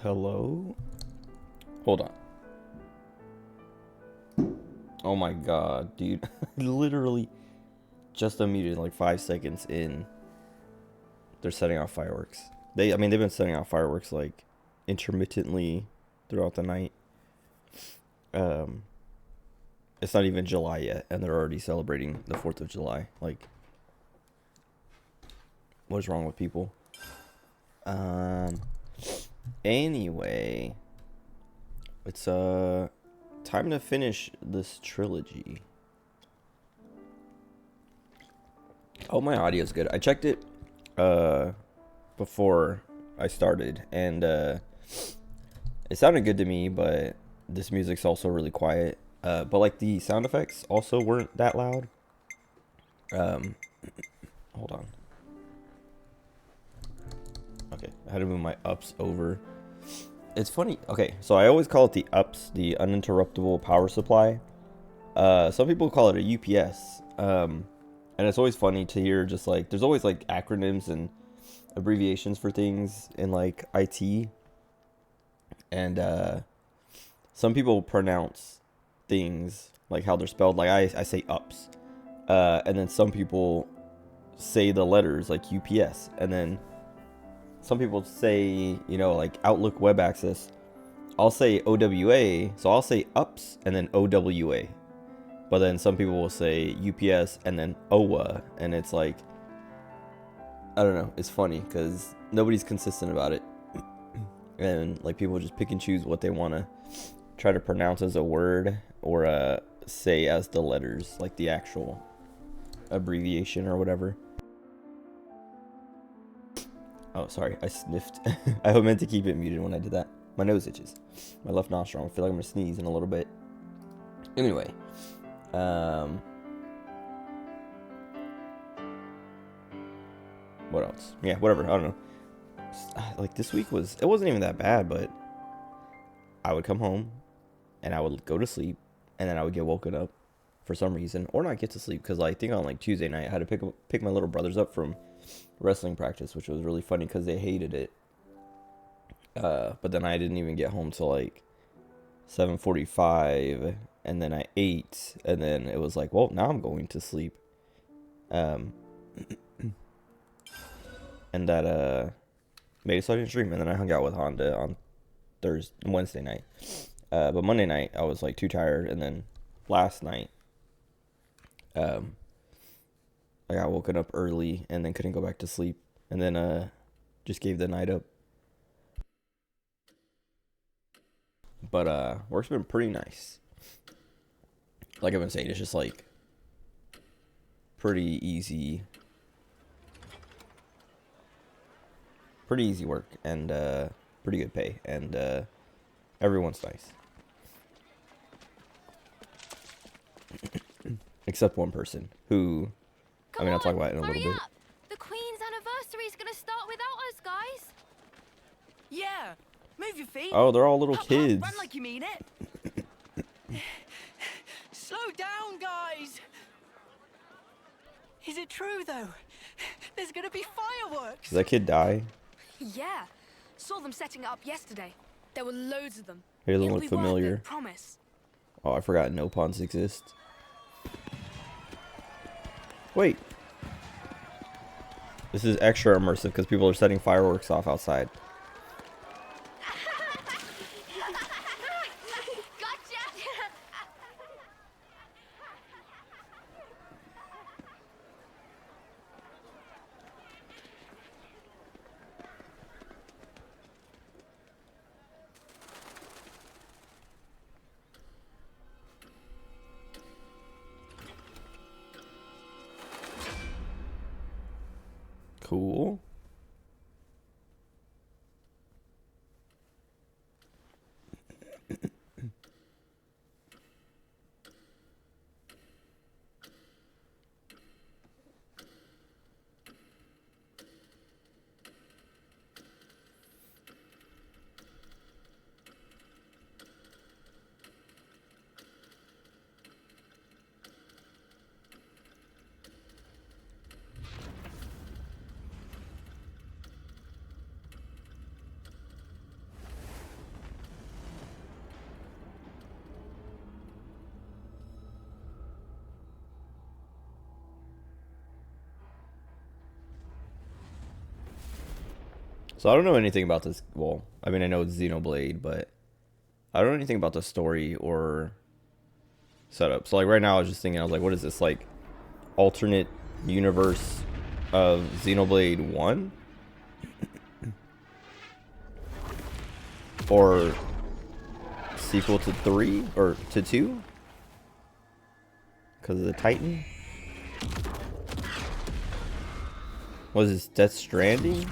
Hello? Hold on. Oh my god, dude. Literally just unmuted like 5 seconds in. They're setting off fireworks. They've been setting off fireworks like intermittently throughout the night. It's not even July yet, and they're already celebrating the 4th of July. Like, what is wrong with people? Anyway, it's time to finish this trilogy. Oh, my audio is good. I checked it before I started, and it sounded good to me, but this music's also really quiet. But like the sound effects also weren't that loud. Hold on. Okay, I had to move my ups over. It's funny. Okay, so I always call it the ups, the uninterruptible power supply. Some people call it a UPS. And it's always funny to hear just like, there's always like acronyms and abbreviations for things in like IT. And some people pronounce things like how they're spelled. Like I say ups. And then some people say the letters like UPS. And then some people say, like Outlook Web Access. I'll say OWA, so I'll say ups and then OWA. But then some people will say UPS and then OWA, and it's like, I don't know, it's funny because nobody's consistent about it. And like people just pick and choose what they want to try to pronounce as a word or say as the letters, like the actual abbreviation or whatever. Oh, sorry, I sniffed. I meant to keep it muted when I did that. My nose itches. My left nostril. I feel like I'm gonna sneeze in a little bit. Anyway, what else? Yeah, whatever. I don't know. Like this week it wasn't even that bad, but I would come home and I would go to sleep, and then I would get woken up for some reason, or not get to sleep because I think on like Tuesday night I had to pick my little brothers up from wrestling practice, which was really funny because they hated it. But then I didn't even get home till like 7:45, and then I ate, and then it was like, well, now I'm going to sleep. And that made it so I didn't stream, and then I hung out with Honda on Wednesday night. But Monday night I was like too tired, and then last night I got woken up early and then couldn't go back to sleep, and then just gave the night up. But work's been pretty nice. Like I've been saying, it's just like pretty easy work, and pretty good pay, and everyone's nice. Except one person who, I'll talk about it in a little bit. Up. The Queen's anniversary is gonna start without us, guys. Yeah, move your feet. Oh, they're all little Hop, kids. Run like you mean it. Slow down, guys. Is it true though? There's gonna be fireworks. Does that kid die? Yeah, saw them setting it up yesterday. There were loads of them. He doesn't It'll look be worth familiar. it, promise. Oh, I forgot no pawns exist. Wait. This is extra immersive because people are setting fireworks off outside. Cool. So I don't know anything about this. Well, I mean, I know it's Xenoblade, but I don't know anything about the story or setup. So like right now, I was just thinking, I was like, what is this, like alternate universe of Xenoblade 1? Or sequel to 3 or to 2? Because of the Titan? Was this Death Stranding?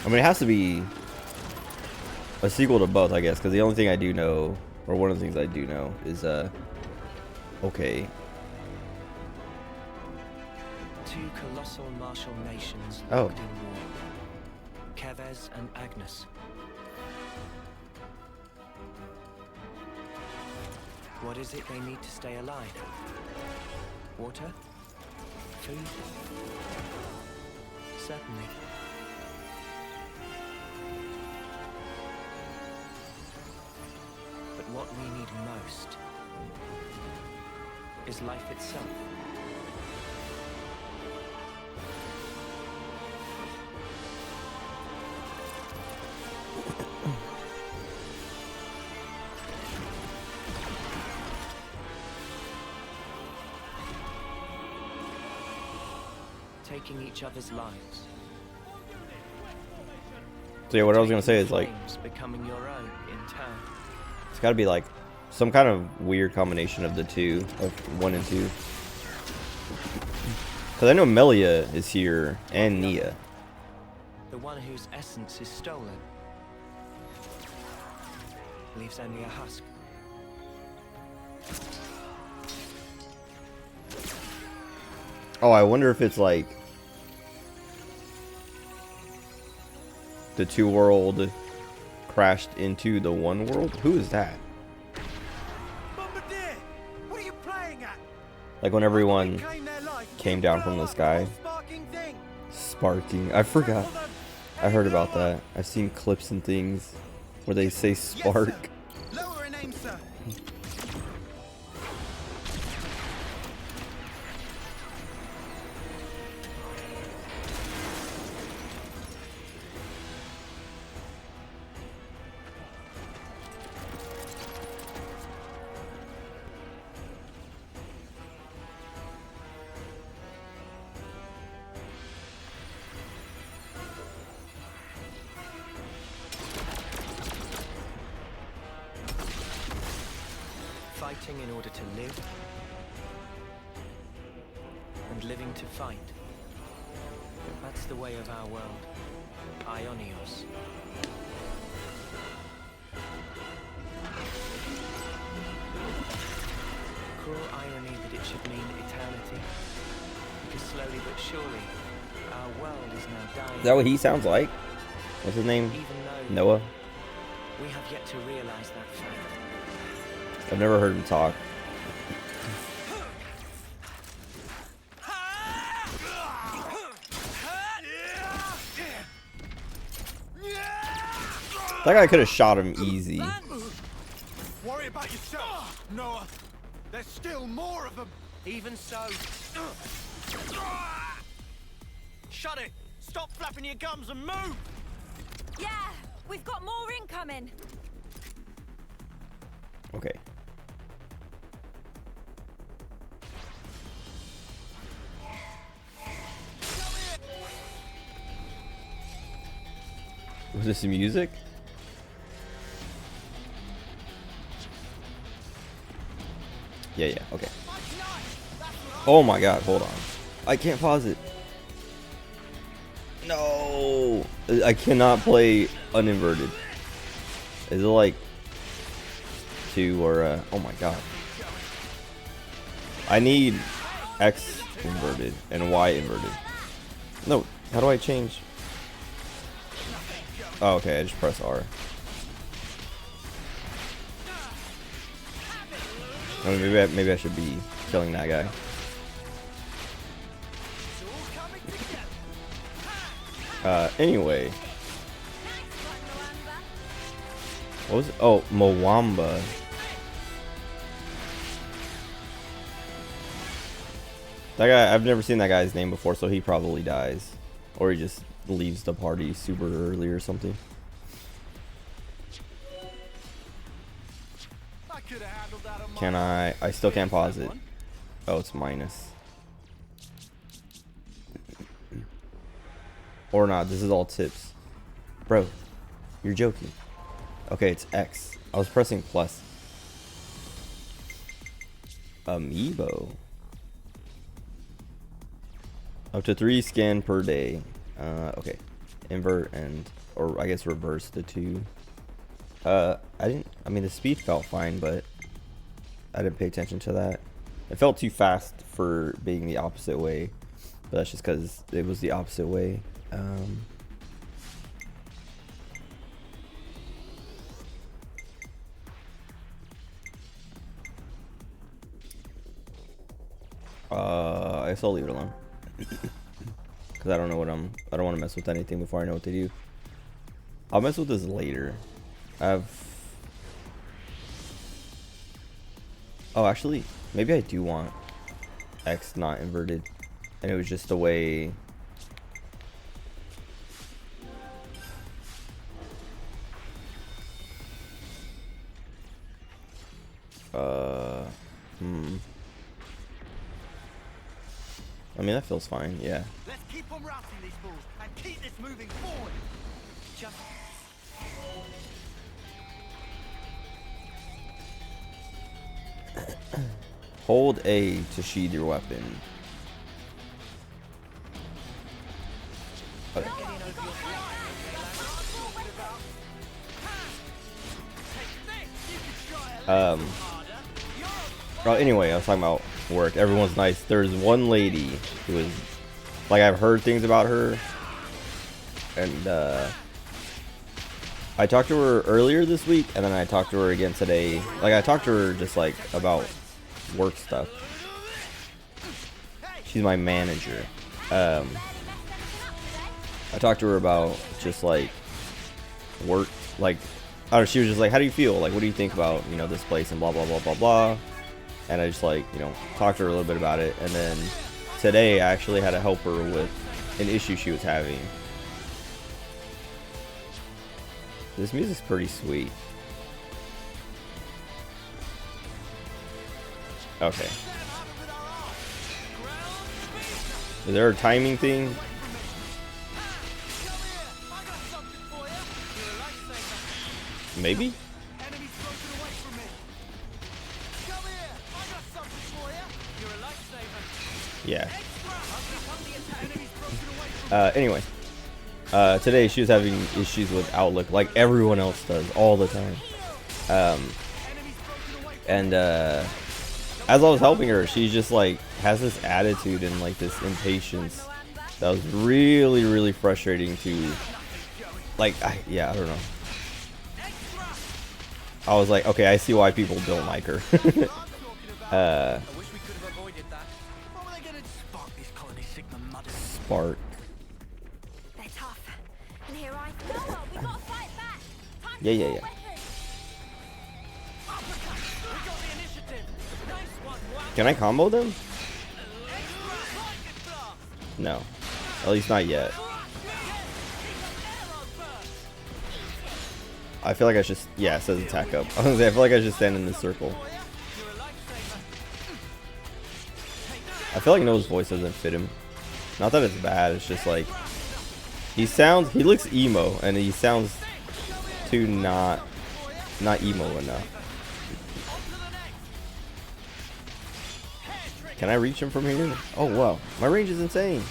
I mean, it has to be a sequel to both, I guess, because the only thing I do know, or one of the things I do know, is, okay. Two colossal martial nations Oh. locked in war. Kevez and Agnes. What is it they need to stay alive? Water? Food? Certainly. But what we need most is life itself. Taking each other's lives. So yeah, what I was gonna say is like, Flames becoming your own in turn. it's got to be like some kind of weird combination of the two, of 1 and 2. Because I know Melia is here and Nia. The one whose essence is stolen leaves only a husk. Oh, I wonder if it's like the 2 world crashed into the 1 world. Who is that? Bombardier! What are you playing at? Like when everyone Claim their life, came you down blow from the up sky. whole sparking thing. Sparking. I forgot. I heard about that. I've seen clips and things where they say spark. Yes, sir. Lower and aim, sir. Fighting in order to live, and living to fight. That's the way of our world. Ionios. Cruel irony that it should mean eternity. Because slowly but surely, our world is now dying. Is that what he sounds like? What's his name? Even though Noah? we have yet to realize that fact. I've never heard him talk. That guy could have shot him easy. Worry about yourself, Noah. There's still more of them. Even so. Shut it. Stop flapping your gums and move. Yeah, we've got more incoming. Okay. Was this music? Yeah, yeah, okay. Oh my god, hold on. I can't pause it. No! I cannot play uninverted. Is it like 2 or oh my god. I need X inverted and Y inverted. No, how do I change? Oh, okay, I just press R. I mean, maybe I should be killing that guy. Anyway. What was it? Oh, Moamba. That guy, I've never seen that guy's name before, so he probably dies. Or he just leaves the party super early or something. Can I still can't pause it. Oh, it's minus. Or not, this is all tips. Bro, you're joking. Okay, it's X. I was pressing plus. Amiibo. Up to 3 scan per day. Okay. Invert and, or I guess reverse the 2. I mean the speed felt fine, but I didn't pay attention to that. It felt too fast for being the opposite way, but that's just because it was the opposite way. I guess I'll leave it alone. Because I don't know what I don't want to mess with anything before I know what to do. I'll mess with this later. Oh, actually, maybe I do want X not inverted. And it was just the way... I mean, that feels fine, yeah. Let's keep on routing these balls and keep this moving forward. Just Hold A to sheathe your weapon. Okay. Well, anyway, I was talking about work. Everyone's nice. There's one lady who was, like, I've heard things about her, and I talked to her earlier this week, and then I talked to her again today. Like, I talked to her just, like, about work stuff. She's my manager. I talked to her about just, like, work, like, I don't know, she was just like, how do you feel? Like, what do you think about, you know, this place and blah, blah, blah, blah, blah. And I just, like, you know, talked to her a little bit about it. And then today I actually had to help her with an issue she was having. This music's pretty sweet. Okay. Is there a timing thing? Maybe? Yeah. Anyway. Today she was having issues with Outlook like everyone else does all the time. As I was helping her, she just like has this attitude and like this impatience that was really, really frustrating to, like, I don't know. I was like, okay, I see why people don't like her. Spark. They're tough. And here I go. We gotta fight back. Time Yeah, for yeah, more yeah. weapons. Can I combo them? No. At least not yet. I feel like I should... Yeah, it says attack up. I was gonna say, I feel like I should stand in this circle. I feel like Noah's voice doesn't fit him. Not that it's bad, it's just like... He looks emo, and he sounds too not emo enough. Can I reach him from here? Oh wow, my range is insane.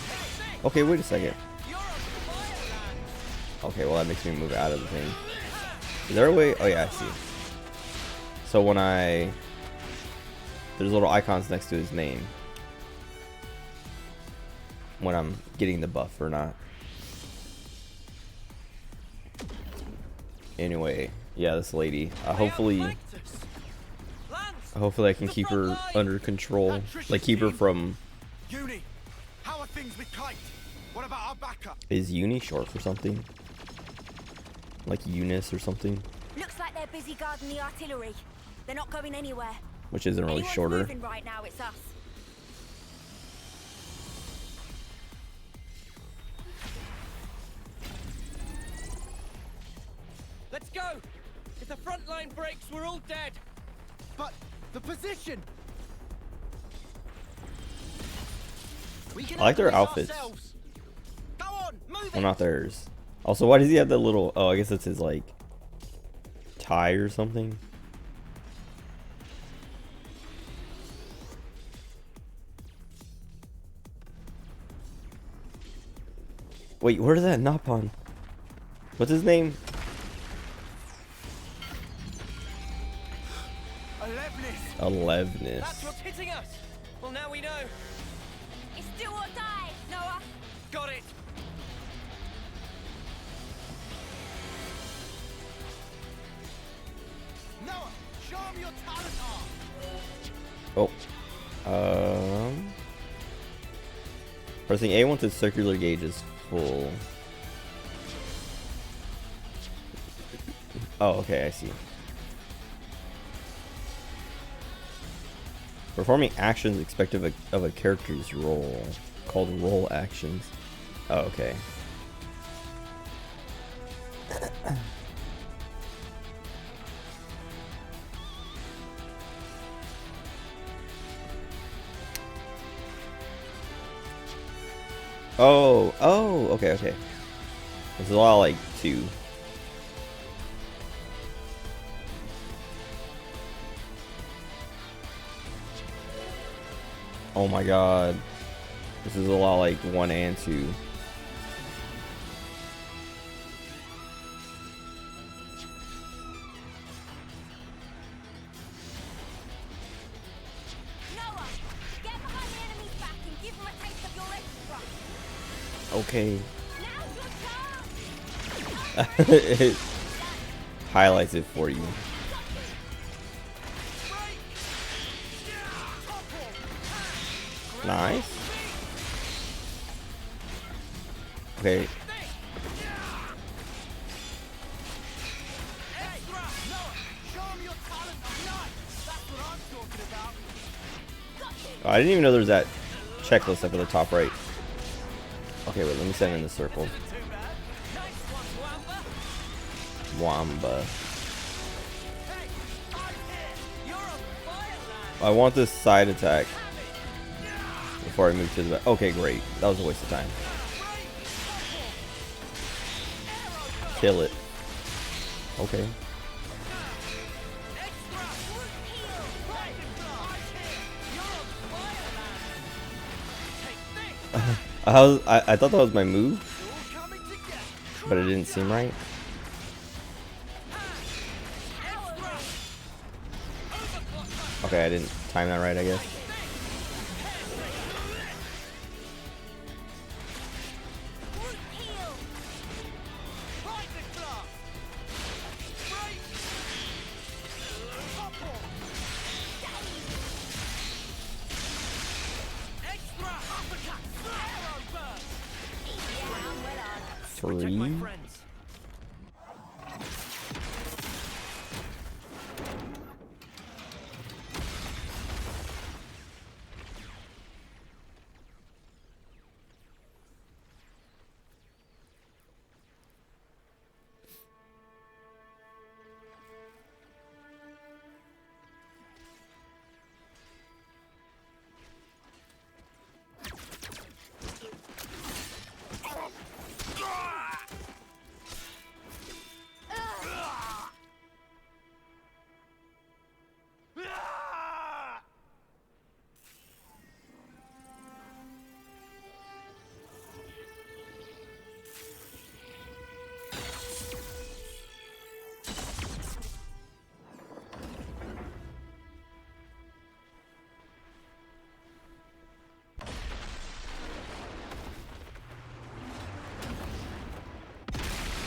Okay, wait a second. Okay, well that makes me move out of the thing. Is there a way? Oh yeah, I see. So when there's little icons next to his name when I'm getting the buff or not. Anyway, yeah, this lady. Hopefully I can keep her under control. Like keep her from. Uni, how are things with Kite? What about our backup? Is Uni short for something? Like Eunice or something? Looks like they're busy guarding the artillery. They're not going anywhere. Which isn't really Anyone's shorter. moving right now, it's us. Let's go! If the front line breaks, we're all dead. But the position. We can I like their handle this outfits. ourselves. Go on, move Well, it. not theirs. Also, why does he have that little? Oh, I guess it's his like tie or something. Wait, where's that Napon? What's his name? Elevenus. That's what's hitting us. Well, now we know. It's do or die, Noah. Got it. Noah, show him your talent Oh. Pressing A once its circular gauge is full. Oh, okay, I see. Performing actions expected of a character's role, called role actions. Oh, okay. Oh, okay, okay. There's a lot like 2. Oh my god. This is a lot like 1 and 2. Noah, get behind the enemy's back and give them a taste of your extra. Okay. Now's your chance. It highlights it for you. Nice. Okay. Oh, I didn't even know there was that checklist up at the top right. Okay, wait, let me send in the circle. Wamba. I want this side attack before I move to the back. Okay, great. That was a waste of time. Kill it. Okay. I thought that was my move, but it didn't seem right. Okay, I didn't time that right, I guess. Protect my 3. friends.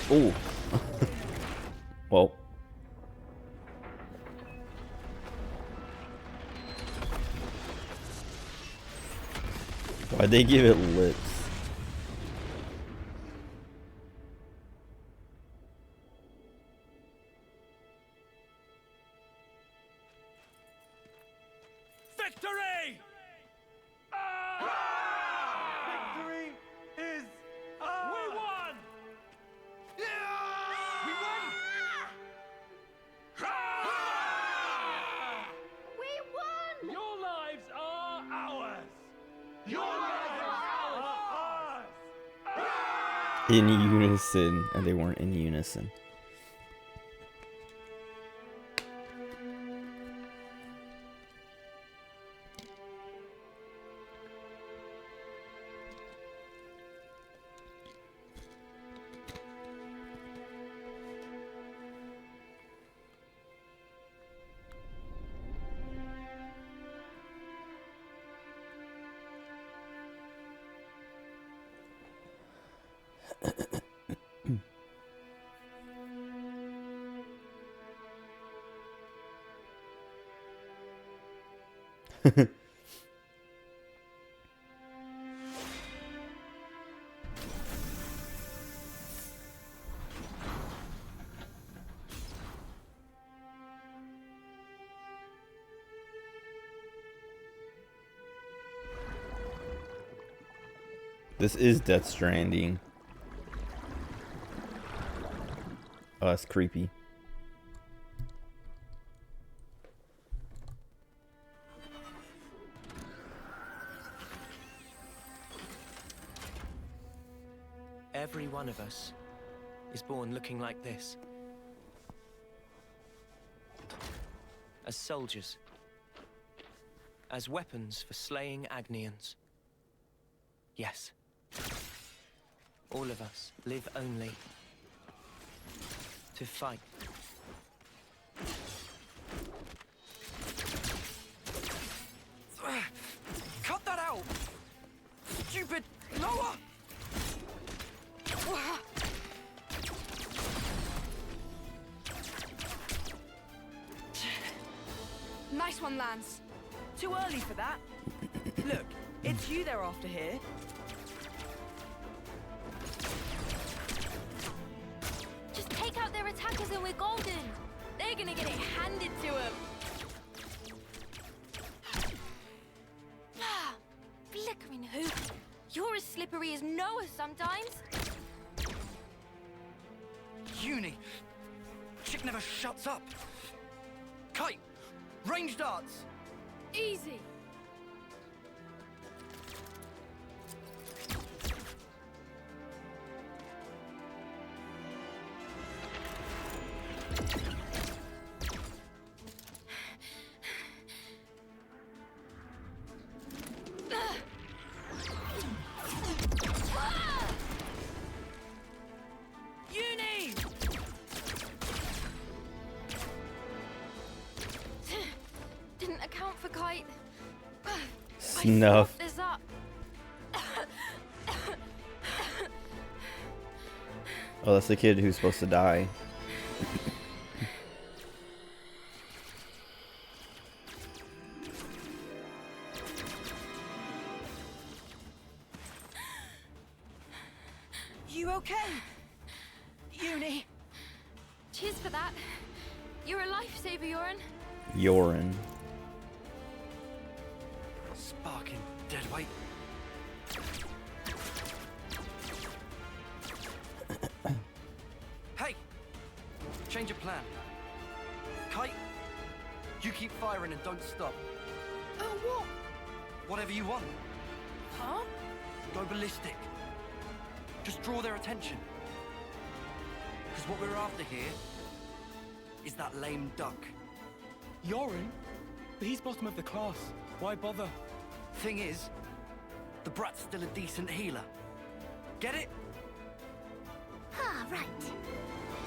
Oh. Well. Why'd they give it lips? Victory! Victory is ours! We won! We won! We won! Your lives are ours! Your lives are ours! In unison, and they weren't in unison. This is Death Stranding. Oh, that's creepy. Every one of us is born looking like this. As soldiers. As weapons for slaying Agnians. Yes. All of us live only to fight. Cut that out! Stupid Noah! Nice one, Lance. Too early for that. Look, it's you they're after here. Just take out their attackers and we're golden. They're gonna get it handed to them. Flickering hoop. You're as slippery as Noah sometimes. Uni. Chick never shuts up. Kite. Range darts. Easy. Uni! Didn't account for Kite. Snuff. I this up. Oh, that's the kid who's supposed to die. You okay? Uni? Cheers for that. You're a lifesaver, Yoren. Yoren. Sparking dead weight. Hey! Change of plan. Kite, you keep firing and don't stop. Oh, what? Whatever you want. Huh? Go ballistic. Just draw their attention. Because what we're after here is that lame duck. Yoren? But he's bottom of the class. Why bother? Thing is, the brat's still a decent healer. Get it? Ah, right.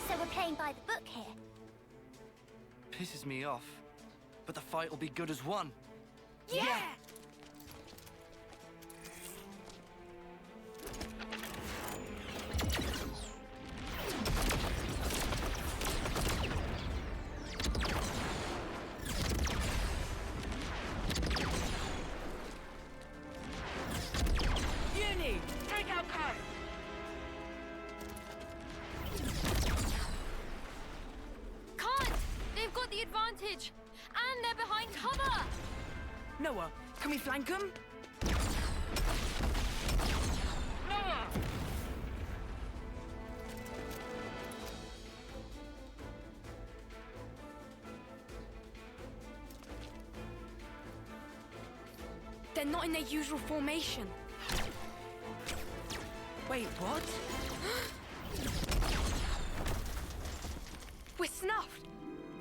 So we're playing by the book here. Pisses me off. But the fight will be good as one. Yeah! me! Take out Kai! Can't! They've got the advantage! And they're behind cover! Noah, can we flank them? Noah! They're not in their usual formation. Wait, what? We're snuffed.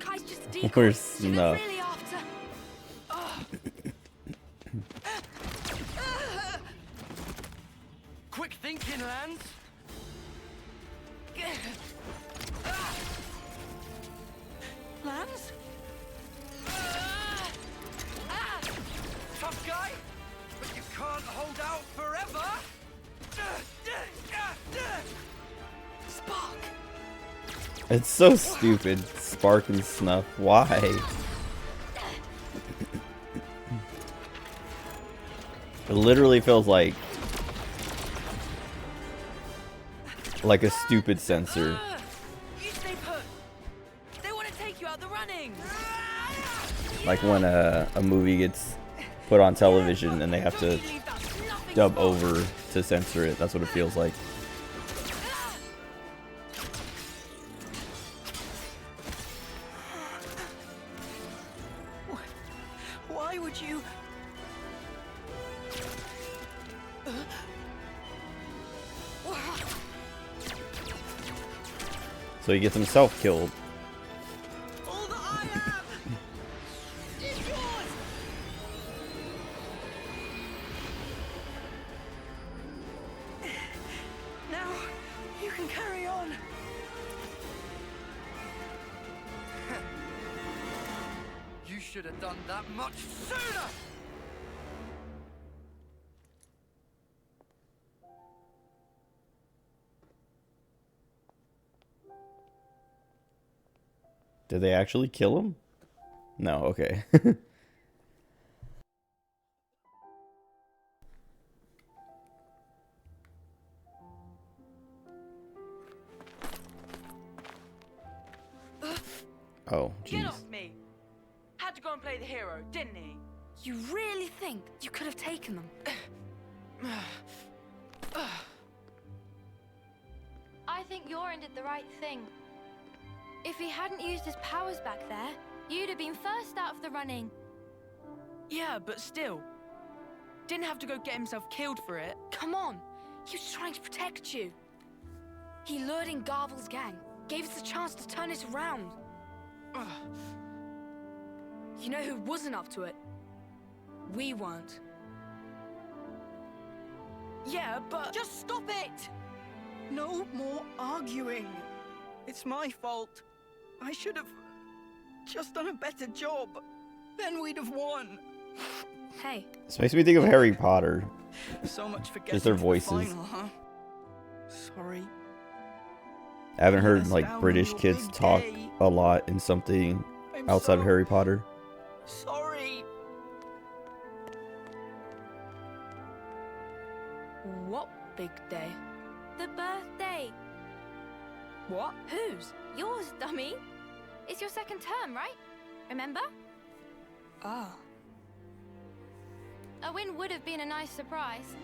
Kai's just a decoy. We're So they're snuffed. really after. Quick thinking, Lance. Lance? Tough guy, but you can't hold out forever. Spark. It's so stupid. Spark and snuff. Why? It literally feels like a stupid sensor. You stay put! They want to take you out the running! Like when a movie gets put on television and they have to dub over to censor it. That's what it feels like. Why would you... So he gets himself killed. All that I am is yours! Now, you can carry on. You should have done that much sooner. Did they actually kill him? No, okay. Oh, Get jeez. off me! Had to go and play the hero, didn't he? You really think you could have taken them? I think Yoren did the right thing. If he hadn't used his powers back there, you'd have been first out of the running. Yeah, but still. Didn't have to go get himself killed for it. Come on. He was trying to protect you. He lured in Garvel's gang. Gave us a chance to turn it around. You know who wasn't up to it? We weren't. Yeah, but... Just stop it! No more arguing. It's my fault. I should have just done a better job. Then we'd have won. Hey, This makes me think of Harry Potter. So much for getting Just their to the voices. final, huh? Sorry. I haven't heard Let us like down on British your kids big talk day. a lot in something I'm outside of so Harry Potter. Sorry. what big day? The birthday. What? Whose? Yours, dummy. It's your second term, right? Remember? Ah. A win would have been a nice surprise.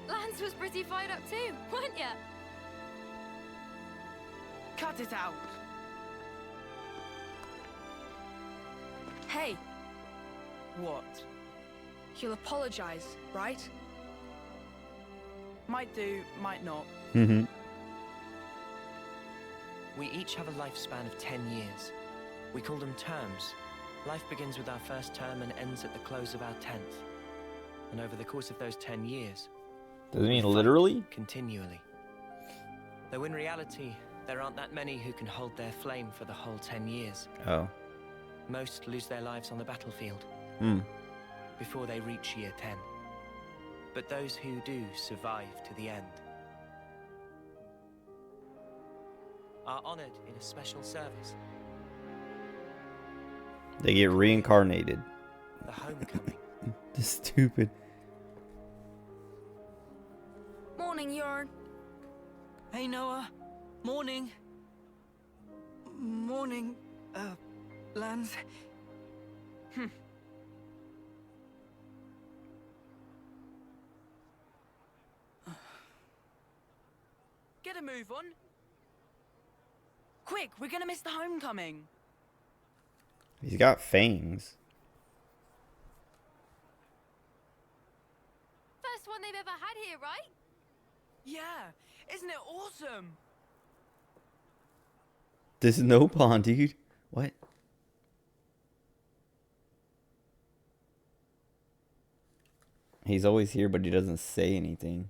Lance was pretty fired up too, weren't ya? Cut it out. Hey, What? you'll apologize, right? Might do, might not. Mm-hmm. We each have a lifespan of 10 years. We call them terms. Life begins with our first term and ends at the close of our 10th. And over the course of those 10 years, Does it we mean fight literally? continually. Though in reality, there aren't that many who can hold their flame for the whole 10 years. Oh. Most lose their lives on the battlefield Hmm. before they reach year 10. But those who do survive to the end are honored in a special service, They get reincarnated. the homecoming. This stupid. morning, Yorn. Hey, Noah. Morning. Morning, Lance. Get a move on. Quick, we're gonna miss the homecoming. He's got fangs. First one they've ever had here, right? Yeah, isn't it awesome? This is no pond, dude. What? He's always here, but he doesn't say anything.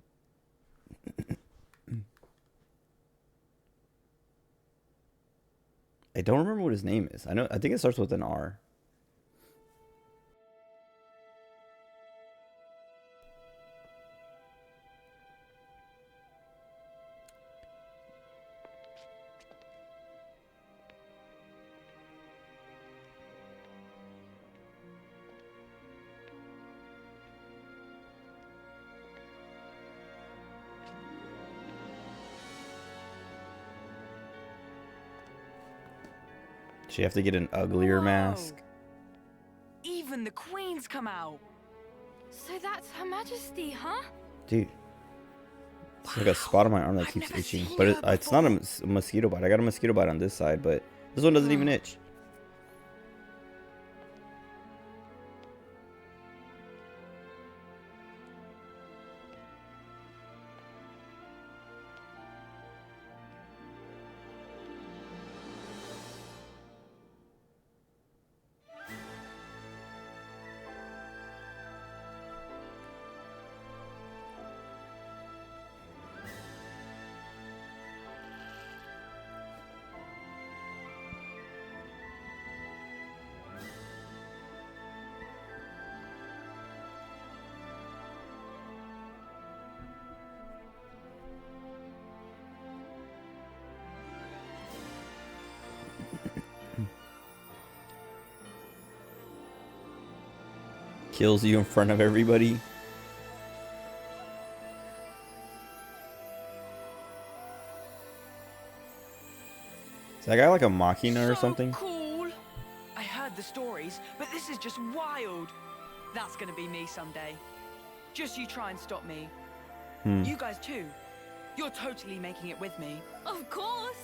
I don't remember what his name is. I think it starts with an R. Does she have to get an uglier Whoa. mask? Even the Queen's come out. So that's Her Majesty, huh? Dude. It's like a spot on my arm that I've keeps never itching. seen But her it's not a before. mosquito bite. I got a mosquito bite on this side, but this one doesn't even itch. Kills you in front of everybody. Is that guy like a machina or So something? cool. I heard the stories, but this is just wild. That's gonna be me someday. Just you try and stop me. You guys too. You're totally making it with me. Of course.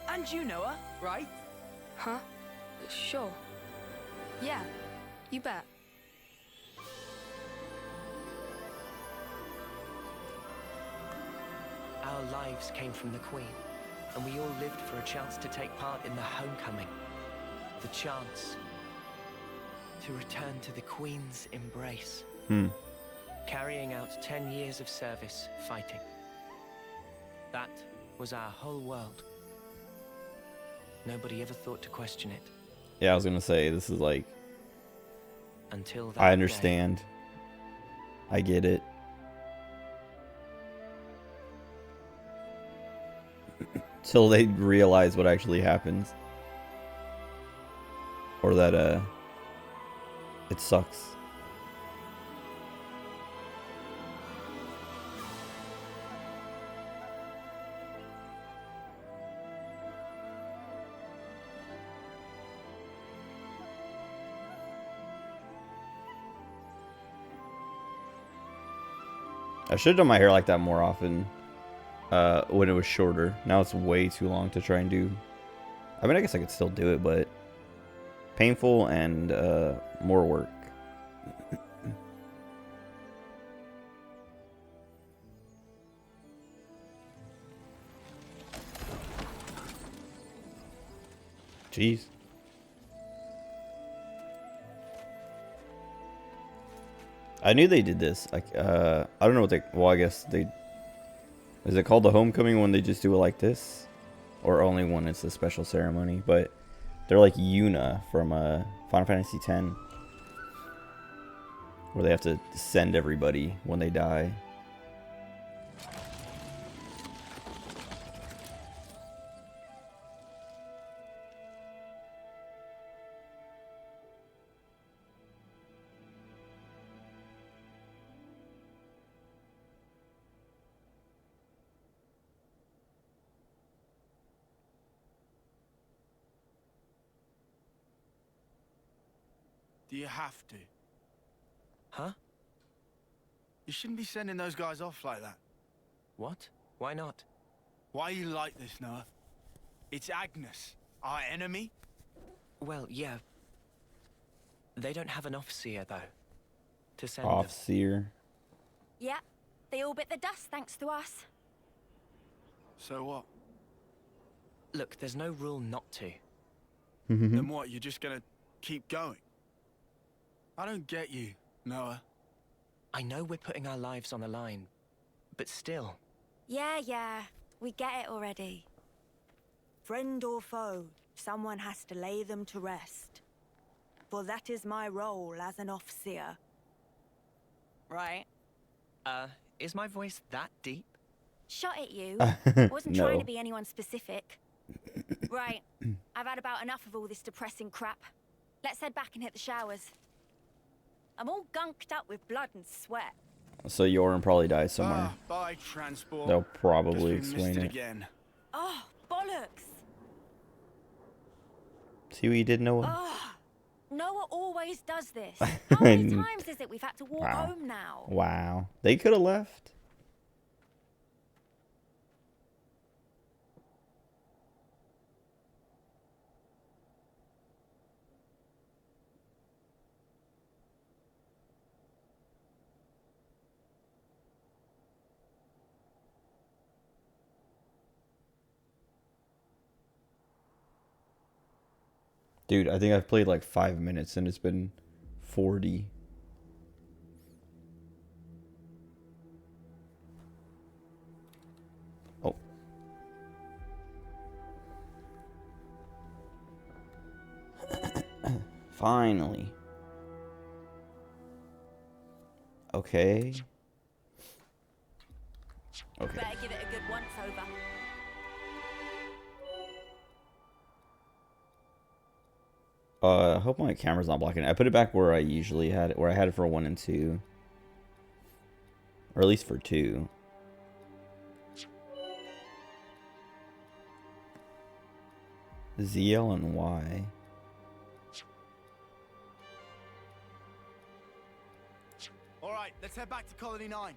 And you, Noah, right? Huh? Sure. Yeah, you bet. Our lives came from the Queen, and we all lived for a chance to take part in the homecoming. The chance to return to the Queen's embrace. Carrying out 10 years of service fighting. That was our whole world. Nobody ever thought to question it. Yeah, I was gonna say, this is like, Until that I day. understand. I get it. Till they realize what actually happens. Or that, it sucks. I should have done my hair like that more often when it was shorter. Now it's way too long to try and do. I mean, I guess I could still do it, but painful and more work. Jeez. I knew they did this. Like, I don't know what they. Well, I guess they. Is it called the homecoming when they just do it like this, or only when it's a special ceremony? But they're like Yuna from Final Fantasy X, where they have to send everybody when they die. Do you have to? Huh? You shouldn't be sending those guys off like that. What? Why not? Why are you like this, Noah? It's Agnes, our enemy. Well, yeah. They don't have an officer, though, to send them. Offseer. Yep, they all bit the dust thanks to us. So what? Look, there's no rule not to. Then what, you're just gonna keep going? I don't get you, Noah. I know we're putting our lives on the line, but still. Yeah, we get it already. Friend or foe, someone has to lay them to rest. For that is my role as an officer. Right? Is my voice that deep? Shot at you. Wasn't No. trying to be anyone specific. Right, I've had about enough of all this depressing crap. Let's head back and hit the showers. I'm all gunked up with blood and sweat. So Yoren probably dies somewhere. Bye, transport. They'll probably Guess we explain missed it. again. Oh, bollocks. See what you did, Noah? Oh, Noah always does this. How many times is it we've had to walk Wow. home now? Wow. They could have left. Dude, I think I've played like 5 minutes and it's been 40. Oh. Finally. Okay. Okay. Better give it a good once over. I hope my camera's not blocking it. I put it back where I usually had it, where I had it for 1 and 2. Or at least for 2. ZL and Y. All right, let's head back to Colony 9.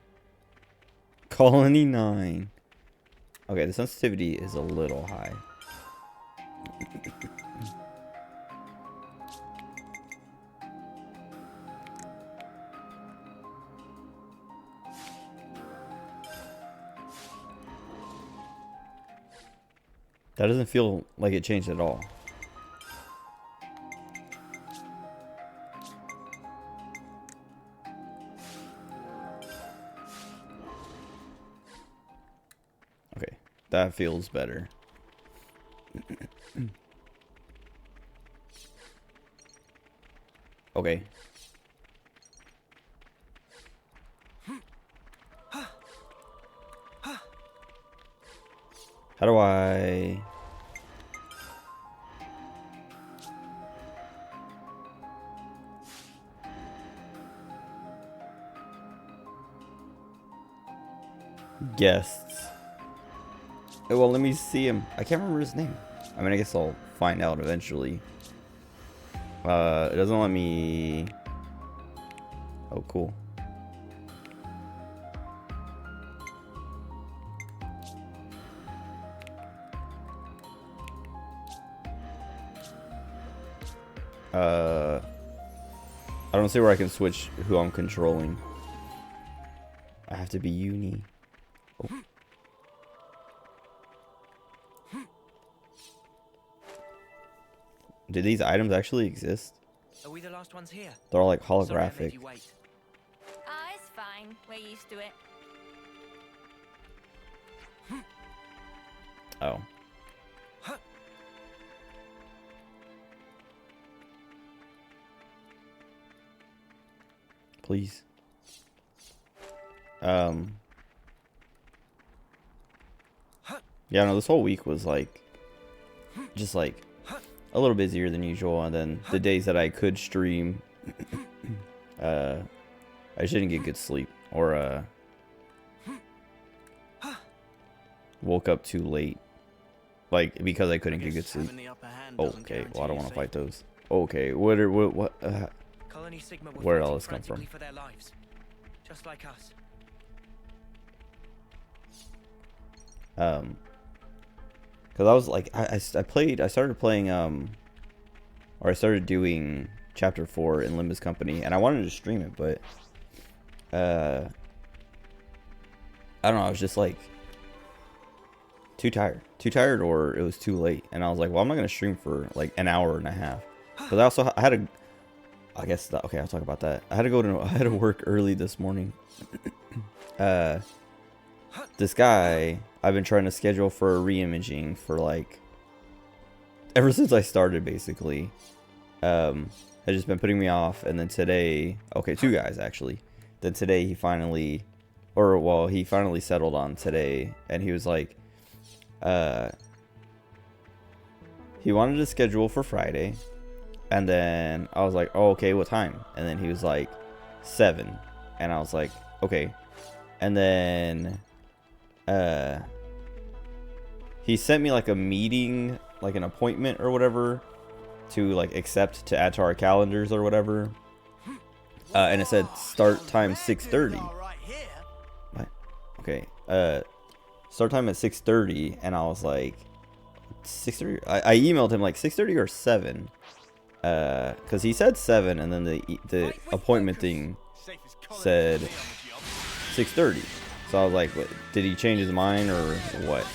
Colony 9. Okay, the sensitivity is a little high. That doesn't feel like it changed at all. Okay, that feels better. Okay. How do I... Guests. Oh, well, let me see him. I can't remember his name. I mean, I guess I'll find out eventually. It doesn't let me... Oh, cool. I don't see where I can switch who I'm controlling. I have to be uni. Oh. Do these items actually exist? Are we the last ones here? They're all like Sorry I made holographic. you wait. Ah, it's fine. We're used to it. Oh. Please. Yeah, no, this whole week was like just like a little busier than usual, and then the days that I could stream I just didn't get good sleep, or woke up too late, like because I couldn't get good sleep. Okay, well, I don't want to fight those. Okay, what Colony Sigma were where fighting all this come from. frantically for their lives, just like us. Because I was like, I started playing, or I started doing Chapter 4 in Limbus Company, and I wanted to stream it, but, I don't know, I was just like, too tired, or it was too late, and I was like, well, I'm not going to stream for like an hour and a half, because I had to, I guess, okay, I'll talk about that. I had to work early this morning. This guy I've been trying to schedule for a re-imaging for like ever since I started, basically. Has just been putting me off, and then today, okay, two guys actually. Then today he finally settled on today, and he was like, he wanted to schedule for Friday, and then I was like, oh, okay, what time? And then he was like 7, and I was like, okay. And then he sent me like a meeting, like an appointment or whatever, to like accept to add to our calendars or whatever, and it said start time 6:30. What? Okay, start time at 6:30, and I was like 6:30. I emailed him like 6:30 or 7, because he said 7, and then the appointment thing said 6:30. So I was like, what, did he change his mind or what?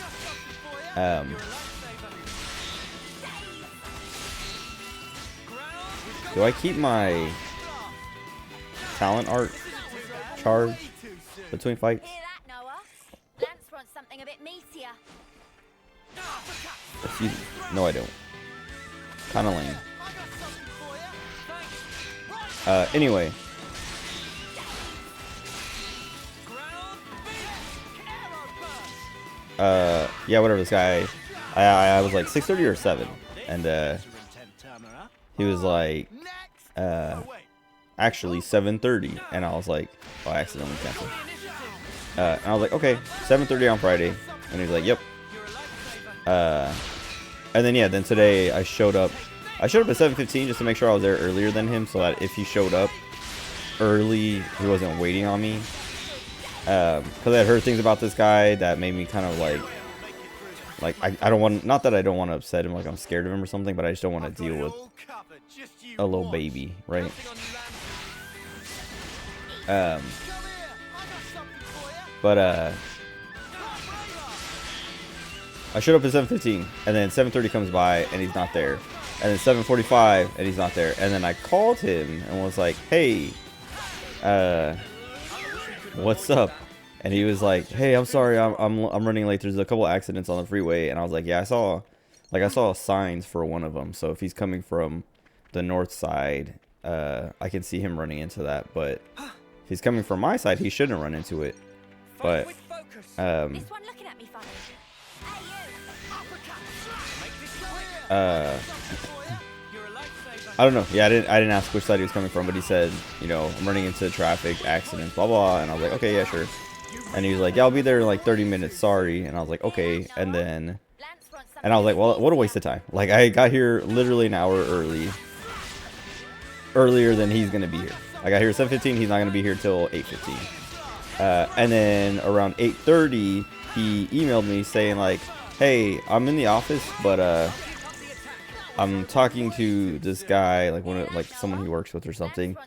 Do I keep my talent art charge between fights? Hear that, Noah? Lance wants something a bit meatier. Excuse me. No, I don't. Kind of lame. Anyway. Yeah, whatever, this guy, I was like 6:30 or 7, and he was like, actually 7:30, and I was like, oh, I accidentally canceled. And I was like, okay, 7:30 on Friday, and he's like, yep. And then, yeah, then today I showed up at 7:15 just to make sure I was there earlier than him, so that if he showed up early, he wasn't waiting on me. Because I had heard things about this guy that made me kind of like I don't want, not that I don't want to upset him, like I'm scared of him or something, but I just don't want to deal with a little baby, right? But I showed up at 7:15, and then 7:30 comes by and he's not there, and then 7:45 and he's not there, and then I called him and was like, hey, what's up? And he was like, hey, I'm sorry, I'm running late, there's a couple accidents on the freeway. And I was like, yeah, I saw signs for one of them, so if he's coming from the north side, I can see him running into that, but if he's coming from my side, he shouldn't run into it. But This one looking at me funny. Hey, I don't know. Yeah, I didn't ask which side he was coming from, but he said, you know, I'm running into traffic, accidents, blah blah. And I was like, okay, yeah, sure. And he was like, yeah, I'll be there in like 30 minutes. Sorry. And I was like, okay. And then, and I was like, well, what a waste of time. Like, I got here literally an hour earlier than he's gonna be here. I got here at 7:15. He's not gonna be here till 8:15. And then around 8:30, he emailed me saying like, hey, I'm in the office, but I'm talking to this guy, like someone he works with or something.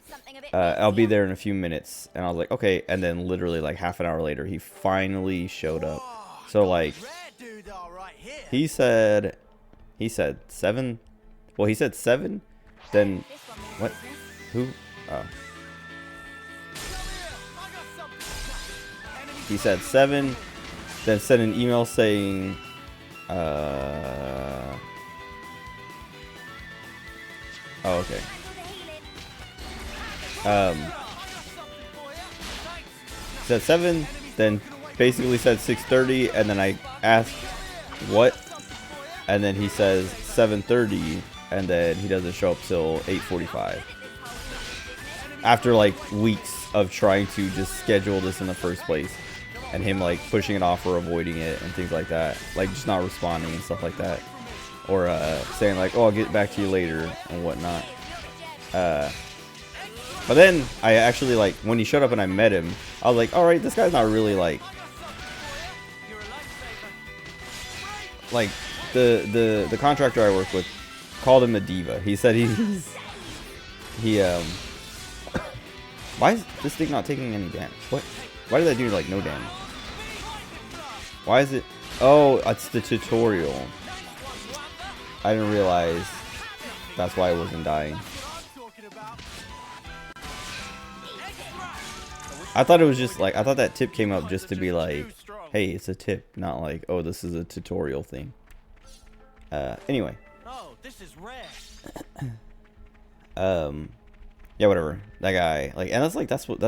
I'll be there in a few minutes. And I was like, okay. And then literally like half an hour later, he finally showed up. So like, he said 7. Well, he said 7. Then what? Who? Oh. He said 7. Then sent an email saying, oh, okay. Said 7, then basically said 6:30, and then I asked what, and then he says 7:30, and then he doesn't show up till 8:45. After like weeks of trying to just schedule this in the first place, and him like pushing it off or avoiding it and things like that, like just not responding and stuff like that, or saying like, oh, I'll get back to you later and whatnot. But then I actually, like, when he showed up and I met him, I was like, all right, this guy's not really like the contractor I work with called him a diva. He said why is this thing not taking any damage? What? Why did that do like no damage? Why is it? Oh, it's the tutorial. I didn't realize that's why I wasn't dying. I thought it was just like, I thought that tip came up just to be like, hey, it's a tip, not like, oh, this is a tutorial thing. Anyway. Oh, this is rare. Yeah, whatever. That guy, like, and that's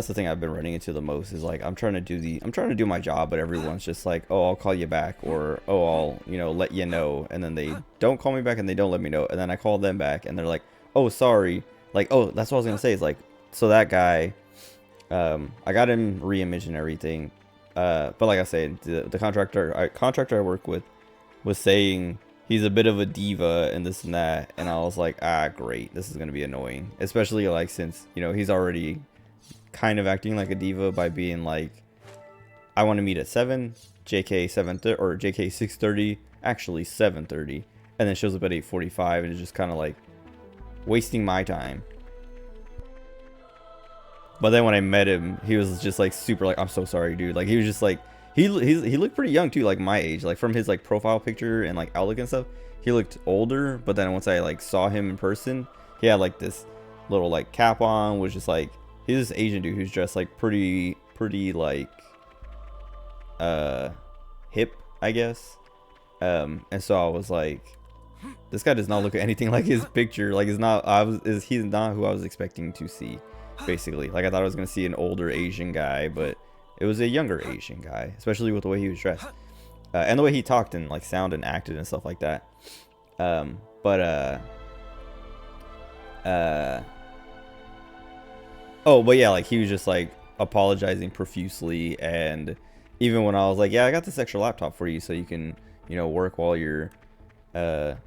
the thing I've been running into the most is like, I'm trying to do my job, but everyone's just like, oh, I'll call you back, or oh, I'll, you know, let you know, and then they don't call me back and they don't let me know, and then I call them back and they're like, oh, sorry, like, oh, that's what I was gonna say is like, so that guy, I got him re-imaged and everything, but like I said, the contractor I work with was saying he's a bit of a diva and this and that, and I was like, ah, great, this is gonna be annoying, especially like since, you know, he's already kind of acting like a diva by being like, I want to meet at 7, JK 7:30 or JK 6:30, actually 7:30, and then shows up at 8:45 and is just kind of like wasting my time. But then when I met him, he was just like super like, I'm so sorry, dude. Like he was just like, he looked pretty young too, like my age, like from his like profile picture and like outlook and stuff. He looked older, but then once I like saw him in person, he had like this little like cap on, was just like, he's this Asian dude who's dressed like pretty like hip, I guess. And so I was like, this guy does not look anything like his picture. Like he's not who I was expecting to see. Basically, like I thought I was gonna see an older Asian guy, but it was a younger Asian guy, especially with the way he was dressed, and the way he talked and like sounded and acted and stuff like that. Oh, but yeah, like he was just like apologizing profusely, and even when I was like, yeah, I got this extra laptop for you so you can, you know, work while you're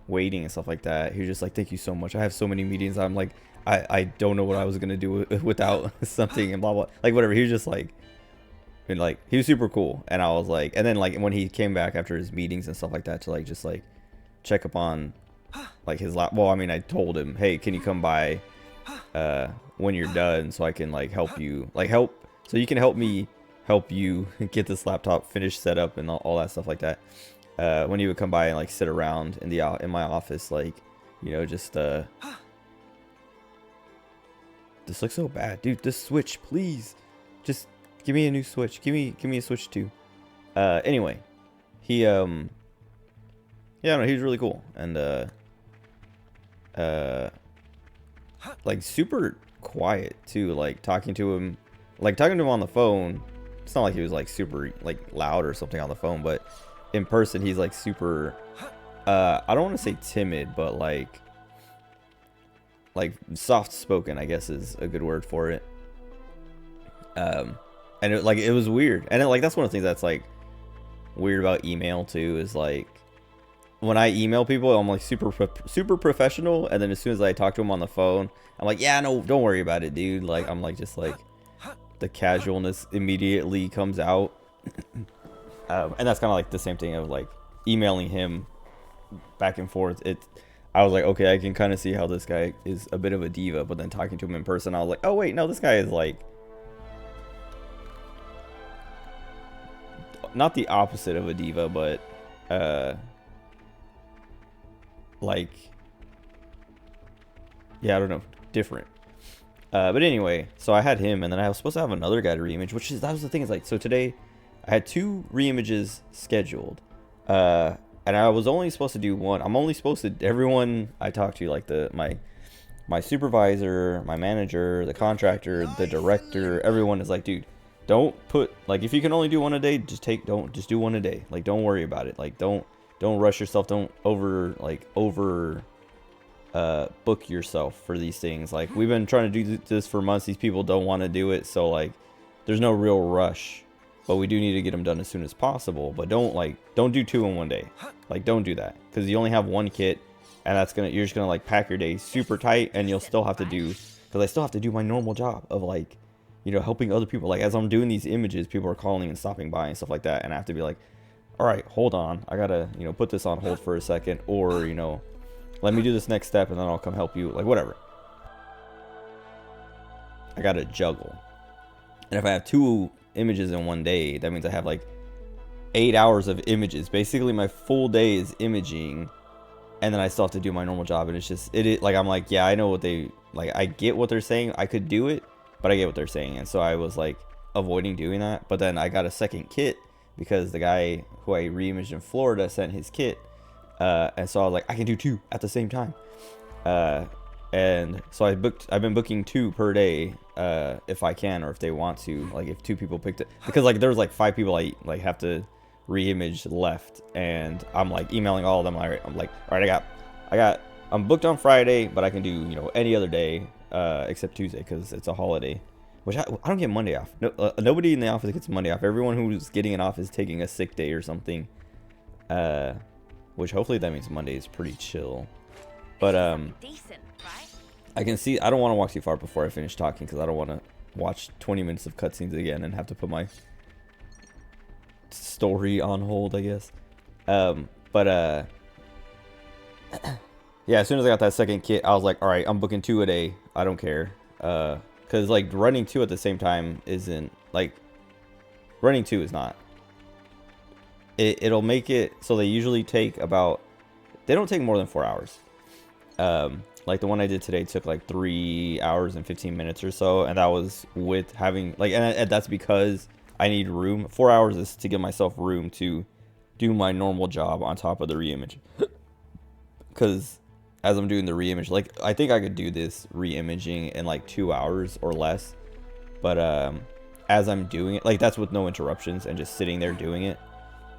waiting and stuff like that, he was just like, thank you so much, I have so many meetings. I'm like, I don't know what I was gonna do without something and blah blah, like whatever. He was just like, and like he was super cool, and I was like, and then like when he came back after his meetings and stuff like that to like just like check upon like his well, I mean, I told him, hey, can you come by when you're done so I can like help you, like so you can help me help you get this laptop finished, set up, and all that stuff like that. When he would come by and like sit around in my office, like, you know, just this looks so bad, dude. This Switch, please, just give me a new Switch. Give me a Switch too. Anyway, he yeah, no, he was really cool, and like super quiet too. Like talking to him on the phone, it's not like he was like super like loud or something on the phone, but in person he's like super I don't want to say timid, but like soft spoken, I guess is a good word for it. And it was weird, and like that's one of the things that's like weird about email too, is like when I email people, I'm like super professional, and then as soon as I talk to them on the phone, I'm like, yeah, no, don't worry about it, dude. Like I'm like just like the casualness immediately comes out. And that's kind of like the same thing of like emailing him back and forth. I was like, okay, I can kind of see how this guy is a bit of a diva, but then talking to him in person, I was like, oh wait, no, this guy is like not the opposite of a diva, but like, yeah, I don't know, different. But anyway, so I had him, and then I was supposed to have another guy to reimage, that was the thing, is like, so today I had 2 reimages scheduled, and I was only supposed to do one. I'm only supposed to, everyone I talked to, like my supervisor, my manager, the contractor, the director, everyone is like, dude, don't put, like, if you can only do one a day, just do one a day. Like, don't worry about it. Like, don't rush yourself. Don't over book yourself for these things. Like, we've been trying to do this for months. These people don't want to do it, so like there's no real rush, but we do need to get them done as soon as possible. But don't do 2 in one day. Like, don't do that, because you only have one kit, and you're just gonna like pack your day super tight, and you'll still have to do because I still have to do my normal job of like, you know, helping other people. Like as I'm doing these images, people are calling and stopping by and stuff like that, and I have to be like, all right, hold on, I gotta, you know, put this on hold for a second, or, you know, let me do this next step and then I'll come help you, like whatever. I gotta juggle. And if I have 2 images in one day, that means I have like 8 hours of images. Basically my full day is imaging, and then I still have to do my normal job. And it's just like, I'm like, yeah, I know what they like, I get what they're saying, I could do it, but I get what they're saying. And so I was like avoiding doing that. But then I got a second kit because the guy who I reimaged in Florida sent his kit, and so I was like, I can do 2 at the same time. And so I've been booking 2 per day, if I can, or if they want to, like if 2 people picked it, because like there was like 5 people I like have to reimage left, and I'm like emailing all of them. I'm like, all right, I'm booked on Friday, but I can do, you know, any other day, except Tuesday because it's a holiday, which I don't get Monday off. No, nobody in the office gets Monday off. Everyone who's getting it off is taking a sick day or something, which hopefully that means Monday is pretty chill. But Decent, right? I can see, I don't want to walk too far before I finish talking because I don't want to watch 20 minutes of cutscenes again and have to put my story on hold, I guess. Yeah, as soon as I got that second kit, I was like, all right, I'm booking 2 a day. I don't care. Because like running 2 at the same time isn't like, running 2 is not. It'll make it so they usually take about, they don't take more than 4 hours. Like the one I did today took like 3 hours and 15 minutes or so, and that was with having like, and that's because I need room. 4 hours is to give myself room to do my normal job on top of the reimage. Because as I'm doing the reimage, like I think I could do this reimaging in like 2 hours or less, but as I'm doing it, like that's with no interruptions and just sitting there doing it,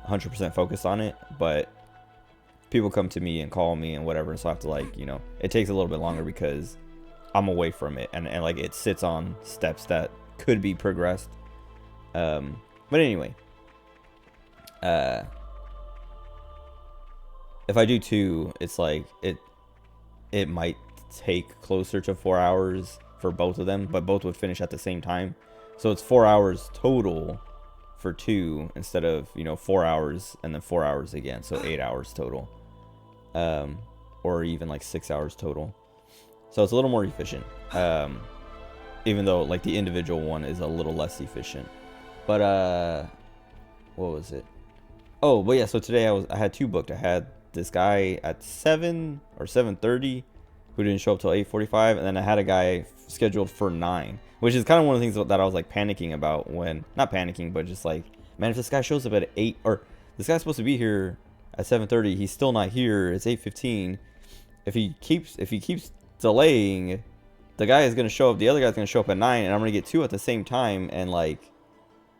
100% focused on it. But people come to me and call me and whatever, so I have to like, you know, it takes a little bit longer because I'm away from it, and like it sits on steps that could be progressed. But anyway, if I do 2, it's like it might take closer to 4 hours for both of them, but both would finish at the same time, so it's 4 hours total for 2 instead of, you know, 4 hours and then 4 hours again, so 8 hours total. Or even like 6 hours total, so it's a little more efficient, even though like the individual one is a little less efficient. But what was it? Oh, but yeah, so today I had 2 booked. I had this guy at 7 or 7:30 who didn't show up till 8:45, and then I had a guy scheduled for 9, which is kind of one of the things that I was like panicking about, when not panicking, but just like, man, if this guy shows up at 8, or this guy's supposed to be here at 7:30, he's still not here, it's 8:15. If he keeps delaying, the guy is going to show up, the other guy's going to show up at 9, and I'm going to get 2 at the same time, and like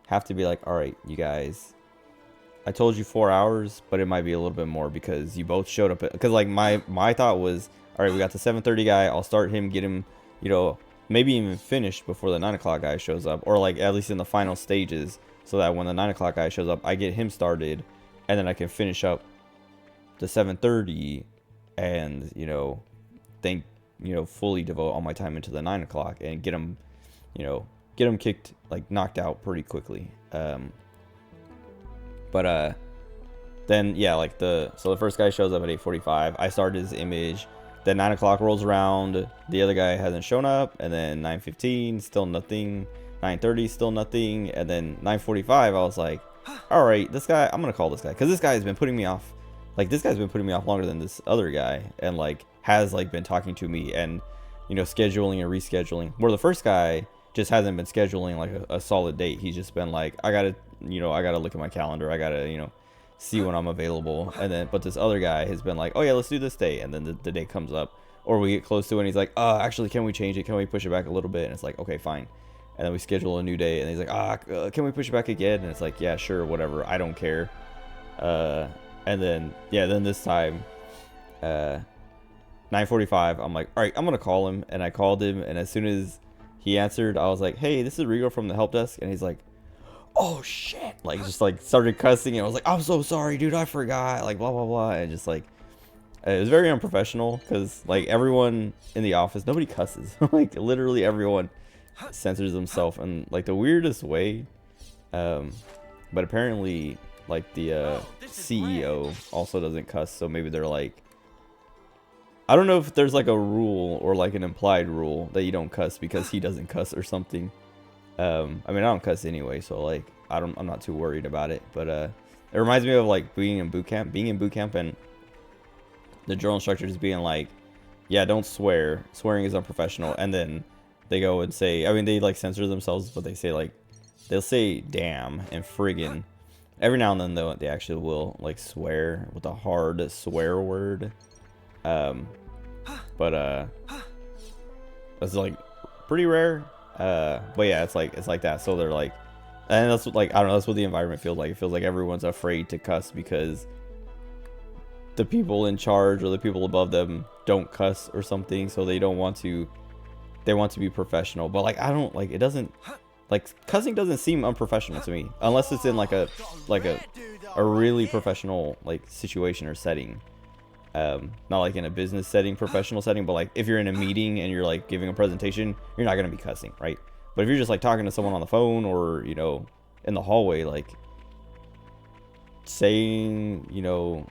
have to be like, all right, you guys, I told you 4 hours, but it might be a little bit more because you both showed up. Because like my thought was, all right, we got the 7:30 guy, I'll start him, get him, you know, maybe even finished before the 9 o'clock guy shows up, or like at least in the final stages, so that when the 9 o'clock guy shows up, I get him started, and then I can finish up the 7:30, and, you know, then, you know, fully devote all my time into the 9 o'clock and get him, you know, get him kicked, like knocked out pretty quickly. Then yeah, like so the first guy shows up at 8:45, I started his image, then 9 o'clock rolls around, the other guy hasn't shown up, and then 9:15, still nothing, 9:30, still nothing, and then 9:45, I was like, all right, this guy, I'm gonna call this guy, because this guy has been putting me off. Like, this guy's been putting me off longer than this other guy, and like has like been talking to me and, you know, scheduling and rescheduling, where the first guy just hasn't been scheduling like a solid date. He's just been like, I gotta look at my calendar, I gotta, you know, see when I'm available. And then, but this other guy has been like, oh yeah, let's do this day, and then the day comes up, or we get close to it and he's like, actually, can we change it, can we push it back a little bit? And it's like, okay, fine. And then we schedule a new day, and he's like, can we push it back again? And it's like, yeah, sure, whatever, I don't care. And then, yeah, then this time, 9:45, I'm like, all right, I'm gonna call him. And I called him, and as soon as he answered, I was like, hey, this is Rigo from the help desk. And he's like, oh shit, like just like started cussing, and I was like, I'm so sorry, dude, I forgot, like blah blah blah. And just like, It was very unprofessional because like everyone in the office, nobody cusses. Like literally everyone censors themselves in like the weirdest way. But apparently like the CEO also doesn't cuss, so maybe they're like, I don't know if there's like a rule or like an implied rule that you don't cuss because he doesn't cuss or something. I mean, I don't cuss anyway, so like I'm not too worried about it. But it reminds me of like being in boot camp and the drill instructor just being like, yeah, don't swear. Swearing is unprofessional. And then they go and say, I mean, they like censor themselves, but they say like, they'll say damn and friggin'. Every now and then though, they actually will like swear with a hard swear word. But it's like pretty rare. But yeah, it's like that. So they're like, and that's what, like, I don't know, that's what the environment feels like. It feels like everyone's afraid to cuss because the people in charge or the people above them don't cuss or something, so they want to be professional. But like, I don't like, it doesn't, like, cussing doesn't seem unprofessional to me unless it's in like a really professional like situation or setting. Not like in a business setting, professional setting, but like if you're in a meeting and you're like giving a presentation, you're not going to be cussing, right? But if you're just like talking to someone on the phone or, you know, in the hallway, like saying, you know,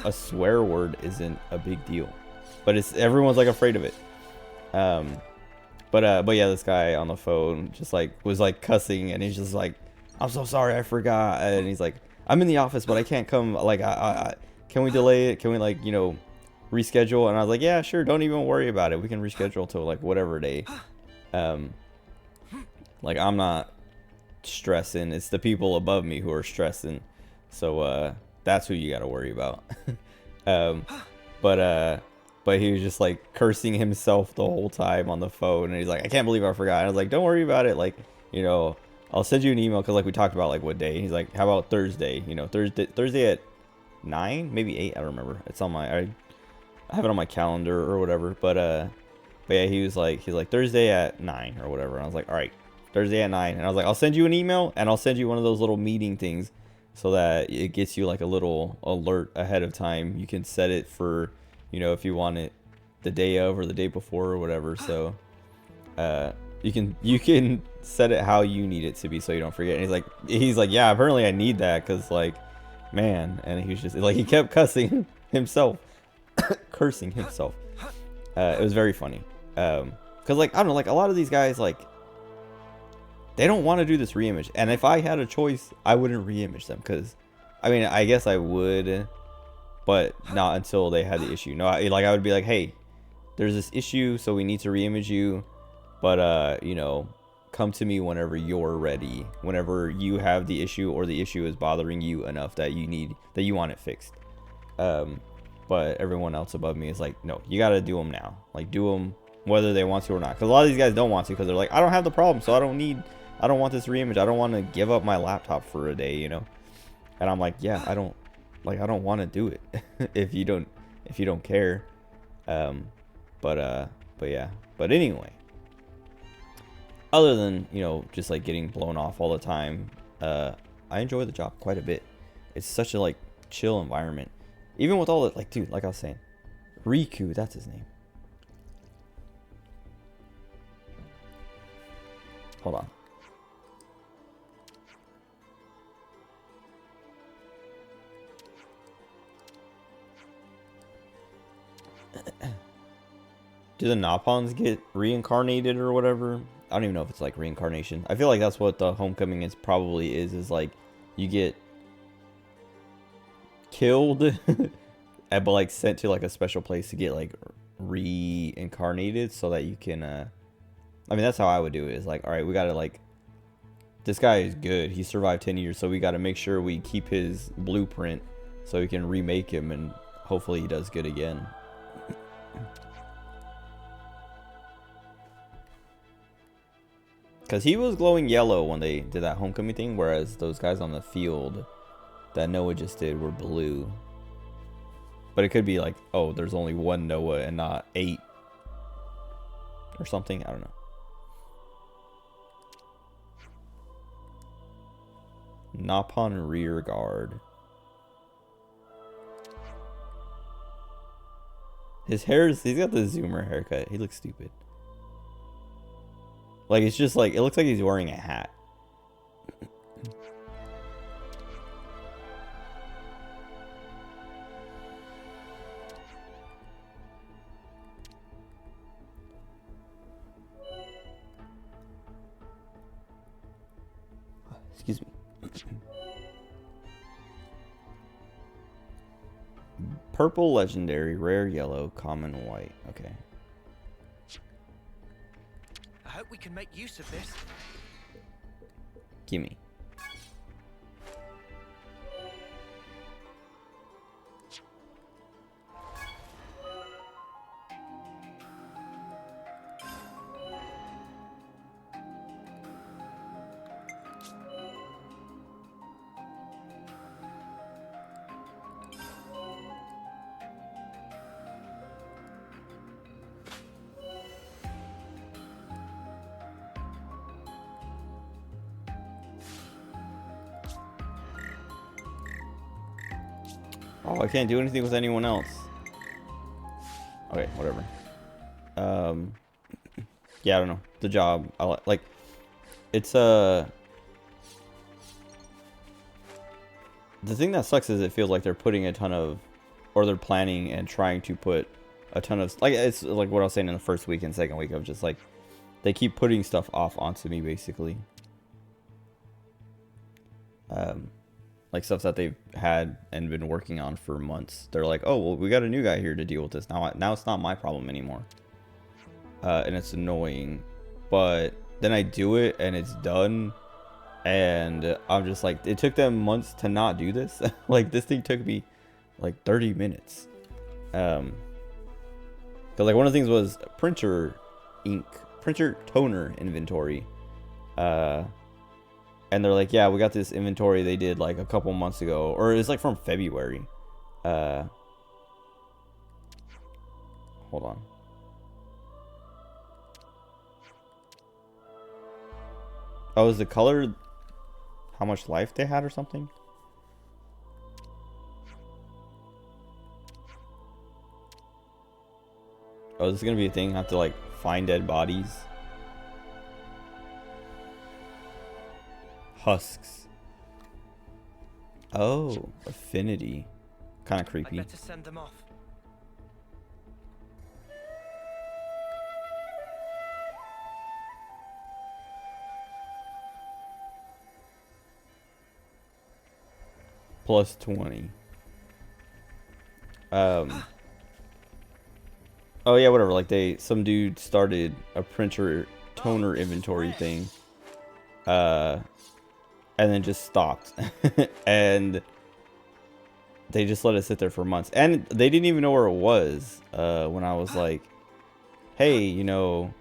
a swear word isn't a big deal, but it's, everyone's like afraid of it. But yeah, this guy on the phone just like was like cussing, and he's just like, I'm so sorry, I forgot. And he's like, I'm in the office, but I can't come. Like, can we delay it? Can we, like, you know, reschedule? And I was like, yeah, sure. Don't even worry about it. We can reschedule till like whatever day. Like, I'm not stressing. It's the people above me who are stressing. So, that's who you got to worry about. But he was just like cursing himself the whole time on the phone. And he's like, I can't believe I forgot. And I was like, don't worry about it. Like, you know, I'll send you an email, because like we talked about like what day. He's like, how about Thursday? You know, Thursday at 9, maybe 8. I don't remember. It's on my, I have it on my calendar or whatever. But yeah, he's like Thursday at 9 or whatever. And I was like, all right, Thursday at 9. And I was like, I'll send you an email, and I'll send you one of those little meeting things so that it gets you like a little alert ahead of time. You can set it for, you know, if you want it the day of or the day before or whatever. So you can set it how you need it to be so you don't forget. And he's like, yeah, apparently I need that, because like, man. And he was just like, he kept cussing himself. Cursing himself. It was very funny, because like, I don't know, like a lot of these guys, like, they don't want to do this reimage. And if I had a choice, I wouldn't reimage them, because I mean, I guess I would, but not until they had the issue. No, I would be like, hey, there's this issue, so we need to reimage you, but you know, come to me whenever you're ready, whenever you have the issue or the issue is bothering you enough that you want it fixed. But everyone else above me is like, no, you got to do them now. Like, do them whether they want to or not, because a lot of these guys don't want to, because they're like, I don't have the problem, so I don't want this reimage. I don't want to give up my laptop for a day, you know. And I'm like, yeah, I don't want to do it if you don't care. But yeah. But anyway, other than, you know, just like getting blown off all the time, I enjoy the job quite a bit. It's such a like chill environment, even with all the, like, dude, like I was saying, Riku, that's his name. Hold on. Do the Napons get reincarnated or whatever? I don't even know if it's like reincarnation. I feel like that's what the homecoming is like, you get killed but like sent to like a special place to get like reincarnated so that you can I mean, that's how I would do it. Is like, all right, we gotta, like, this guy is good, he survived 10 years, so we gotta make sure we keep his blueprint so we can remake him, and hopefully he does good again. Because he was glowing yellow when they did that homecoming thing, whereas those guys on the field that Noah just did were blue. But it could be like, oh, there's only one Noah and not 8 or something. I don't know. Napon rear guard. His hair is, he's got the zoomer haircut. He looks stupid. Like, it's just like, it looks like he's wearing a hat. Excuse me. Purple legendary, rare yellow, common white. Okay. I hope we can make use of this. Gimme. Oh, I can't do anything with anyone else. Okay, whatever. Yeah, I don't know. The job, I like. It's the thing that sucks is it feels like they're putting a ton of, or they're planning and trying to put a ton of, like, it's like what I was saying in the first week and second week of just like they keep putting stuff off onto me basically. Like stuff that they've had and been working on for months. They're like, oh, well, we got a new guy here to deal with this. Now it's not my problem anymore. And it's annoying. But then I do it and it's done. And I'm just like, it took them months to not do this. Like, this thing took me like 30 minutes. Because like one of the things was printer toner inventory. And they're like, yeah, we got this inventory they did like a couple months ago. Or it's like from February. Hold on. Oh, is the color how much life they had or something? Oh, this is going to be a thing? I have to like find dead bodies. Husks. Oh, affinity. Kind of creepy. I better send them off. Plus 20. Oh yeah, whatever. Like some dude started a printer toner inventory thing. And then just stopped. And they just let it sit there for months. And they didn't even know where it was when I was like, hey, you know,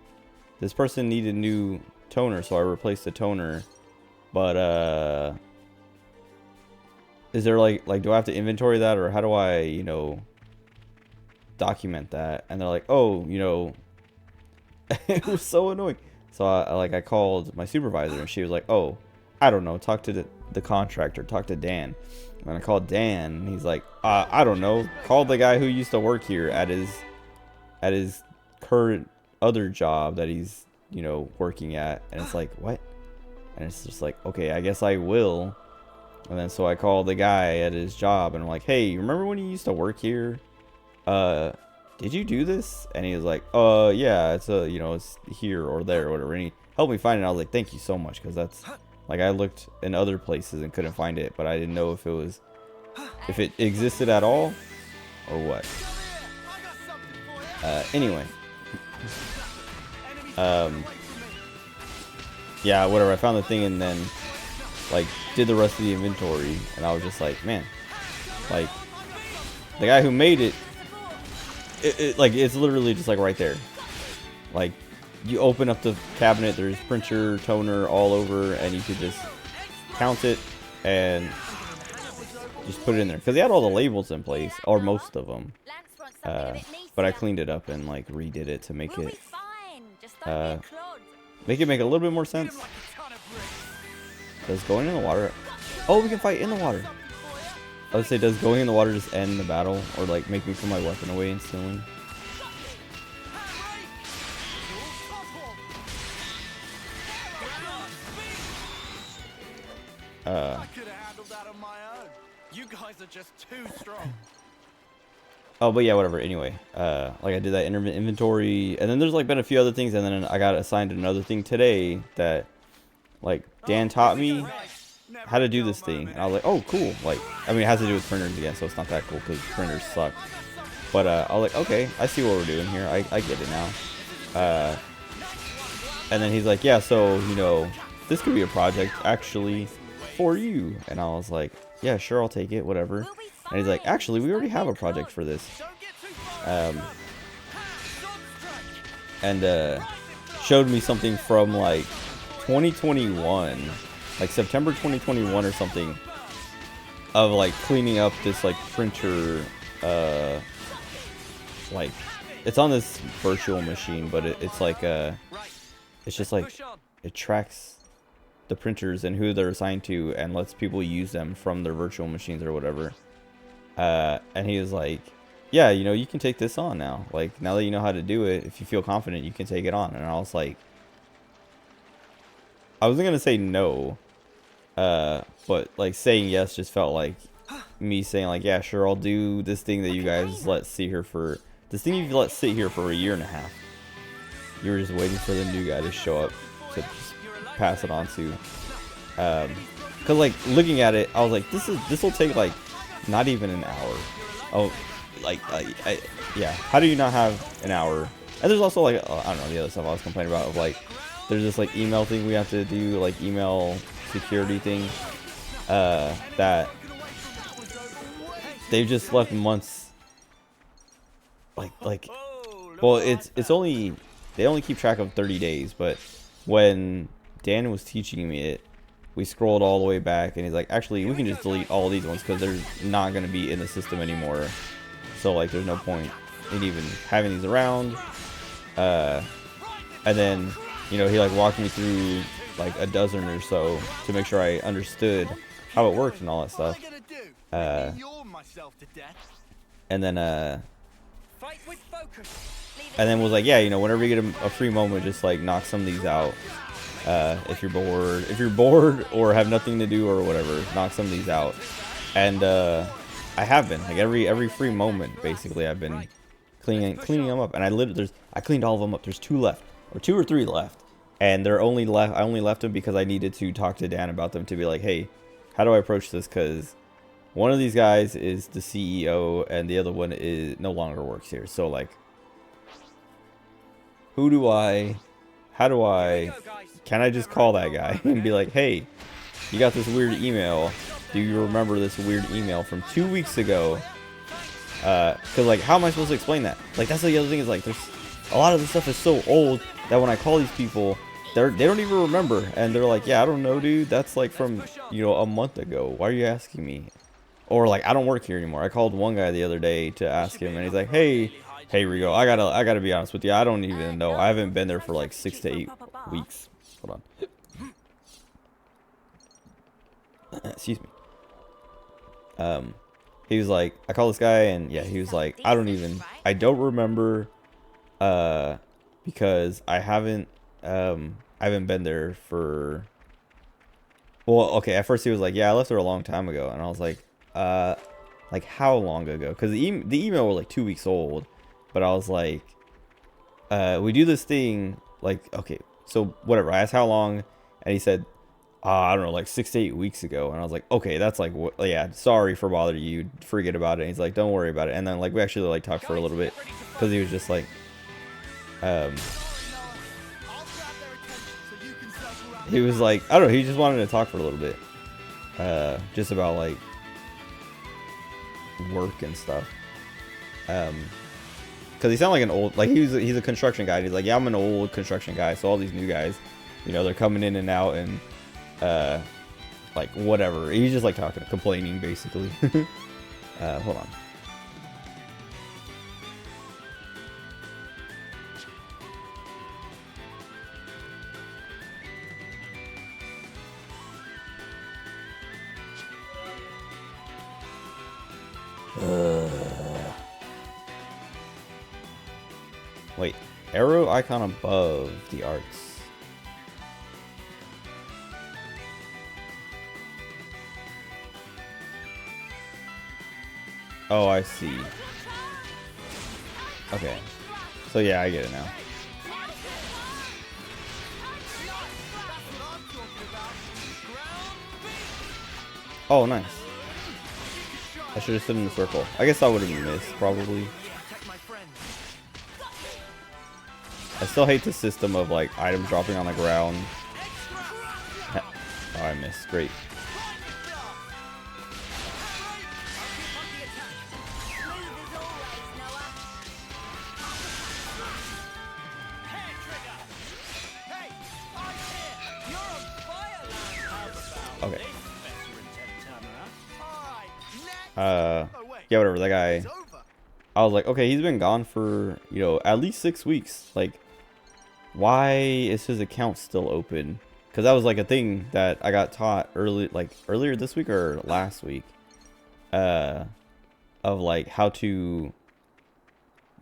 this person needed new toner, so I replaced the toner. But is there like do I have to inventory that, or how do I, you know, document that? And they're like, oh, you know, it was so annoying. So I called my supervisor and she was like, oh, I don't know, talk to the contractor, talk to Dan. And I called Dan and he's like, I don't know, call the guy who used to work here at his current other job that he's, you know, working at. And it's like, what? And it's just like, okay, I guess I will. And then so I called the guy at his job and I'm like, hey, remember when you used to work here? Did you do this? And he was like, yeah, it's you know, it's here or there or whatever. And he helped me find it. I was like, thank you so much, because that's like, I looked in other places and couldn't find it, but I didn't know if it existed at all or what. Anyway, yeah, whatever. I found the thing and then like did the rest of the inventory, and I was just like, man, like the guy who made it, like it's literally just like right there. Like you open up the cabinet, there's printer toner all over, and you could just count it and just put it in there, because they had all the labels in place, or most of them. But I cleaned it up and like redid it to make it make a little bit more sense. Does going in the water? Oh, we can fight in the water. I would say, does going in the water just end the battle, or like make me put my weapon away instantly? I could have handled that on my own. You guys are just too strong. Oh, but yeah, whatever. Anyway, like I did that inventory, and then there's like been a few other things, and then I got assigned another thing today that, like, Dan taught me how to do this thing, and I was like, oh, cool. Like, I mean, it has to do with printers again, so it's not that cool because printers suck. But I was like, okay, I see what we're doing here. I get it now. And then he's like, yeah, so, you know, this could be a project actually for you. And I was like, yeah, sure, I'll take it, whatever. And he's like, actually, we already have a project for this. And showed me something from like 2021, like September 2021 or something, of like cleaning up this like printer, like it's on this virtual machine, but it's like it's just like it tracks the printers and who they're assigned to and lets people use them from their virtual machines or whatever. And he was like, yeah, you know, you can take this on now. Like, now that you know how to do it, if you feel confident, you can take it on. And I was like, I wasn't going to say no. But like saying yes just felt like me saying like, yeah, sure, I'll do this thing that you guys let sit here for. This thing you've let sit here for 1.5 years. You were just waiting for the new guy to show up to just pass it on to. Cause like looking at it, I was like, this will take like not even an hour. Oh, like yeah. How do you not have an hour? And there's also like I don't know, the other stuff I was complaining about of like there's this like email thing we have to do, like email security thing that they've just left months. Like well, it's only they only keep track of 30 days, but when Dan was teaching me it, we scrolled all the way back and he's like, actually, we can just delete all these ones because they're not going to be in the system anymore. So like there's no point in even having these around. And then, you know, he like walked me through like a dozen or so to make sure I understood how it worked and all that stuff. And then was like, yeah, you know, whenever you get a free moment, just like knock some of these out. If you're bored or have nothing to do or whatever, knock some of these out. And I have been like every free moment basically I've been cleaning them up, and I cleaned all of them up. There's 2 left, or 2 or 3 left, and I only left them because I needed to talk to Dan about them to be like, hey, how do I approach this? Because one of these guys is the CEO and the other one no longer works here. So like, can I just call that guy and be like, hey, you got this weird email. Do you remember this weird email from 2 weeks ago? Because like, how am I supposed to explain that? Like, that's the other thing, is like, there's a lot of the stuff is so old that when I call these people, they don't even remember, and they're like, yeah, I don't know, dude, that's like from, you know, a month ago. Why are you asking me? Or like, I don't work here anymore. I called one guy the other day to ask him, and he's like, hey Rigo, I gotta be honest with you, I don't even know. I haven't been there for like 6 to 8 weeks. Hold on. Excuse me. He was like, I called this guy, and yeah, he was like, I don't remember, because I haven't been there for, well, okay, at first he was like, yeah, I left there a long time ago, and I was like how long ago? Because the email was like 2 weeks old, but I was like, we do this thing, like, okay, so whatever, I asked how long, and he said, I don't know, like 6 to 8 weeks ago. And I was like, okay, that's like, yeah, sorry for bothering you, forget about it. And he's like, don't worry about it. And then like we actually like talked for a little bit, because he was just like, he was like, I don't know, he just wanted to talk for a little bit, just about like work and stuff, because he sounded like an old, like he's a construction guy, and he's like, yeah, I'm an old construction guy, so all these new guys, you know, they're coming in and out, and like whatever, he's just like talking, complaining basically. Hold on. Wait, arrow icon above the arts. Oh, I see. Okay. So yeah, I get it now. Oh, nice. I should have stood in the circle. I guess I would have missed, probably. I still hate the system of, like, items dropping on the ground. Oh, I missed. Great. Okay. Yeah, whatever. That guy, I was like, okay, he's been gone for, you know, at least 6 weeks. Like, why is his account still open? Because that was like a thing that I got taught earlier this week or last week, of like how to,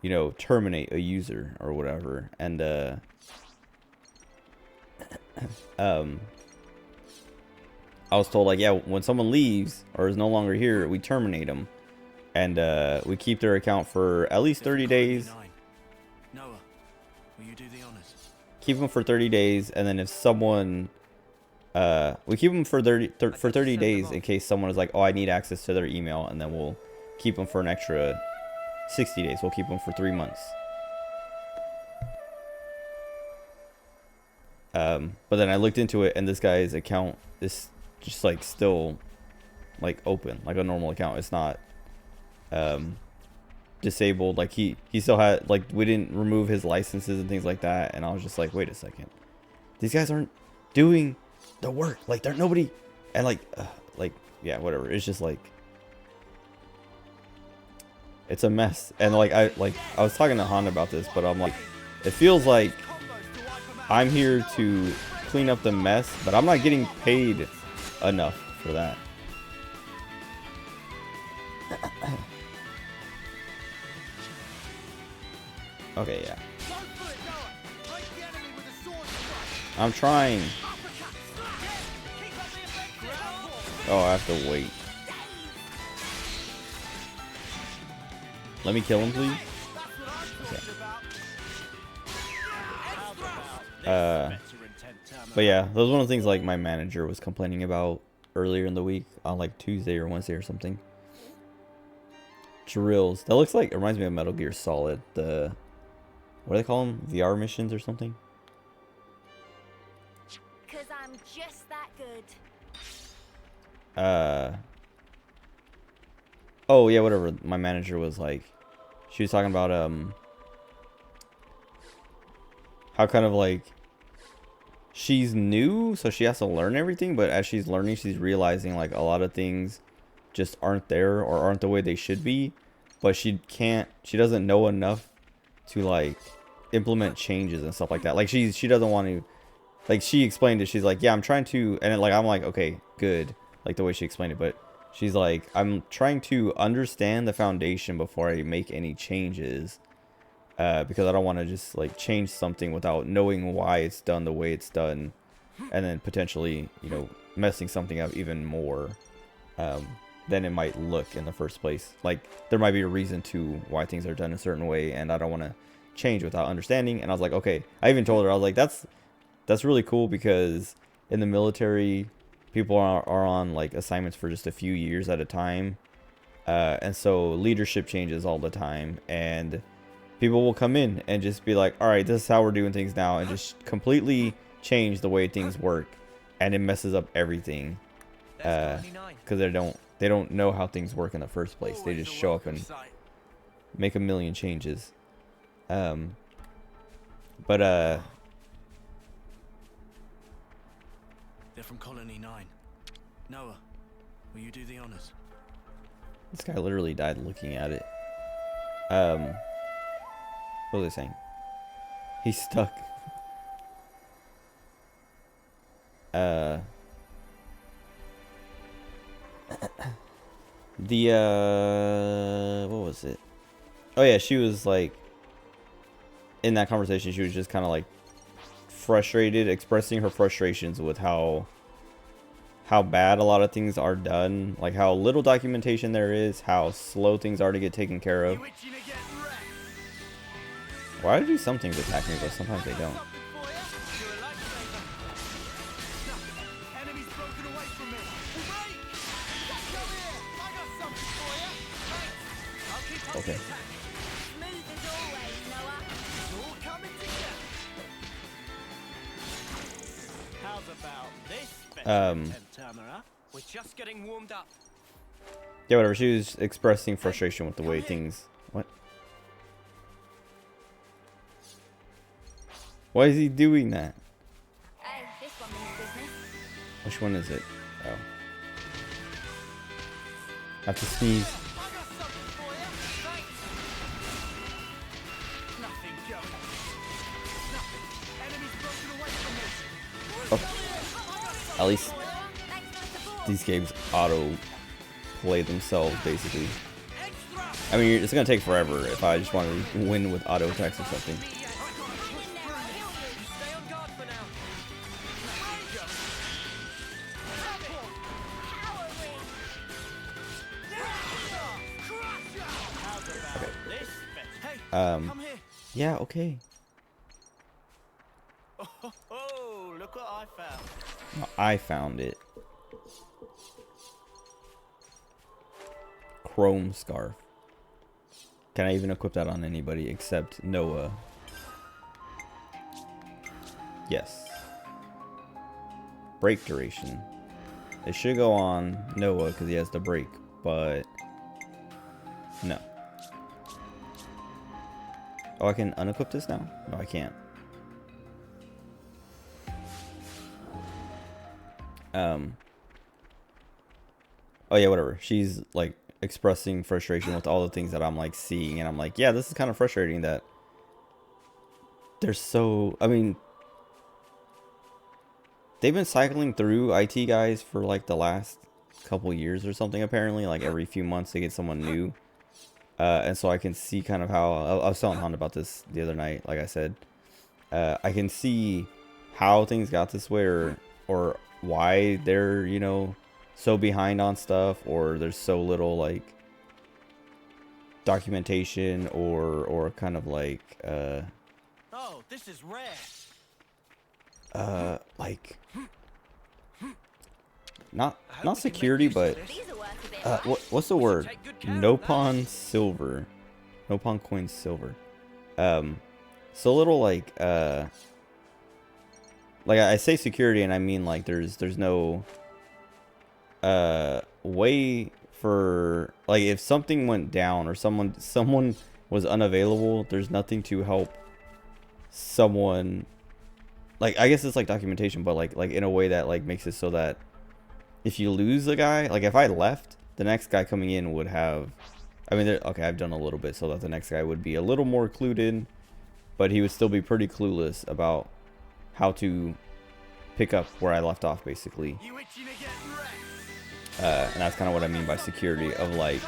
you know, terminate a user or whatever. And I was told, like, yeah, when someone leaves or is no longer here, we terminate them. And we keep their account for at least 30 days. Noah, will you do the honors? Keep them for 30 days, and then if someone... we keep them for 30 days in case someone is like, oh, I need access to their email, and then we'll keep them for an extra 60 days. We'll keep them for 3 months. But then I looked into it, and this guy's account is just like still like open, like a normal account. It's not disabled. Like he still had, like, we didn't remove his licenses and things like that. And I was just like, wait a second, these guys aren't doing the work. Like, they're nobody. And like yeah, whatever. It's just like, it's a mess. And like I was talking to Han about this, but I'm like, it feels like I'm here to clean up the mess, but I'm not getting paid enough for that. Okay, yeah. I'm trying. Oh, I have to wait. Let me kill him, please. Okay. But yeah, that was one of the things like my manager was complaining about earlier in the week on like Tuesday or Wednesday or something. Drills. That looks like, it reminds me of Metal Gear Solid. The, what do they call them? VR missions or something? 'Cause I'm just that good. Oh yeah, whatever. My manager was like, she was talking about how kind of like she's new, so she has to learn everything, but as she's learning, she's realizing like a lot of things just aren't there or aren't the way they should be, but she doesn't know enough to like implement changes and stuff like that. Like she doesn't want to, like, she explained it, she's like, yeah, I'm trying to, and like I'm like, okay, good, like the way she explained it, but she's like, I'm trying to understand the foundation before I make any changes, because I don't want to just like change something without knowing why it's done the way it's done, and then potentially, you know, messing something up even more than it might look in the first place. Like, there might be a reason to why things are done a certain way, and I don't want to change without understanding. And I was like, okay. I even told her, I was like, that's really cool, because in the military, people are on like assignments for just a few years at a time, and so leadership changes all the time, and people will come in and just be like, all right, this is how we're doing things now, and just completely change the way things work, and it messes up everything, because they don't know how things work in the first place. They just show up and make a million changes. They're from Colony 9. Noah, will you do the honors? This guy literally died looking at it. What was I saying? He's stuck. What was it? Oh yeah, she was like, in that conversation, she was just kind of like frustrated, expressing her frustrations with how how bad a lot of things are done, like how little documentation there is, how slow things are to get taken care of. Why do some things attack me, but sometimes they don't? Okay. We're just getting warmed up. Yeah, whatever. She was expressing frustration with the way things. What? Why is he doing that? Hey, this one means business. Which one is it? Oh. I have to sneeze. Oh. At least these games auto play themselves, basically. I mean, it's gonna take forever if I just want to win with auto attacks or something. Yeah, okay. Oh, look what I found. No, I found it. Chrome scarf. Can I even equip that on anybody except Noah? Yes. Break duration. It should go on Noah because he has the break, but no. Oh, I can unequip this now? No, I can't. Oh yeah, whatever. She's like expressing frustration with all the things that I'm like seeing, and I'm like, yeah, this is kind of frustrating that they're so, I mean, they've been cycling through IT guys for like the last couple years or something, apparently, like every few months they get someone new. And so I can see kind of how, I was telling Hunt about this the other night, like I said, I can see how things got this way, or why they're, you know, so behind on stuff, or there's so little like documentation, or kind of like Oh, this is rare. like not security, but what's the word? Nopon silver, Nopon coin silver. So a little like I say security, and I mean like there's no way for, like, if something went down or someone was unavailable, there's nothing to help someone. Like, I guess it's like documentation, but like in a way that like makes it so that if you lose a guy, like if I left, the next guy coming in would have, I mean, okay, I've done a little bit so that the next guy would be a little more clued in, but he would still be pretty clueless about how to pick up where I left off, basically. And that's kind of what I mean by security, of like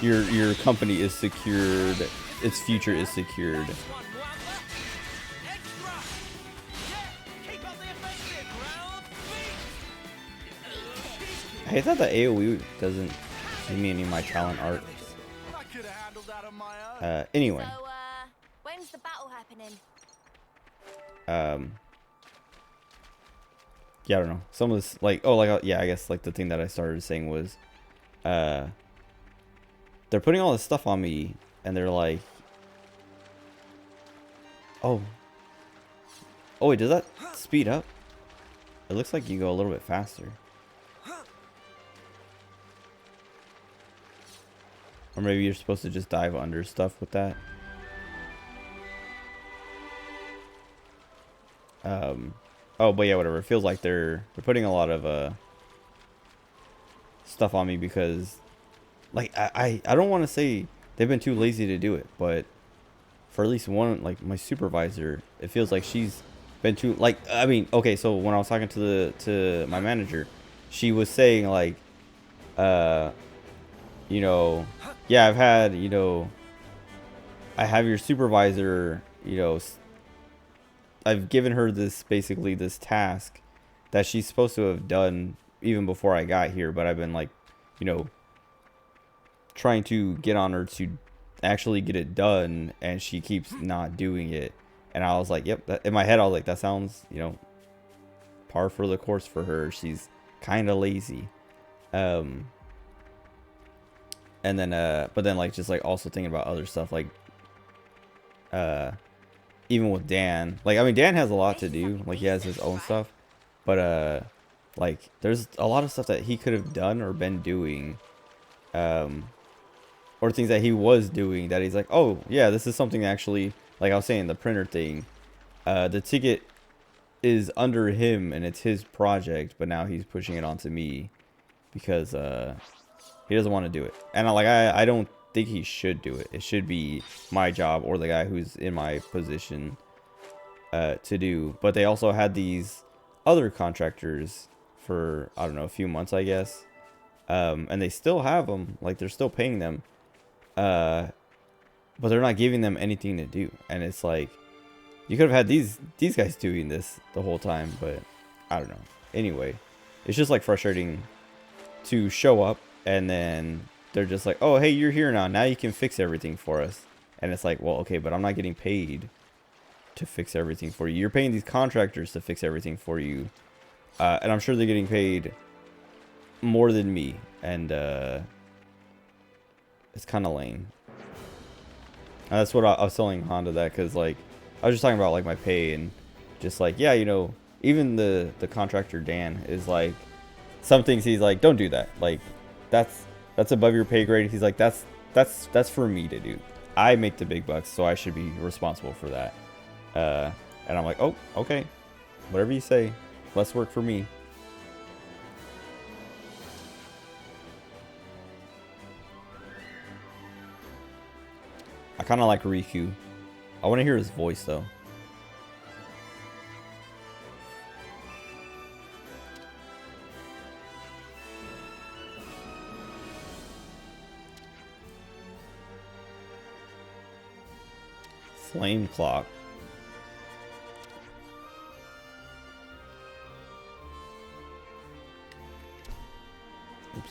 your company is secured, its future is secured. I thought the AoE doesn't give me any of my talent art. Anyway. So, when's the battle happening? Yeah, I don't know. Some of this, like, oh, like, yeah, I guess like the thing that I started saying was, they're putting all this stuff on me, and they're like, oh wait, does that speed up? It looks like you go a little bit faster. Or maybe you're supposed to just dive under stuff with that. Oh, but yeah, whatever. It feels like they're putting a lot of stuff on me because, like, I don't want to say they've been too lazy to do it, but for at least one, like my supervisor, it feels like she's been too, like, I mean, okay, so when I was talking to my manager, she was saying like, you know, yeah, I've had, you know, I have your supervisor, you know, I've given her this basically this task that she's supposed to have done even before I got here, but I've been like, you know, trying to get on her to actually get it done, and she keeps not doing it. And I was like, yep, in my head I was like, that sounds, you know, par for the course for her. She's kind of lazy. And then but then like just like also thinking about other stuff, like even with Dan, like I mean Dan has a lot to do, like he has his own stuff, but like there's a lot of stuff that he could have done or been doing, or things that he was doing that he's like, oh yeah, this is something actually, like I was saying, the printer thing, the ticket is under him and it's his project, but now he's pushing it onto me because he doesn't want to do it. And I don't think he should do it. It should be my job or the guy who's in my position to do. But they also had these other contractors for, I don't know, a few months, I guess. And they still have them, like they're still paying them, but they're not giving them anything to do. And it's like, you could have had these guys doing this the whole time, but I don't know. Anyway, it's just like frustrating to show up and then they're just like, oh hey, you're here now you can fix everything for us. And it's like, well, okay, but I'm not getting paid to fix everything for you. You're paying these contractors to fix everything for you, and I'm sure they're getting paid more than me, and it's kind of lame. And that's what I was telling Honda, that because like I was just talking about like my pay, and just like, yeah, you know, even the contractor Dan is like, some things he's like, don't do that, like that's above your pay grade. He's like, that's for me to do. I make the big bucks, so I should be responsible for that. And I'm like, oh, okay, whatever you say, less work for me. I kind of like Riku. I want to hear his voice though. Flame clock. Oops.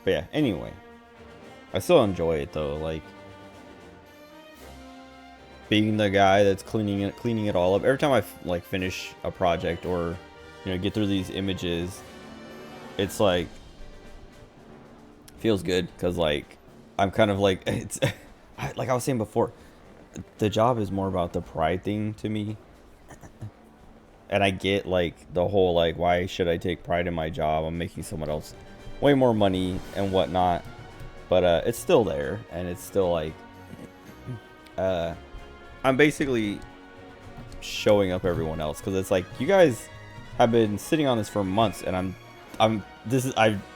But yeah, anyway, I still enjoy it though, like being the guy that's cleaning it all up. Every time I like finish a project or, you know, get through these images, it's like feels good, because like I'm kind of like, it's like I was saying before, the job is more about the pride thing to me. And I get like the whole like, why should I take pride in my job? I'm making someone else way more money and whatnot, but it's still there, and it's still like I'm basically showing up everyone else, because it's like, you guys have been sitting on this for months, and I've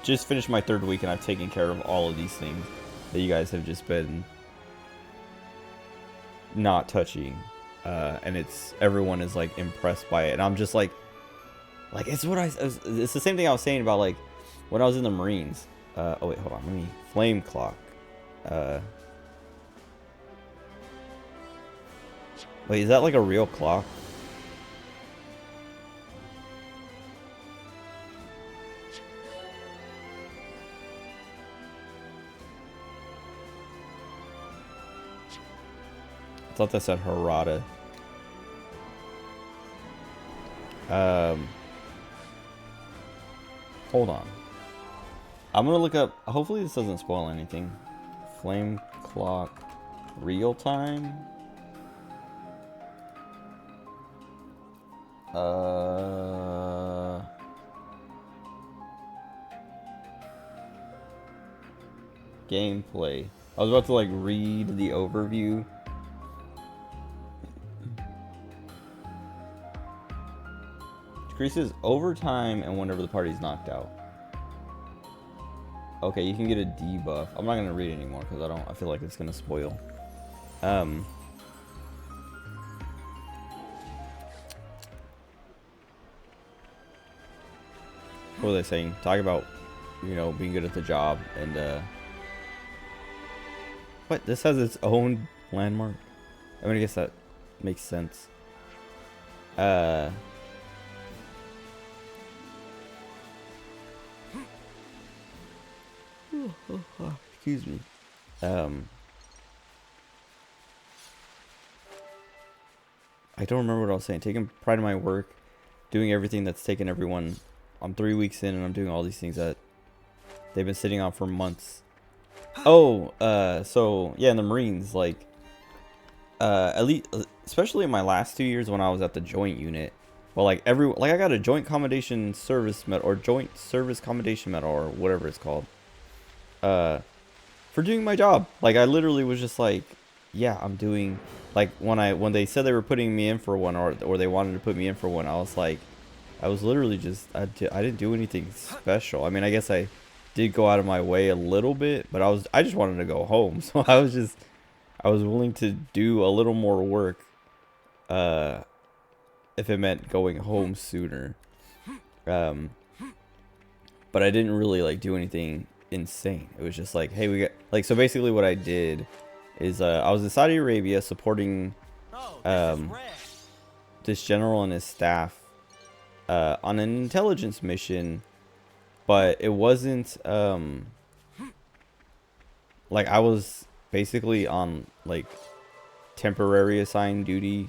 just finished my 3rd week, and I've taken care of all of these things that you guys have just been not touching, and everyone is like impressed by it, and I'm just like it's the same thing I was saying about like when I was in the Marines. Oh wait, hold on, let me flame clock. Wait, is that like a real clock? I thought that said Harada. Hold on. I'm gonna look up. Hopefully this doesn't spoil anything. Flame clock, real time. Gameplay. I was about to like read the overview. Decreases overtime and whenever the party's knocked out. Okay, you can get a debuff. I'm not gonna read it anymore because I feel like it's gonna spoil. what was I saying? Talk about, you know, being good at the job and what? This has its own landmark. I mean, I guess that makes sense. Excuse me. I don't remember what I was saying. Taking pride in my work, doing everything that's taken everyone. I'm 3 weeks in and I'm doing all these things that they've been sitting on for months. Oh, so yeah, in the Marines, like, at least, especially in my last 2 years when I was at the joint unit, well, like I got a joint commendation service medal or joint service commendation medal or whatever it's called, for doing my job. Like, I literally was just like, yeah, I'm doing, like, when they said they were putting me in for one, or they wanted to put me in for one, I was like, I was literally just, I didn't do anything special. I mean, I guess I did go out of my way a little bit, but I just wanted to go home. So I was willing to do a little more work, if it meant going home sooner. But I didn't really, like, do anything insane. It was just like, hey, we got, like, so basically what I did is, I was in Saudi Arabia supporting, this general and his staff, on an intelligence mission, but it wasn't, like, I was basically on, like, temporary assigned duty.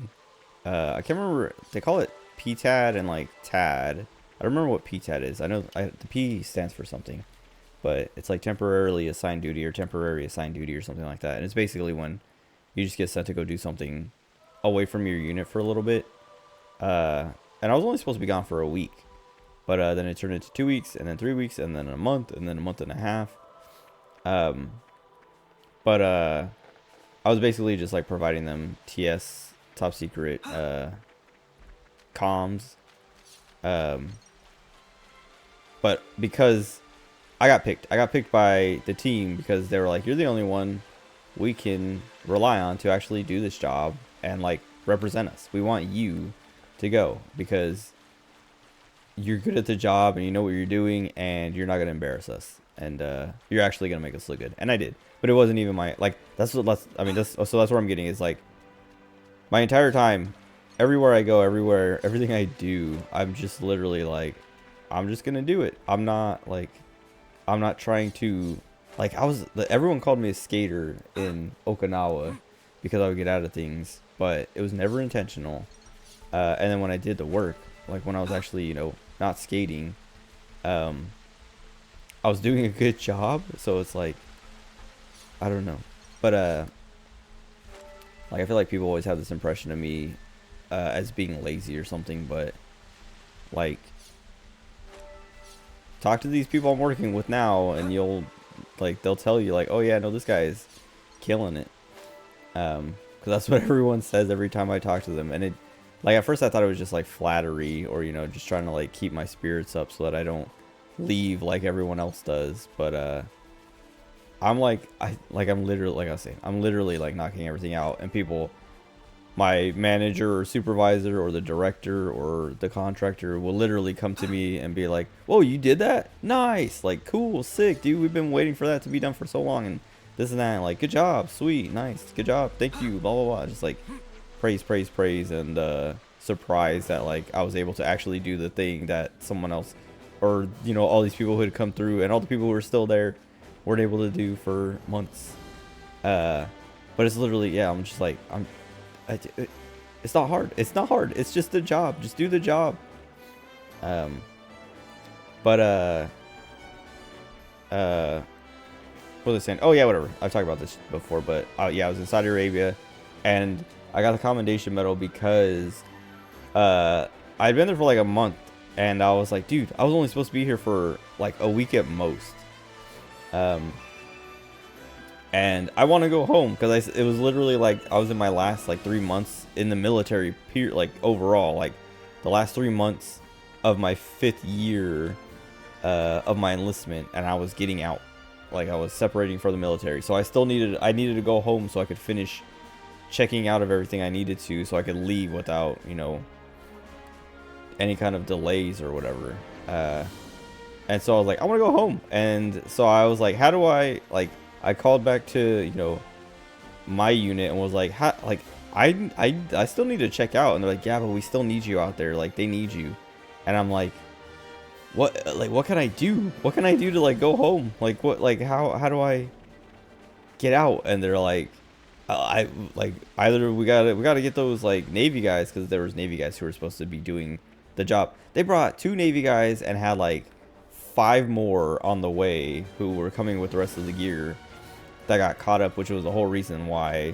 I can't remember, they call it PTAD and, like, TAD. I don't remember what PTAD is. I know the P stands for something, but it's like temporarily assigned duty or temporary assigned duty or something like that. And it's basically when you just get sent to go do something away from your unit for a little bit. And I was only supposed to be gone for a week, but then it turned into 2 weeks, and then 3 weeks, and then a month, and then a month and a half. But I was basically just, like, providing them TS, top secret, comms. But because I got picked by the team because they were like, you're the only one we can rely on to actually do this job and, like, represent us. We want you to go because you're good at the job and you know what you're doing and you're not going to embarrass us. And you're actually going to make us look good. And I did. But it wasn't even my, like, that's where I'm getting is, like, my entire time, everywhere I go, everything I do, I'm just literally like, I'm just going to do it. I'm not trying to, like, everyone called me a skater in Okinawa because I would get out of things, but it was never intentional. And then when I did the work, like, when I was actually, you know, not skating, I was doing a good job. So it's like, I don't know. But, like, I feel like people always have this impression of me as being lazy or something, but, like, talk to these people I'm working with now and they'll tell you, like, oh yeah, no, this guy is killing it. Because that's what everyone says every time I talk to them. And it, like, at first I thought it was just, like, flattery or, you know, just trying to, like, keep my spirits up so that I don't leave like everyone else does. But I'm literally, like I was saying, I'm literally, like, knocking everything out, and people, my manager or supervisor or the director or the contractor will literally come to me and be like, whoa, you did that? Nice, like, cool, sick, dude, we've been waiting for that to be done for so long, and this and that, like, good job, sweet, nice, good job, thank you, blah blah blah. Just, like, praise, and surprised that, like, I was able to actually do the thing that someone else, or, you know, all these people who had come through and all the people who were still there weren't able to do for months. But it's literally, yeah, I'm just like, it's not hard. It's not hard. It's just the job. Just do the job. But what was I saying? Oh yeah, whatever. I've talked about this before, but yeah, I was in Saudi Arabia, and I got the commendation medal because I'd been there for like a month, and I was like, dude, I was only supposed to be here for like a week at most. And I want to go home because it was literally like I was in my last like 3 months in the military period, like overall, like the last 3 months of my 5th year of my enlistment, and I was getting out, like I was separating from the military. So I needed to go home so I could finish checking out of everything I needed to, so I could leave without, you know, any kind of delays or whatever. And so I was like, I want to go home. And so I was like, how do I, like, I called back to, you know, my unit and was like, how, like, I still need to check out. And they're like, yeah, but we still need you out there. Like, they need you. And I'm like, what can I do? What can I do to, like, go home? Like, what, like, how do I get out? And they're like, either we gotta get those, like, Navy guys, because there was Navy guys who were supposed to be doing the job. They brought 2 Navy guys and had, like, 5 more on the way who were coming with the rest of the gear that got caught up, which was the whole reason why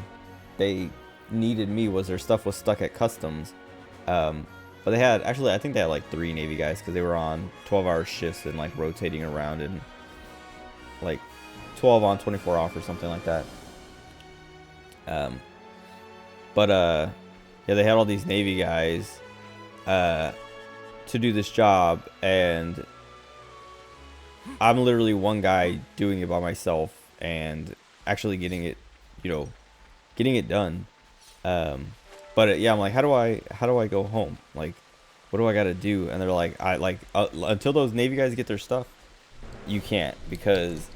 they needed me, was their stuff was stuck at customs. But they had, actually, I think they had like 3 Navy guys, because they were on 12-hour shifts and like rotating around, and like 12 on, 24 off or something like that. Yeah, they had all these Navy guys to do this job, and I'm literally one guy doing it by myself and actually getting it, you know, getting it done. Yeah, I'm like, how do I go home? Like, what do I got to do? And they're like, until those Navy guys get their stuff, you can't, because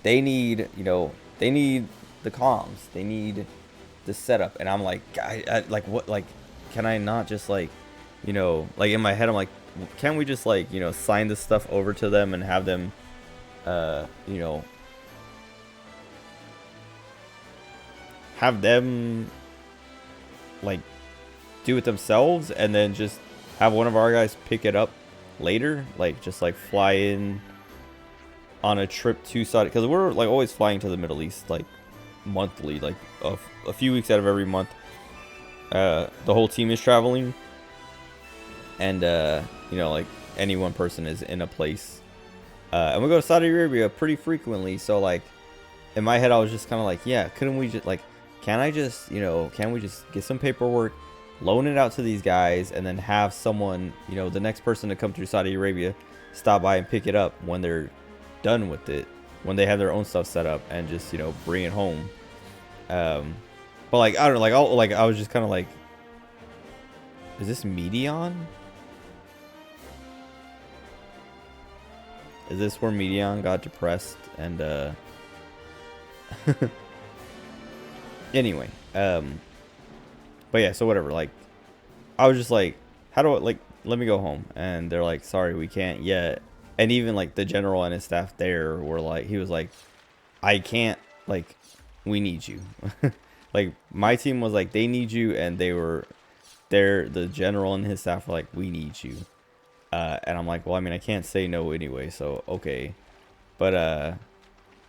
they need, you know, they need the comms, they need the setup. And I'm like, I like, what, like, can I not just, like, you know, like, in my head, I'm like, can't we just, like, you know, sign this stuff over to them and have them, you know, have them, like, do it themselves, and then just have one of our guys pick it up later, like, just, like, fly in on a trip to Saudi, because we're, like, always flying to the Middle East, like, monthly, like, a few weeks out of every month. The whole team is traveling, and you know, like, any one person is in a place, and we go to Saudi Arabia pretty frequently. So, like, in my head, I was just kind of like, yeah, couldn't we just, like, can I just, you know, can we just get some paperwork, loan it out to these guys, and then have someone, you know, the next person to come through Saudi Arabia stop by and pick it up when they're done with it, when they have their own stuff set up, and just, you know, bring it home. But, like, I don't know, like, I was just kind of like, is this Medion? Is this where Medion got depressed and anyway, but yeah, so whatever, like, I was just like, how do I, like, let me go home. And they're like, sorry, we can't yet. And even, like, the general and his staff there were like, he was like, I can't, like, we need you. Like, my team was like, they need you, and the general and his staff were like, we need you. And I'm like, well, I mean, I can't say no anyway, so okay. But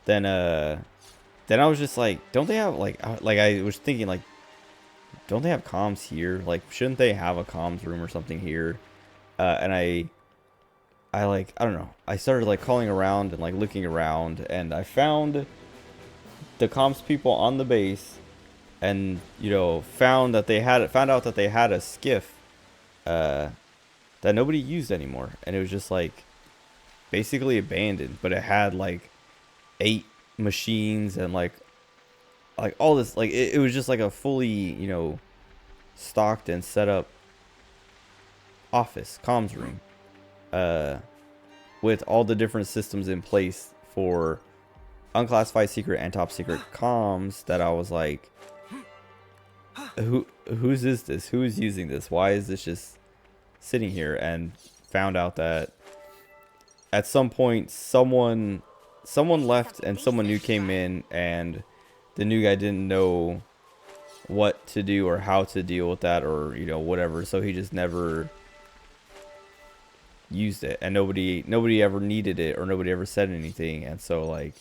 then I was just like, don't they have, like I was thinking, like, don't they have comms here? Like, shouldn't they have a comms room or something here? And I like, I don't know, I started, like, calling around and, like, looking around, and I found the comms people on the base, and, you know, found out that they had a skiff that nobody used anymore, and it was just, like, basically abandoned, but it had, like, 8 machines and, like all this, like, it was just like a fully, you know, stocked and set up office comms room, with all the different systems in place for unclassified secret and top secret comms, that I was like, whose is this? Who is using this? Why is this just sitting here? And found out that at some point someone left and someone new came in, and the new guy didn't know what to do or how to deal with that, or, you know, whatever, so he just never used it, and nobody ever needed it, or nobody ever said anything, and so, like,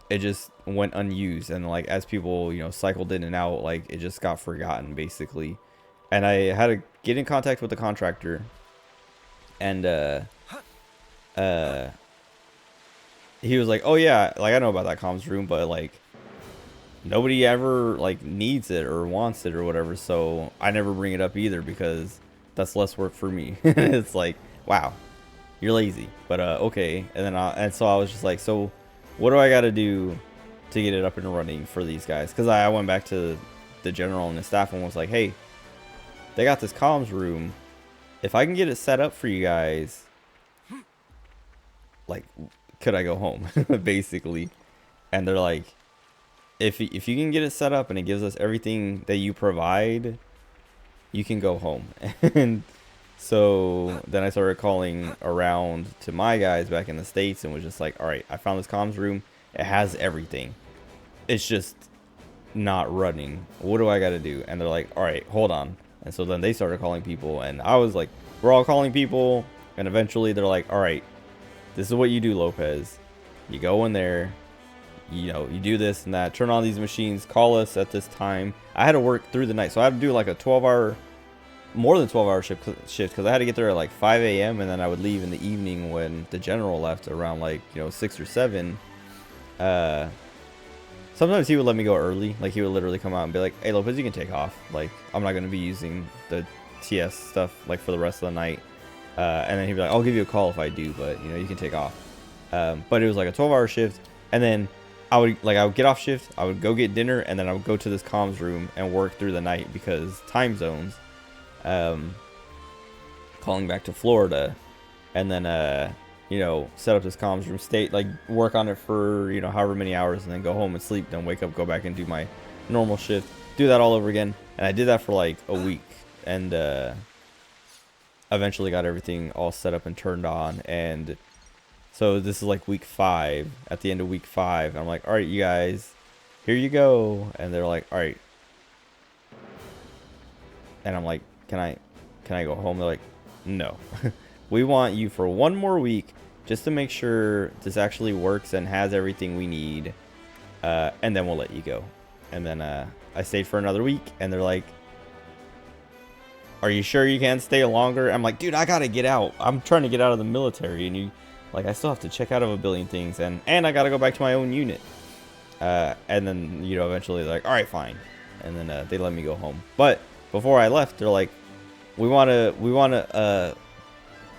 it just went unused, and, like, as people, you know, cycled in and out, like, it just got forgotten, basically. And I had to get in contact with the contractor, and he was like, oh yeah, like, I know about that comms room, but, like, nobody ever, like, needs it or wants it or whatever, so I never bring it up either, because that's less work for me. It's like, wow, you're lazy, but okay. And so I was just like, so what do I got to do to get it up and running for these guys? Because I went back to the general and the staff and was like, hey, they got this comms room. If I can get it set up for you guys, like, could I go home, basically? And they're like, if you can get it set up and it gives us everything that you provide, you can go home. And so then I started calling around to my guys back in the States and was just like, all right, I found this comms room. It has everything. It's just not running. What do I got to do? And they're like, all right, hold on. And so then they started calling people, and I was like, we're all calling people. And eventually they're like, all right, this is what you do, Lopez. You go in there, you know, you do this and that, turn on these machines, call us at this time. I had to work through the night, so I had to do like a 12-hour, more than 12-hour shift, because I had to get there at like 5 a.m. and then I would leave in the evening when the general left around like, you know, 6 or 7. Sometimes he would let me go early. Like, he would literally come out and be like, hey, Lopez, you can take off. Like, I'm not going to be using the TS stuff like for the rest of the night. And then he'd be like, I'll give you a call if I do, but, you know, you can take off. But it was like a 12-hour shift. And then I would get off shift, I would go get dinner, and then I would go to this comms room and work through the night because time zones. Calling back to Florida, and then you know, set up this comms room, work on it for, you know, however many hours, and then go home and sleep, then wake up, go back and do my normal shift, do that all over again. And I did that for like a week, and eventually got everything all set up and turned on. And so this is like week 5. At the end of week 5, I'm like, all right, you guys, here you go. And they're like, all right. And I'm like, can I go home? They're like, no. We want you for one more week just to make sure this actually works and has everything we need, and then we'll let you go. And then I stayed for another week, and they're like, are you sure you can't stay longer? I'm like, dude, I gotta get out. I'm trying to get out of the military, and you, like, I still have to check out of a billion things, and I gotta go back to my own unit. And then, you know, eventually they're like, all right, fine. And then they let me go home. But before I left, they're like, we want to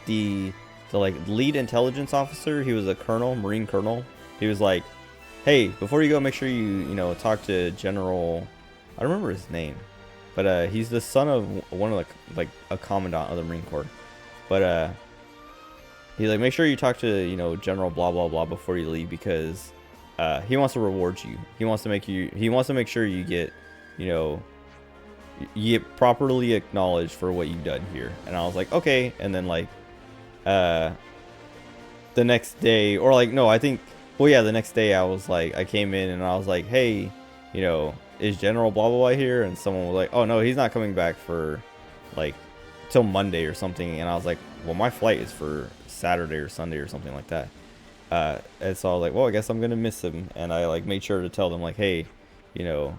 the like lead intelligence officer, he was a colonel, Marine colonel. He was like, hey, before you go, make sure you know, talk to General, I don't remember his name, but he's the son of one of the, like, a commandant of the Marine Corps. But he's like, make sure you talk to, you know, General blah blah blah before you leave, because he wants to reward you. He wants to make sure you get, you know, you get properly acknowledged for what you've done here. And I was like, okay. And then, like, the next day, or like, no, I think, well, yeah, the next day I was like, I came in and I was like, hey, you know, is General blah blah blah here? And someone was like, oh no, he's not coming back for like till Monday or something. And I was like, well, my flight is for Saturday or Sunday or something like that. And so I was like, well, I guess I'm gonna miss him. And I like made sure to tell them, like, hey, you know,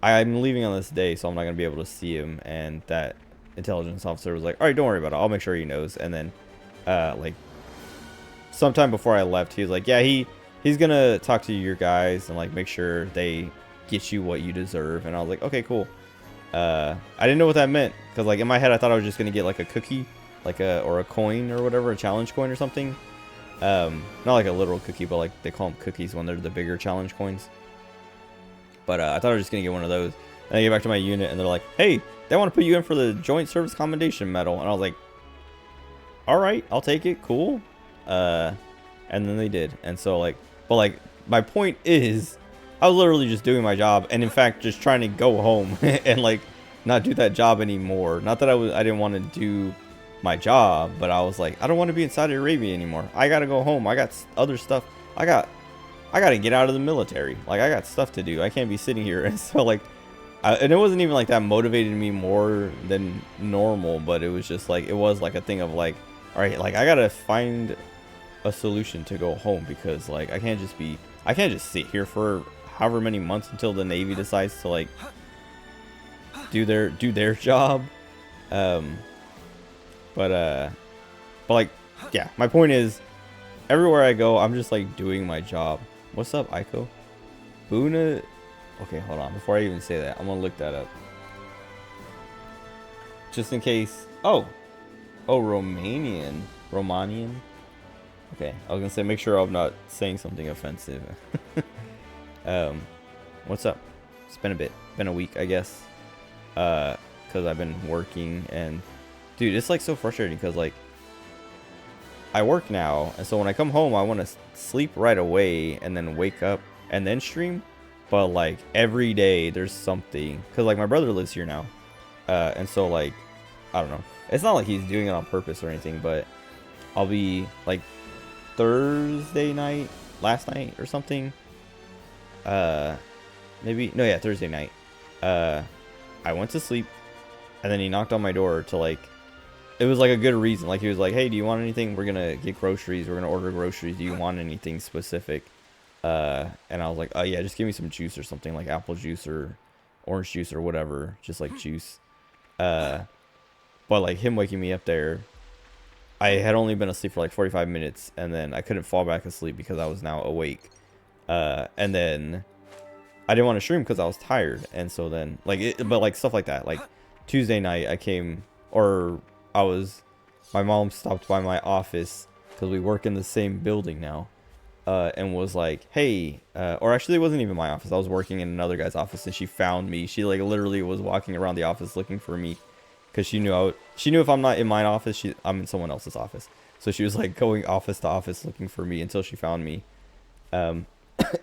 I'm leaving on this day, so I'm not gonna be able to see him. And that intelligence officer was like, all right, don't worry about it, I'll make sure he knows. And then like sometime before I left, he was like, yeah, he's gonna talk to your guys and like make sure they get you what you deserve. And I was like, okay, cool. I didn't know what that meant, because like in my head I thought I was just gonna get like a cookie, like or a coin or whatever, a challenge coin or something. Not like a literal cookie, but like they call them cookies when they're the bigger challenge coins. But I thought I was just gonna get one of those. And I get back to my unit and they're like, hey, they want to put you in for the Joint Service Commendation Medal. And I was like, all right, I'll take it, cool. And then they did. And so like, but like, my point is, I was literally just doing my job, and in fact just trying to go home and like not do that job anymore. Not that I didn't want to do my job, but I was like, I don't want to be in Saudi Arabia anymore. I gotta go home. I got other stuff. I gotta get out of the military. Like, I got stuff to do. I can't be sitting here. And so like, and it wasn't even like that motivated me more than normal, but it was just like, it was like a thing of like, all right, like I gotta find a solution to go home, because like I can't just sit here for however many months until the Navy decides to like do their job. But like, yeah, my point is, everywhere I go, I'm just like doing my job. What's up, Aiko? Buna. Okay, hold on. Before I even say that, I'm gonna look that up, just in case. Oh, Romanian. Okay, I was gonna say, make sure I'm not saying something offensive. What's up? It's been a week, I guess. Because I've been working, and dude, it's like so frustrating, because like I work now, and so when I come home, I want to sleep right away and then wake up and then stream. But like every day there's something, because like my brother lives here now, and so like I don't know, it's not like he's doing it on purpose or anything, but I'll be like Thursday night, last night or something, maybe, no, yeah, Thursday night, I went to sleep, and then he knocked on my door to like, it was like a good reason, like he was like, hey, do you want anything? We're gonna get groceries, we're gonna order groceries, do you want anything specific? And I was like, oh yeah, just give me some juice or something, like apple juice or orange juice or whatever, just like juice. But like him waking me up there, I had only been asleep for like 45 minutes, and then I couldn't fall back asleep because I was now awake. And then I didn't want to stream because I was tired, and so then but like stuff like that, like Tuesday night I came, or my mom stopped by my office because we work in the same building now. And was like, hey, or actually it wasn't even my office. I was working in another guy's office, and she found me. She like literally was walking around the office looking for me, because she knew if I'm not in my office, I'm in someone else's office. So she was like going office to office looking for me until she found me, and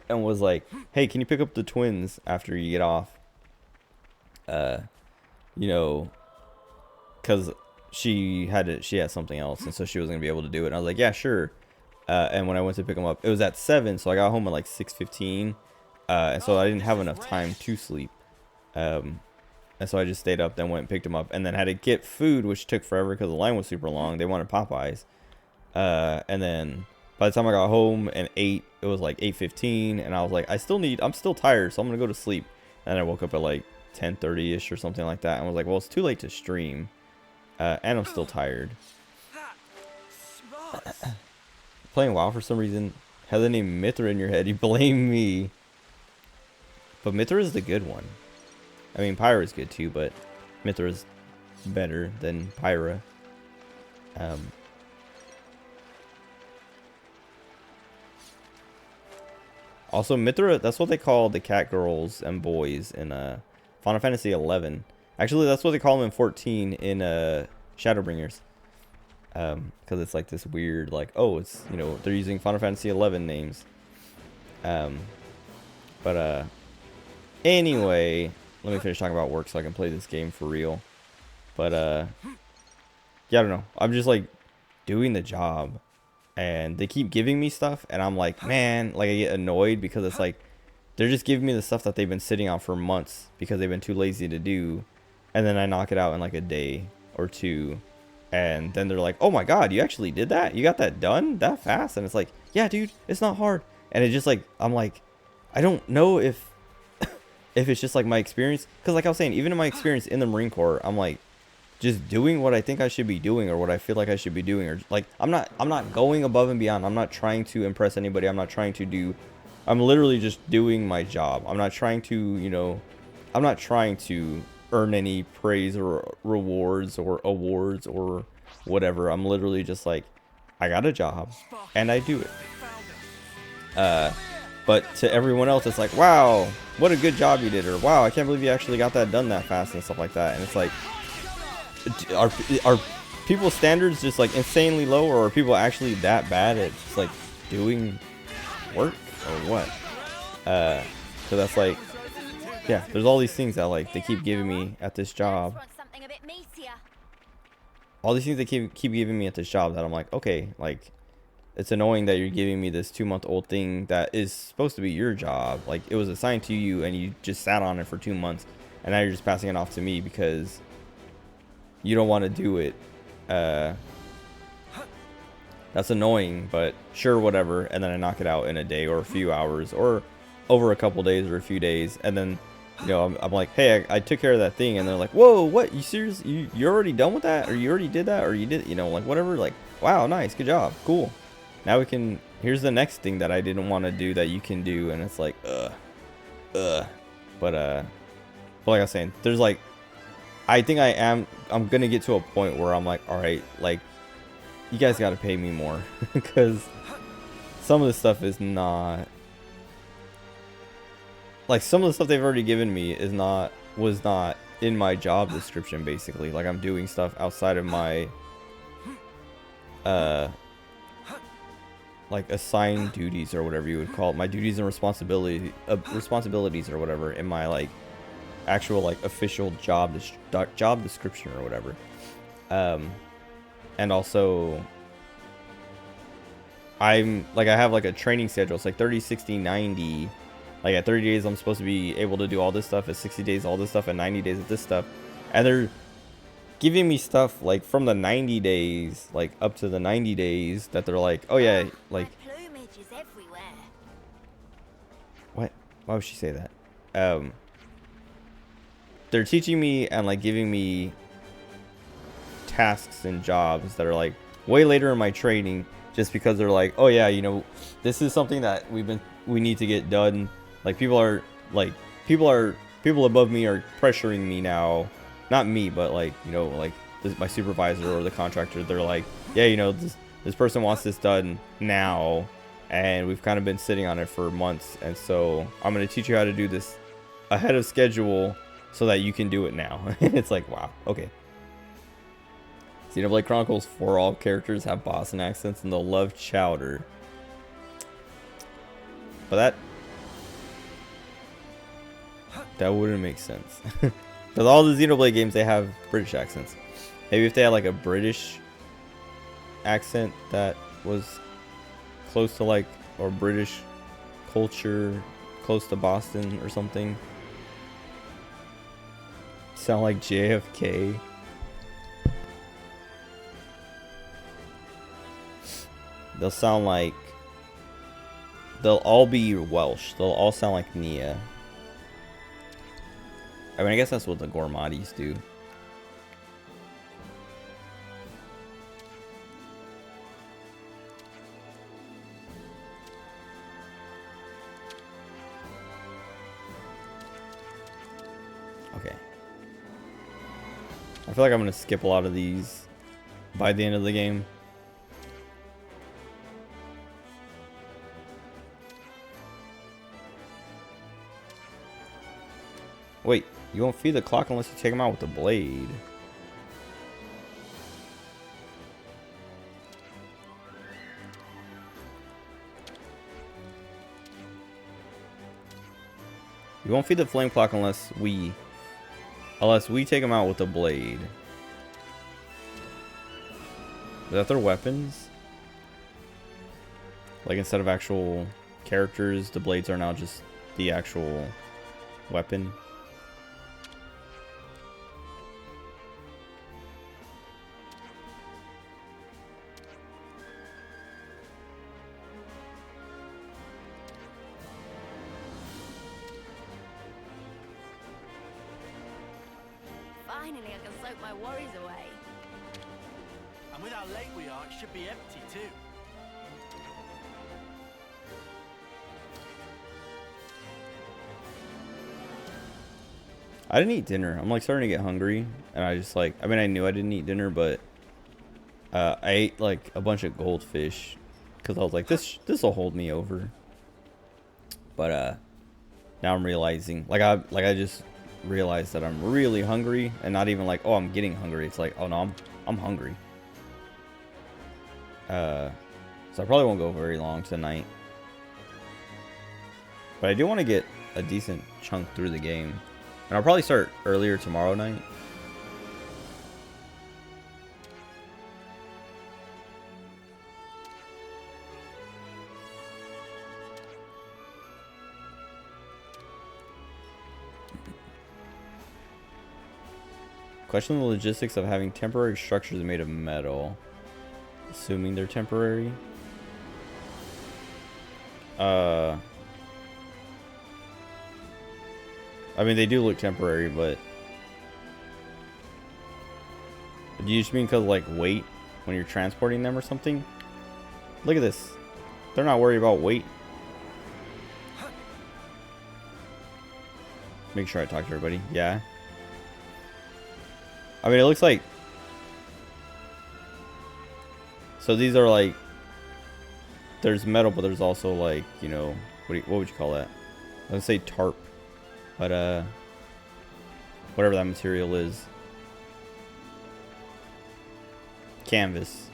was like, hey, can you pick up the twins after you get off? You know, because she had something else, and so she wasn't gonna be able to do it. And I was like, yeah, sure. And when I went to pick them up, it was at 7, so I got home at like 6:15, and so I didn't have enough time to sleep, and so I just stayed up, then went and picked them up, and then had to get food, which took forever because the line was super long. They wanted Popeyes, and then by the time I got home and ate, it was like 8:15, and I was like, I'm still tired, so I'm gonna go to sleep. And I woke up at like 10:30ish or something like that, and was like, well, it's too late to stream, and I'm still tired. Playing WoW for some reason has the name Mithra in your head. You blame me. But Mithra is the good one. I mean, Pyra is good too, but Mithra is better than Pyra. Also, Mithra, that's what they call the cat girls and boys in Final Fantasy 11. Actually, that's what they call them in 14 in Shadowbringers. Because it's like this weird, like, oh, it's, you know, they're using Final Fantasy 11 names. Anyway, let me finish talking about work so I can play this game for real. But yeah, I don't know, I'm just like doing the job, and they keep giving me stuff, and I'm like, man, like I get annoyed because it's like they're just giving me the stuff that they've been sitting on for months because they've been too lazy to do, and then I knock it out in like a day or two. And then they're like, oh my god, you actually did that? You got that done that fast? And it's like, yeah, dude, it's not hard. And it's just like, I'm like, I don't know if it's just like my experience. Because like I was saying, even in my experience in the Marine Corps, I'm like just doing what I think I should be doing, or what I feel like I should be doing. Or like, I'm not going above and beyond. I'm not trying to impress anybody. I'm literally just doing my job. I'm not trying to, you know, I'm not trying to earn any praise or rewards or awards or whatever. I'm literally just like, I got a job and I do it. But to everyone else, it's like, wow, what a good job you did, or wow, I can't believe you actually got that done that fast, and stuff like that. And it's like, are people's standards just like insanely low, or are people actually that bad at just like doing work, or what? So that's like, yeah, there's all these things that like they keep giving me at this job. All these things they keep giving me at this job that I'm like, okay, like, it's annoying that you're giving me this 2-month-old thing that is supposed to be your job. Like, it was assigned to you and you just sat on it for 2 months, and now you're just passing it off to me because you don't want to do it. That's annoying, but sure, whatever. And then I knock it out in a day or a few hours or over a couple days or a few days, and then, you know, I'm like, hey, I took care of that thing, and they're like, whoa, what, you serious? You're already done with that, or you already did that, or you did, you know, like, whatever. Like, wow, nice, good job, cool. Now we can, here's the next thing that I didn't want to do that you can do. And it's like, but like I was saying, there's like, I think I'm gonna get to a point where I'm like, all right, like, you guys got to pay me more, because some of the stuff is not, like, some of the stuff they've already given me was not in my job description, basically. Like, I'm doing stuff outside of my like assigned duties or whatever you would call it, my duties and responsibilities or whatever in my like actual like official job description or whatever. And also I'm like, I have like a training schedule. It's like 30, 60, 90. Like at 30 days I'm supposed to be able to do all this stuff, at 60 days all this stuff, at 90 days of this stuff. And they're giving me stuff like from the 90 days like up to the 90 days that they're like, oh yeah, like plumage is everywhere. what? Why would she say that? They're teaching me and like giving me tasks and jobs that are like way later in my training, just because they're like, oh yeah, you know, this is something that we need to get done. Like people above me are pressuring me now, not me, but like, you know, like my supervisor or the contractor. They're like, yeah, you know, this person wants this done now, and we've kind of been sitting on it for months, and so I'm going to teach you how to do this ahead of schedule so that you can do it now. It's like, wow, okay. Xenoblade Chronicles 4, all characters have Boston accents and they'll love chowder. But that wouldn't make sense. Because all the Xenoblade games, they have British accents. Maybe if they had like a British accent that was close to like, or British culture close to Boston or something. Sound like JFK. They'll sound like, they'll all be Welsh. They'll all sound like Nia. I mean, I guess that's what the Gormadis do. Okay. I feel like I'm going to skip a lot of these by the end of the game. Wait, you won't feed the clock unless you take him out with the blade. You won't feed the flame clock unless we take him out with the blade. Is that their weapons? Like instead of actual characters, the blades are now just the actual weapon. Finally, I can soak my worries away. And with how late we are, it should be empty too. I didn't eat dinner. I'm like starting to get hungry, and I just like, I mean, I knew I didn't eat dinner, but I ate like a bunch of goldfish because I was like, this will hold me over. But now I'm realizing, like I just realized that I'm really hungry, and not even like, oh, I'm getting hungry. It's like, oh no, I'm hungry. So I probably won't go very long tonight, but I do want to get a decent chunk through the game. And I'll probably start earlier tomorrow night. Question the logistics of having temporary structures made of metal. Assuming they're temporary. I mean, they do look temporary, but do you just mean because like weight when you're transporting them or something? Look at this. They're not worried about weight. Make sure I talk to everybody. Yeah. I mean, it looks like, so these are like, there's metal, but there's also like, you know, what would you call that? Let's say tarp. But whatever that material is, canvas.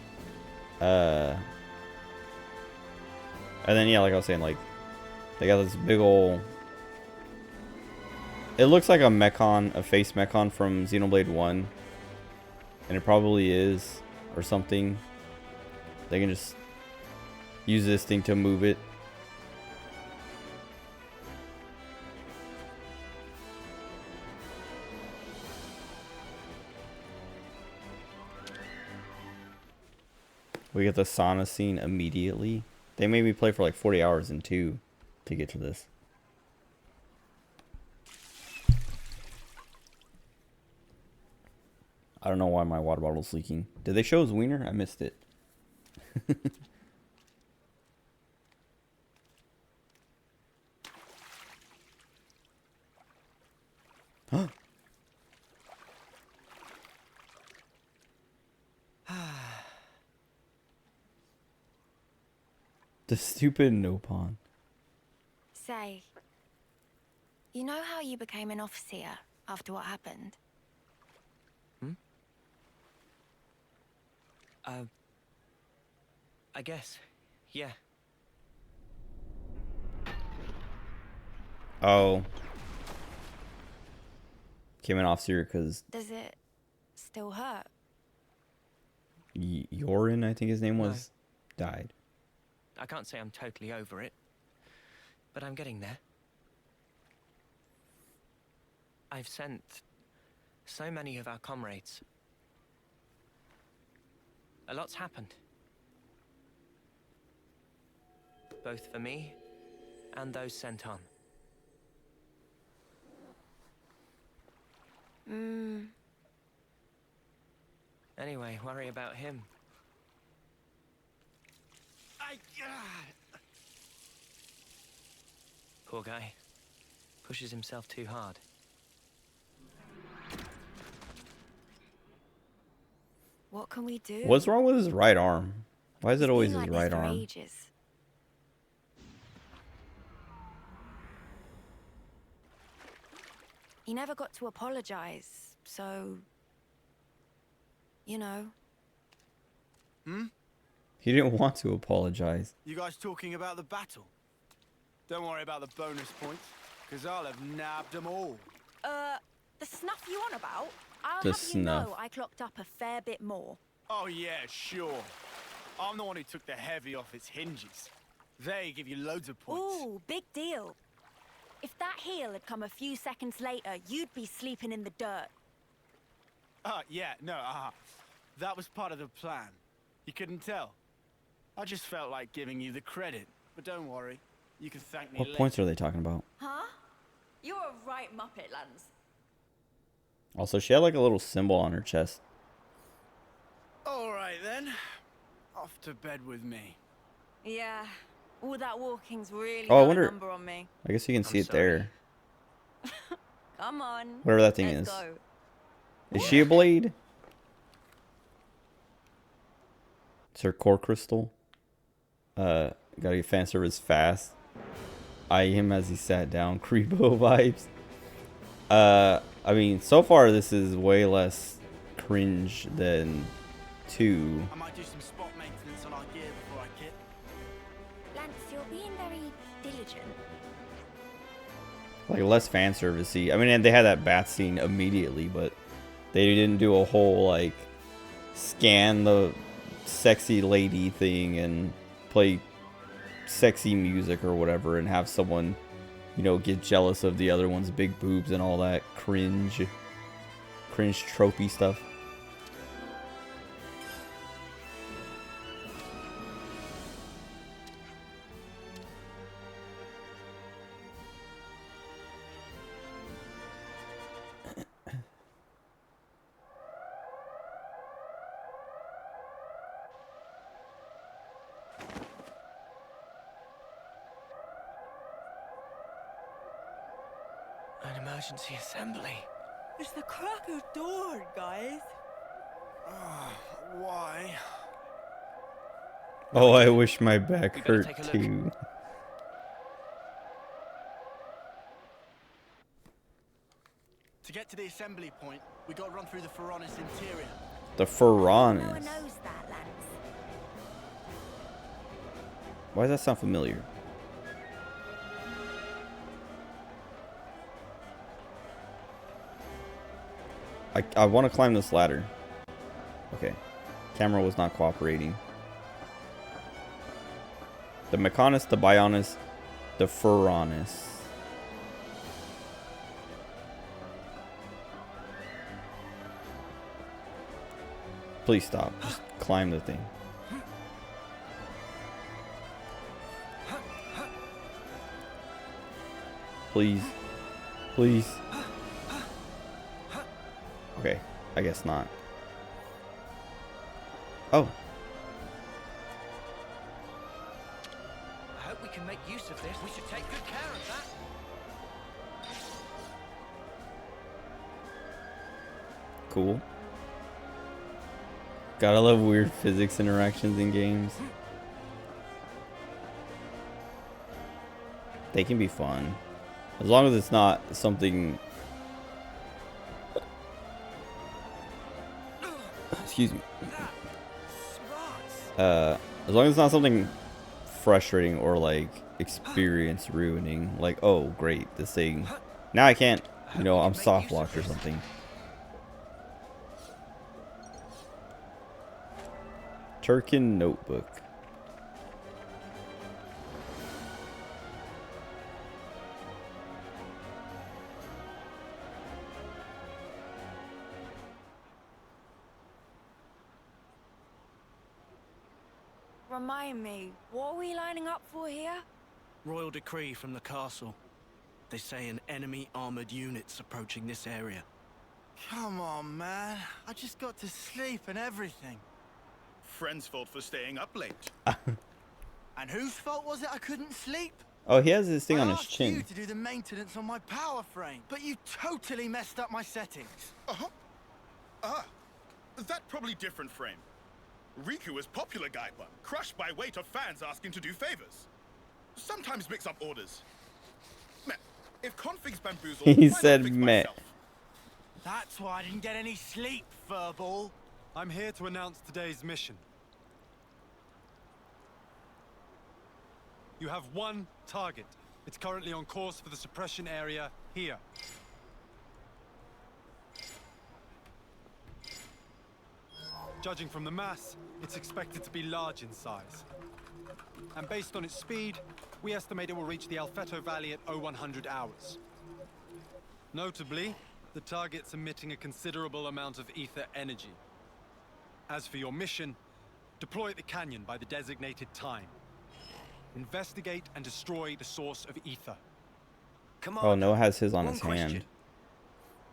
And then, yeah, like I was saying, like, they got this big ol'... It looks like a mechon, a face mechon from Xenoblade 1. And it probably is, or something. They can just use this thing to move it. We get the sauna scene immediately. They made me play for like 40 hours in 2 to get to this. I don't know why my water bottle's leaking. Did they show his wiener? I missed it. The stupid Nopon. Say, you know how you became an officer after what happened? I guess. Yeah. Oh. Came in officer because Does it still hurt? Yorin, I think his name was, died. I can't say I'm totally over it, but I'm getting there. I've sent so many of our comrades. A lot's happened. Both for me and those sent on. Anyway, worry about him. Poor guy. Pushes himself too hard. What can we do? What's wrong with his right arm? Why is it always his Been right like this for arm? ages. He never got to apologize, so... You know. He didn't want to apologize. You guys talking about the battle? Don't worry about the bonus points, because I'll have nabbed them all. The snuff you on about? I'll The have you snuff. know I clocked up a fair bit more. Oh yeah, sure. I'm the one who took the heavy off its hinges. They give you loads of points. Ooh, big deal. If that heel had come a few seconds later, you'd be sleeping in the dirt. Yeah, no, that was part of the plan. You couldn't tell. I just felt like giving you the credit. But don't worry, you can thank me What later. points are they talking about? Huh? You're a right muppet, Lance. Also, she had like a little symbol on her chest. All right then, off to bed with me. Yeah, all that walking's really Oh, I got wonder- a number on me. I guess you can see it sorry. there. Come on. Whatever that thing let's is. Go. Is she a blade? It's her core crystal. Gotta get fan service fast. Eye him as he sat down. Creepo vibes. I mean, so far this is way less cringe than 2. I might do some spot maintenance on our gear before I kit. Lance, you're being very diligent. Like less fan servicey. I mean, and they had that bath scene immediately, but they didn't do a whole like scan the sexy lady thing and play sexy music or whatever and have someone, you know, get jealous of the other one's big boobs and all that cringe tropey stuff. An emergency assembly. It's the crack of dawn, guys. Why? Oh, I wish my back We better hurt take a look. too. To get to the assembly point, we got to run through the Pharaonis interior. The No one Pharaonis. knows that, Lance. Why does that sound familiar? I want to climb this ladder. Okay. Camera was not cooperating. The Mechonis, the Bionis, the Furonis. Please stop. Just climb the thing. Please. Please. Okay. I guess not. Oh. I hope we can make use of this. We should take good care of that. Cool. Gotta love weird physics interactions in games. They can be fun. As long as it's not something... Excuse me. As long as it's not something frustrating or like experience ruining. Like, oh great, this thing... Now I can't, you know, I'm soft locked or something. Turkin Notebook. Remind me, what are we lining up for here? Royal decree from the castle. They say an enemy armored unit's approaching this area. Come on, man. I just got to sleep and everything. Friend's fault for staying up late. And whose fault was it I couldn't sleep? Oh, he has this thing I on his asked chin. you to do the maintenance on my power frame, but you totally messed up my settings. That probably different frame. Riku is popular guy one, crushed by weight of fans asking to do favors. Sometimes mix up orders. Meh, if configs bamboozle, He why not said fix meh. myself? That's why I didn't get any sleep, furball. I'm here to announce today's mission. You have one target. It's currently on course for the suppression area here. Judging from the mass, it's expected to be large in size. And based on its speed, we estimate it will reach the Alfeto Valley at 0100 hours. Notably, the target's emitting a considerable amount of ether energy. As for your mission, deploy at the canyon by the designated time. Investigate and destroy the source of ether. Come on. Oh, Noah has his on One his question. hand.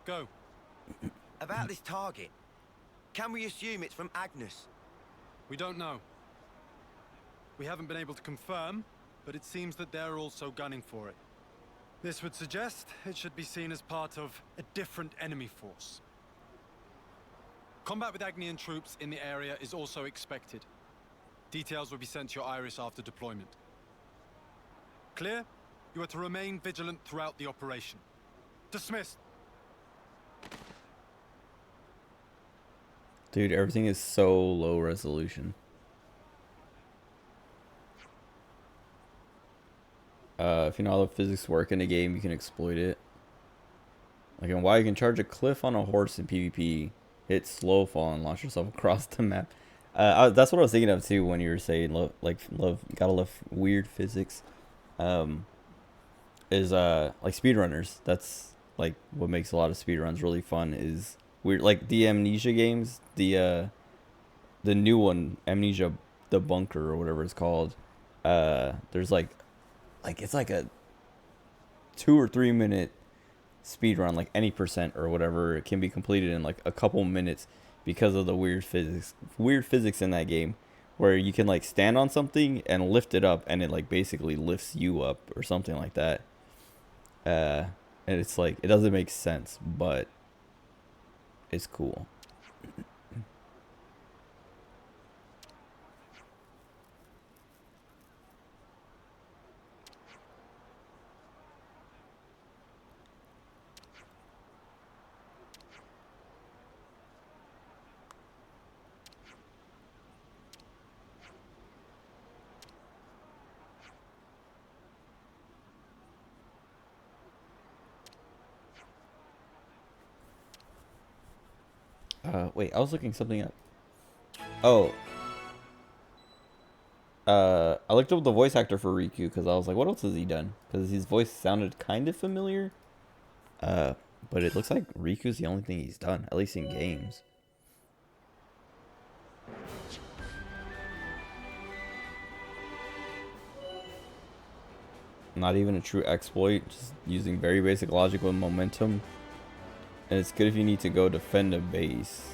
Go. About this target. Can we assume it's from Agnes? We don't know. We haven't been able to confirm, but it seems that they're also gunning for it. This would suggest it should be seen as part of a different enemy force. Combat with Agnian troops in the area is also expected. Details will be sent to your Iris after deployment. Clear? You are to remain vigilant throughout the operation. Dismissed. Dude, everything is so low resolution. If you know how the physics work in a game, you can exploit it. Like in WoW, you can charge a cliff on a horse in PvP, hit slow fall, and launch yourself across the map. That's what I was thinking of too when you were saying gotta love weird physics. Is like speedrunners. That's like what makes a lot of speedruns really fun. Is weird, like the Amnesia games, the new one, Amnesia the Bunker or whatever it's called. There's like it's like a 2 or 3 minute speed run, like any percent or whatever. It can be completed in like a couple minutes because of the weird physics in that game, where you can like stand on something and lift it up, and it like basically lifts you up or something like that. And it's like, it doesn't make sense, but it's cool. Wait, I was looking something up. Oh. I looked up the voice actor for Riku because I was like, what else has he done? Because his voice sounded kind of familiar. But it looks like Riku's the only thing he's done, at least in games. Not even a true exploit, just using very basic logic with momentum. And it's good if you need to go defend a base.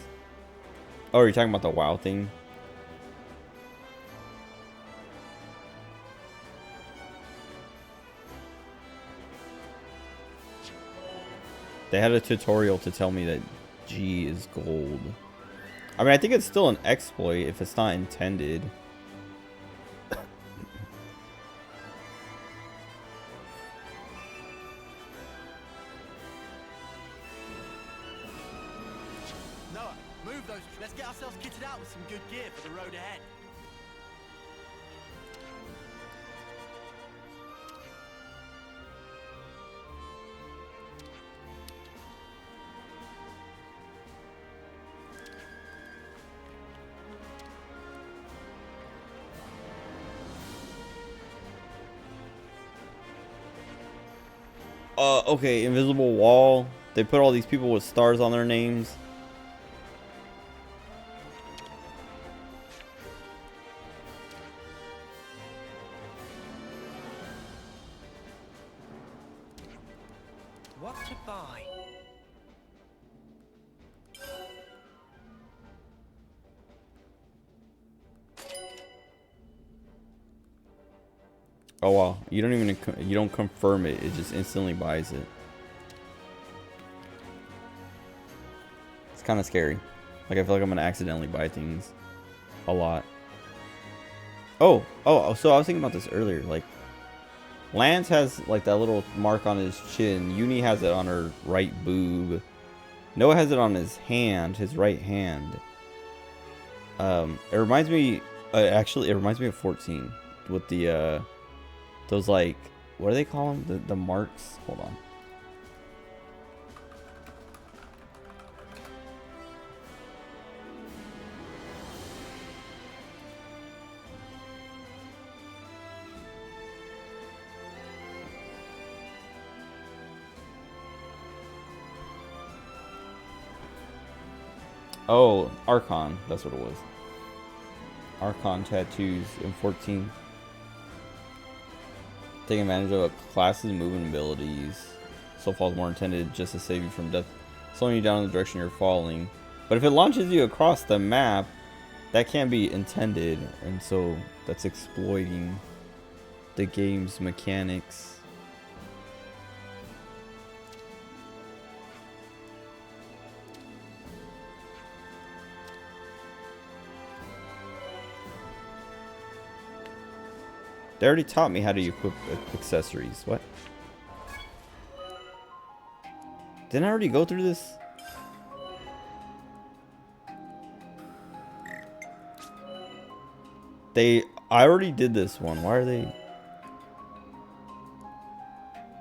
Oh, are you talking about the WoW thing? They had a tutorial to tell me that G is gold. I mean, I think it's still an exploit if it's not intended. Noah, move those. Let's get ourselves kitted out with some good gear for the road ahead. Okay, invisible wall. They put all these people with stars on their names. What to buy? Oh wow, you don't confirm it, it just instantly buys it. It's kind of scary. Like, I feel like I'm gonna accidentally buy things a lot. Oh, so I was thinking about this earlier. Like, Lance has like that little mark on his chin. Uni has it on her right boob. Noah has it on his hand, his right hand. It reminds me, actually, it reminds me of 14 with the those, like, what do they call them? The marks. Hold on. Oh, Archon. That's what it was. Archon tattoos in 14. Take advantage of a class's movement abilities. So fall is more intended just to save you from death, slowing you down in the direction you're falling. But if it launches you across the map, that can't be intended, and so that's exploiting the game's mechanics. They already taught me how to equip accessories. What? Didn't I already go through this? I already did this one. Why are they?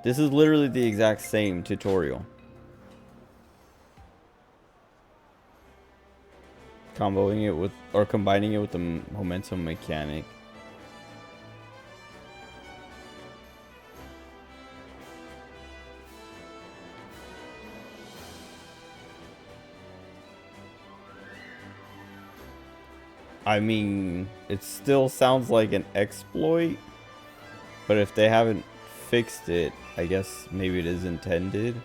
This is literally the exact same tutorial. Combining it with the momentum mechanic. I mean, it still sounds like an exploit, but if they haven't fixed it, I guess maybe it is intended.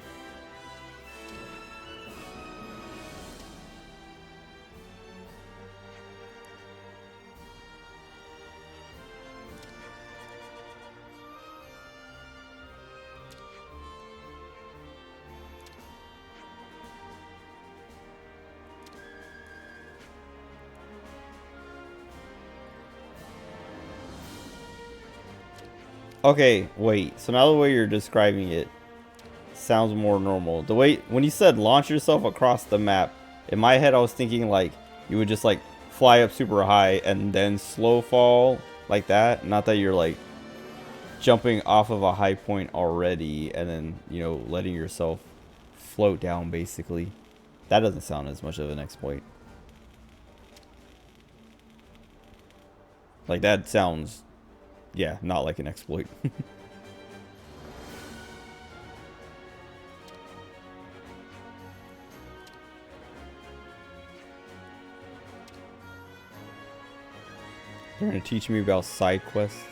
Okay, wait. So now the way you're describing it sounds more normal. The way when you said launch yourself across the map, in my head I was thinking like you would just like fly up super high and then slow fall like that. Not that you're like jumping off of a high point already and then, you know, letting yourself float down basically. That doesn't sound as much of an exploit. Like, that sounds, yeah, not like an exploit. They're gonna teach me about side quests.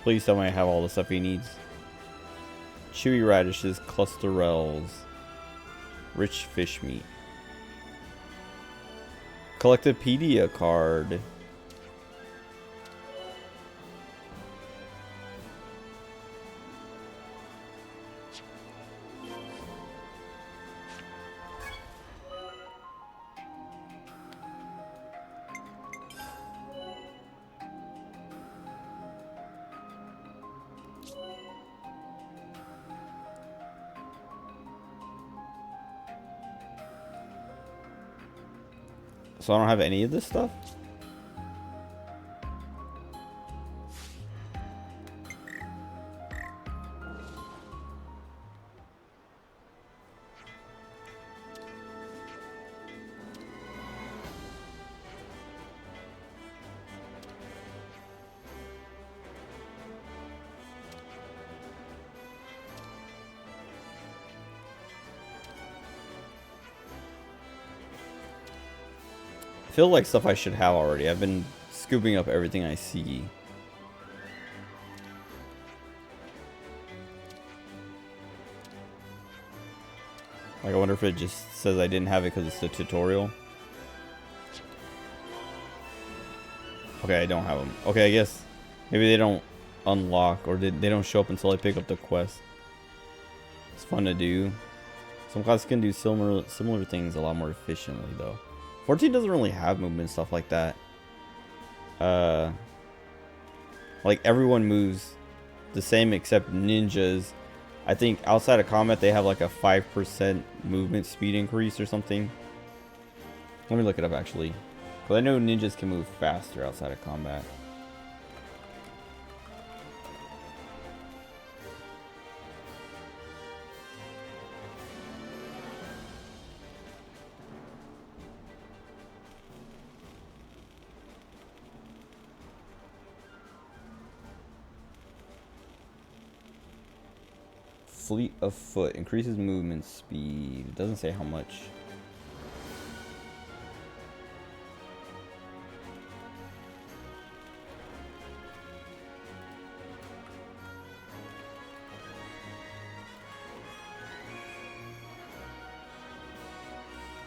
Please tell me I have all the stuff he needs. Chewy radishes, clusterels, rich fish meat. Collectopedia card. So I don't have any of this stuff? I feel like stuff I should have already. I've been scooping up everything I see. Like, I wonder if it just says I didn't have it because it's the tutorial. Okay, I don't have them. Okay, I guess maybe they don't unlock or they don't show up until I pick up the quest. It's fun to do. Some classes can do similar things a lot more efficiently though. 14 doesn't really have movement and stuff like that. Like everyone moves the same except ninjas. I think outside of combat they have like a 5% movement speed increase or something. Let me look it up actually. Because I know ninjas can move faster outside of combat. Fleet of foot increases movement speed. It doesn't say how much.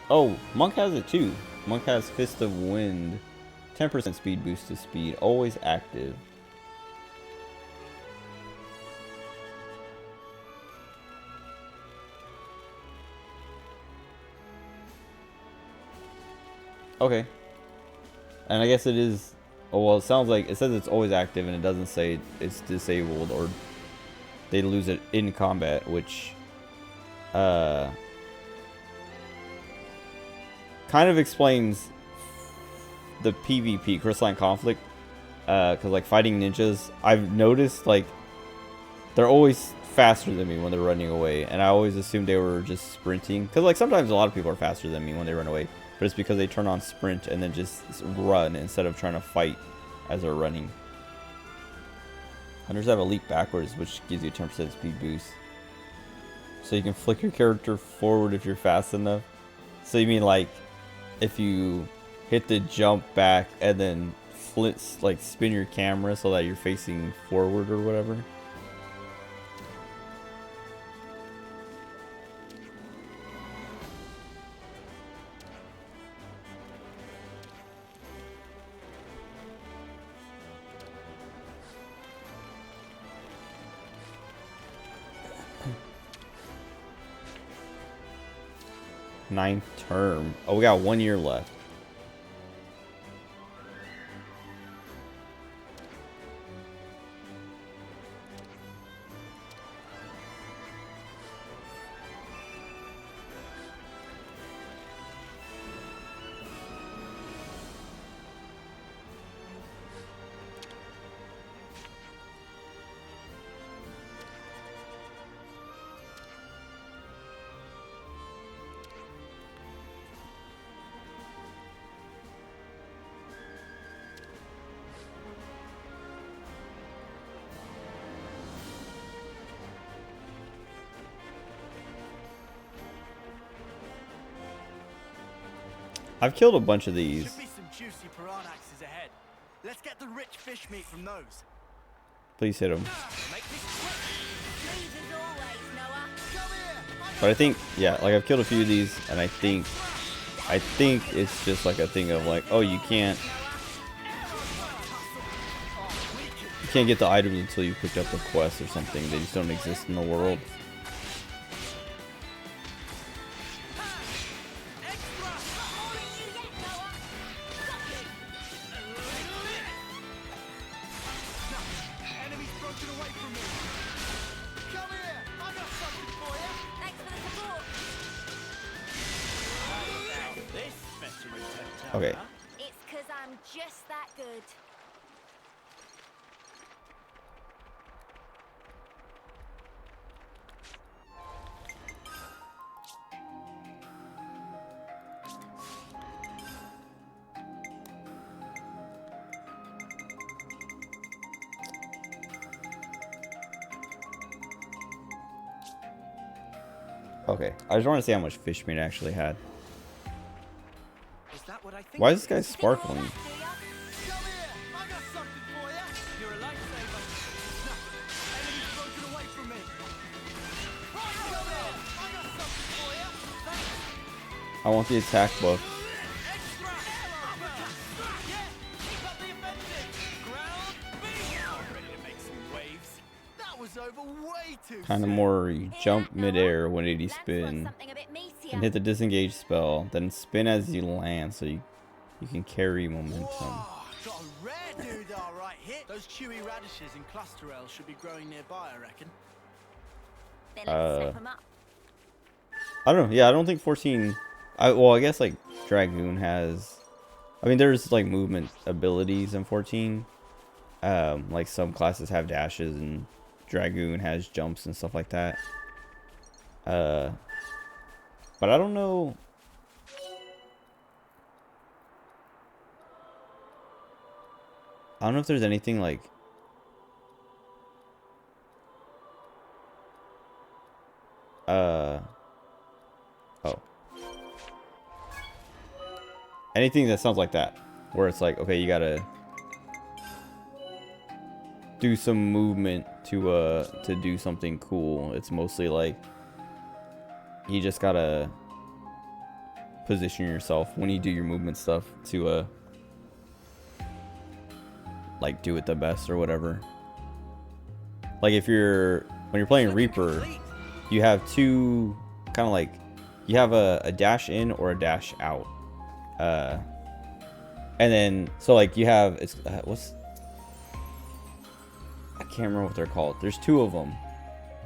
Oh, Monk has it too. Monk has Fist of Wind. 10% speed boost to speed. Always active. Okay. And I guess it is... Oh, well, it sounds like... It says it's always active and it doesn't say it's disabled or they lose it in combat, which... kind of explains the PvP, Crystalline Conflict. Because, like, fighting ninjas, I've noticed, like... They're always faster than me when they're running away. And I always assumed they were just sprinting. Because, like, sometimes a lot of people are faster than me when they run away. But it's because they turn on sprint and then just run instead of trying to fight as they're running. Hunters have a leap backwards, which gives you a 10% speed boost. So you can flick your character forward if you're fast enough. So you mean like if you hit the jump back and then like spin your camera so that you're facing forward or whatever? Ninth term. Oh, we got 1 year left. I've killed a bunch of these. Should be some juicy piranhaxes ahead. Let's get the rich fish meat from those. Please hit them. Make this quick. Please as always, Noah. Come here. But I think, yeah, like I've killed a few of these, and I think it's just like a thing of like, oh, you can't get the items until you picked up the quest or something. They just don't exist in the world. Enemies broken away from me. Come here. I got something for you. Thanks for the support. This specimen turned out, Okay. huh? It's 'cause I'm just that good. Okay, I just want to see how much fish meat I actually had. Is that what I think? Why is this guy sparkling? Come here. I got something for you. You're a lifesaver. Enemies broken away from me. Right, come here. I got something for you. Thanks. I want the attack buff. Extra ammo. Yeah, keep up the offensive. Ground beat. Ready to make some waves. That was over way too Kind of soon. more you jump midair, 180 Let's want spin, something a bit meatier. and hit the disengage spell. Then spin as you land, so you can carry momentum. Whoa, got a rare dude, all right hit. Those chewy radishes and cluster ells should be growing nearby, I reckon. Then let's snap 'em up. I don't know. Yeah, I don't think 14. Well, I guess like Dragoon has. I mean, there's like movement abilities in 14. Like some classes have dashes, and Dragoon has jumps and stuff like that. But I don't know. I don't know if there's anything like. Oh. Anything that sounds like that, where it's like, okay, you gotta do some movement to do something cool. It's mostly like you just gotta position yourself when you do your movement stuff to like do it the best or whatever. Like if when you're playing Reaper, you have two kind of like, you have a dash in or a dash out. And then, so like you have, it's, I can't remember what they're called. There's two of them.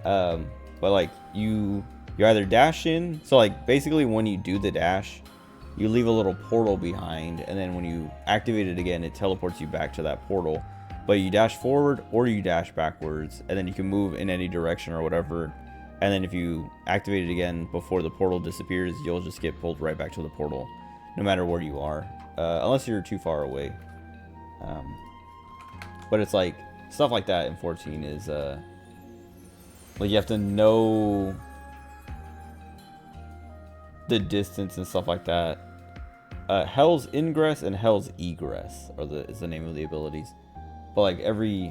But like you either dash in. So like basically when you do the dash, you leave a little portal behind. And then when you activate it again, it teleports you back to that portal. But you dash forward or you dash backwards. And then you can move in any direction or whatever. And then if you activate it again before the portal disappears, you'll just get pulled right back to the portal, no matter where you are, unless you're too far away. But it's like stuff like that in 14 is like you have to know the distance and stuff like that. Hell's Ingress and Hell's Egress is the name of the abilities. But like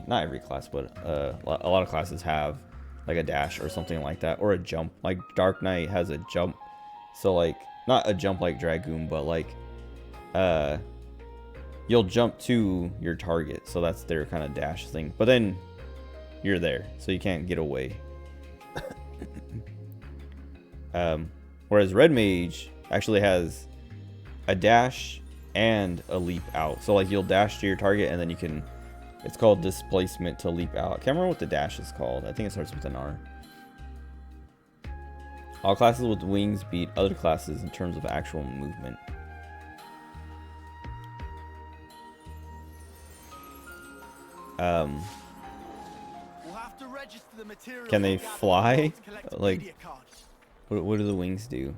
not every class, but a lot of classes have like a dash or something like that, or a jump. Like Dark Knight has a jump, so like not a jump like Dragoon, but like you'll jump to your target, so that's their kind of dash thing. But then you're there, so you can't get away. Whereas Red Mage actually has a dash and a leap out. So like you'll dash to your target and then you can, it's called displacement to leap out. I can't remember what the dash is called. I think it starts with an R. All classes with wings beat other classes in terms of actual movement. We'll have to register the materials Can they we gather fly? to collect a Like, media card. what do the wings do?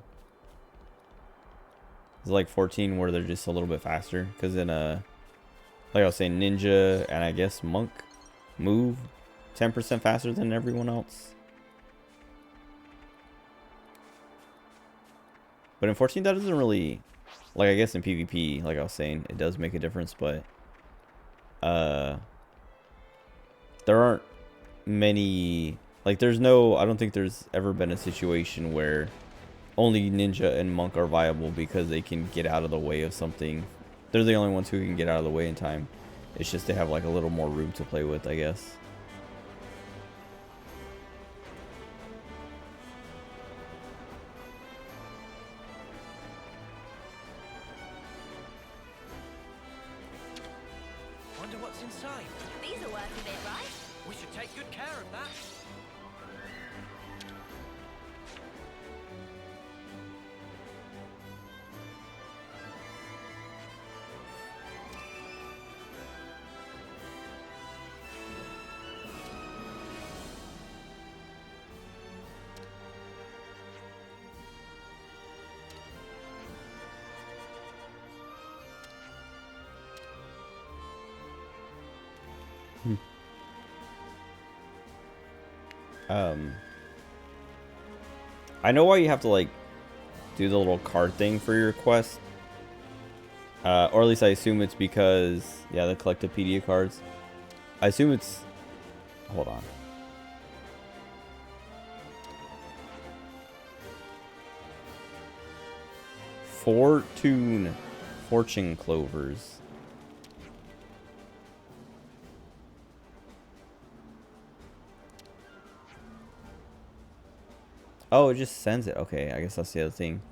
Is it like 14 where they're just a little bit faster? Because in like I was saying, ninja and I guess monk move 10% faster than everyone else. But in 14 that doesn't really, like I guess in PvP, like I was saying, it does make a difference, but there aren't many, like there's no, I don't think there's ever been a situation where only ninja and monk are viable because they can get out of the way of something. They're the only ones who can get out of the way in time. It's just they have like a little more room to play with, I guess. Wonder what's inside. These are worth a bit, right? We should take good care of that. I know why you have to like do the little card thing for your quest, or at least I assume it's because, yeah, the collectopedia cards. I assume it's, hold on. Fortune clovers. Oh, it just sends it. Okay, I guess that's the other thing.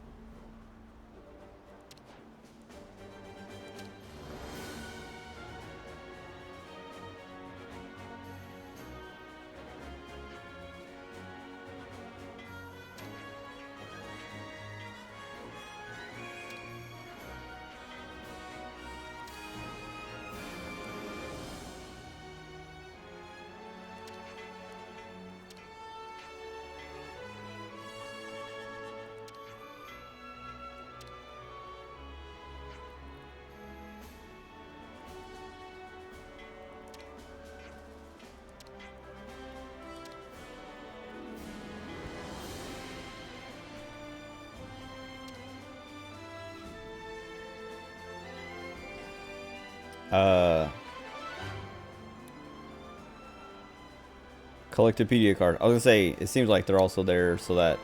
Collectopedia card. I was gonna say, it seems like they're also there so that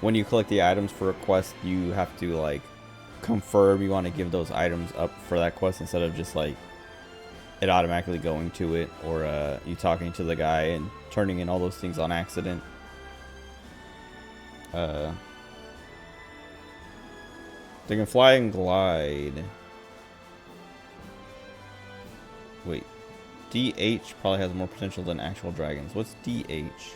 when you collect the items for a quest, you have to like confirm you want to give those items up for that quest instead of just like it automatically going to it, or you talking to the guy and turning in all those things on accident. They can fly and glide. Wait. DH probably has more potential than actual dragons. What's DH?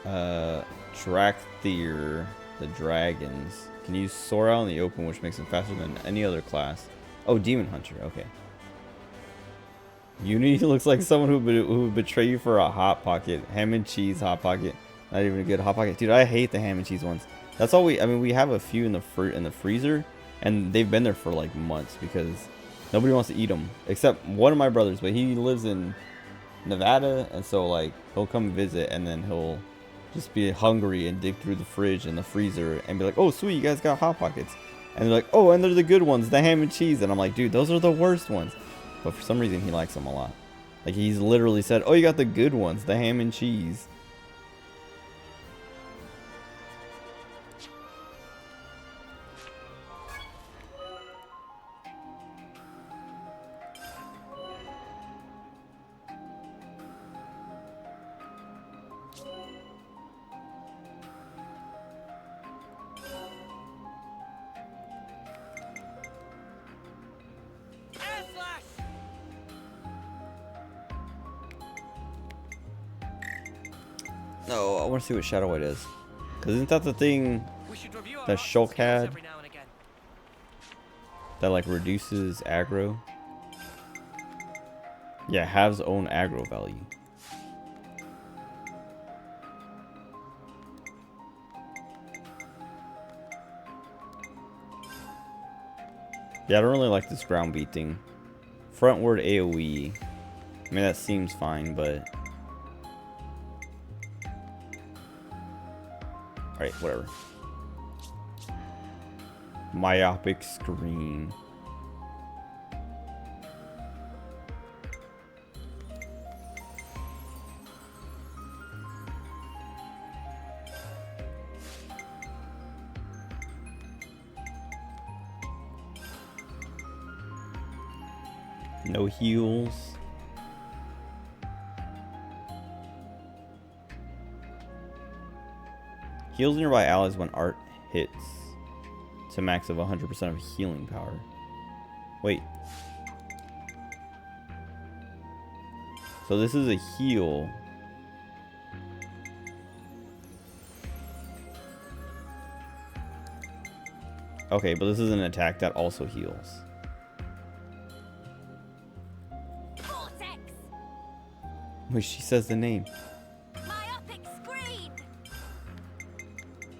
Drakthir, the dragons, can use soar out in the open, which makes them faster than any other class. Oh, Demon Hunter. Okay. Unity looks like someone who would betray you for a Hot Pocket. Ham and cheese Hot Pocket. Not even a good Hot Pocket. Dude, I hate the ham and cheese ones. That's all I mean, we have a few in the freezer, and they've been there for like months because nobody wants to eat them except one of my brothers, but he lives in Nevada, and so like he'll come visit and then he'll just be hungry and dig through the fridge and the freezer and be like, "Oh, sweet, you guys got Hot Pockets." And they're like, "Oh, and they're the good ones, the ham and cheese." And I'm like, "Dude, those are the worst ones." But for some reason he likes them a lot. Like he's literally said, "Oh, you got the good ones, the ham and cheese." No, I want to see what Shadow White is. Because isn't that the thing We should review our that arts Shulk skills had every now and again. that like reduces aggro? Yeah, halves own aggro value. Yeah, I don't really like this ground beat thing. Frontward AoE. I mean, that seems fine, but... Alright, whatever. Myopic screen. No heals. Heals nearby allies when art hits to max of 100% of healing power. Wait. So this is a heal. Okay, but this is an attack that also heals. Vortex! Wait, she says the name. Myopic screen!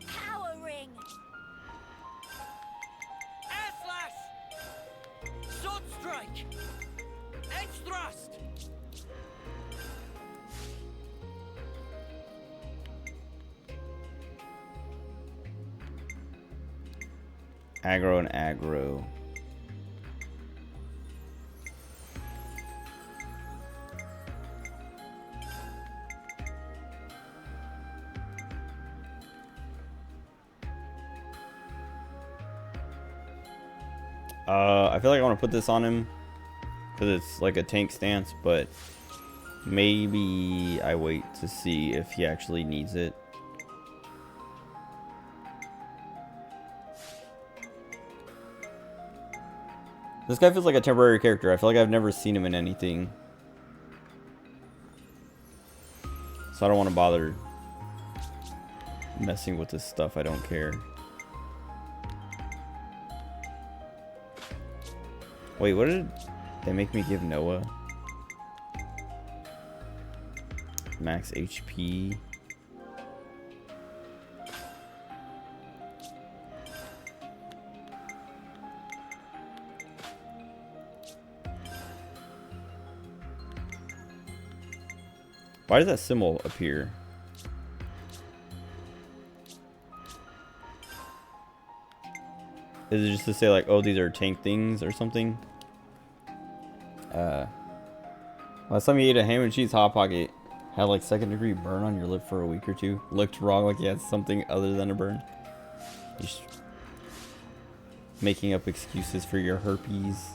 Power ring! Air slash! Sword strike! Edge thrust! Aggro and aggro. I feel like I want to put this on him because it's like a tank stance, but maybe I wait to see if he actually needs it. This guy feels like a temporary character. I feel like I've never seen him in anything. So I don't want to bother messing with this stuff. I don't care. Wait, what did they make me give Noah? Max HP. Why does that symbol appear? Is it just to say like, oh, these are tank things or something? Last time you ate a ham and cheese Hot Pocket, had like 2nd-degree burn on your lip for a week or two. Looked wrong, like you had something other than a burn. Just making up excuses for your herpes.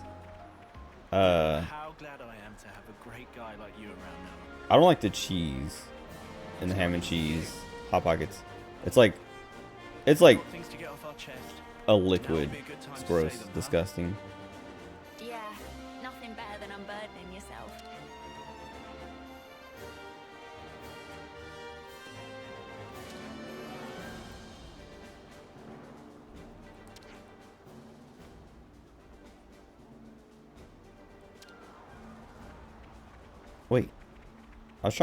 How glad I am to have a great guy like you around now. I don't like the cheese in the ham and cheese Hot Pockets. It's like Things to get off our chest. a liquid. Now would be a good time It's to gross, say them, huh? disgusting. Yeah, nothing better than unburdening yourself. Wait, I was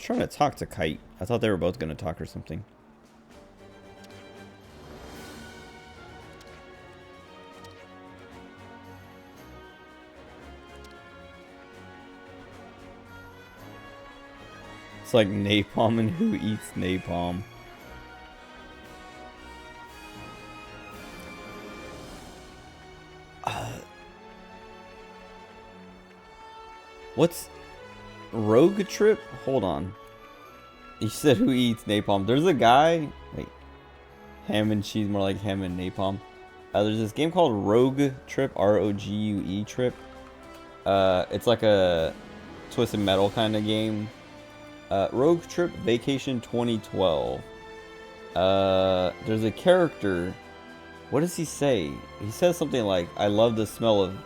trying to talk to Kite. I thought they were both gonna talk or something. It's like napalm and who eats napalm. What's Rogue Trip? Hold on. You said who eats napalm. There's a guy. Wait. Ham and cheese, more like ham and napalm. There's this game called Rogue Trip. R-O-G-U-E Trip. It's like a Twisted Metal kind of game. Rogue Trip Vacation 2012. There's a character. What does he say? He says something like, I love the smell of...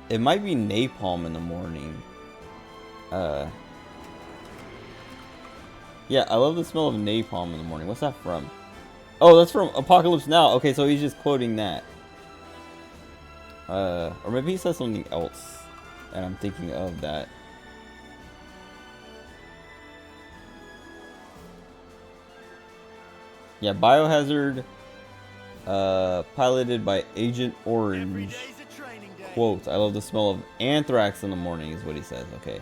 It might be napalm in the morning. Yeah, I love the smell of napalm in the morning. What's that from? Oh, that's from Apocalypse Now. Okay, so he's just quoting that. Or maybe he says something else, and I'm thinking of that. Yeah, Biohazard, piloted by Agent Orange. Quote, I love the smell of anthrax in the morning, is what he says. Okay.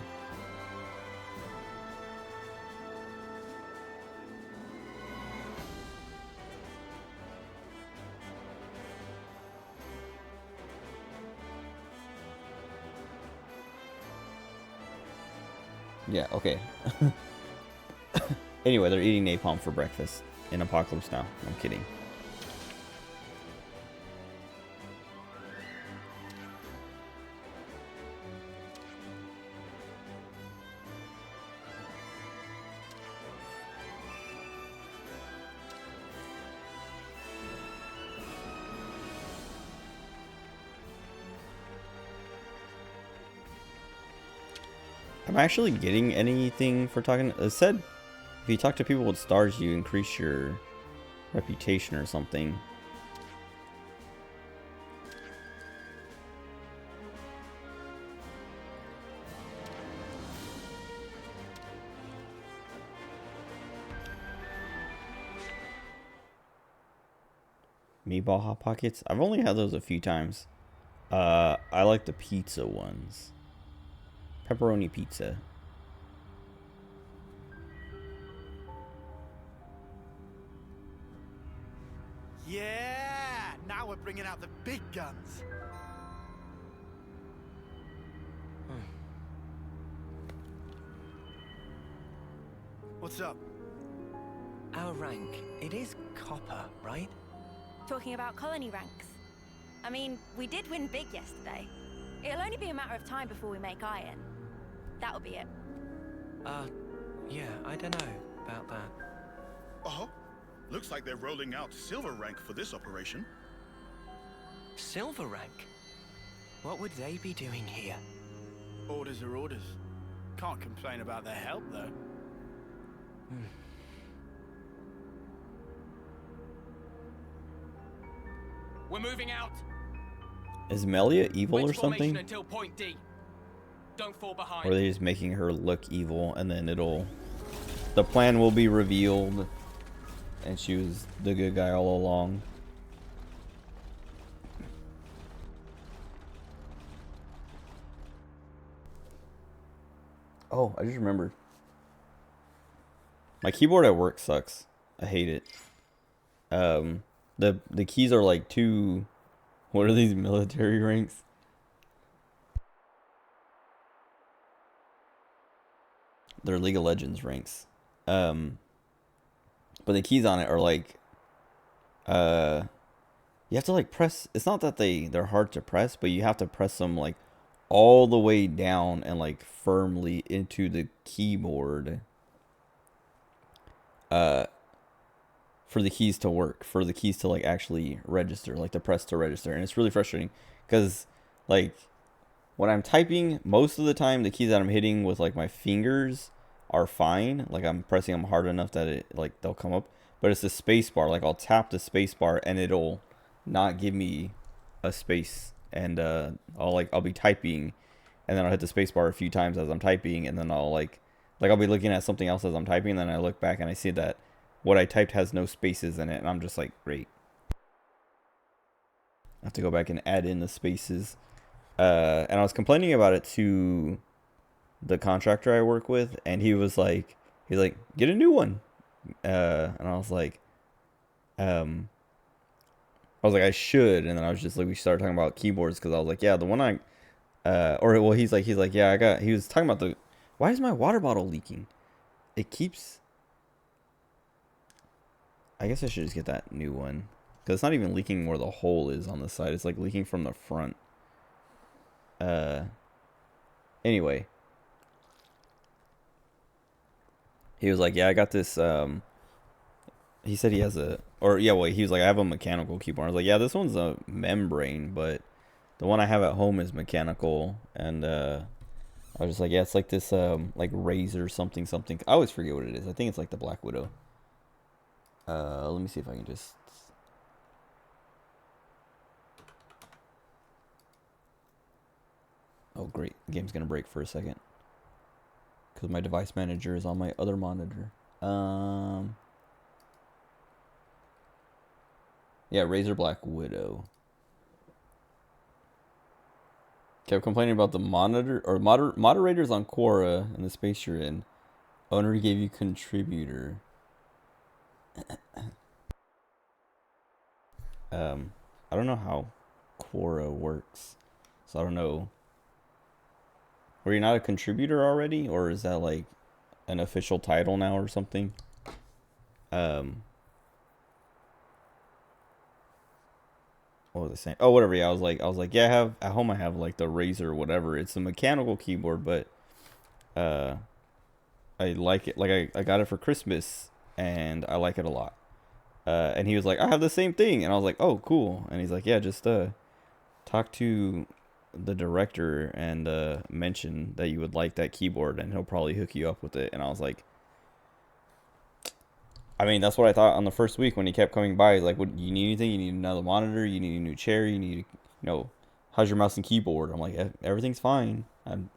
Yeah, okay. Anyway, they're eating napalm for breakfast in Apocalypse Now. I'm kidding. Am I actually getting anything for talking? It said if you talk to people with stars, you increase your reputation or something. Meatball Hot Pockets? I've only had those a few times. I like the pizza ones. Pepperoni pizza. Yeah! Now we're bringing out the big guns. What's up? Our rank, it is copper, right? Talking about colony ranks. I mean, we did win big yesterday. It'll only be a matter of time before we make iron. That'll be it. Yeah, I don't know about that. Oh, looks like they're rolling out silver rank for this operation. Silver rank? What would they be doing here? Orders are orders. Can't complain about their help, though. We're moving out. Is Melia evil or Wedge formation something? until point D. Don't fall behind. Or are they just making her look evil and then the plan will be revealed and she was the good guy all along? Oh, I just remembered. My keyboard at work sucks. I hate it. The keys are like too... What are these military ranks? They're League of Legends ranks. But the keys on it are like... you have to like press... It's not that they're hard to press, but you have to press them like all the way down and like firmly into the keyboard. For the keys to work, for the keys to like actually register, like to press to register. And it's really frustrating because like when I'm typing, most of the time the keys that I'm hitting with like my fingers are fine. Like I'm pressing them hard enough that it like they'll come up, but it's the space bar. Like I'll tap the space bar and it'll not give me a space, and I'll be typing and then I'll hit the space bar a few times as I'm typing, and then I'll I'll be looking at something else as I'm typing, and then I look back and I see that what I typed has no spaces in it, and I'm just like, great. I have to go back and add in the spaces. And I was complaining about it to the contractor I work with, and he's like, get a new one. And I was like, I should. And then I was just like, we started talking about keyboards, because I was like, yeah, the one he's like, yeah, he was talking about why is my water bottle leaking? It keeps... I guess I should just get that new one, because it's not even leaking where the hole is on the side. It's like leaking from the front. Anyway, he was like, yeah, I got this. He said he has he was like, I have a mechanical keyboard. I was like, yeah, this one's a membrane, but the one I have at home is mechanical. And I was just like, yeah, it's like this like Razor something something. I always forget what it is. I think it's like the Black Widow. Let me see if I can just. Oh great, the game's gonna break for a second because my device manager is on my other monitor. Yeah, Razor Black Widow. Kept complaining about the monitor or moderators on Quora in the space you're in. Owner gave you contributor. I don't know how Quora works, so I don't know. Were you not a contributor already, or is that like an official title now or something? What was I saying? Oh, whatever. Yeah, I was like, yeah, I have at home. I have like the Razer, or whatever. It's a mechanical keyboard, but I like it. Like I got it for Christmas, and I like it a lot. And he was like, I have the same thing, and I was like, oh, cool. And he's like, yeah, just talk to the director and mention that you would like that keyboard, and he'll probably hook you up with it. And I was like, I mean, that's what I thought on the first week when he kept coming by. He's like, what, you need anything? You need another monitor? You need a new chair? You need, how's your mouse and keyboard? I'm like, everything's fine. I'm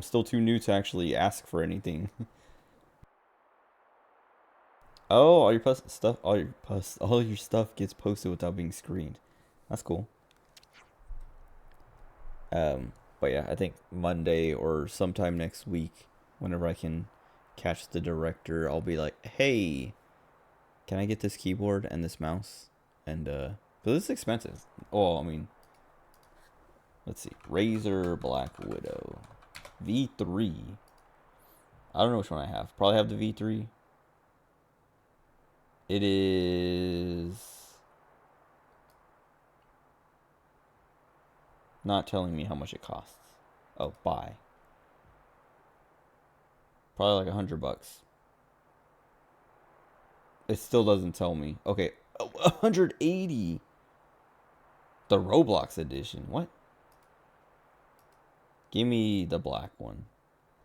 still too new to actually ask for anything. Oh, all your stuff gets posted without being screened. That's cool. But yeah, I think Monday or sometime next week, whenever I can catch the director, I'll be like, hey, can I get this keyboard and this mouse? And but this is expensive. Oh, I mean, let's see, Razer Black Widow V3. I don't know which one I have. Probably have the V3. It is not telling me how much it costs. Oh, buy. Probably like $100. It still doesn't tell me. Okay, 180. The Roblox edition. What? Give me the black one.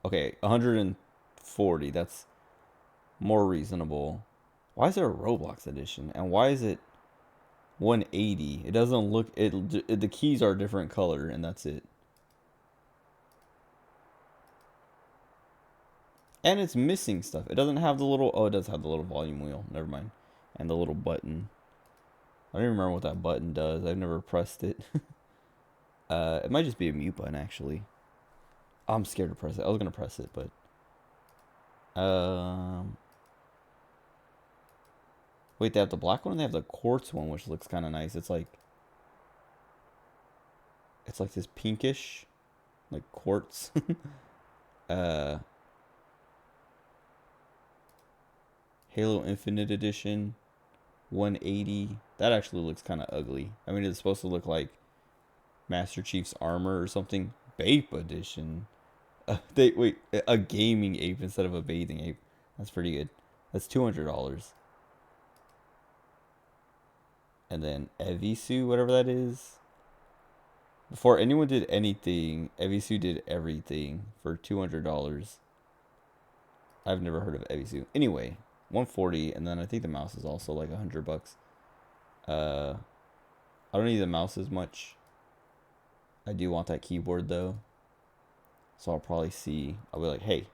Okay, 140. That's more reasonable. Why is there a Roblox edition? And why is it 180? It doesn't look the keys are a different color and that's it. And it's missing stuff. It doesn't have the little it does have the little volume wheel. Never mind. And the little button. I don't even remember what that button does. I've never pressed it. It might just be a mute button actually. I'm scared to press it. I was gonna press it, but wait, they have the black one and they have the quartz one, which looks kind of nice. It's like this pinkish, like quartz. Halo Infinite Edition, 180. That actually looks kind of ugly. I mean, it's supposed to look like Master Chief's armor or something. Bape Edition. Wait, a gaming ape instead of a bathing ape. That's pretty good. That's $200. And then Evisu, whatever that is. Before anyone did anything, Evisu did everything for $200. I've never heard of Evisu. Anyway, 140, and then I think the mouse is also like $100. I don't need the mouse as much. I do want that keyboard though. So I'll probably see. I'll be like, hey,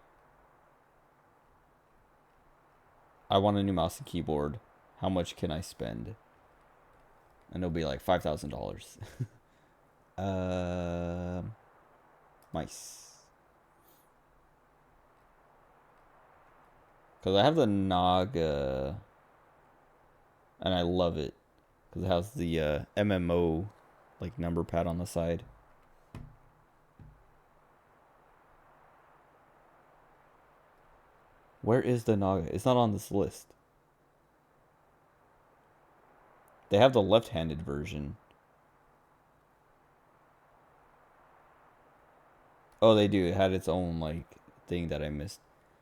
I want a new mouse and keyboard. How much can I spend? And it'll be like $5,000. Nice. Because I have the Naga. And I love it. Because it has the MMO like number pad on the side. Where is the Naga? It's not on this list. They have the left-handed version. Oh, they do. It had its own like thing that I missed.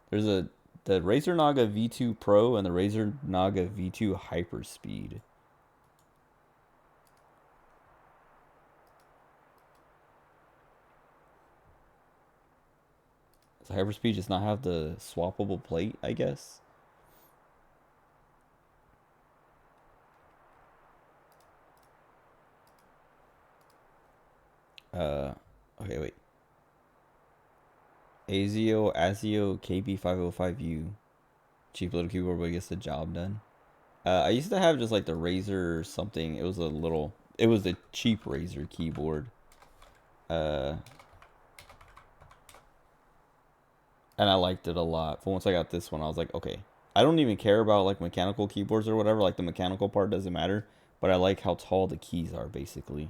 There's the Razer Naga V2 Pro and the Razer Naga V2 Hyperspeed. the hyperspeed just not have the swappable plate, I guess? Okay, wait. ASIO KB505U. Cheap little keyboard, but it gets the job done. I used to have just like the Razer or something. It was a cheap Razer keyboard. And I liked it a lot. But once I got this one, I was like, okay. I don't even care about like mechanical keyboards or whatever. Like the mechanical part doesn't matter. But I like how tall the keys are, basically.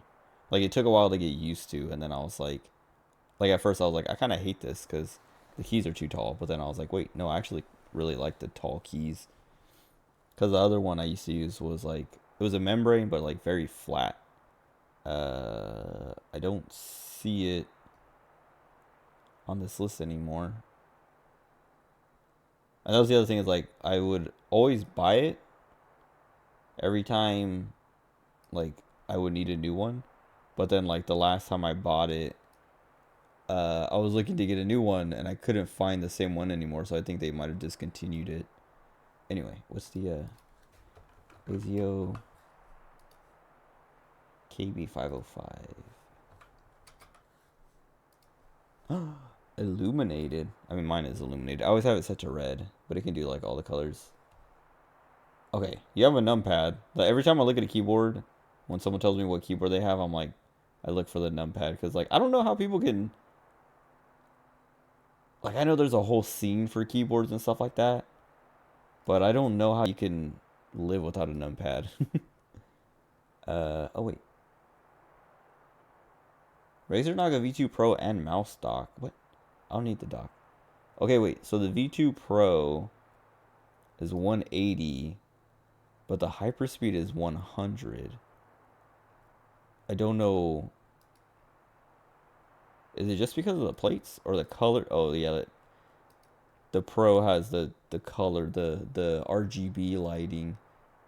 Like it took a while to get used to. And then I was like at first I was like, I kind of hate this because the keys are too tall. But then I was like, wait, no, I actually really like the tall keys. Because the other one I used to use was like, it was a membrane, but like very flat. I don't see it on this list anymore. And that was the other thing, is like I would always buy it every time like I would need a new one. But then like the last time I bought it, I was looking to get a new one and I couldn't find the same one anymore, so I think they might have discontinued it. Anyway, what's the ASIO KB505? Illuminated. I mean, mine is illuminated. I always have it set to red, but it can do like all the colors. Okay, you have a numpad. Like, every time I look at a keyboard, when someone tells me what keyboard they have, I'm like, I look for the numpad, because like I don't know how people can. Like, I know there's a whole scene for keyboards and stuff like that, but I don't know how you can live without a numpad. Oh wait. Razer Naga V2 Pro and mouse dock. What? I don't need the dock. Okay, wait. So the V2 Pro is 180, but the hyperspeed is 100. I don't know. Is it just because of the plates or the color? Oh yeah, the Pro has the color, the RGB lighting,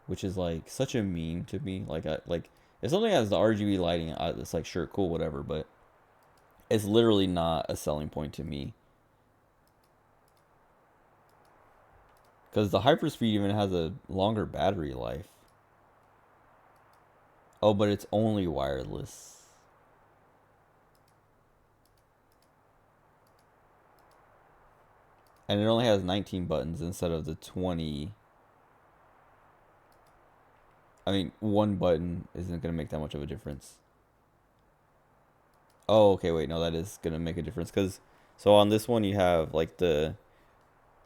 which is like such a meme to me. Like if something has the RGB lighting, it's like, sure, cool, whatever, but it's literally not a selling point to me. Because the hyperspeed even has a longer battery life. Oh, but it's only wireless. And it only has 19 buttons instead of the 20. I mean, one button isn't going to make that much of a difference. Oh, okay, wait, no, that is going to make a difference. Because, so on this one, you have, like, the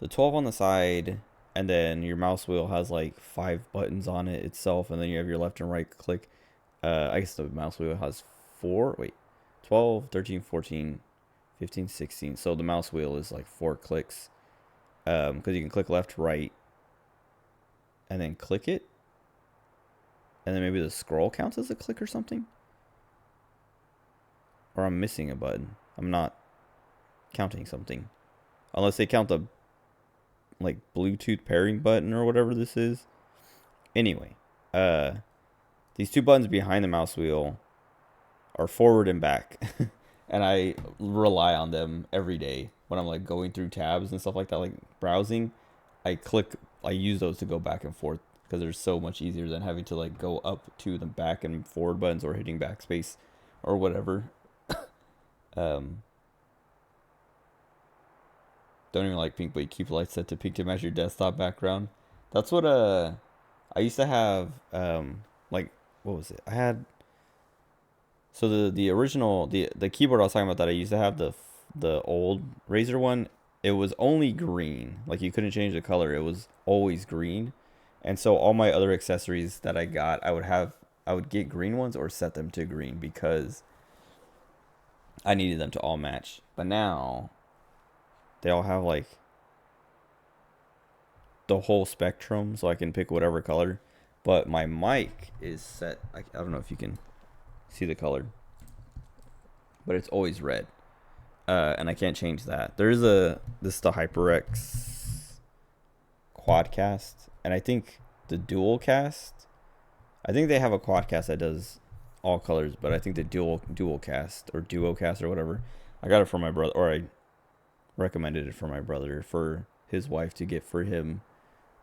12 on the side, and then your mouse wheel has, like, 5 buttons on it itself, and then you have your left and right click. I guess the mouse wheel has 4, wait, 12, 13, 14, 15, 16. So the mouse wheel is, like, 4 clicks. Because you can click left, right, and then click it. And then maybe the scroll counts as a click or something. Or I'm missing a button. I'm not counting something. Unless they count the like Bluetooth pairing button or whatever this is. Anyway, these 2 buttons behind the mouse wheel are forward and back. And I rely on them every day when I'm like going through tabs and stuff like that, like browsing. I use those to go back and forth because they're so much easier than having to like go up to the back and forward buttons or hitting backspace or whatever. Don't even like pink, but you keep lights set to pink to match your desktop background. That's what I used to have. Like, what was it? I had. So the original the keyboard I was talking about that I used to have, the old Razer one, it was only green. Like, you couldn't change the color. It was always green. And so all my other accessories that I got, I would get green ones or set them to green because I needed them to all match. But now they all have like the whole spectrum, so I can pick whatever color. But my mic is set, I don't know if you can see the color, but it's always red. And I can't change that. This is the HyperX Quadcast, and I think the Dualcast, I think they have a Quadcast that does all colors, but I think the Dualcast or Duocast or whatever, I got it from my brother, or recommended it for my brother for his wife to get for him,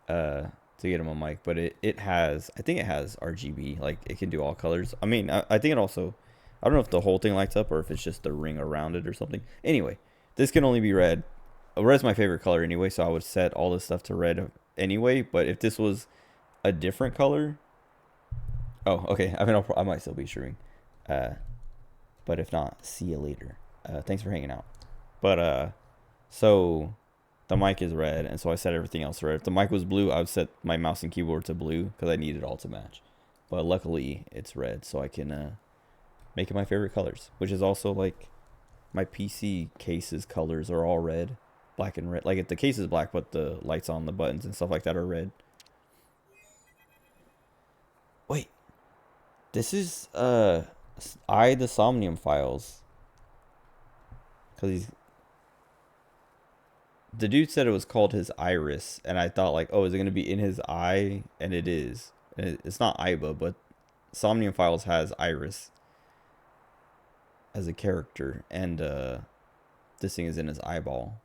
to get him a mic. But it has, I think it has RGB, like it can do all colors. I mean, I think it also, I don't know if the whole thing lights up or if it's just the ring around it or something. Anyway, this can only be red. Red's my favorite color anyway, so I would set all this stuff to red anyway. But if this was a different color, oh, okay. I mean, I might still be streaming. But if not, see you later. Thanks for hanging out. But so the mic is red, and so I set everything else to red. If the mic was blue, I would set my mouse and keyboard to blue because I need it all to match. But luckily, it's red, so I can make it my favorite colors, which is also like my PC case's colors are all red, black and red. Like if the case is black, but the lights on the buttons and stuff like that are red. Wait, this is the Somnium Files, because the dude said it was called his iris, and I thought like, oh, is it gonna be in his eye? And it is. And it's not Iba, but Somnium Files has Iris as a character, and this thing is in his eyeball.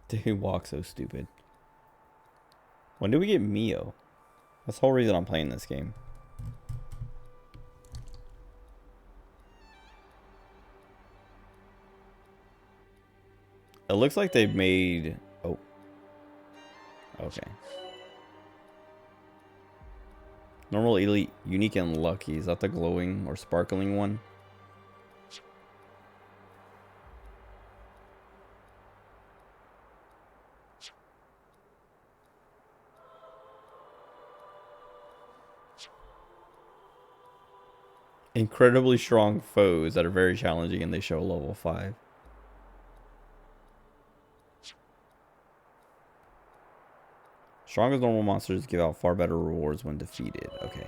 Dude, walk so stupid. When do we get Mio? That's the whole reason I'm playing this game. It looks like they made... Oh. Okay. Normal, elite, unique, and lucky. Is that the glowing or sparkling one? Incredibly strong foes that are very challenging, and they show level 5. Strong as normal monsters give out far better rewards when defeated. Okay.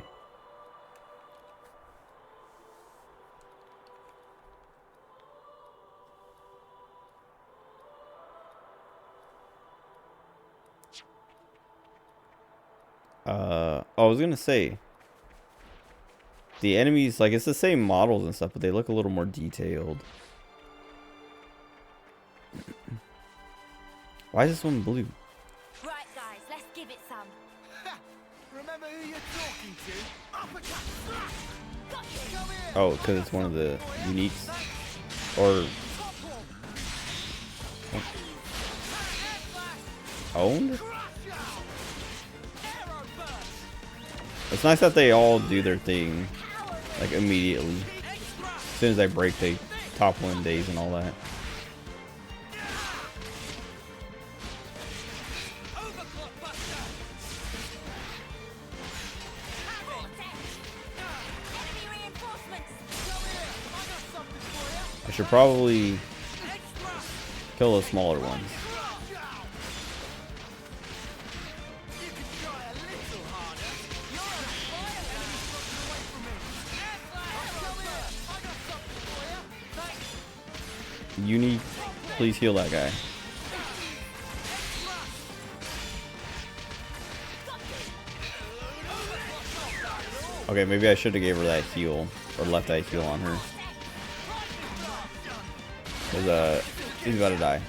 I was gonna say, the enemies, like, it's the same models and stuff, but they look a little more detailed. Why is this one blue? Right, guys, let's give it some. Remember who you're talking to? Uppercut! Come here! Oh, because it's one of the uniques, or owned. It's nice that they all do their thing, like, immediately. As soon as I break, they top 1 days and all that. I should probably kill the smaller ones. Uni, please heal that guy. Okay, maybe I should have gave her that heal, or left that heal on her. Because, she's about to die.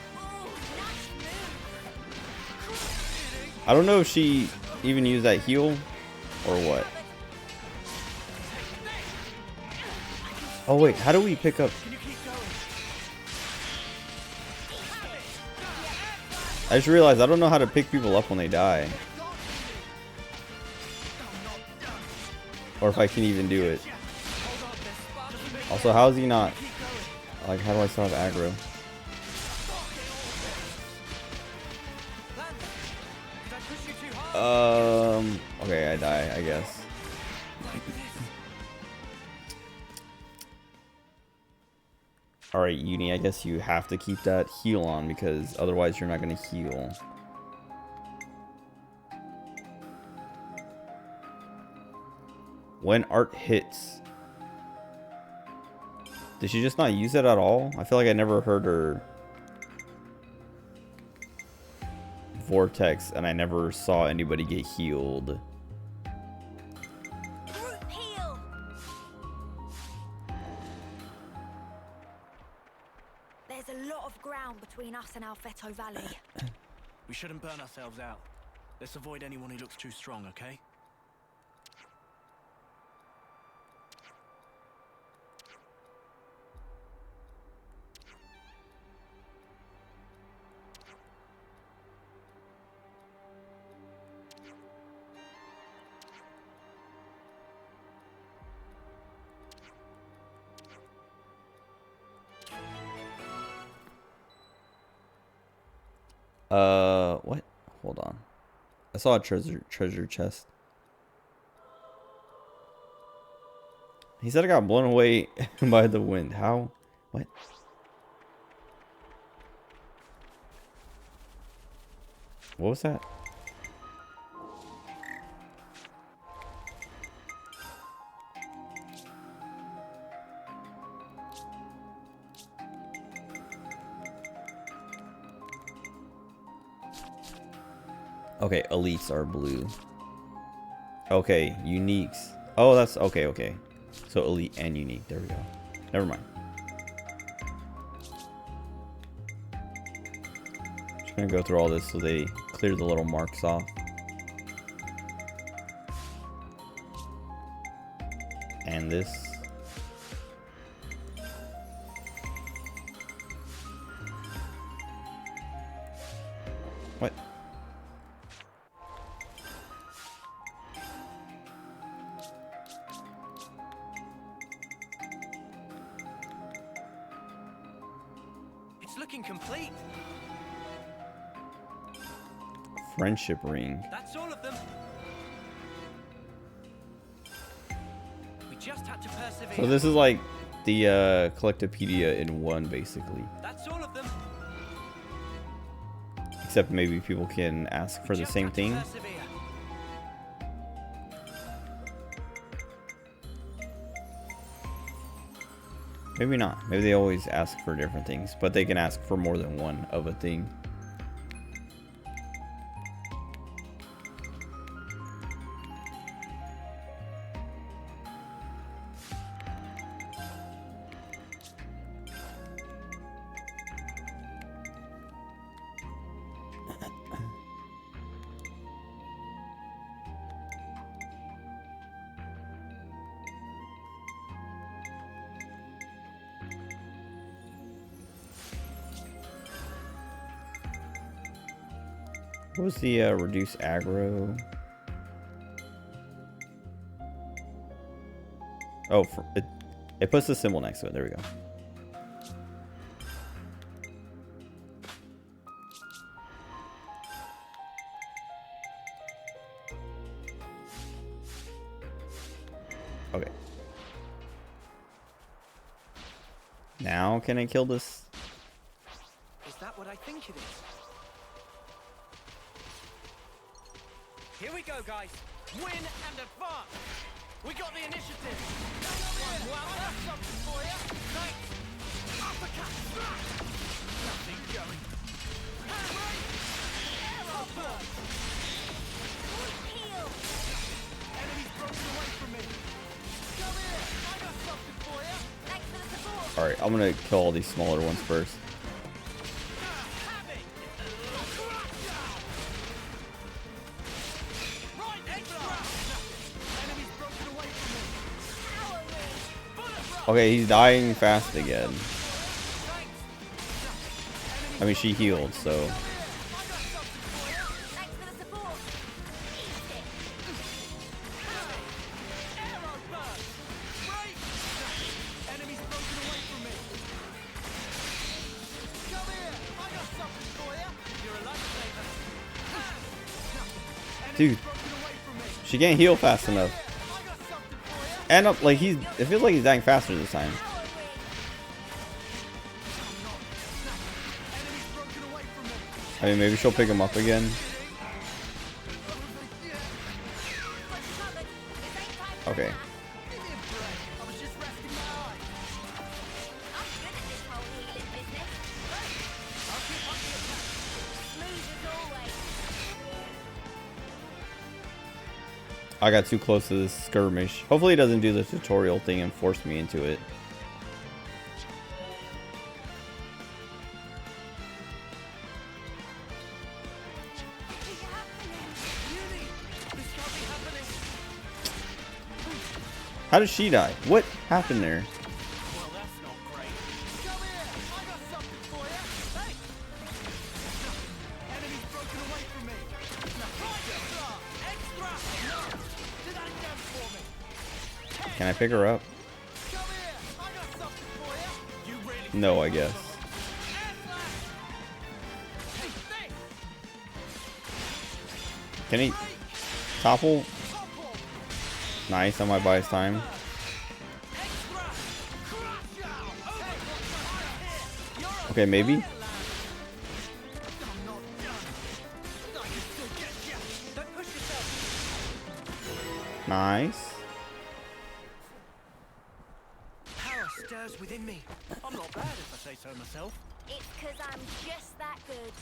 I don't know if she even used that heal, or what. Oh wait, how do we pick up... I just realized I don't know how to pick people up when they die. Or if I can even do it. Also, how is he not... Like, how do I still have aggro? push you too hard. Okay, I die, I guess. Alright, Uni, I guess you have to keep that heal on because otherwise you're not going to heal. When art hits. Did she just not use it at all? I feel like I never heard her vortex and I never saw anybody get healed. Heal. There's a lot of ground between us and Alfeto Valley. We shouldn't burn ourselves out. Let's avoid anyone who looks too strong, okay? What? Hold on. I saw a treasure chest. He said it got blown away by the wind. How? What? What was that? Okay, elites are blue. Okay, uniques. Oh, that's okay, okay. So elite and unique. There we go. Never mind. Just gonna go through all this so they clear the little marks off. And this. What? It's looking complete. Friendship ring. That's all of them. We just had to persevere. So this is like the Collectopedia in one, basically. That's all of them. Except maybe people can ask for the Just same had to thing. persevere. Maybe not. Maybe they always ask for different things, but they can ask for more than one of a thing. What was the reduce aggro? Oh, it puts the symbol next to it. There we go. Okay. Now can I kill this? Is that what I think it is? Here we go, guys. Win and advance. We got the initiative. One, I got something for you. Thanks. Uppercut. Nothing going. Arrow burst. Heal. Enemies broken away from me. Come here! I got something for you! Thanks for the support. Alright, I'm gonna kill all these smaller ones first. Have it. Right, extra. Enemies broken away from me. Okay, he's dying fast again. I mean, she healed, so... Thanks for the support. Eat it. Arrow burst. Right. Enemies broken away from me. Come here! I got something for you! You're a lifesaver. Dude, she can't heal fast enough. And up, like it feels like he's dying faster this time. I mean, maybe she'll pick him up again. Okay. I got too close to this skirmish. Hopefully it doesn't do the tutorial thing and force me into it. How did she die? What happened there? Well, that's not great. Come here! I got something for you! Hey! Enemy's broken away from me! Extra! Do that again for me! Can I pick her up? Come here! I got something for you! You really No, I guess. Can he topple? Nice, I might buy his time. Okay, maybe. Nice. Power stirs within me. I'm not bad if I say so myself. It's because I'm just that good.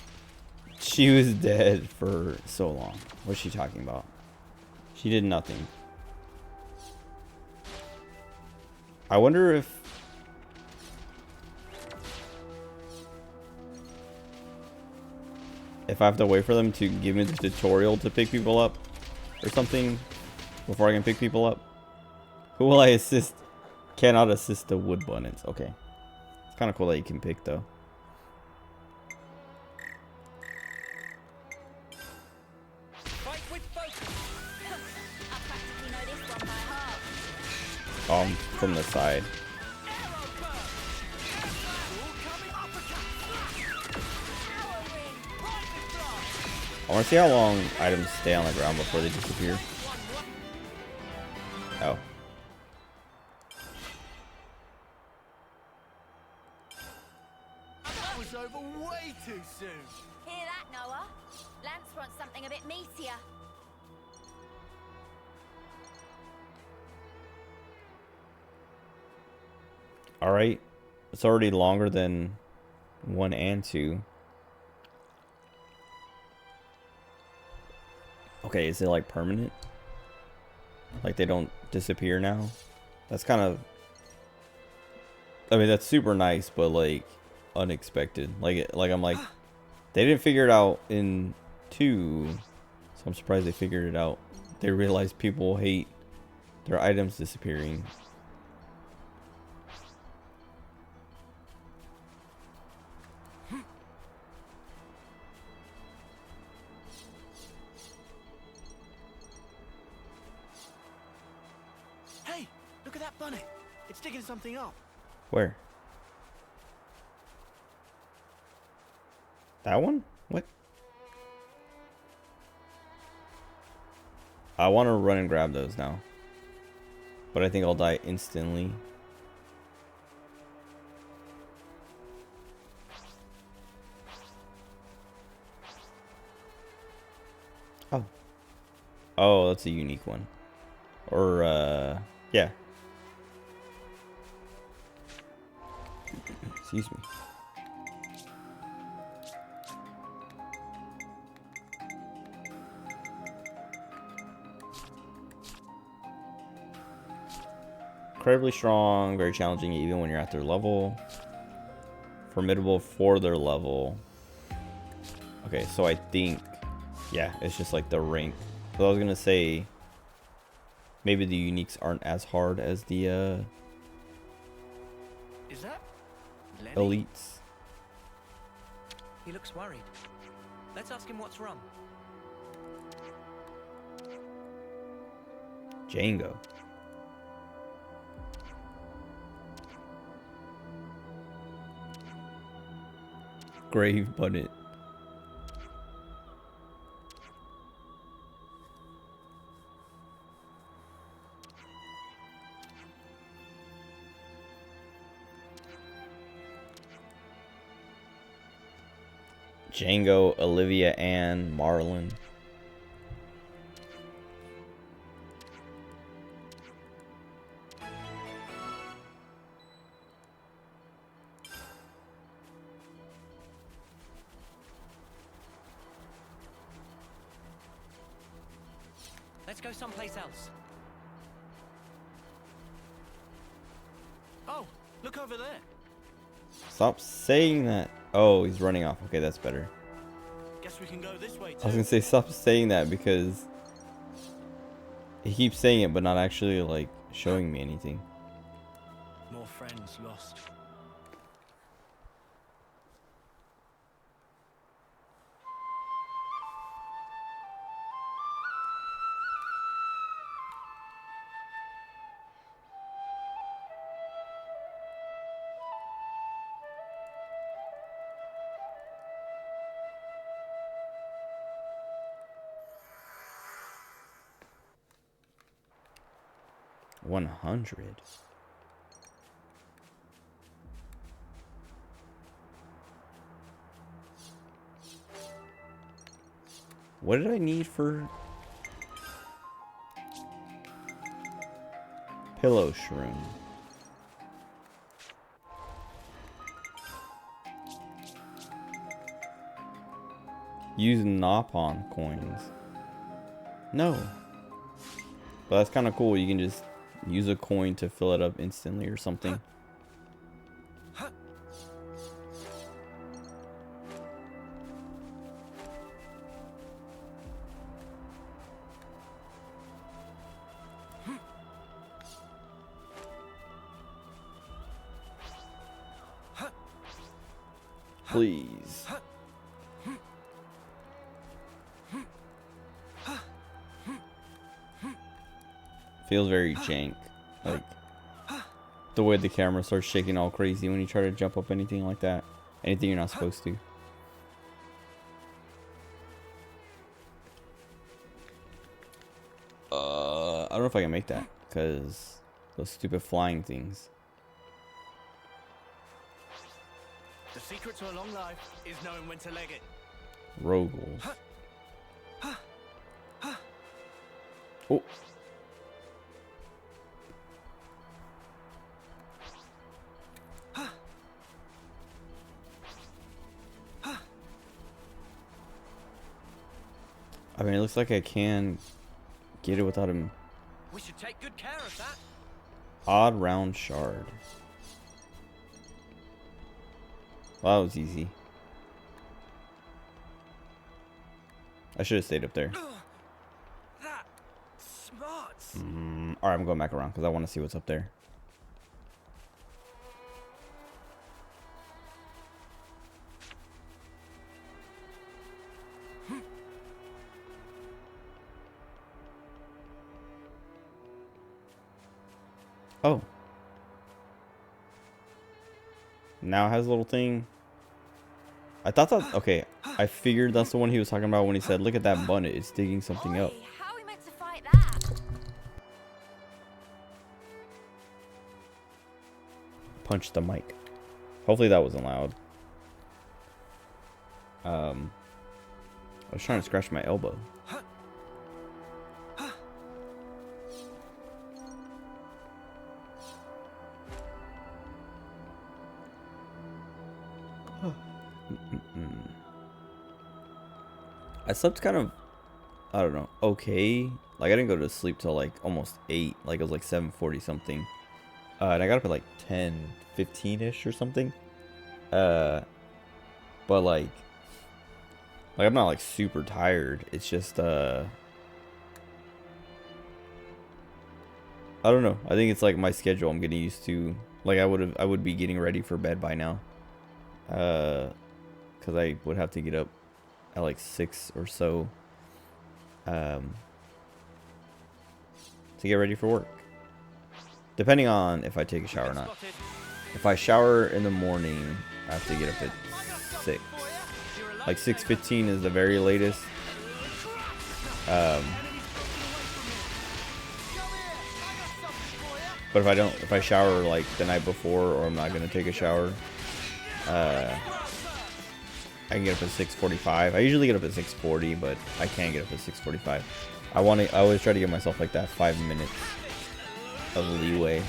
She was dead for so long. What's she talking about? She did nothing. I wonder if I have to wait for them to give me the tutorial to pick people up or something before I can pick people up. Who will I assist? Cannot assist the wood buttons. Okay. It's kind of cool that you can pick though. Fight with focus. I practically know this one by heart. From the side. I want to see how long items stay on the ground before they disappear. Oh. That was over way too soon! Hear that, Noah? Lance wants something a bit meatier. Alright. It's already longer than 1 and 2. Okay, is it like permanent? Like they don't disappear now? That's kind of... I mean, that's super nice, but like unexpected. Like I'm like, they didn't figure it out in 2, so I'm surprised they figured it out. They realized people hate their items disappearing. Hey, look at that bunny. It's digging something up. Where? That one? What? I want to run and grab those now. But I think I'll die instantly. Oh. Oh, that's a unique one. Or, yeah. Excuse me. Incredibly strong, very challenging even when you're at their level. Formidable for their level. Okay, so I think, yeah, it's just like the rank. So I was gonna say, maybe the uniques aren't as hard as the Is that Lenny? elites. He looks worried. Let's ask him what's wrong. Django. Grave Bunnet. Django, Olivia Ann, Marlon. Let's go someplace else. Oh, look over there. Stop saying that. Oh, he's running off. Okay, that's better. Guess we can go this way too. I was gonna say stop saying that because he keeps saying it but not actually like showing me anything. More friends lost. $100. What did I need for pillow shroom? Use Nopon coins. No. But that's kind of cool. You can just use a coin to fill it up instantly or something. Please. Feels very jank. Like the way the camera starts shaking all crazy when you try to jump up anything like that. Anything you're not supposed to. I don't know if I can make that because those stupid flying things. The secret to a long life is knowing when to leg it. Rogals. Oh. I mean, it looks like I can get it without him. We should take good care of that. Odd round shard. Well, that was easy. I should have stayed up there. That smarts. Alright, I'm going back around because I want to see what's up there. Oh. Now it has a little thing. I thought that... Okay, I figured that's the one he was talking about when he said, look at that bunnet. It's digging something up. How are we meant to fight that? Punch the mic. Hopefully that wasn't loud. I was trying to scratch my elbow. I slept kind of, I don't know, okay. Like I didn't go to sleep till like almost 8, like it was like 7:40 something. And I got up at like 10:15ish or something. But like I'm not like super tired. It's just I don't know. I think it's like my schedule I'm getting used to. Like I would be getting ready for bed by now. Cuz I would have to get up at like 6 or so to get ready for work. Depending on if I take a shower or not. If I shower in the morning, I have to get up at 6. Like 6:15 is the very latest. But if I shower like the night before or I'm not gonna take a shower, I can get up at 6:45. I usually get up at 6:40, but I can't get up at 6:45. I always try to give myself like that 5 minutes of leeway.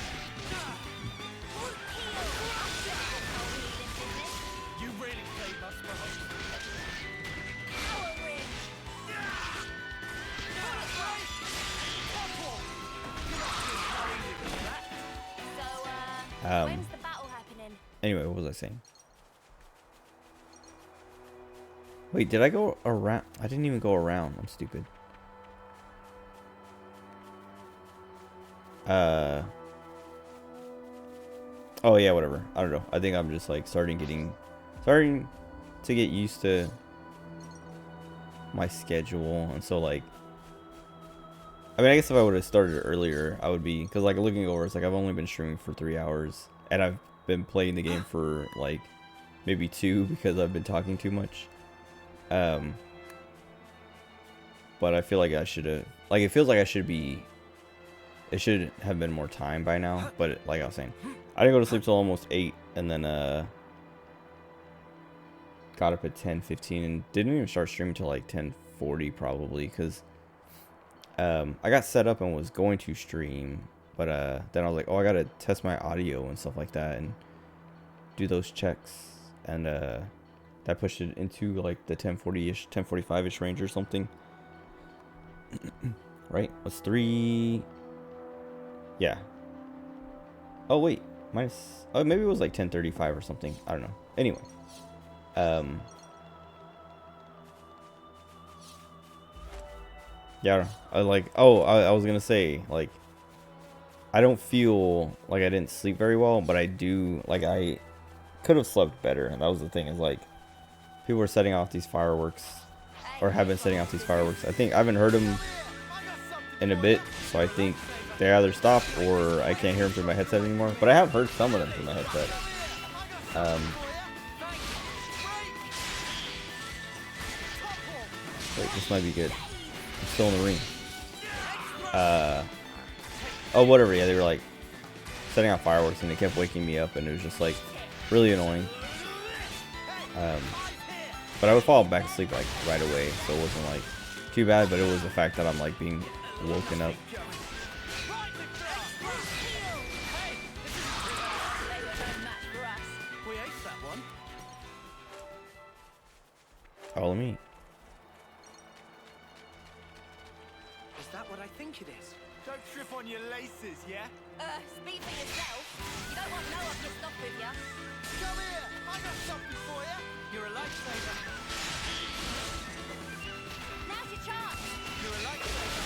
You really played us well. When's the battle happening? Anyway, what was I saying? Wait, did I go around? I didn't even go around. I'm stupid. Oh yeah, whatever. I don't know. I think I'm just like starting to get used to my schedule, and so like, I mean, I guess if I would have started earlier, I would be, because like looking over, it's like I've only been streaming for 3 hours, and I've been playing the game for like maybe 2 because I've been talking too much. But I feel like I should have, like, it feels like it should have been more time by now. But like I was saying, I didn't go to sleep till almost 8, and then got up at 10:15 and didn't even start streaming till like 10:40 probably, because I got set up and was going to stream, but then I was like, oh, I gotta test my audio and stuff like that and do those checks, and that pushed it into like the 10:40ish, 10:45ish range or something. Right? It's 3. Yeah. Oh wait, minus. Oh, maybe it was like 10:35 or something. I don't know. Anyway, yeah. I like. Oh, I was gonna say, like, I don't feel like I didn't sleep very well, but I do. Like, I could have slept better, and that was the thing. Is like, people were setting off these fireworks, or have been setting off these fireworks. I think I haven't heard them in a bit, so I think they either stopped or I can't hear them through my headset anymore. But I have heard some of them through my headset. Wait, this might be good. I'm still in the ring. Oh, whatever. Yeah, they were like setting off fireworks, and they kept waking me up, and it was just like really annoying. But I would fall back asleep like right away, so it wasn't like too bad. But it was the fact that I'm like being woken up. Follow me. Is that what I think it is? Don't trip on your laces, yeah? Speak for yourself. You don't want no one pissed off with you. Come here! I got something for you! You're a lifesaver. Now's your chance. You're a lifesaver.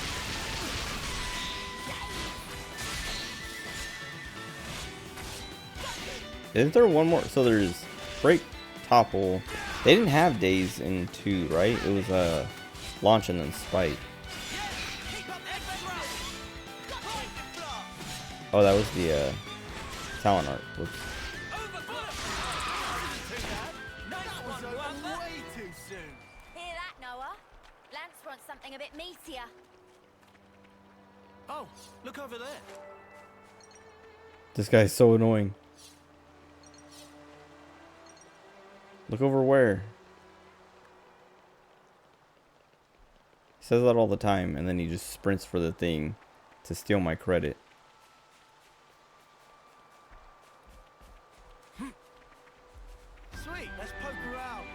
Isn't there one more? So there's break, topple. They didn't have days in 2, right? It was launch and then spite. Oh, that was the talent art. Whoops. Way too soon! Hear that, Noah? Lance wants something a bit meatier. Oh, look over there. This guy's so annoying. Look over where? He says that all the time, and then he just sprints for the thing to steal my credit. Sweet, let's poke around.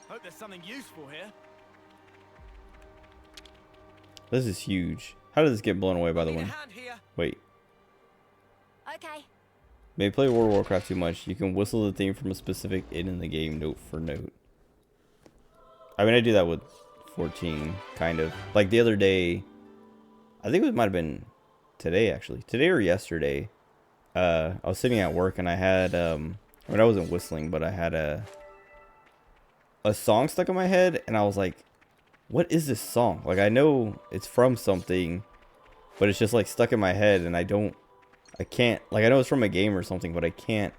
Hope there's something useful here. This is huge. How did this get blown away by the wind? Wait. Okay. May play World of Warcraft too much. You can whistle the theme from a specific inn in the game, note for note. I mean, I do that with 14, kind of. Like the other day, I think it might have been today, actually. Today or yesterday. I was sitting at work, and I had, I mean, I wasn't whistling, but I had a song stuck in my head, and I was like, what is this song? Like, I know it's from something, but it's just like stuck in my head, and I can't, like, I know it's from a game or something, but I can't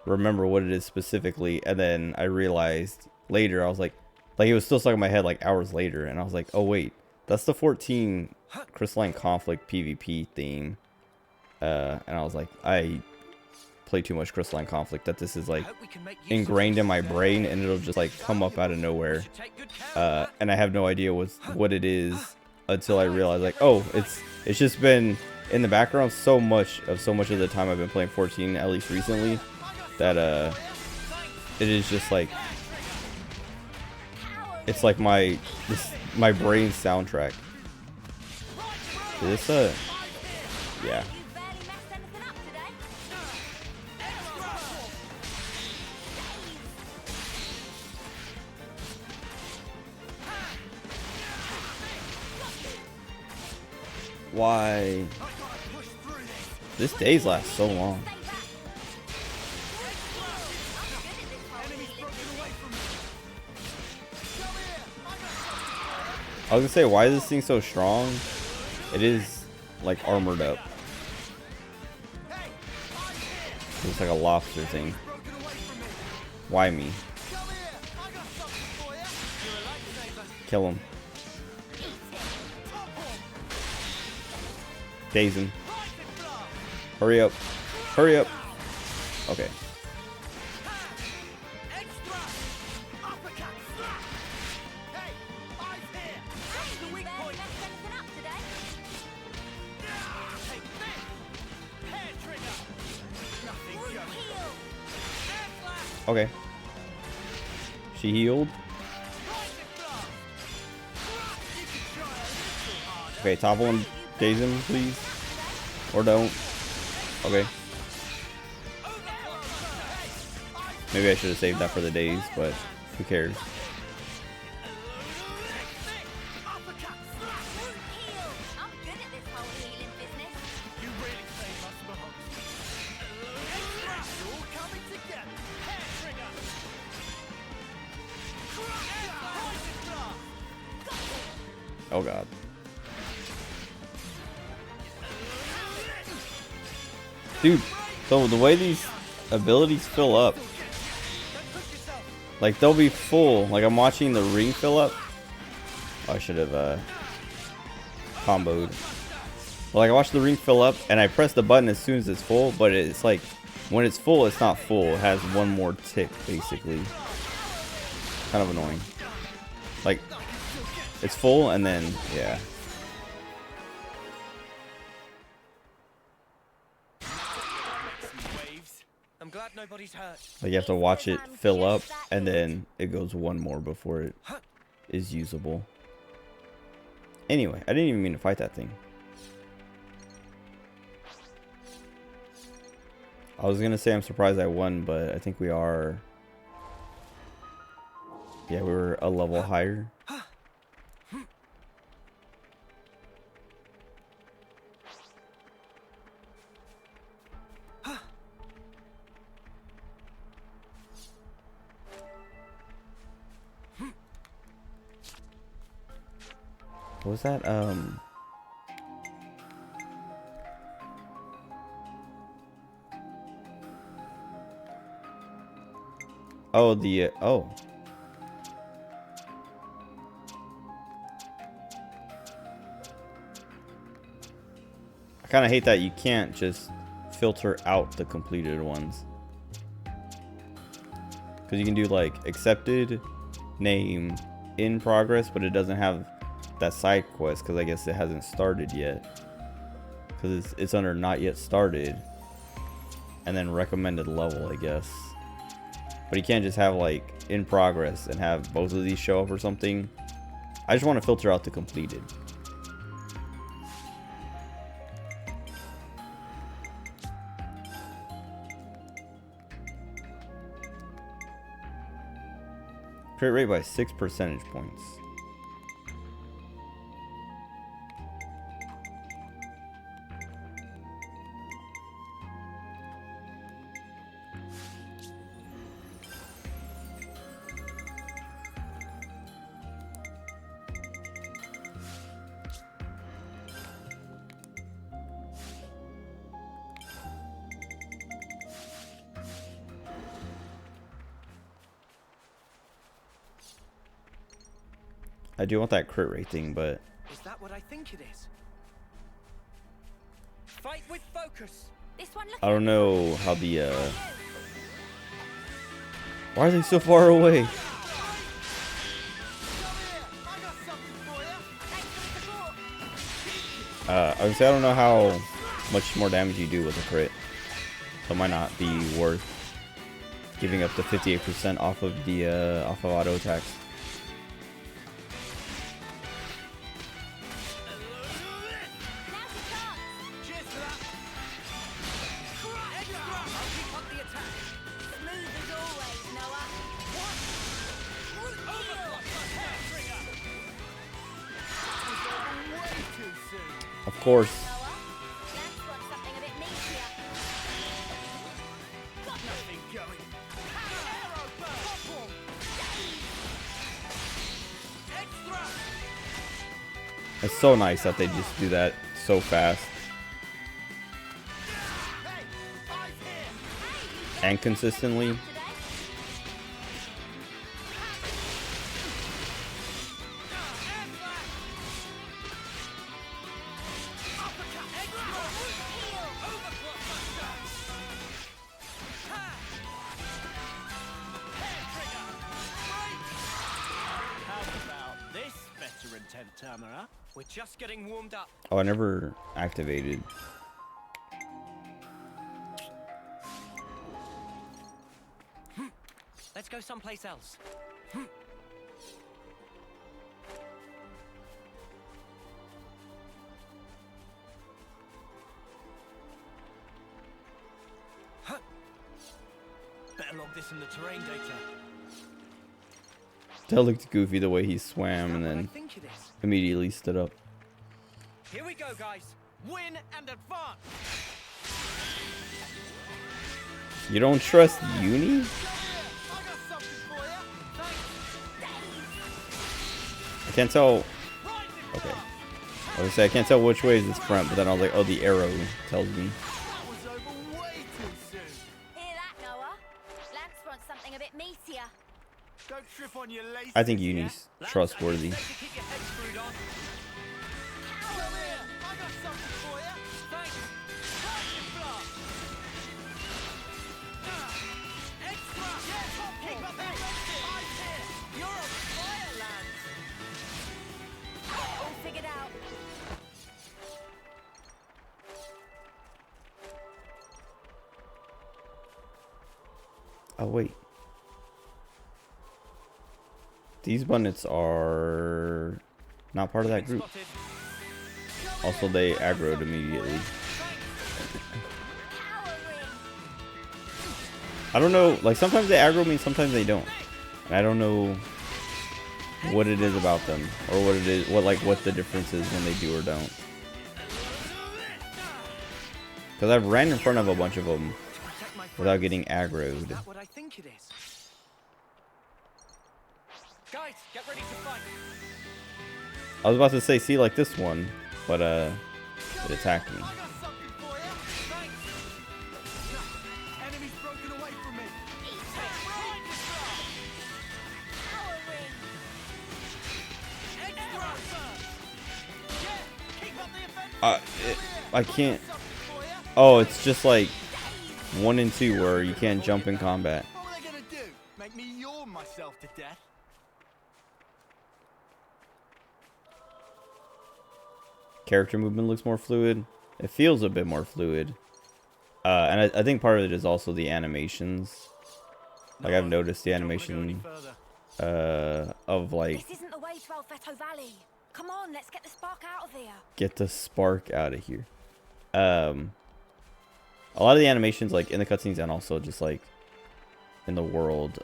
remember what it is specifically. And then I realized later, I was like it was still stuck in my head like hours later, and I was like, oh wait, that's the 14 Crystalline Conflict PvP theme. and I was like, I play too much Crystalline Conflict that this is like Hope we can make use of ingrained in this. my brain, and it'll just like come up out of nowhere, and I have no idea what it is until I realize like, oh, it's just been in the background so much of the time I've been playing 14, at least recently, that it is just like, it's like my brain soundtrack. Is this yeah. You barely messed anything up today. Why? This days last so long. I was gonna say, why is this thing so strong? It is like armored up. It's like a lobster thing. Why me? Kill him. Daze him. Hurry up. Hurry up. Okay. Okay. She healed. Okay, topple him, daze him, please. Or don't. Okay. Maybe I should have saved that for the daze, but who cares? Oh god. Dude, so the way these abilities fill up, like they'll be full, like I'm watching the ring fill up. Oh, I should have comboed. Well, like I watch the ring fill up and I press the button as soon as it's full, but it's like when it's full, it's not full. It has one more tick basically. Kind of annoying. Like it's full and then yeah. I'm glad nobody's hurt. Like you have to watch it fill up and then it goes one more before it is usable. Anyway, I didn't even mean to fight that thing. I was gonna say I'm surprised I won, but I think we are. Yeah, we were a level higher. What was that? Oh, the oh. I kind of hate that you can't just filter out the completed ones. Because you can do like accepted, name, in progress, but it doesn't have that side quest because I guess it hasn't started yet. Because it's under not yet started. And then recommended level, I guess. But you can't just have like in progress and have both of these show up or something. I just want to filter out the completed. Crit rate by 6 percentage points. I do want that crit rate thing, but Is that what I think it is? Fight with focus. This one looking I don't know how the why are they so far away? I would say I don't know how much more damage you do with a crit. So it might not be worth giving up the 58% off of the auto attacks. Of course. It's so nice that they just do that so fast. And consistently. We're just getting warmed up. Oh, I never activated. Let's go someplace else. Better log this in the terrain data. That looked goofy the way he swam and then immediately stood up. Here we go, guys. Win and advance. You don't trust Uni? I can't tell. Okay. I was say I can't tell which way is its front, but then I was like, oh, the arrow tells me. Hear that, Noah? Lance wants something a bit meatier. Don't trip on your laces. I think Uni's trustworthy. Oh wait. These bandits are not part of that group. Also, they aggroed immediately. I don't know, like sometimes they aggro me, sometimes they don't. And I don't know what it is about them, or what it is, what the difference is when they do or don't. Because I've ran in front of a bunch of them without getting aggroed. That's what I think it is. Guys, get ready to fight. I was about to say, see, like this one, but it attacked me. Enemy's broken away from me. I can't. Oh, it's just like 1 and 2 where you can't jump in combat. What were they gonna do? Make me yawn myself to death? Character movement looks more fluid. It feels a bit more fluid. And I think part of it is also the animations. Like I've noticed the animation of like This isn't the way to Alfeto Valley. Come on, let's get the spark out of here. get the spark out of here. A lot of the animations, like in the cutscenes and also just like in the world,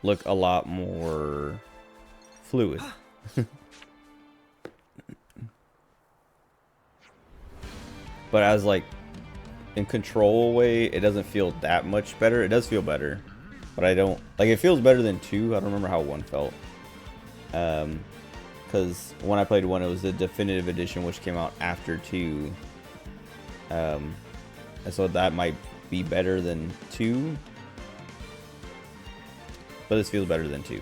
look a lot more fluid. But as like in control way, it doesn't feel that much better. It does feel better, but I don't like it feels better than 2. I don't remember how 1 felt. Because when I played 1, it was the definitive edition, which came out after 2. And so that might be better than 2. But this feels better than 2.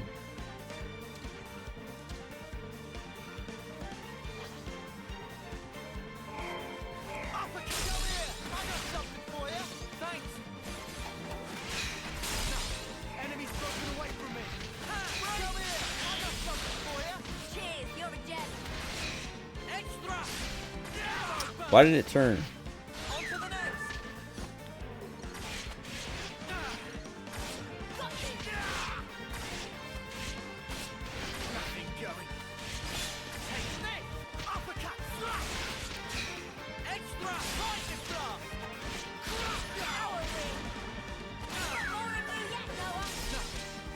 Why did it turn? On to the next. Nothing going. Take this. Uppercut. Slap. Extra. Lightning blast.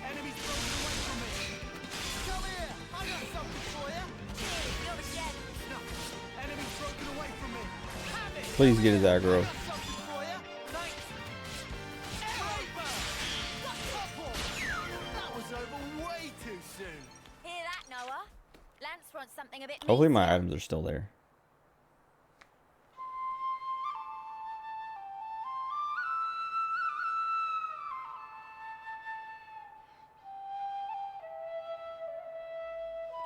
Enemies broken away from me. Come here. I got something for you. Enemies broken away from me. Have it. Please get his aggro. Something for you. Thanks. That was over way too soon. Hear that, Noah? Lance wants something a bit Hopefully my meatier. items are still there.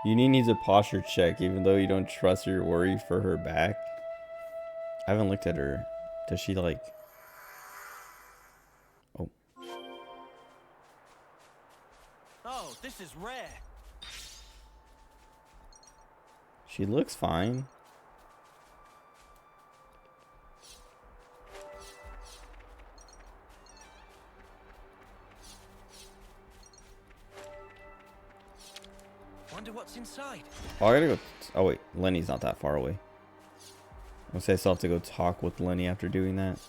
Uni needs a posture check, even though you don't trust or worry for her back. I haven't looked at her. Does she like... Oh. Oh, this is rare. She looks fine. Wonder what's inside. Oh, I gotta go... Oh, wait. Lenny's not that far away. I'm gonna say I still have to go talk with Lenny after doing that.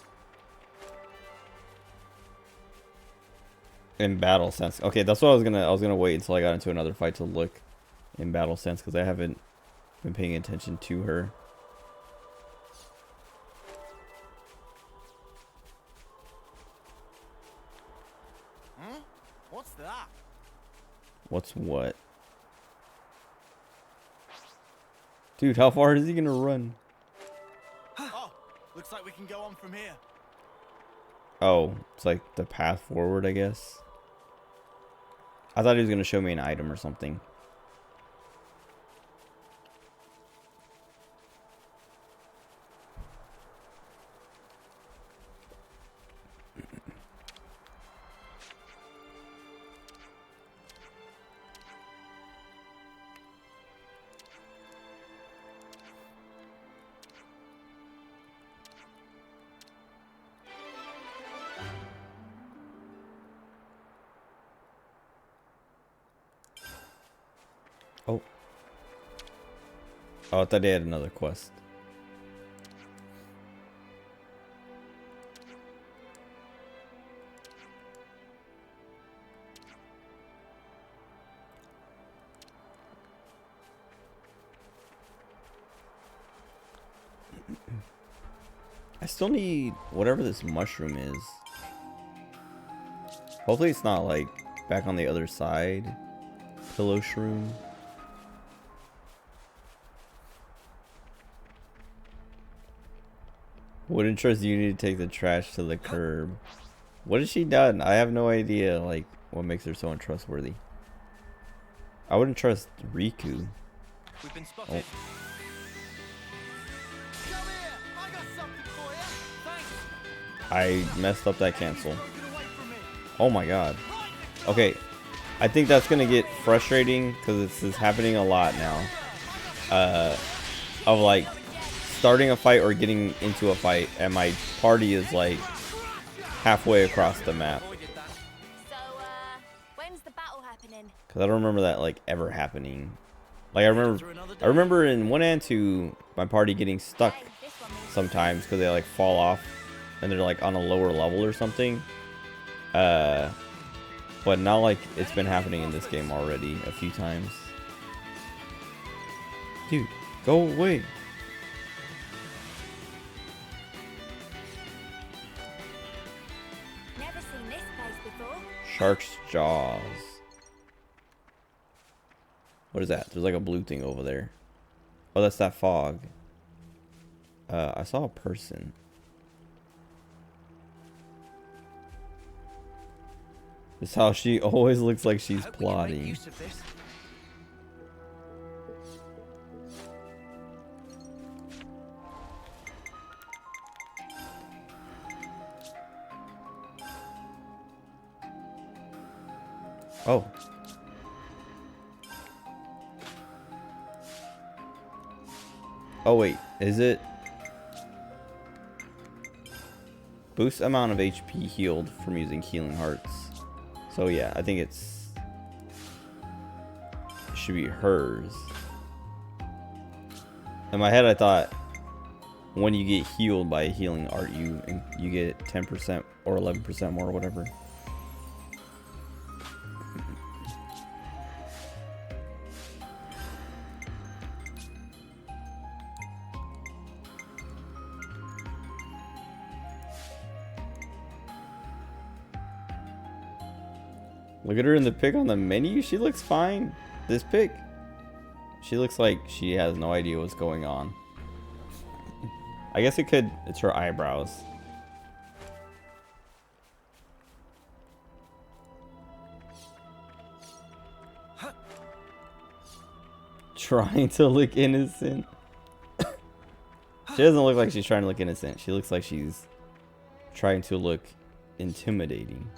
In battle sense. Okay, that's what I was gonna wait until I got into another fight to look in battle sense, because I haven't been paying attention to her. What's that? What's what? Dude, how far is he gonna run? Oh, looks like we can go on from here. Oh, it's like the path forward, I guess. I thought he was gonna show me an item or something. Oh. Oh, I thought they had another quest. I still need whatever this mushroom is. Hopefully it's not like back on the other side. Pillow shroom. Wouldn't trust you to take the trash to the curb. What has she done? I have no idea, like, what makes her so untrustworthy. I wouldn't trust Riku. We've been spotted. Come here. I got something for you. Thanks. I messed up that cancel. Broken away from me. Oh my god. Okay. I think that's gonna get frustrating because this is happening a lot now. Of like starting a fight or getting into a fight and my party is like halfway across the map. So, when's the battle happening? Because I don't remember that like ever happening. Like I remember in 1 and 2 my party getting stuck Hey, this one means sometimes because they like fall off and they're like on a lower level or something. But not like it's been happening in this game already a few times. Dude, go away. never seen this place before. Shark's Jaws. What is that? There's like a blue thing over there. Oh, that's that fog. I saw a person. This is how she always looks like she's Hope we can make plotting. use of this. Oh. Oh wait, is it? boost amount of HP healed from using healing hearts. So yeah, I think it should be hers. In my head, I thought when you get healed by a healing art, you get 10% or 11% more or whatever. Look at her in the pic on the menu. She looks fine. This pic. She looks like she has no idea what's going on. I guess it's her eyebrows. Trying to look innocent. She doesn't look like she's trying to look innocent. She looks like she's trying to look intimidating.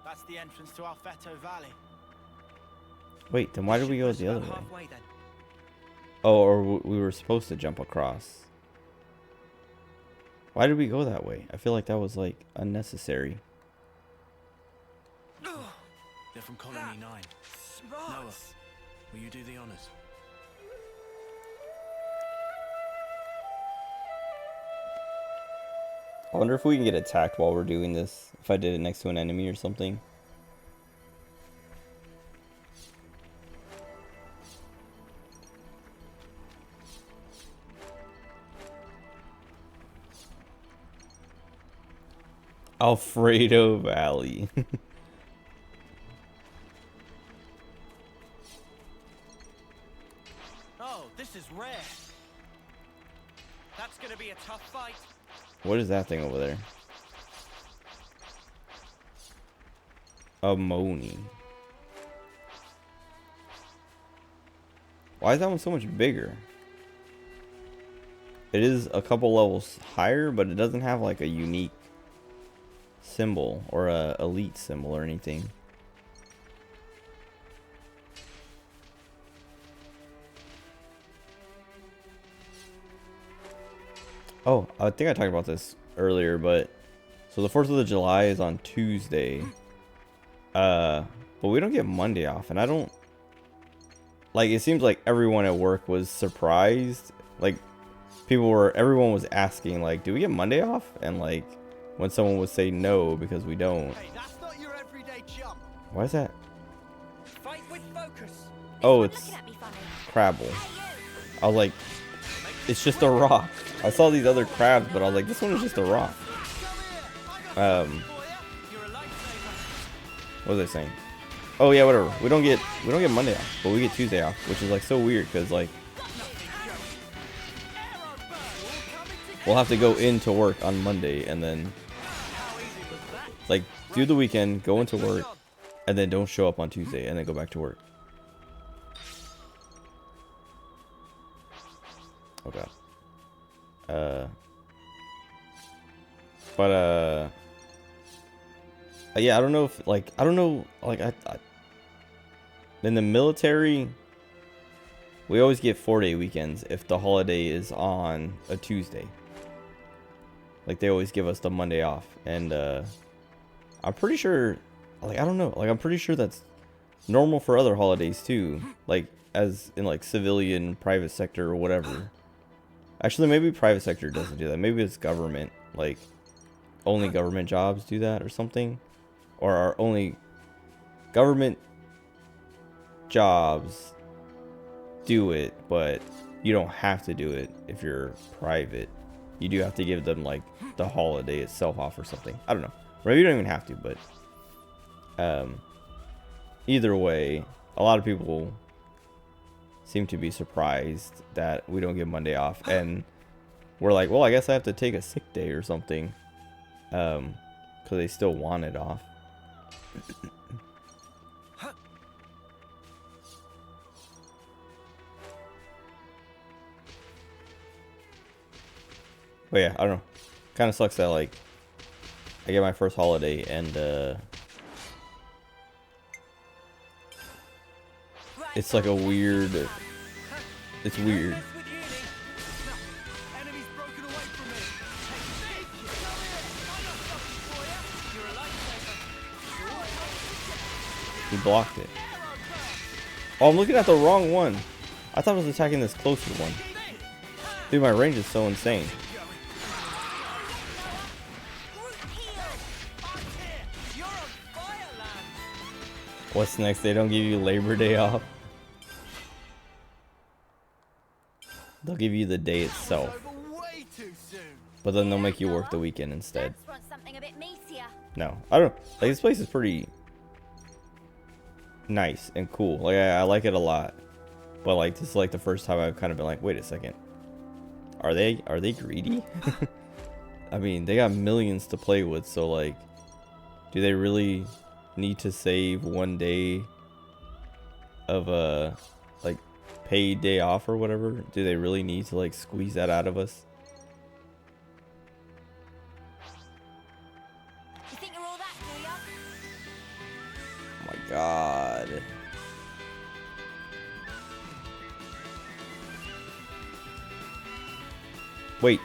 That's the entrance to Alfeto Valley. Wait, then why did we go the other way? Oh, or we were supposed to jump across. Why did we go that way? I feel like that was like unnecessary. They're from Colony 9. Noah, will you do the honors? I wonder if we can get attacked while we're doing this. If I did it next to an enemy or something. Alfredo Valley. Oh, this is rare. That's gonna be a tough fight. What is that thing over there? Amoni. Why is that one so much bigger? It is a couple levels higher, but it doesn't have like a unique symbol or a elite symbol or anything. Oh, I think I talked about this earlier, but so the 4th of July is on Tuesday. But we don't get Monday off, and I don't like, it seems like everyone at work was surprised. Like everyone was asking like, do we get Monday off? And like when someone would say no because we don't. Hey, that's not your everyday jump. Why is that? Fight with focus. Oh, it's Crabble. I was like, it's just a rock. I saw these other crabs, but I was like, this one is just a rock. What was I saying? Oh yeah, whatever. We don't get Monday off, but we get Tuesday off, which is like so weird because like we'll have to go into work on Monday and then like do the weekend, go into work, and then don't show up on Tuesday and then go back to work. Oh god. Yeah, I don't know if like I in the military we always get 4-day weekends if the holiday is on a Tuesday. Like they always give us the Monday off, and I'm pretty sure, like I don't know, like I'm pretty sure that's normal for other holidays too, like as in like civilian, private sector or whatever. Actually, maybe private sector doesn't do that. Maybe it's government, like only government jobs do that or something, or are only government jobs do it, but you don't have to do it if you're private. You do have to give them like the holiday itself off or something. I don't know. Maybe you don't even have to, but either way, a lot of people seem to be surprised that we don't get Monday off, and we're like, well, I guess I have to take a sick day or something, because they still want it off. But yeah, I don't know. Kind of sucks that like I get my first holiday and it's like a weird. It's weird. He blocked it. Oh, I'm looking at the wrong one. I thought I was attacking this closer one. Dude, my range is so insane. What's next? They don't give you Labor Day off. They'll give you the day itself. But then they'll make you work the weekend instead. No, I don't. Like, this place is pretty nice and cool. Like, I like it a lot. But like, this is like the first time I've kind of been like, wait a second. Are they greedy? I mean, they got millions to play with, so like, do they really need to save one day of a like paid day off or whatever? Do they really need to like squeeze that out of us? You think you're all that, do ya? Oh my god. Wait.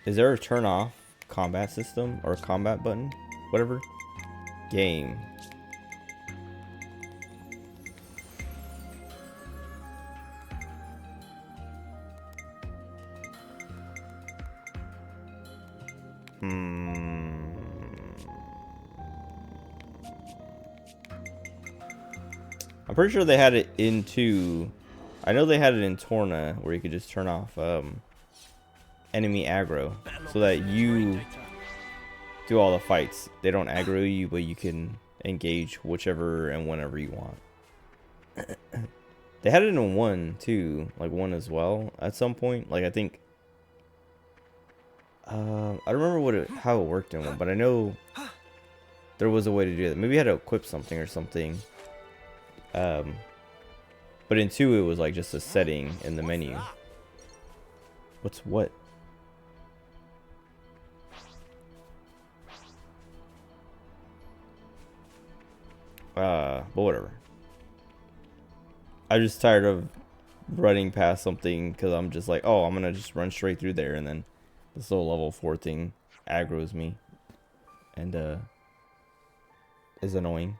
Is there a turn off combat system or combat button? Whatever. Game. I'm pretty sure they had it in 2. I know they had it in Torna where you could just turn off enemy aggro so that you do all the fights. They don't aggro you, but you can engage whichever and whenever you want. They had it in 1 too, like 1 as well at some point. Like, I think I don't remember how it worked in 1, but I know there was a way to do that. Maybe you had to equip something or something. But in 2 it was like just a setting in the menu. What's what? But whatever. I'm just tired of running past something because I'm just like, oh, I'm gonna just run straight through there, and then this little level 4 thing aggroes me and is annoying.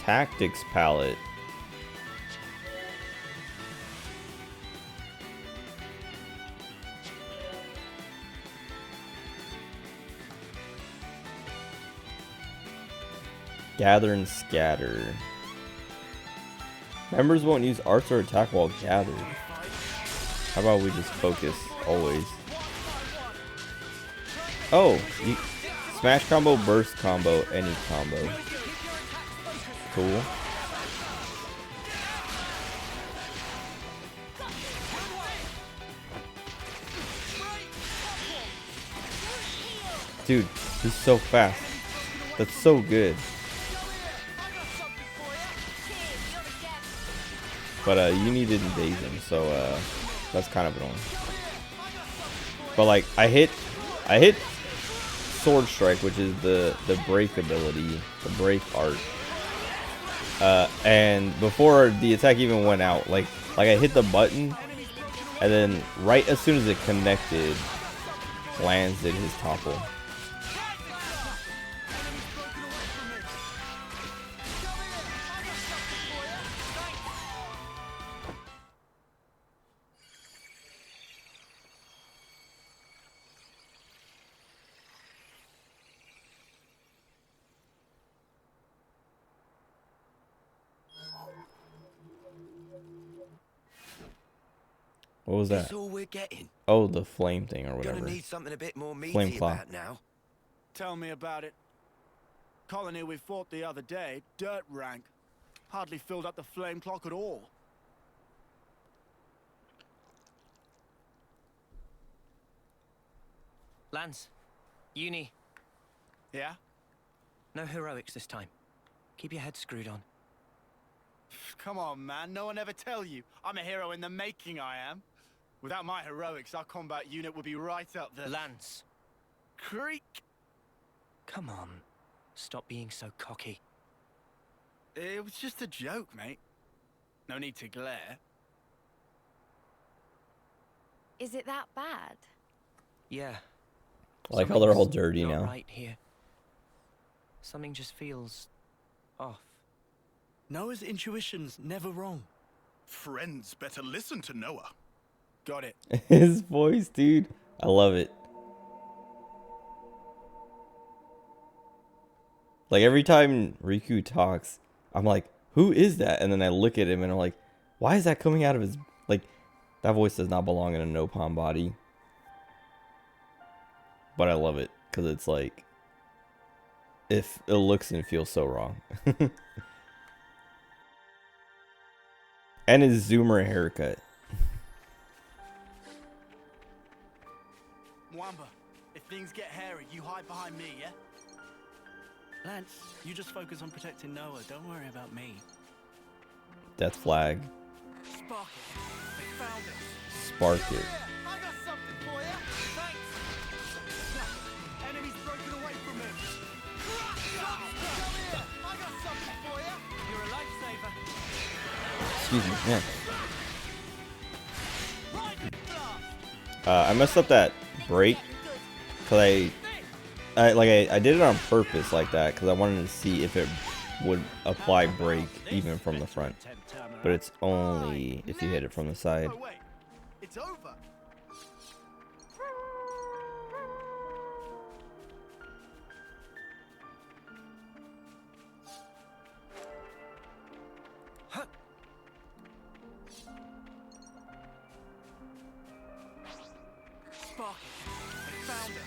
Tactics palette. Gather and scatter. Members won't use arts or attack while gathered. How about we just focus always? Oh, you smash combo, burst combo, any combo. Cool. Dude, he's so fast. That's so good. But you needed to daze him, so that's kind of annoying. But like, I hit Sword Strike, which is the break ability, the break art. And before the attack even went out, like I hit the button, and then right as soon as it connected, Lance did his topple. What was that? That's all we're getting. Oh, the flame thing or whatever. Gonna need something a bit more meaty Flame claw. about now. Tell me about it. Colony we fought the other day, dirt rank. Hardly filled up the flame clock at all. Lance, Uni, Yeah? no heroics this time. Keep your head screwed on. Come on, man. No one ever tell you. I'm a hero in the making, I am. Without my heroics, our combat unit would be right up the... Lance, creek. come on. Stop being so cocky. It was just a joke, mate. No need to glare. Is it that bad? Yeah. I like how they're all Something's dirty not now. right here. Something just feels off. Noah's intuition's never wrong. Friends better listen to Noah. Got it. His voice, dude. I love it. Like every time Riku talks, I'm like, who is that? And then I look at him and I'm like, why is that coming out of his... Like, that voice does not belong in a Nopon body. But I love it because it's like, if it looks and feels so wrong. And his zoomer haircut. Mwamba, if things get hairy, you hide behind me, yeah? Lance, you just focus on protecting Noah. Don't worry about me. Death flag. Spark it. They found us. Spark it. Yeah, I got something for you. Thanks. Enemies broken away from me. Come here. I got something for you. You're a lifesaver. Excuse me, man. Right blast. I messed up that break because I did it on purpose like that because I wanted to see if it would apply break even from the front, but it's only if you hit it from the side. Oh wait, it's over.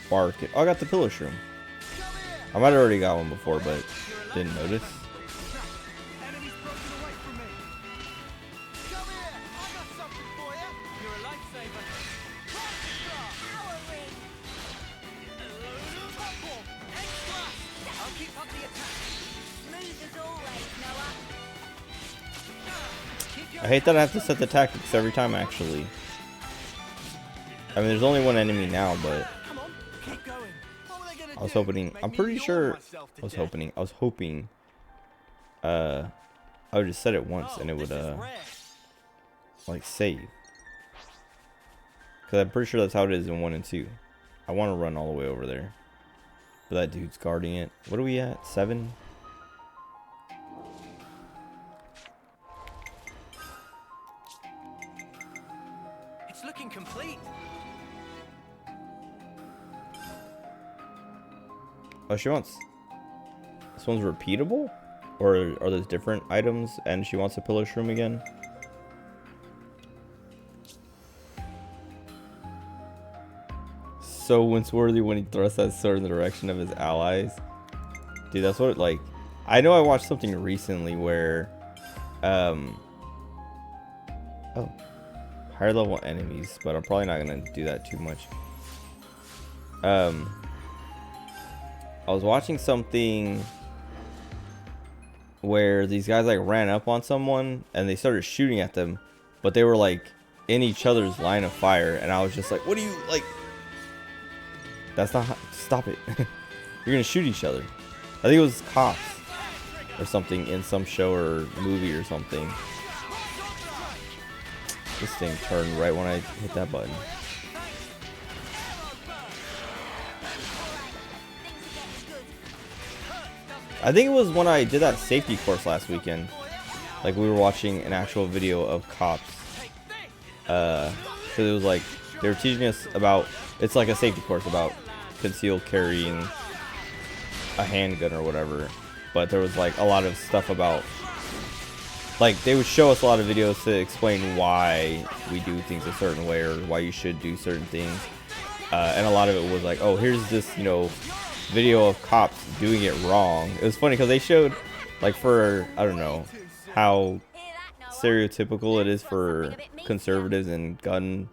Bark it. Oh, I got the pillow shroom. I might have already got one before, but didn't notice. Enemies broken away from me. Come here, I got something for you. You're a lifesaver. I'll keep up the attack. Smooth as always, Noah. I hate that I have to set the tactics every time, actually. I mean, there's only one enemy now, but Come on, keep going. What were they gonna I was do? hoping, Make I'm me pretty yawn sure, myself to I was death? hoping, I would just set it once and it would, this is rare. like, save. Because I'm pretty sure that's how it is in 1 and 2. I want to run all the way over there. But that dude's guarding it. What are we at? 7? It's looking complete. Oh, she wants... This one's repeatable? Or are those different items and she wants a pillow shroom again? So wince-worthy when he thrusts that sword in the direction of his allies. Dude, that's what, like... I know I watched something recently where... Oh. Higher level enemies, but I'm probably not going to do that too much. I was watching something where these guys like ran up on someone and they started shooting at them, but they were like in each other's line of fire, and I was just like, what do you like? That's not how, stop it. You're gonna shoot each other. I think it was cops or something in some show or movie or something. This thing turned right when I hit that button. I think it was when I did that safety course last weekend. Like, we were watching an actual video of cops. So it was like, they were teaching us about, it's like a safety course about concealed carrying a handgun or whatever. But there was like a lot of stuff about, like, they would show us a lot of videos to explain why we do things a certain way or why you should do certain things. And a lot of it was like, oh, here's this, you know, video of cops doing it wrong. It was funny because they showed, like, for, I don't know how stereotypical it is for conservatives and people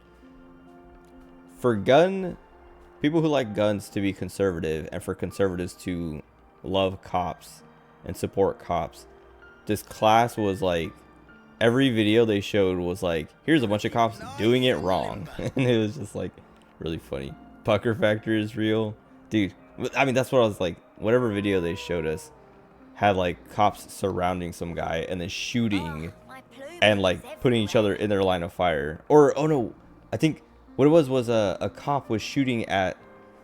who like guns to be conservative, and for conservatives to love cops and support cops. this class was like, every video they showed was like, here's a bunch of cops doing it wrong. And it was just like really funny. Pucker factor is real. Dude, I mean, that's what I was like, whatever video they showed us had like cops surrounding some guy and then shooting and like putting each other in their line of fire. Or, oh no, I think what it was a cop was shooting at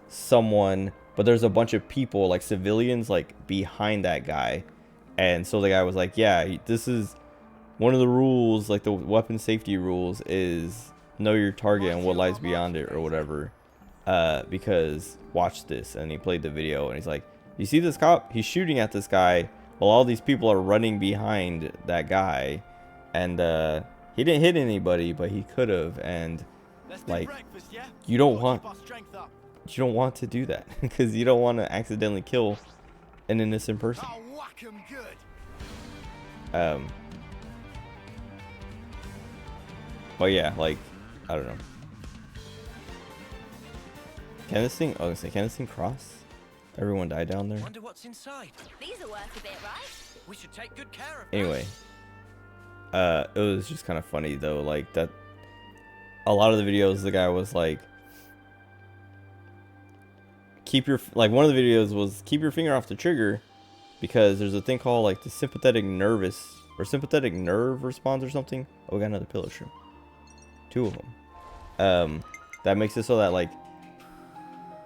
someone, but there's a bunch of people, like civilians, like behind that guy. And so the guy was like, yeah, this is one of the rules, like the weapon safety rules is know your target and what lies beyond it or whatever. Because watch this. And he played the video and he's like, you see this cop? He's shooting at this guy while all these people are running behind that guy. And he didn't hit anybody, but he could have. And like, you don't want to do that because you don't want to accidentally kill an innocent person. But yeah, like, I don't know. Can this thing? Oh, can this thing cross? Everyone died down there. Wonder what's inside. These are worth a bit, right? We should take good care of Anyway, it was just kind of funny though, like that. A lot of the videos, the guy was like, one of the videos was keep your finger off the trigger because there's a thing called like the sympathetic nerve response or something. Oh, we got another pillar shroom. 2 of them. That makes it so that like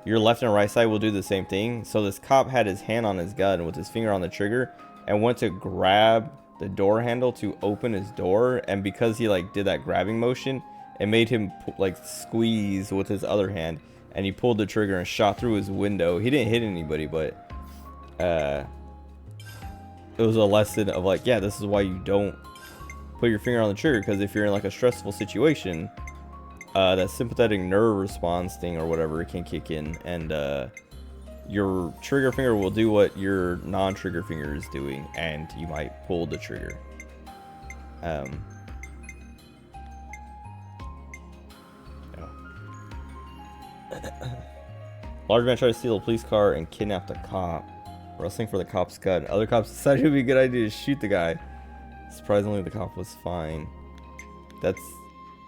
your left and right side will do the same thing. So this cop had his hand on his gun with his finger on the trigger and went to grab the door handle to open his door, and because he like did that grabbing motion, it made him like squeeze with his other hand, and he pulled the trigger and shot through his window. He didn't hit anybody, but it was a lesson of like, yeah, this is why you don't put your finger on the trigger, because if you're in like a stressful situation, that sympathetic nerve response thing or whatever, it can kick in, and your trigger finger will do what your non-trigger finger is doing, and you might pull the trigger. Large man tried to steal a police car and kidnap the cop. Wrestling for the cop's gun. Other cops decided it would be a good idea to shoot the guy. Surprisingly, the cop was fine. That's,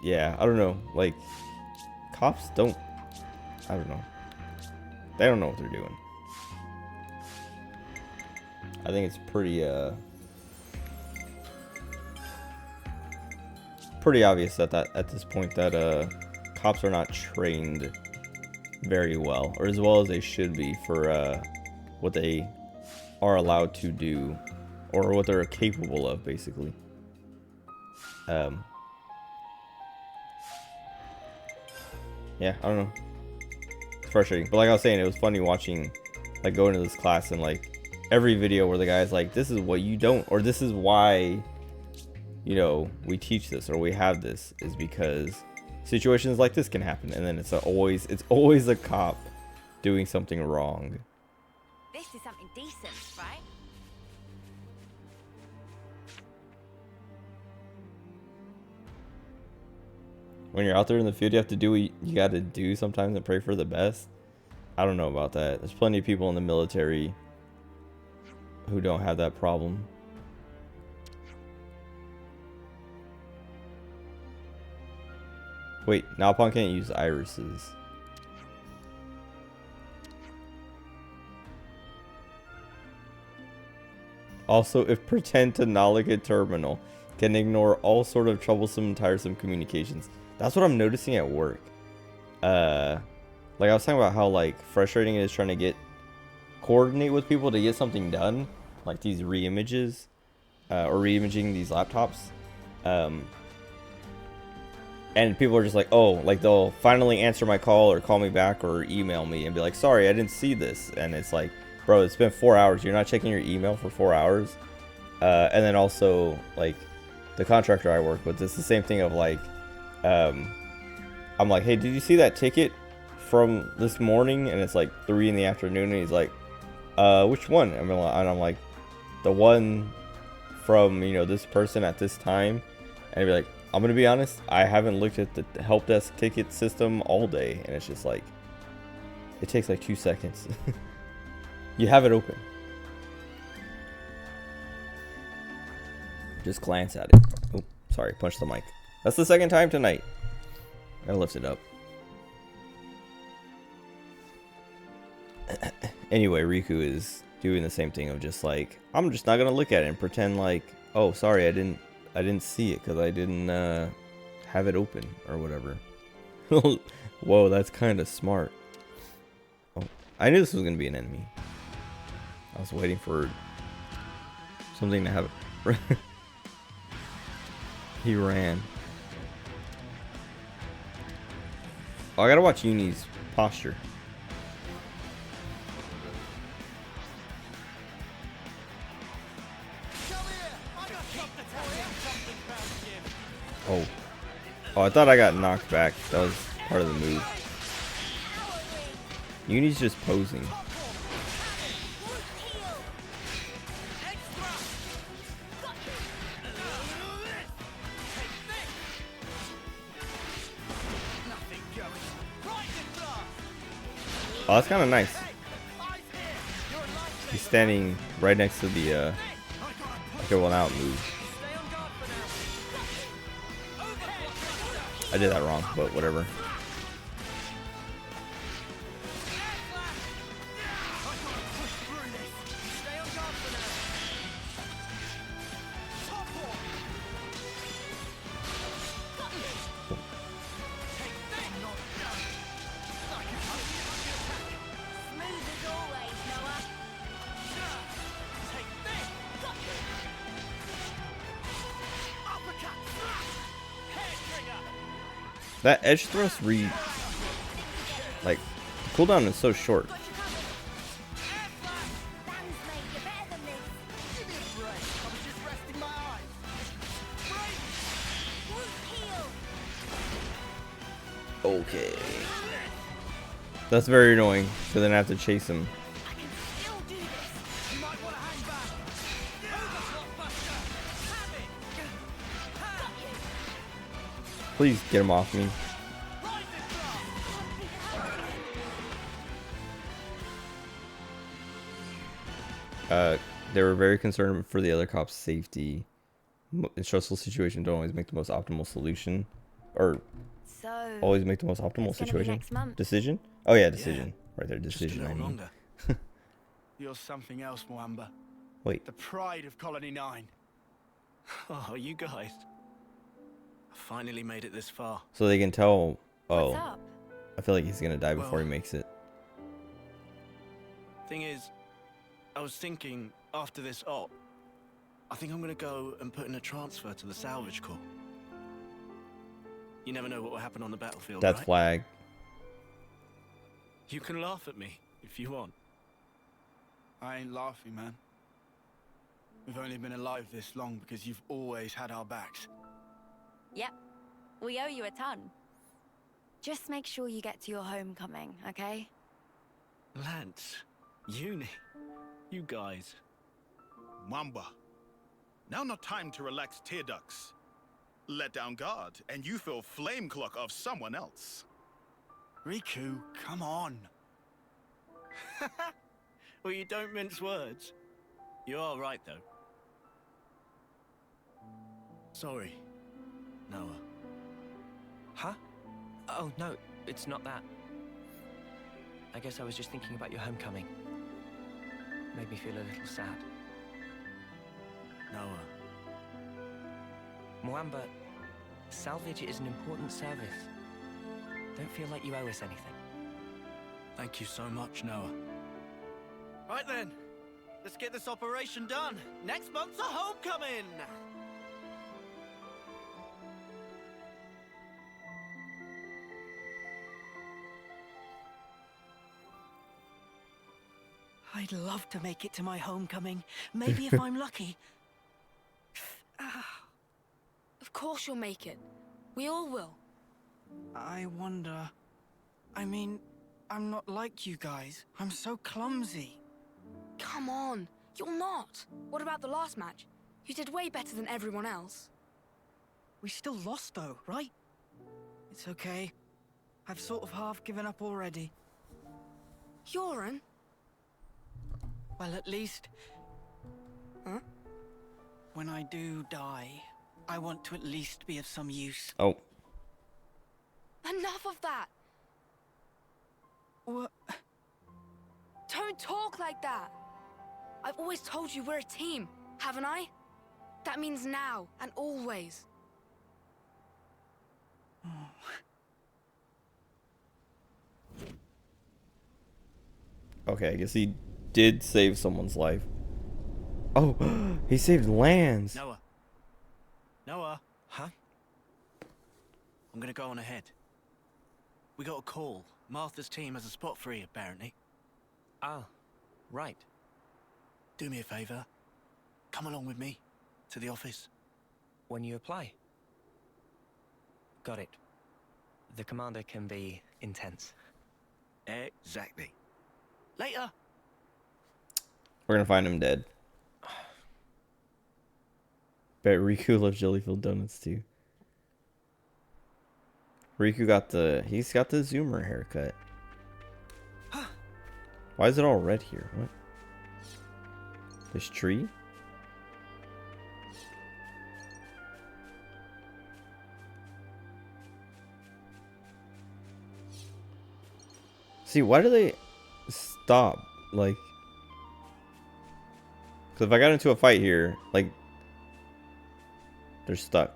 yeah, I don't know. Like, cops don't, I don't know. They don't know what they're doing. I think it's pretty obvious that at this point that cops are not trained very well, or as well as they should be for what they are allowed to do, or what they're capable of, basically. Yeah, I don't know. It's frustrating, but like I was saying, it was funny watching, like, going to this class and like every video where the guy's like, this is what you don't, or this is why, you know, we teach this or we have this, is because situations like this can happen, and then it's always a cop doing something wrong. This is something decent, right? When you're out there in the field, you have to do what you got to do sometimes and pray for the best. I don't know about that. There's plenty of people in the military who don't have that problem. Wait, Nalpon can't use irises. Also, if pretend to Nolica terminal can ignore all sort of troublesome and tiresome communications. That's what I'm noticing at work. Like I was talking about how like frustrating it is trying to coordinate with people to get something done, like these reimages, or reimaging these laptops. And people are just like, oh, like they'll finally answer my call or call me back or email me and be like, sorry, I didn't see this. And it's like, bro, it's been 4 hours. You're not checking your email for 4 hours. And then also, like, the contractor I work with, it's the same thing of like, I'm like, hey, did you see that ticket from this morning? And it's like 3 in the afternoon. And he's like, which one? And I'm like, the one from, you know, this person at this time. And he'd be like, I'm going to be honest, I haven't looked at the help desk ticket system all day. And it's just like, it takes like 2 seconds. You have it open. Just glance at it. Oh, sorry, punch the mic. That's the second time tonight. I lift it up. Anyway, Riku is doing the same thing of just like, I'm just not gonna look at it and pretend like, oh, sorry, I didn't see it because I didn't have it open or whatever. Whoa, that's kind of smart. Oh, I knew this was gonna be an enemy. I was waiting for something to have it. He ran. Oh, I gotta watch Uni's posture. Oh. Oh, I thought I got knocked back. That was part of the move. Uni's just posing. Oh, that's kind of nice. He's standing right next to the okay, well now it moves. I did that wrong, but whatever. That edge thrust like, the cooldown is so short. Okay. That's very annoying, because then I have to chase him. Please get him off me. They were very concerned for the other cop's safety. In stressful situations, don't always make the most optimal solution. Or always make the most optimal situation. Decision? Oh yeah, decision. Yeah, right there, decision, I mean. You're something else, Mwamba. Wait. The pride of Colony 9. Oh, you guys. I finally made it this far. So they can tell. Oh. What's up? I feel like he's gonna die before he makes it. Thing is, I was thinking, after this op, I think I'm gonna go and put in a transfer to the salvage corps. You never know what will happen on the battlefield, That's right? flag. You can laugh at me, if you want. I ain't laughing, man. We've only been alive this long because you've always had our backs. Yep. We owe you a ton. Just make sure you get to your homecoming, okay? Lance, Uni, you guys. Mwamba. Now not time to relax tear ducts. Let down guard, and you feel flame clock of someone else. Riku, come on. Well, you don't mince words. You are right, though. Sorry, Noah. Huh? Oh, no, it's not that. I guess I was just thinking about your homecoming. Made me feel a little sad. Noah. Mwamba, salvage is an important service. Don't feel like you owe us anything. Thank you so much, Noah. Right then, let's get this operation done. Next month's a homecoming! I'd love to make it to my homecoming. Maybe if I'm lucky. Of course you'll make it. We all will. I wonder... I mean, I'm not like you guys. I'm so clumsy. Come on, you're not. What about the last match? You did way better than everyone else. We still lost though, right? It's okay. I've sort of half given up already. Yoren? Well, at least... Huh? When I do die, I want to at least be of some use. Oh. Enough of that! What? Don't talk like that! I've always told you we're a team, haven't I? That means now and always. Okay, I guess he did save someone's life. Oh, he saved Lance. Noah. Noah. Huh? I'm gonna go on ahead. We got a call. Martha's team has a spot free, apparently. Ah, right. Do me a favor. Come along with me to the office. When you apply. Got it. The commander can be intense. Exactly. Later. We're gonna find him dead. Bet Riku loves jelly-filled donuts too. Riku got he's got the zoomer haircut. Why is it all red here? What? This tree? See, why do they stop? Like, because if I got into a fight here, like, they're stuck.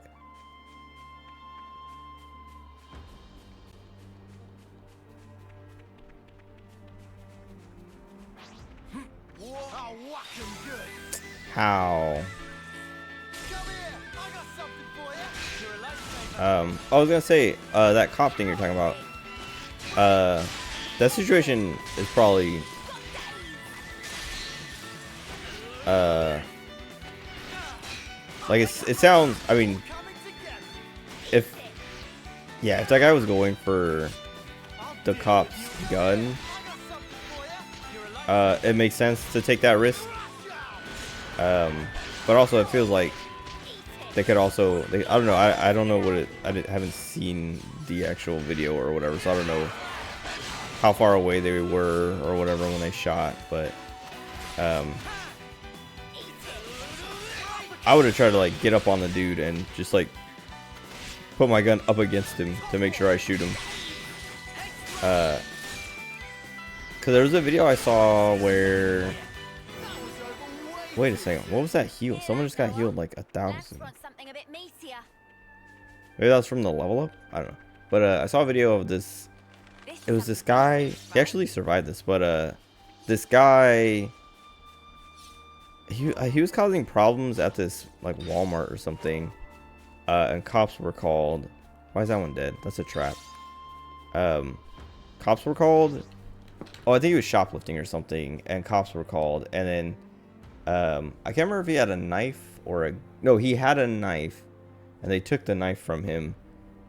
How? I was gonna say, that cop thing you're talking about. That situation is probably like it sounds, I mean, if that guy was going for the cop's gun, it makes sense to take that risk. But also it feels like they could also, I don't know, I don't know what it, haven't seen the actual video or whatever, so I don't know how far away they were or whatever when they shot, but I would have tried to like get up on the dude and just like put my gun up against him to make sure I shoot him. Cause there was a video I saw where, wait a second, what was that heal? Someone just got healed like 1,000. Maybe that was from the level up? I don't know. But I saw a video of this. It was this guy. He actually survived this, but this guy, he was causing problems at this like Walmart or something, and cops were called. Why is that one dead? That's a trap. Cops were called. Oh, I think he was shoplifting or something, and cops were called. And then I can't remember if he had a knife or a, no, he had a knife, and they took the knife from him,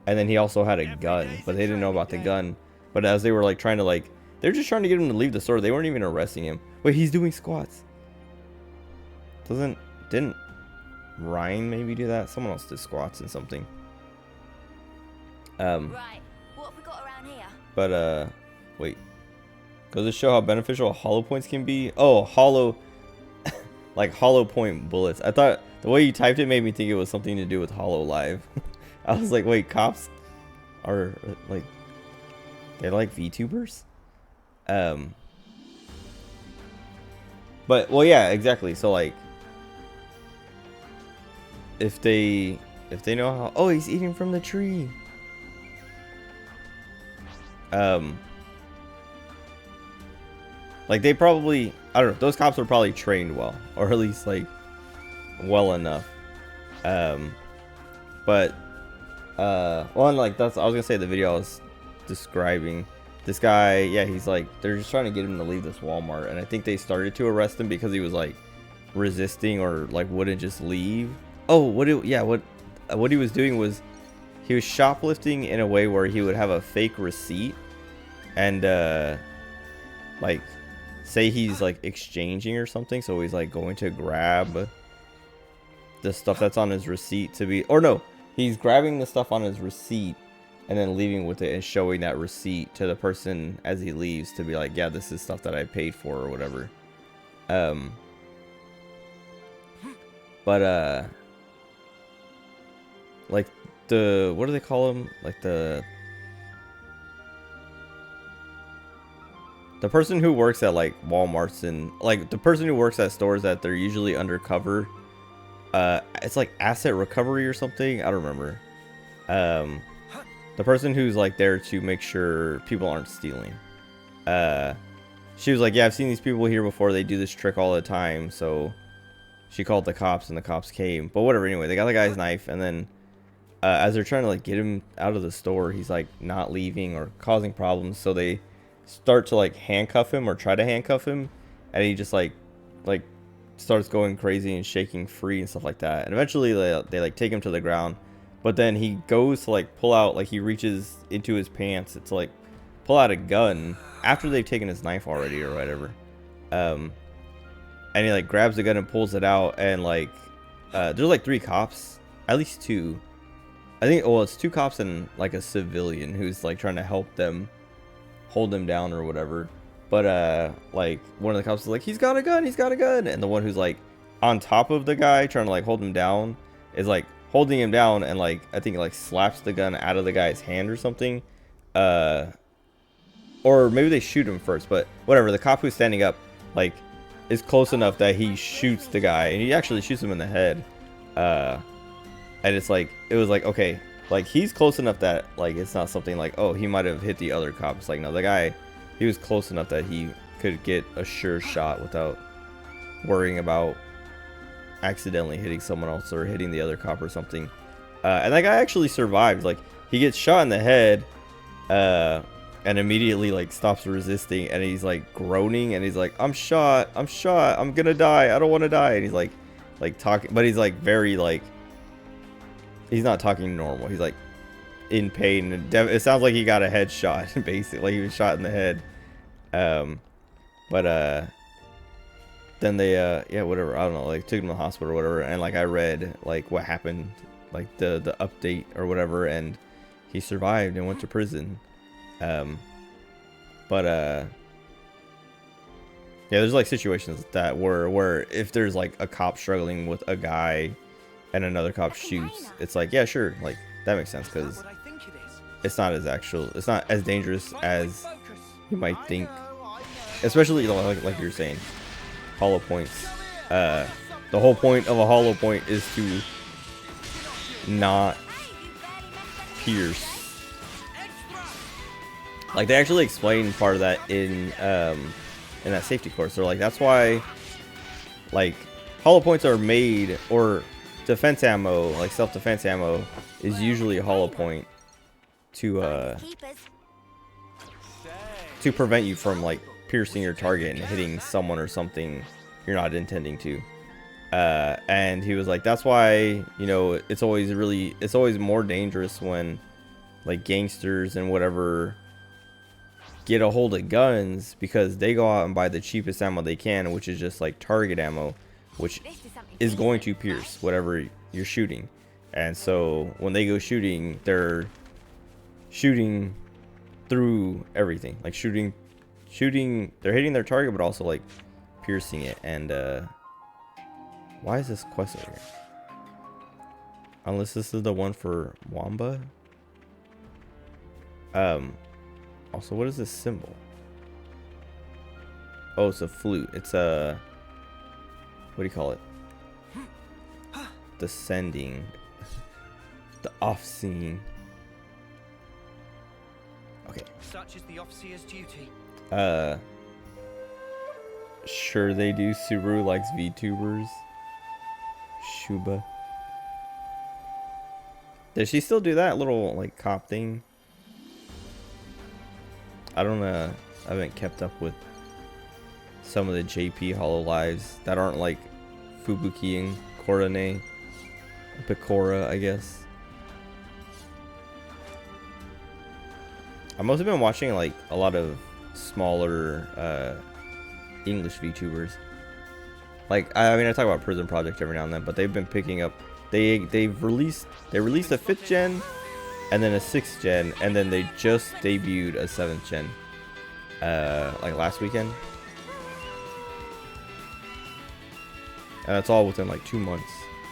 and then he also had a gun, but they didn't know about the gun. But as they were like trying to like, they were just trying to get him to leave the store. They weren't even arresting him. Wait, he's doing squats. Didn't Ryan maybe do that? Someone else did squats and something. Right. What have we got around here? But wait. Goes to show how beneficial hollow points can be. Oh, hollow, like hollow point bullets. I thought the way you typed it made me think it was something to do with Hollow Live. I was like, wait, cops are like, they're like VTubers? But well, yeah, exactly. So like, if they know how, oh, he's eating from the tree. Like they probably, I don't know, those cops are probably trained well, or at least like well enough. But one, like that's, I was gonna say the video I was describing, this guy, yeah, he's like, they're just trying to get him to leave this Walmart, and I think they started to arrest him because he was like resisting or like wouldn't just leave. Oh, what he was doing was he was shoplifting in a way where he would have a fake receipt and like say he's like exchanging or something, so he's like going to grab the stuff that's on his receipt to be, or no, he's grabbing the stuff on his receipt and then leaving with it and showing that receipt to the person as he leaves to be like, yeah, this is stuff that I paid for or whatever. But like the, what do they call them? Like the person who works at like Walmarts and like the person who works at stores that they're usually undercover. It's like asset recovery or something. I don't remember. The person who's like there to make sure people aren't stealing. She was like, yeah, I've seen these people here before. They do this trick all the time. So she called the cops and the cops came. But whatever. Anyway, they got the guy's knife, and then as they're trying to like get him out of the store, he's like not leaving or causing problems. So they start to like handcuff him or try to handcuff him, and he just like starts going crazy and shaking free and stuff like that. And eventually they like take him to the ground, but then he goes to like pull out, like he reaches into his pants to like pull out a gun after they've taken his knife already or whatever. And he like grabs the gun and pulls it out, and like there's like 3 cops, at least 2. I think, well, it's 2 cops and like a civilian who's like trying to help them hold him down or whatever. But like one of the cops is like, he's got a gun, and the one who's like on top of the guy trying to like hold him down is like holding him down, and like I think like slaps the gun out of the guy's hand or something. Or maybe they shoot him first, but whatever. The cop who's standing up like is close enough that he shoots the guy, and he actually shoots him in the head. And it's like, it was like, okay, like he's close enough that like it's not something like, oh, he might have hit the other cop. It's like, no, the guy, he was close enough that he could get a sure shot without worrying about accidentally hitting someone else or hitting the other cop or something. And that guy actually survived. Like he gets shot in the head, and immediately like stops resisting, and he's like groaning, and he's like, I'm shot, I'm gonna die, I don't want to die. And he's like talking, but he's like very like, he's not talking normal. He's like in pain, and it sounds like he got a headshot basically, like he was shot in the head. But then they yeah, whatever, I don't know, like took him to the hospital or whatever, and like I read like what happened, like the update or whatever, and he survived and went to prison. But yeah, there's like situations that where if there's like a cop struggling with a guy and another cop shoots, it's like, yeah, sure, like that makes sense, because it's not as dangerous as you might think, especially, you know, like you were saying, hollow points. The whole point of a hollow point is to not pierce. Like they actually explain part of that in that safety course. They're like, that's why like hollow points are made, or defense ammo, like self-defense ammo is usually a hollow point to prevent you from like piercing your target and hitting someone or something you're not intending to. And he was like, that's why, you know, it's always more dangerous when like gangsters and whatever get a hold of guns, because they go out and buy the cheapest ammo they can, which is just like target ammo, which is going to pierce whatever you're shooting. And so when they go shooting, they're shooting through everything, like shooting, they're hitting their target, but also like piercing it. And why is this quest over here? Unless this is the one for Wamba. Also, what is this symbol? Oh, it's a flute. It's a, what do you call it? Descending. The off-scene. Okay. Such is the officer's duty. Sure they do. Subaru likes VTubers. Shuba. Does she still do that little like cop thing? I don't know. I haven't kept up with some of the JP Hololives that aren't like Fubuki and Korone. Picora, I guess. I've mostly been watching like a lot of smaller English VTubers. Like I mean, I talk about Prison Project every now and then, but they've been picking up. They released a 5th gen, and then a 6th gen, and then they just debuted a 7th gen, like last weekend, and that's all within like 2 months.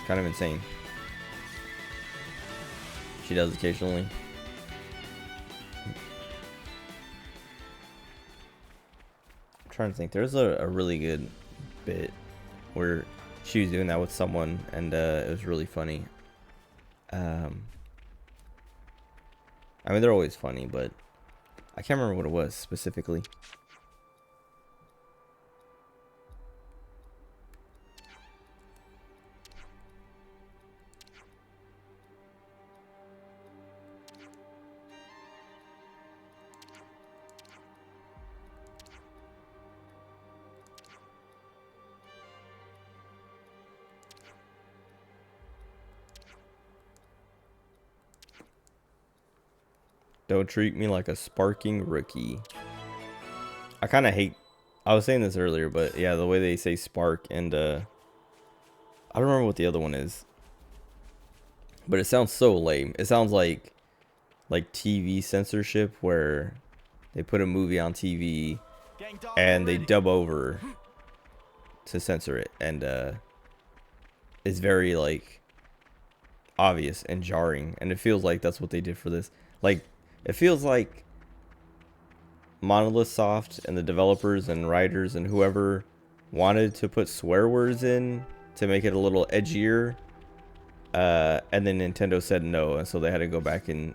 kind of insane. She does occasionally. I'm trying to think. There's a really good bit where she was doing that with someone, and it was really funny. I mean, they're always funny, but I can't remember what it was specifically. Don't treat me like a sparking rookie. I kind of hate, I was saying this earlier, but yeah, the way they say spark, and I don't remember what the other one is, but it sounds so lame. It sounds like TV censorship, where they put a movie on TV and they dub over to censor it, and it's very like obvious and jarring, and it feels like that's what they did for this. Like, it feels like Monolith Soft and the developers and writers and whoever wanted to put swear words in to make it a little edgier, and then Nintendo said no, and so they had to go back and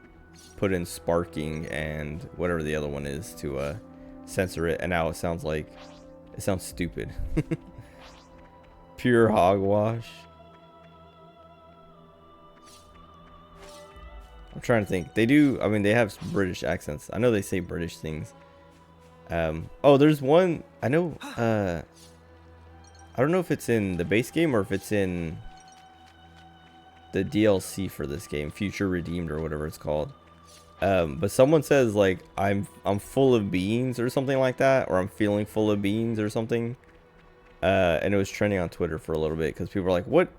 put in sparking and whatever the other one is to censor it, and now it sounds stupid. Pure hogwash. I'm trying to think. They do, I mean, they have British accents. I know they say British things. Oh, there's one, I know, I don't know if it's in the base game or if it's in the DLC for this game, Future Redeemed or whatever it's called. But someone says like, I'm full of beans or something like that, or I'm feeling full of beans or something. And it was trending on Twitter for a little bit because people were like, what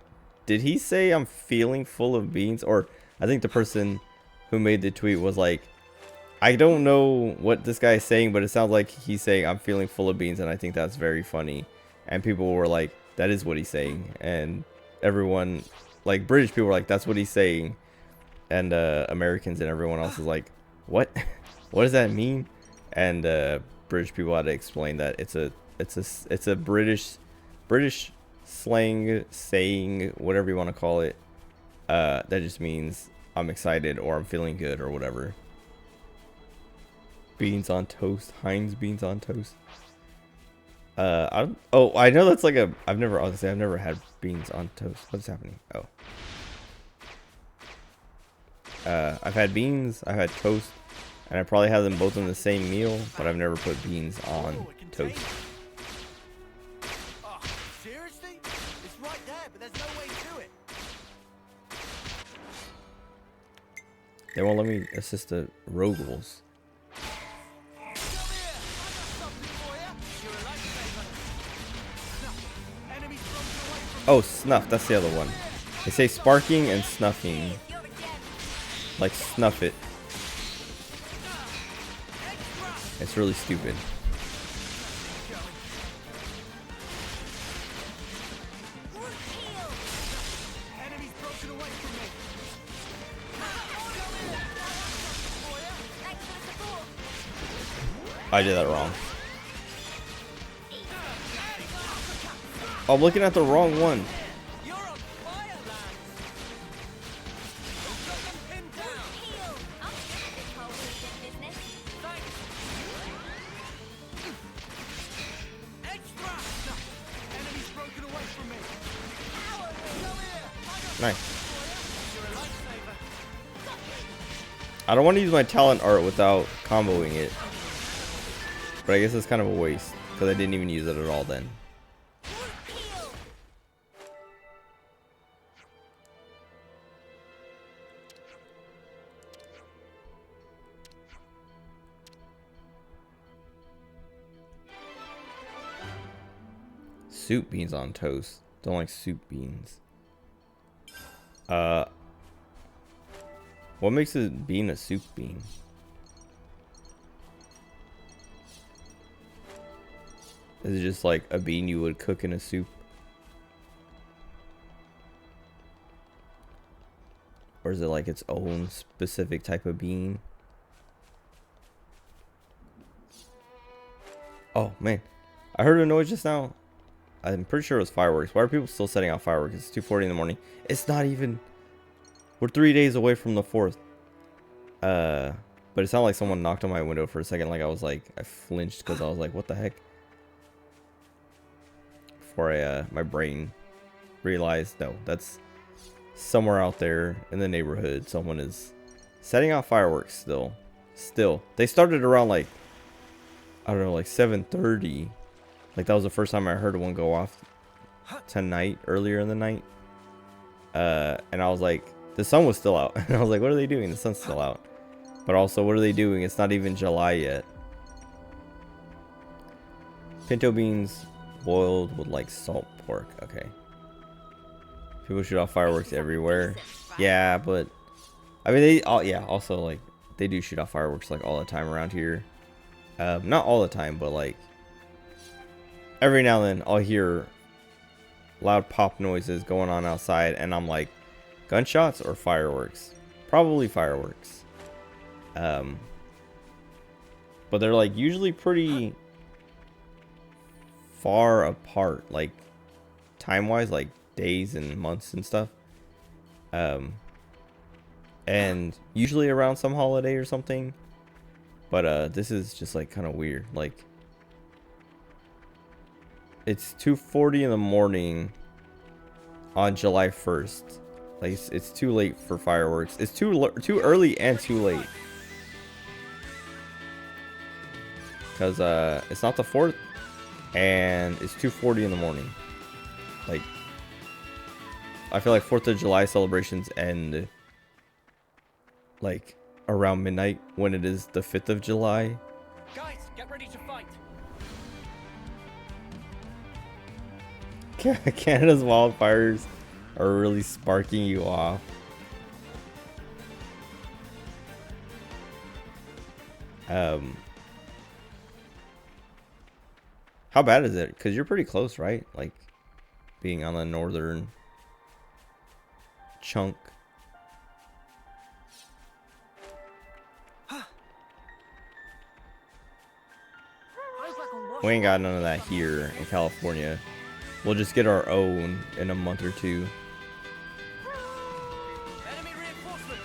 did he say? I'm feeling full of beans? Or I think the person who made the tweet was like, I don't know what this guy is saying, but it sounds like he's saying I'm feeling full of beans, and I think that's very funny. And people were like, that is what he's saying. And everyone, like British people were like, that's what he's saying. And Americans and everyone else is like, what? What does that mean? And British people had to explain that it's a British slang saying, whatever you want to call it. That just means I'm excited or I'm feeling good or whatever. Beans on toast. Heinz beans on toast. I know that's like I've never had beans on toast. What's happening? Oh. I've had beans, I've had toast, and I probably have them both in the same meal, but I've never put beans on toast. Oh, seriously? It's right there, but there's no way to it. They won't let me assist the Rogals. Oh, snuff, that's the other one. They say sparking and snuffing. Like snuff it. It's really stupid. I did that wrong. Oh, I'm looking at the wrong one. Nice. I don't want to use my talent art without comboing it, but I guess it's kind of a waste because I didn't even use it at all then. Soup beans on toast. Don't like soup beans. What makes a bean a soup bean? Is it just like a bean you would cook in a soup? Or is it like its own specific type of being? Oh man, I heard a noise just now. I'm pretty sure it was fireworks. Why are people still setting out fireworks? It's 2:40 in the morning. It's not even. We're 3 days away from the 4th. But it sounded like someone knocked on my window for a second. Like I flinched because I was like, what the heck? Before my brain realized, no, that's somewhere out there in the neighborhood. Someone is setting out fireworks still. They started around like, I don't know, like 7:30. Like that was the first time I heard one go off tonight, earlier in the night. And I was like, the sun was still out. And I was like, what are they doing? The sun's still out. But also, what are they doing? It's not even July yet. Pinto beans boiled with like salt pork. Okay. People shoot off fireworks everywhere. Yeah, but I mean, also like they do shoot off fireworks like all the time around here. Not all the time, but like every now and then I'll hear loud pop noises going on outside, and I'm like, gunshots or fireworks? Probably fireworks. But they're like usually pretty far apart, like time-wise, like days and months and stuff. And usually around some holiday or something. But this is just like kind of weird. Like it's 2:40 in the morning on July 1st. Like it's too late for fireworks. It's too early and too late. Because it's not the 4th, and it's 2:40 in the morning. Like, I feel like 4th of July celebrations end like around midnight when it is the 5th of July. Guys, get ready to fight. Canada's wildfires are really sparking you off. How bad is it? Because you're pretty close, right? Like, being on the northern chunk. We ain't got none of that here in California. We'll just get our own in a month or two. Enemy reinforcements.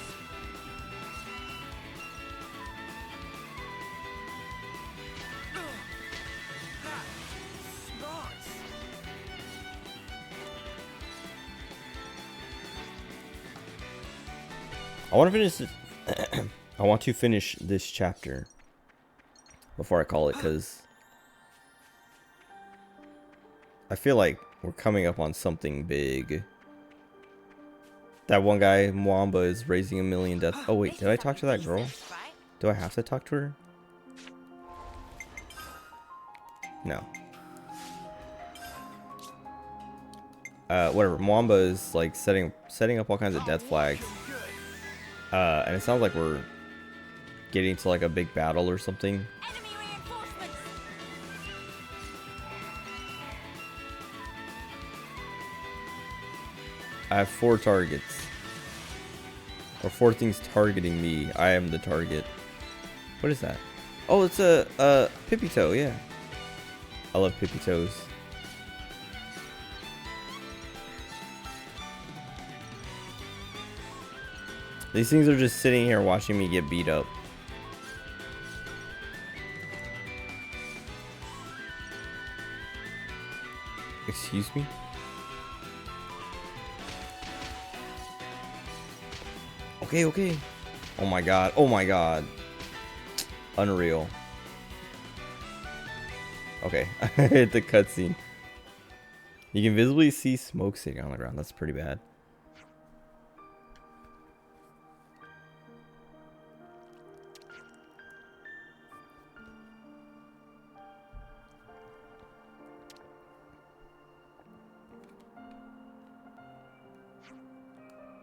I want to finish this. I want to finish this chapter before I call it, because I feel like we're coming up on something big. That one guy, Mwamba, is raising 1 million deaths. Oh wait, did I talk to that girl? Do I have to talk to her? No. Whatever. Mwamba is like setting up all kinds of death flags. And it sounds like we're getting to like a big battle or something. I have 4 targets. Or 4 things targeting me. I am the target. What is that? Oh, it's a Pipito, yeah. I love Pipitos. These things are just sitting here watching me get beat up. Excuse me? Okay, okay. Oh my god. Oh my god. Unreal. Okay. I hit the cutscene. You can visibly see smoke sitting on the ground. That's pretty bad.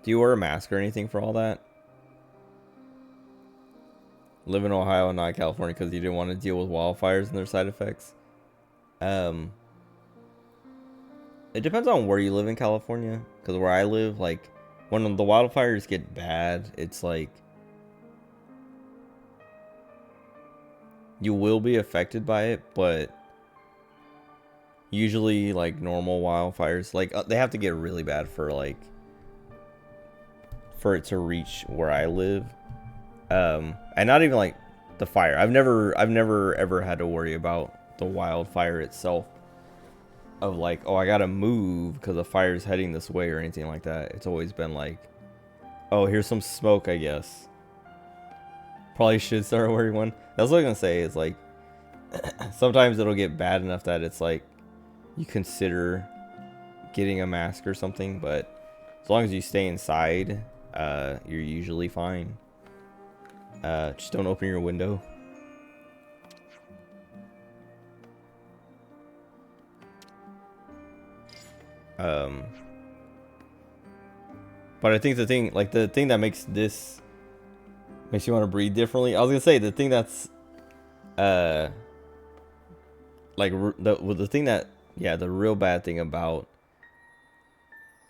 Do you wear a mask or anything for all that? Live in Ohio, not California, because you didn't want to deal with wildfires and their side effects. It depends on where you live in California, because where I live, like, when the wildfires get bad, it's like you will be affected by it, but usually like normal wildfires, like they have to get really bad for like for it to reach where I live. And not even like the fire. I've never ever had to worry about the wildfire itself of like, oh, I gotta move because the fire's heading this way or anything like that. It's always been like, oh, here's some smoke, I guess. Probably should start wearing one. That's what I was gonna say, is like sometimes it'll get bad enough that it's like you consider getting a mask or something, but as long as you stay inside, you're usually fine. Just don't open your window. But I think the thing that makes you want to breathe differently. I was gonna say the thing that's the real bad thing about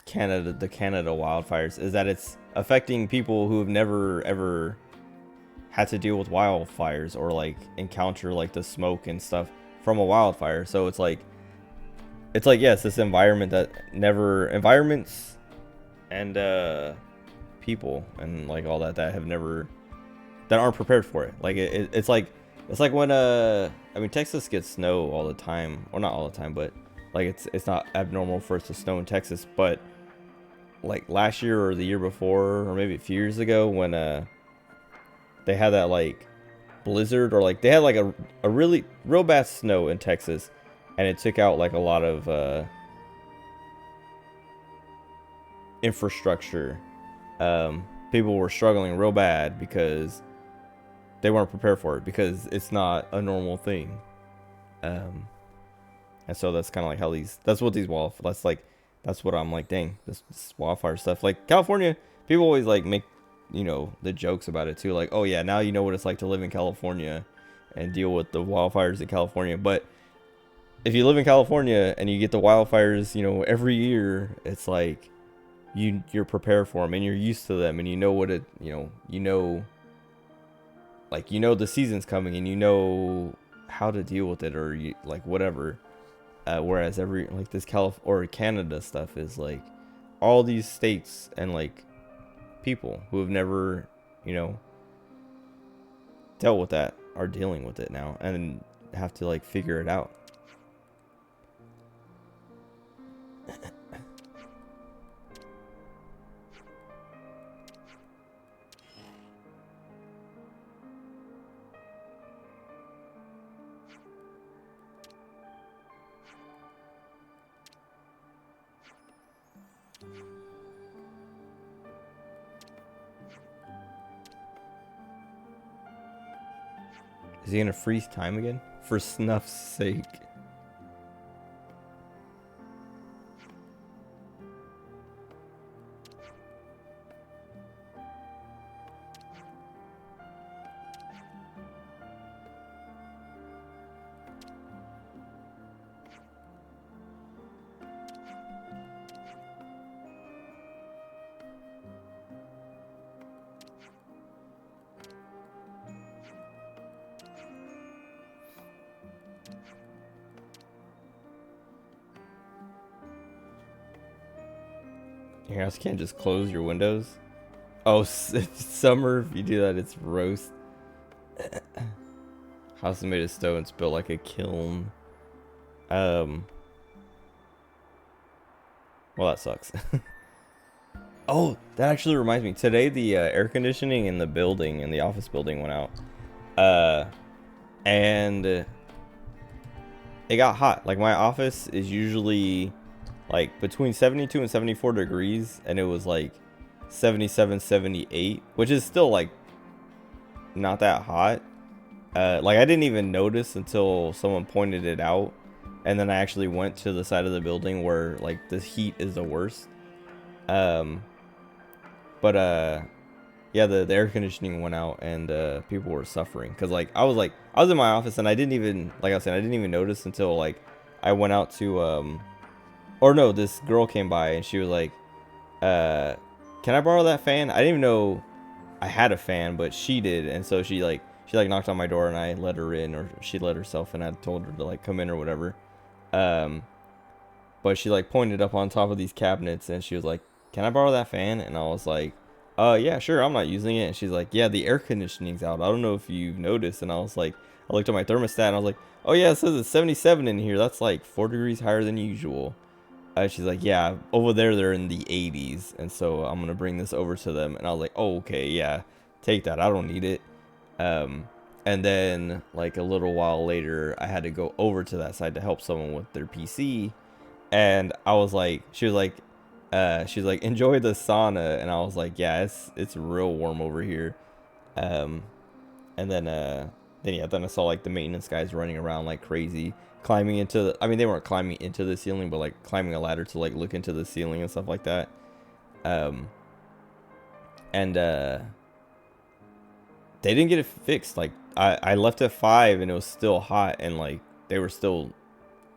Canada, the Canada wildfires, is that it's affecting people who have never ever had to deal with wildfires or like encounter like the smoke and stuff from a wildfire. So it's like yes, this environments and people and like all that aren't prepared for it. Like it's like when I mean, Texas gets snow all the time, or not all the time, but like it's not abnormal for it to snow in Texas. But like last year or the year before, or maybe a few years ago, when they had that like blizzard, or like they had like a really real bad snow in Texas, and it took out like a lot of infrastructure. People were struggling real bad because they weren't prepared for it, because it's not a normal thing. And so that's kind of like how that's what I'm like, dang, this wildfire stuff. Like California, people always like make, you know, the jokes about it too. Like, oh yeah, now you know what it's like to live in California and deal with the wildfires in California. But if you live in California and you get the wildfires, you know, every year, it's like you're prepared for them and you're used to them, and you know what like the season's coming, and you know how to deal with it, or like whatever. Whereas this Canada stuff is like all these states and like people who have never, you know, dealt with that are dealing with it now and have to like figure it out. Is he gonna freeze time again? For snuff's sake. Your house can't just close your windows. Oh, it's summer. If you do that, it's roast. House is made of stone. It's built like a kiln. Well, that sucks. Oh, that actually reminds me. Today, the air conditioning in the office building went out. And it got hot. Like, my office is usually like between 72 and 74 degrees, and it was like 77, 78, which is still like not that hot. Like I didn't even notice until someone pointed it out, and then I actually went to the side of the building where like the heat is the worst. Yeah, the air conditioning went out, and people were suffering because like I was in my office, and I didn't even, like I said, I didn't even notice until like I went out to or no, this girl came by and she was like, can can I borrow that fan? I didn't even know I had a fan, but she did, and so she knocked on my door, and I let her in, or she let herself in. I told her to like come in or whatever. But she like pointed up on top of these cabinets, and she was like, "Can I borrow that fan?" And I was like, yeah, sure. I'm not using it." And she's like, "Yeah, the air conditioning's out. I don't know if you've noticed." And I was like, I looked at my thermostat, and I was like, "Oh yeah, it says it's 77 in here. That's like 4 degrees higher than usual." She's like, "Yeah, over there they're in the 80s, and so I'm gonna bring this over to them." And I was like, "Oh, okay, yeah, take that. I don't need it." And then like a little while later, I had to go over to that side to help someone with their PC, and I was like, she's like, "Enjoy the sauna," and I was like, "Yeah, it's real warm over here." And then I saw like the maintenance guys running around like crazy, climbing into the, I mean, they weren't climbing into the ceiling, but like climbing a ladder to like look into the ceiling and stuff like that. And they didn't get it fixed. Like I left at 5 and it was still hot, and like they were still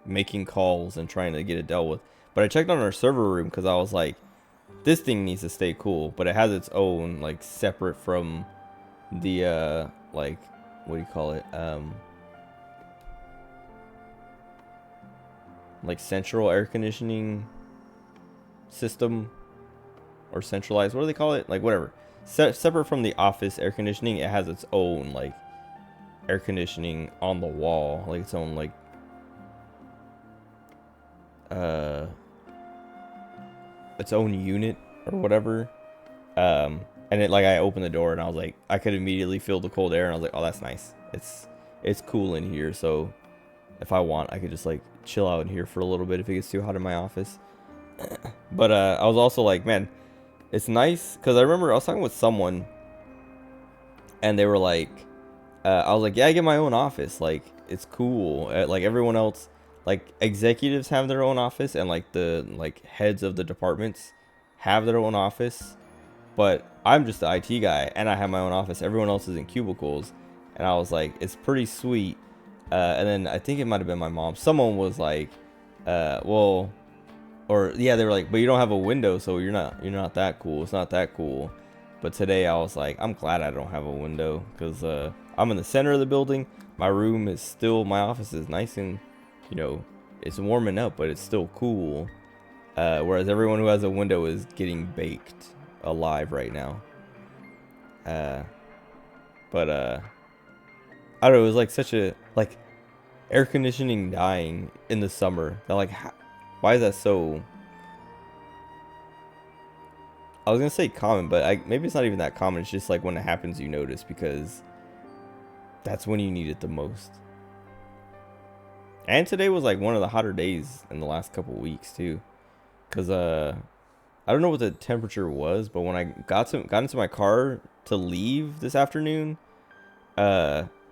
making calls and trying to get it dealt with. But I checked on our server room because I was like, this thing needs to stay cool, but it has its own like separate from the like, what do you call it, like central air conditioning system, or centralized, what do they call it, like whatever, separate from the office air conditioning. It has its own like air conditioning on the wall, like its own like its own unit or whatever. And it, like, I opened the door and I was like, I could immediately feel the cold air, and I was like, oh, that's nice. It's cool in here, so if I want, I could just like chill out in here for a little bit if it gets too hot in my office. But I was also like, man, it's nice, because I remember I was talking with someone, and they were like, I was like, yeah, I get my own office, like it's cool. Like everyone else, like executives have their own office, and like the like heads of the departments have their own office. But I'm just the IT guy, and I have my own office. Everyone else is in cubicles. And I was like, it's pretty sweet. And then I think it might have been my mom. Someone was like, well, or yeah, they were like, but you don't have a window, so you're not that cool. It's not that cool. But today I was like, I'm glad I don't have a window, because I'm in the center of the building. My room is still, my office is nice and, you know, it's warming up, but it's still cool. Whereas everyone who has a window is getting baked alive right now. But I don't know, it was like such a, like, air conditioning dying in the summer. That, like, why is that so, I was gonna say common, but maybe it's not even that common. It's just like when it happens you notice, because that's when you need it the most. And today was like one of the hotter days in the last couple weeks too, because I don't know what the temperature was, but when I got into my car to leave this afternoon,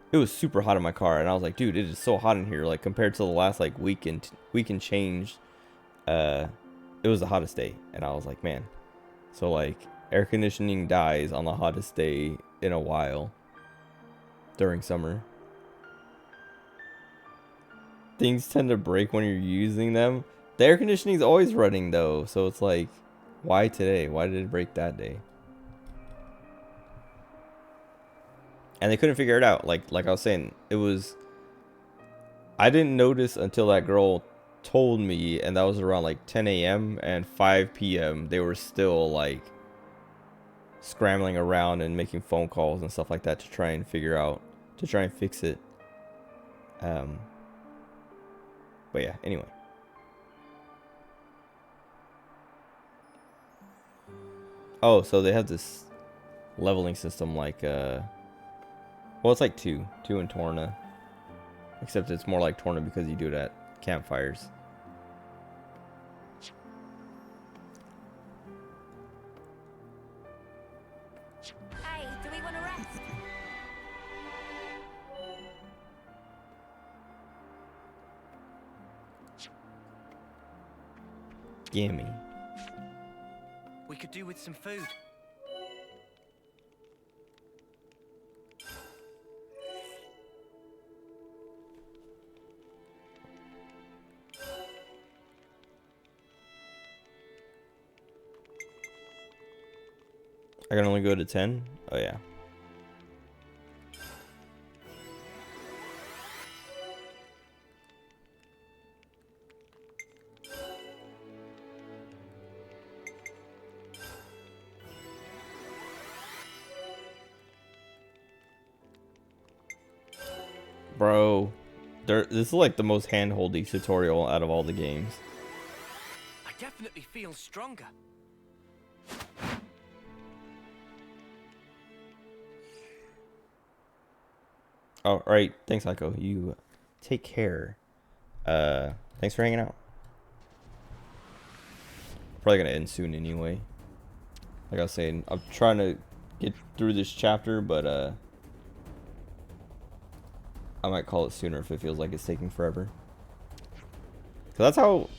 it was super hot in my car, and I was like, dude, it is so hot in here. Like compared to the last like week and change, it was the hottest day, and I was like, man. So like air conditioning dies on the hottest day in a while during summer. Things tend to break when you're using them. The air conditioning is always running though, so it's like, why today? Why did it break that day? And they couldn't figure it out. Like I was saying, I didn't notice until that girl told me, and that was around like 10 a.m. and 5 p.m. they were still like scrambling around and making phone calls and stuff like that to try and fix it. But yeah, anyway. Oh, so they have this leveling system like, well, it's like two in Torna. Except it's more like Torna because you do it at campfires. Hey, do we want to rest? Gimme. We could do with some food. I can only go to 10? Oh, yeah. Bro, this is like the most hand-holdy tutorial out of all the games. I definitely feel stronger. Oh, right. Thanks, Echo. You take care. Thanks for hanging out. Probably gonna end soon anyway. Like I was saying, I'm trying to get through this chapter, but I might call it sooner if it feels like it's taking forever. Cause that's how,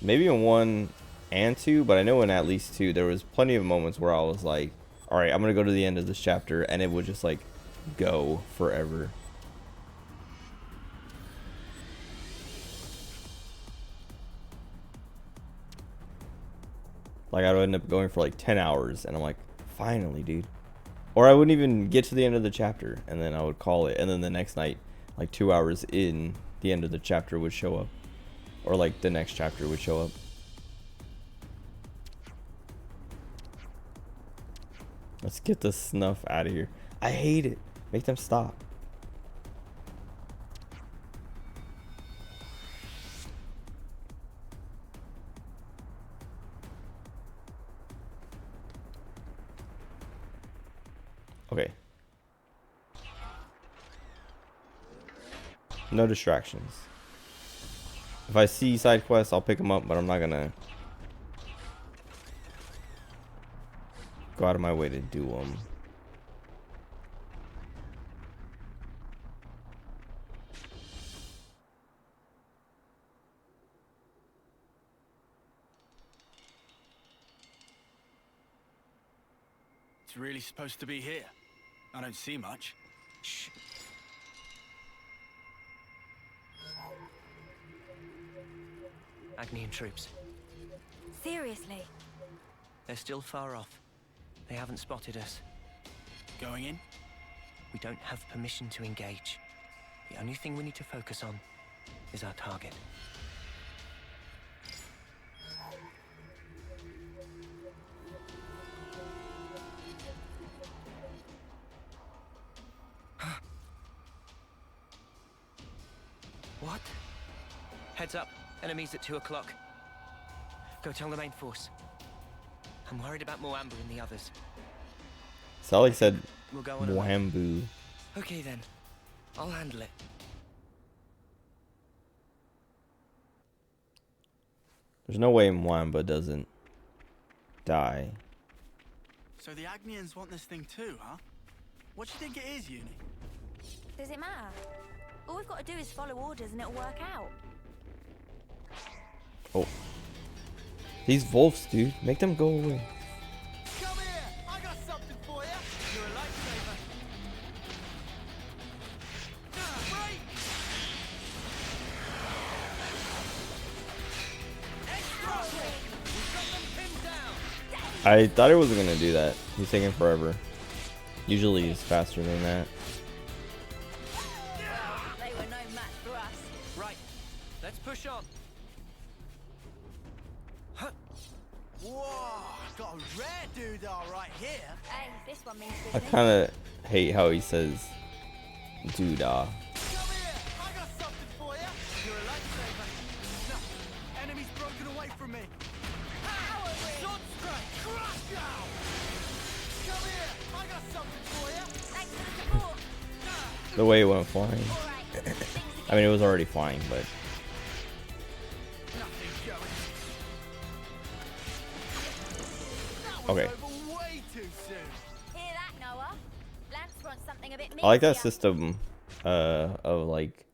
maybe in 1 and 2, but I know in at least 2, there was plenty of moments where I was like, all right, I'm gonna go to the end of this chapter, and it would just like go forever. Like I would end up going for like 10 hours, and I'm like, finally, dude. Or I wouldn't even get to the end of the chapter, and then I would call it, and then the next night, like 2 hours in, the end of the chapter would show up. Or like the next chapter would show up. Let's get the snuff out of here. I hate it. Make them stop. Okay. No distractions. If I see side quests, I'll pick them up, but I'm not gonna go out of my way to do them. It's really supposed to be here. I don't see much. Shh. Agnian troops. Seriously? They're still far off. They haven't spotted us. Going in? We don't have permission to engage. The only thing we need to focus on is our target. What? Heads up. Enemies at 2 o'clock. Go tell the main force. I'm worried about Moambu and the others. Sally said We'll go on Moambu. Okay then. I'll handle it. There's no way Mwamba doesn't die. So the Agnians want this thing too, huh? What do you think it is, Uni? Does it matter? All we've got to do is follow orders and it'll work out. Oh. These wolves, dude. Make them go away. Come here! I got something for you! You're a lifesaver. Break! Extra! We've got them pinned down! I thought it wasn't gonna do that. He's taking forever. Usually he's faster than that. They were no match for us. Right. Let's push on. Whoa! Got a rare doodah right here! Hey, this one means I business. kind of hate how he says doodah. Come here! I got something for you! You're a lifesaver. No, enemy's broken away from me. Sword strike! Crush out! Come here! I got something for you! Thanks for the support. The way it went flying. All right. I mean, it was already flying, but Nothing going. okay. Over way too soon. Hear that, Noah? Lance wants something a bit I like that meatier. system of like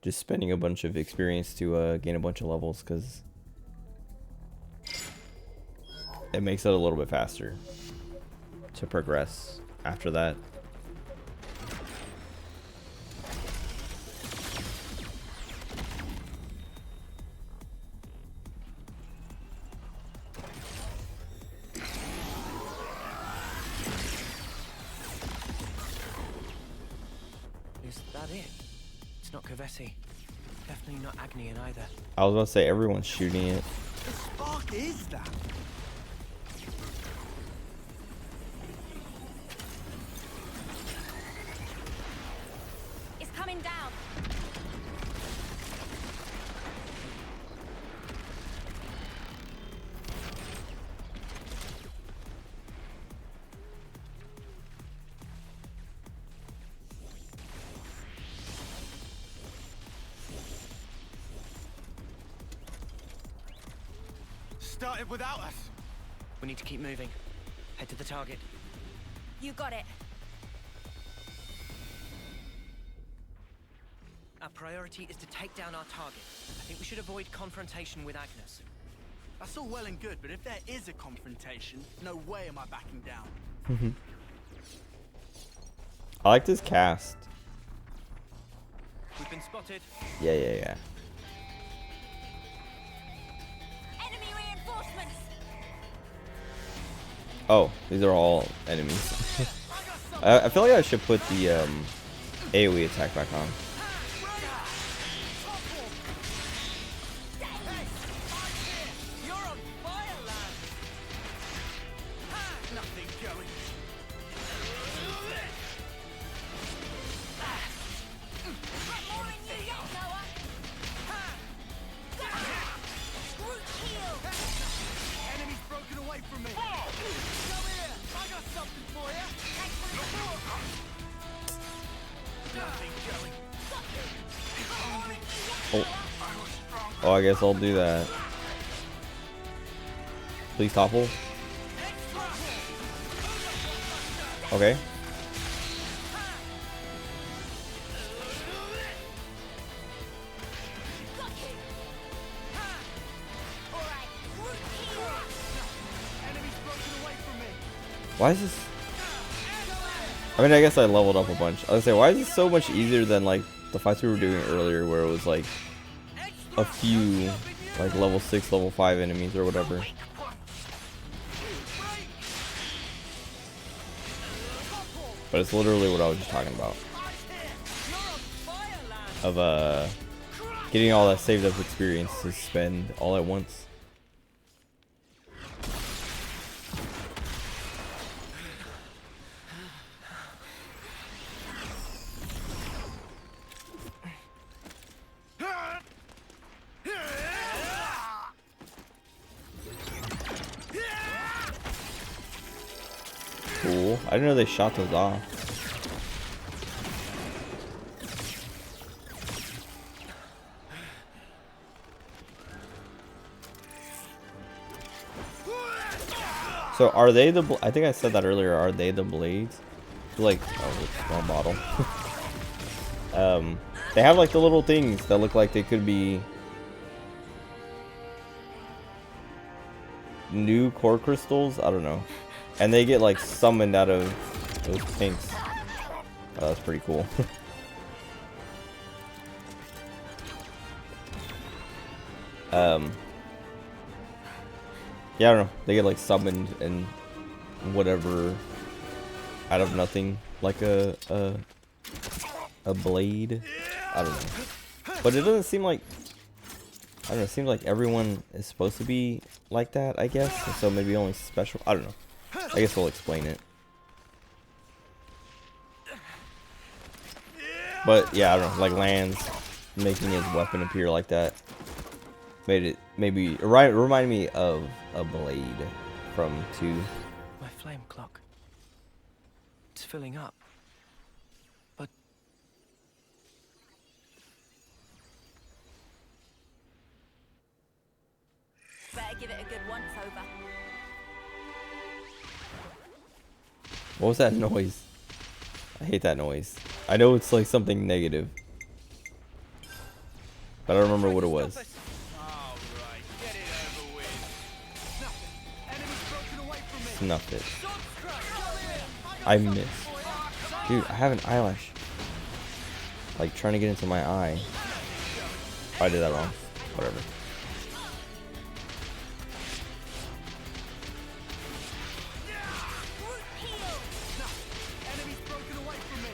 just spending a bunch of experience to gain a bunch of levels, because it makes it a little bit faster to progress after that. that it? It's not Kavesi. Definitely not Agnian either. I was about to say everyone's shooting it. The spark is that. It's coming down. Started without us. We need to keep moving. Head to the target. You got it. Our priority is to take down our target. I think we should avoid confrontation with Agnes. That's all well and good, but if there is a confrontation, no way am I backing down. I like this cast. We've been spotted. Yeah. Enemy reinforcements. Oh, these are all enemies. I feel like I should put the AoE attack back on. You're on fire, lad. Nothing going. More in you yet, Noah. Root heal. Enemy's broken away from me. Come here. I got something for you. Nothing going. Oh, I guess I'll do that. Please topple. Okay. Why is this? I mean, I guess I leveled up a bunch. I was gonna say, why is this so much easier than like the fights we were doing earlier, where it was like a few like level 6, level 5 enemies or whatever. But it's literally what I was just talking about. Of getting all that saved up experience to spend all at once. Cool. I didn't know they shot those off. So are they the? I think I said that earlier. Are they the blades? Like, oh, it's one bottle. They have like the little things that look like they could be new core crystals. I don't know. And they get like summoned out of those pinks. Oh, that's pretty cool. Yeah, I don't know. They get like summoned and whatever out of nothing, like a blade. I don't know. But it doesn't seem like, I don't know. It seems like everyone is supposed to be like that, I guess. And so maybe only special. I don't know. I guess we'll explain it. But yeah, I don't know. Like Lance making his weapon appear like that made it maybe remind me of a blade from 2. My flame clock. It's filling up. But Better give it a good once over. What was that noise? I hate that noise. I know it's like something negative, but I don't remember what it was. Alright, get it over with. Nothing. Enemy's broken away from me. Snuffed it. I missed. Dude, I have an eyelash. Like trying to get into my eye. Oh, I did that wrong. Whatever. Enemy's broken away from me.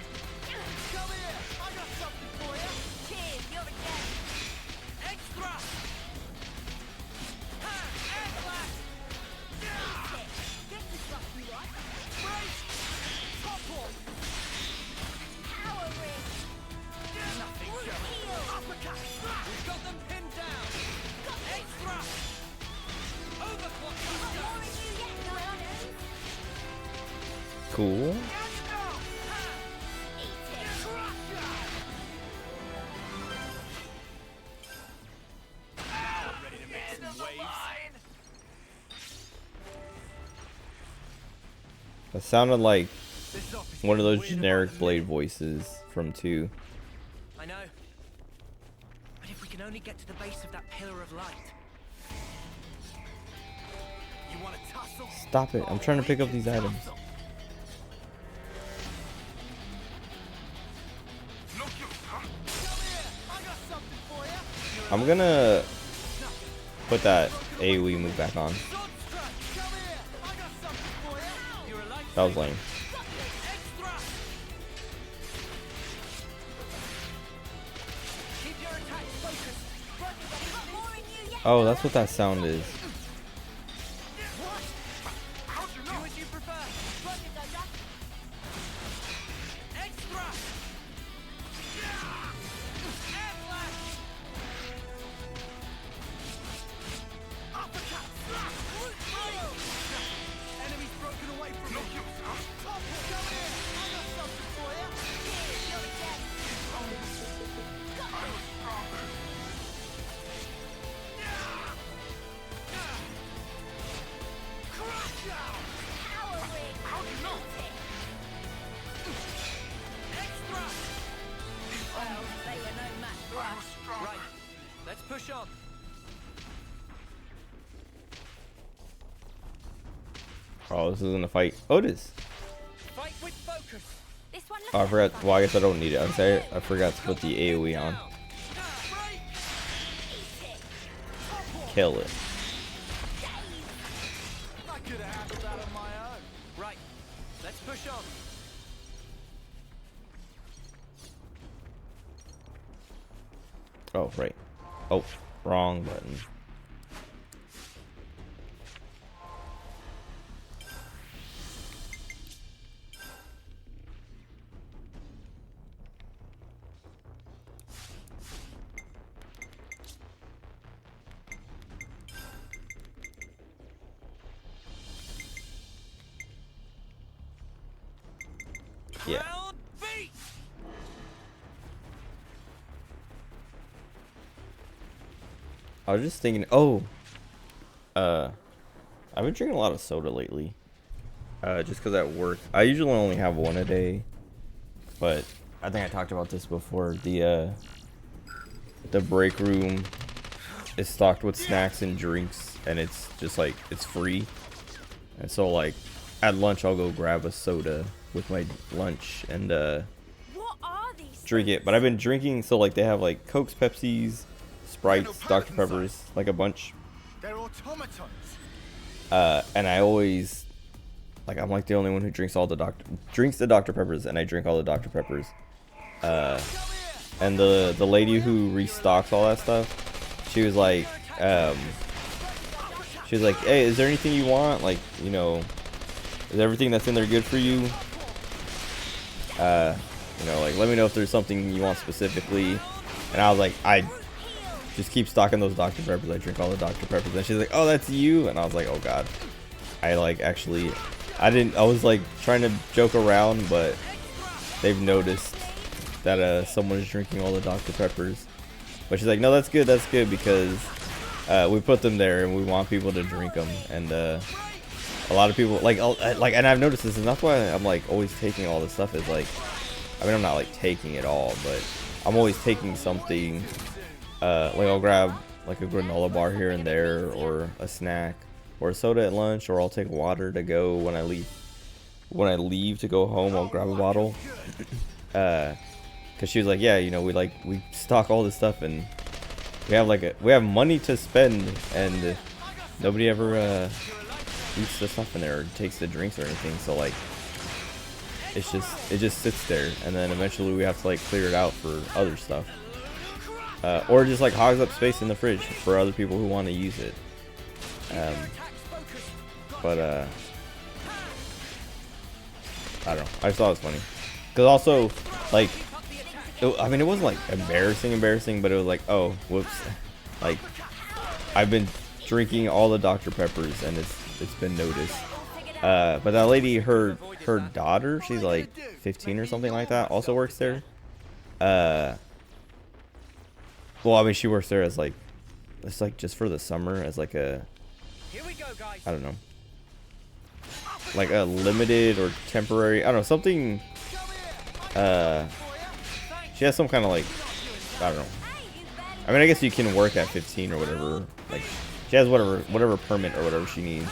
Come here. I got cool. That sounded like one of those generic Blade voices from 2. I know. But if we can only get to the base of that pillar of light. You want to tussle? Stop it. I'm trying to pick up these items. I'm gonna put that AoE move back on. That was lame. Oh, that's what that sound is. Right, let's push on. Oh, this isn't a fight. Oh, it is. Fight with focus. This one Oh, I forgot. Well, I guess I don't need it. I'm sorry. I forgot to put the AoE on. Kill it. I could have handled that on my own. Right, let's push on. Oh, right. Oh, wrong button. Yeah. Round beat. I was just thinking, oh, I've been drinking a lot of soda lately. Just because at work, I usually only have one a day, but I think I talked about this before. The break room is stocked with snacks and drinks, and it's just like, it's free. And so like at lunch, I'll go grab a soda with my lunch and What are these drink it. But I've been drinking, so like they have like Cokes, Pepsis, Sprites, Dr. Peppers, like a bunch. They're automatons. And I always, like, I'm like the only one who drinks the Dr. Peppers, and I drink all the Dr. Peppers. And the lady who restocks all that stuff, she was like, hey, is there anything you want? Like, you know, is everything that's in there good for you? You know, like, let me know if there's something you want specifically. And I was like, I just keep stocking those Dr. Peppers. I drink all the Dr. Peppers. And she's like, oh, that's you. And I was like, oh god. I like actually, I was like trying to joke around, but they've noticed that someone is drinking all the Dr. Peppers. But she's like, no, that's good because we put them there and we want people to drink them. And a lot of people like, and I've noticed this, and that's why I'm like always taking all this stuff. Is like, I mean, I'm not like taking it all, but I'm always taking something. Like I'll grab like a granola bar here and there, or a snack, or a soda at lunch, or I'll take water to go when I leave. When I leave to go home, I'll grab a bottle. Cause she was like, yeah, you know, we stock all this stuff, and we have money to spend, and nobody ever eats the stuff in there or takes the drinks or anything. So like, it just sits there, and then eventually we have to like clear it out for other stuff. Or just like hogs up space in the fridge for other people who want to use it. But I don't know. I just thought it was funny. Cause also, like, I mean, it wasn't like embarrassing, but it was like, oh, whoops. Like, I've been drinking all the Dr. Peppers, and it's been noticed. But that lady, her daughter, she's like 15 or something like that, also works there. Well, I mean, she works there as like, it's like just for the summer as like a, I don't know, like a limited or temporary, I don't know, something. She has some kind of like, I don't know. I mean, I guess you can work at 15 or whatever. Like, she has whatever permit or whatever she needs.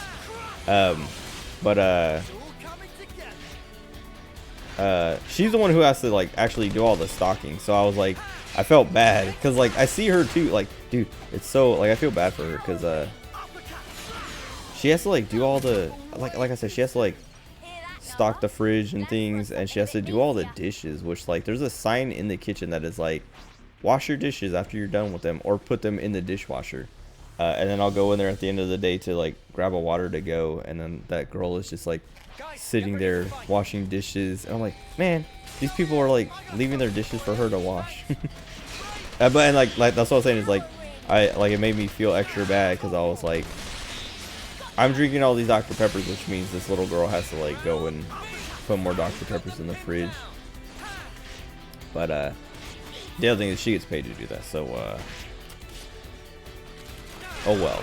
She's the one who has to like actually do all the stocking. So I was like, I felt bad because like I see her too. Like, dude, it's so like I feel bad for her because she has to like do all the like I said, she has to like stock the fridge and things, and she has to do all the dishes. Which like there's a sign in the kitchen that is like, wash your dishes after you're done with them, or put them in the dishwasher. And then I'll go in there at the end of the day to like grab a water to go, and then that girl is just like sitting there washing dishes, and I'm like, man, these people are like leaving their dishes for her to wash. But like that's what I was saying is like it made me feel extra bad because I was like, I'm drinking all these Dr. Peppers, which means this little girl has to like go and put more Dr. Peppers in the fridge. But the other thing is she gets paid to do that, so oh well.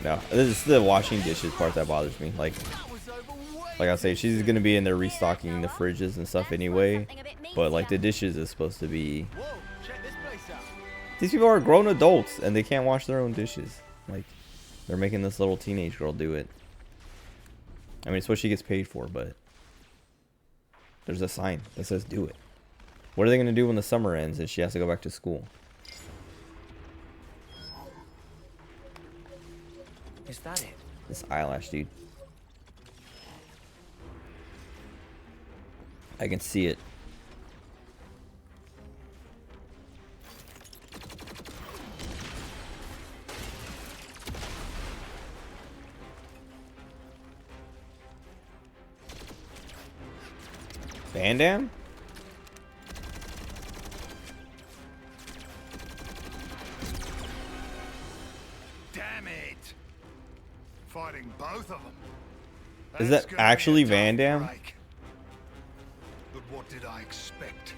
No, this is the washing dishes part that bothers me. Like I say, she's gonna be in there restocking the fridges and stuff anyway, but like the dishes is supposed to be. These people are grown adults and they can't wash their own dishes. Like, they're making this little teenage girl do it. I mean, it's what she gets paid for, but there's a sign that says do it. What are they gonna do when the summer ends and she has to go back to school? Is that it? This eyelash, dude. I can see it. Van Damme? Damn it! Fighting both of them. Is that actually Van Damme? But what did I expect?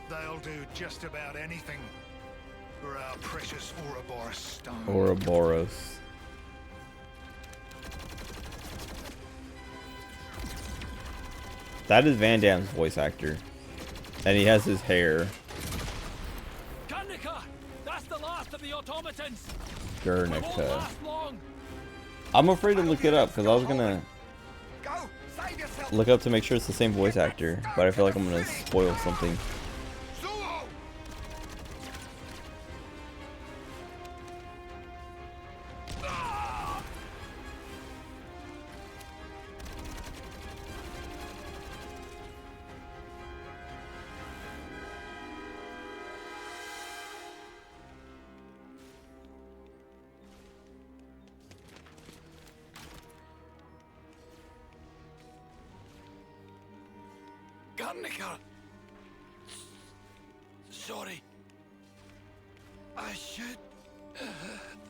They'll do just about anything for our precious Ouroboros stone. Ouroboros. That is Van Damme's voice actor. And he has his hair. Guernica! That's the last of the automatons! Guernica. I'm afraid to look it up because I was gonna look up to make sure it's the same voice actor, but I feel like I'm gonna spoil something. Guernica! Sorry. I should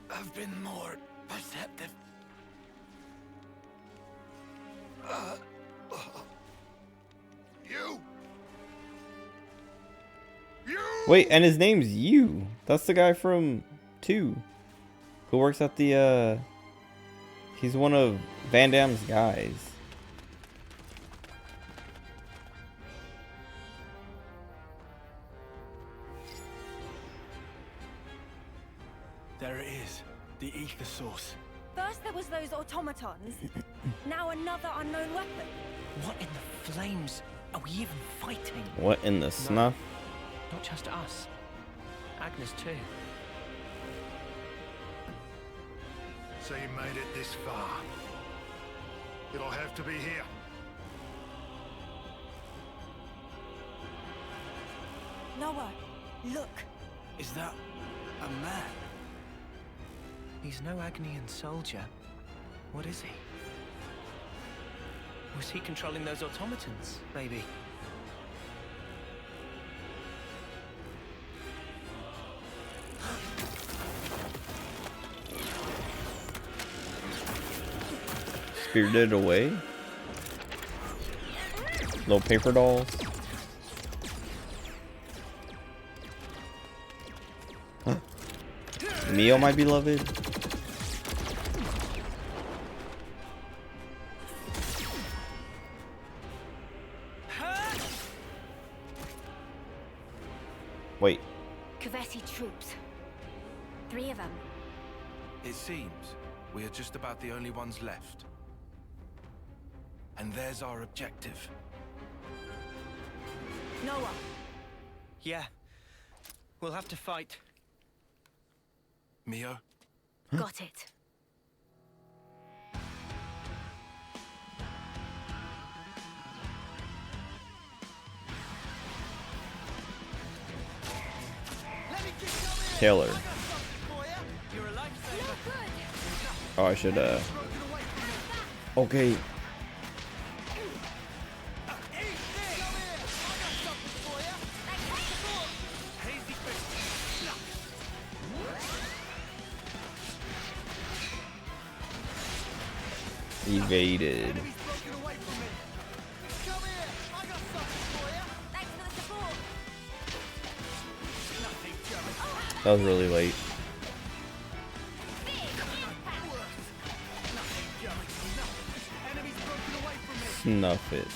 have been more perceptive. You! Wait, and his name's You. That's the guy from 2 who works at the he's one of Van Damme's guys. There it is, the ether source. First there was those automatons, now another unknown weapon. What in the flames are we even fighting? What in the snuff? Not just us. Agnes too. So you made it this far. It'll have to be here. Noah, look. Is that a man? He's no Agnian soldier. What is he? Was he controlling those automatons, maybe? Spirited Away? Little paper dolls. Huh. Neo, my beloved. Wait. Kaveti troops. 3 of them. It seems we are just about the only ones left. And there's our objective. Noah. Yeah. We'll have to fight. Mio? Got it. Taylor. You're a lifesaver. Oh, I should, okay. Evaded. That was really late. Snuff it.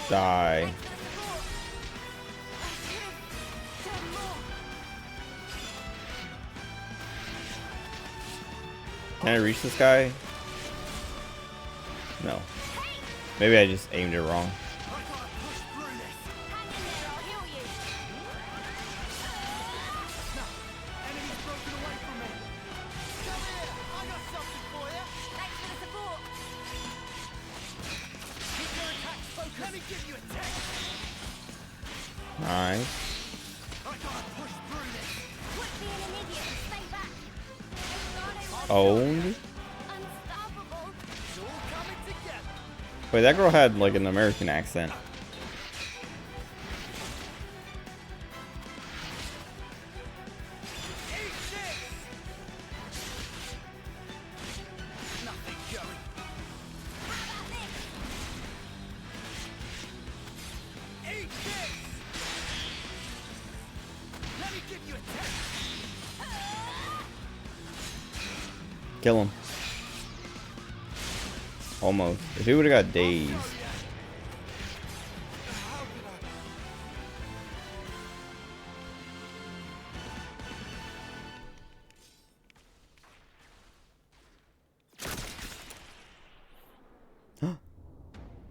Die. Can I reach this guy? No. Maybe I just aimed it wrong. Nice. Owned. Wait, that girl had like an American accent. Kill him. Almost. If he would have got dazed.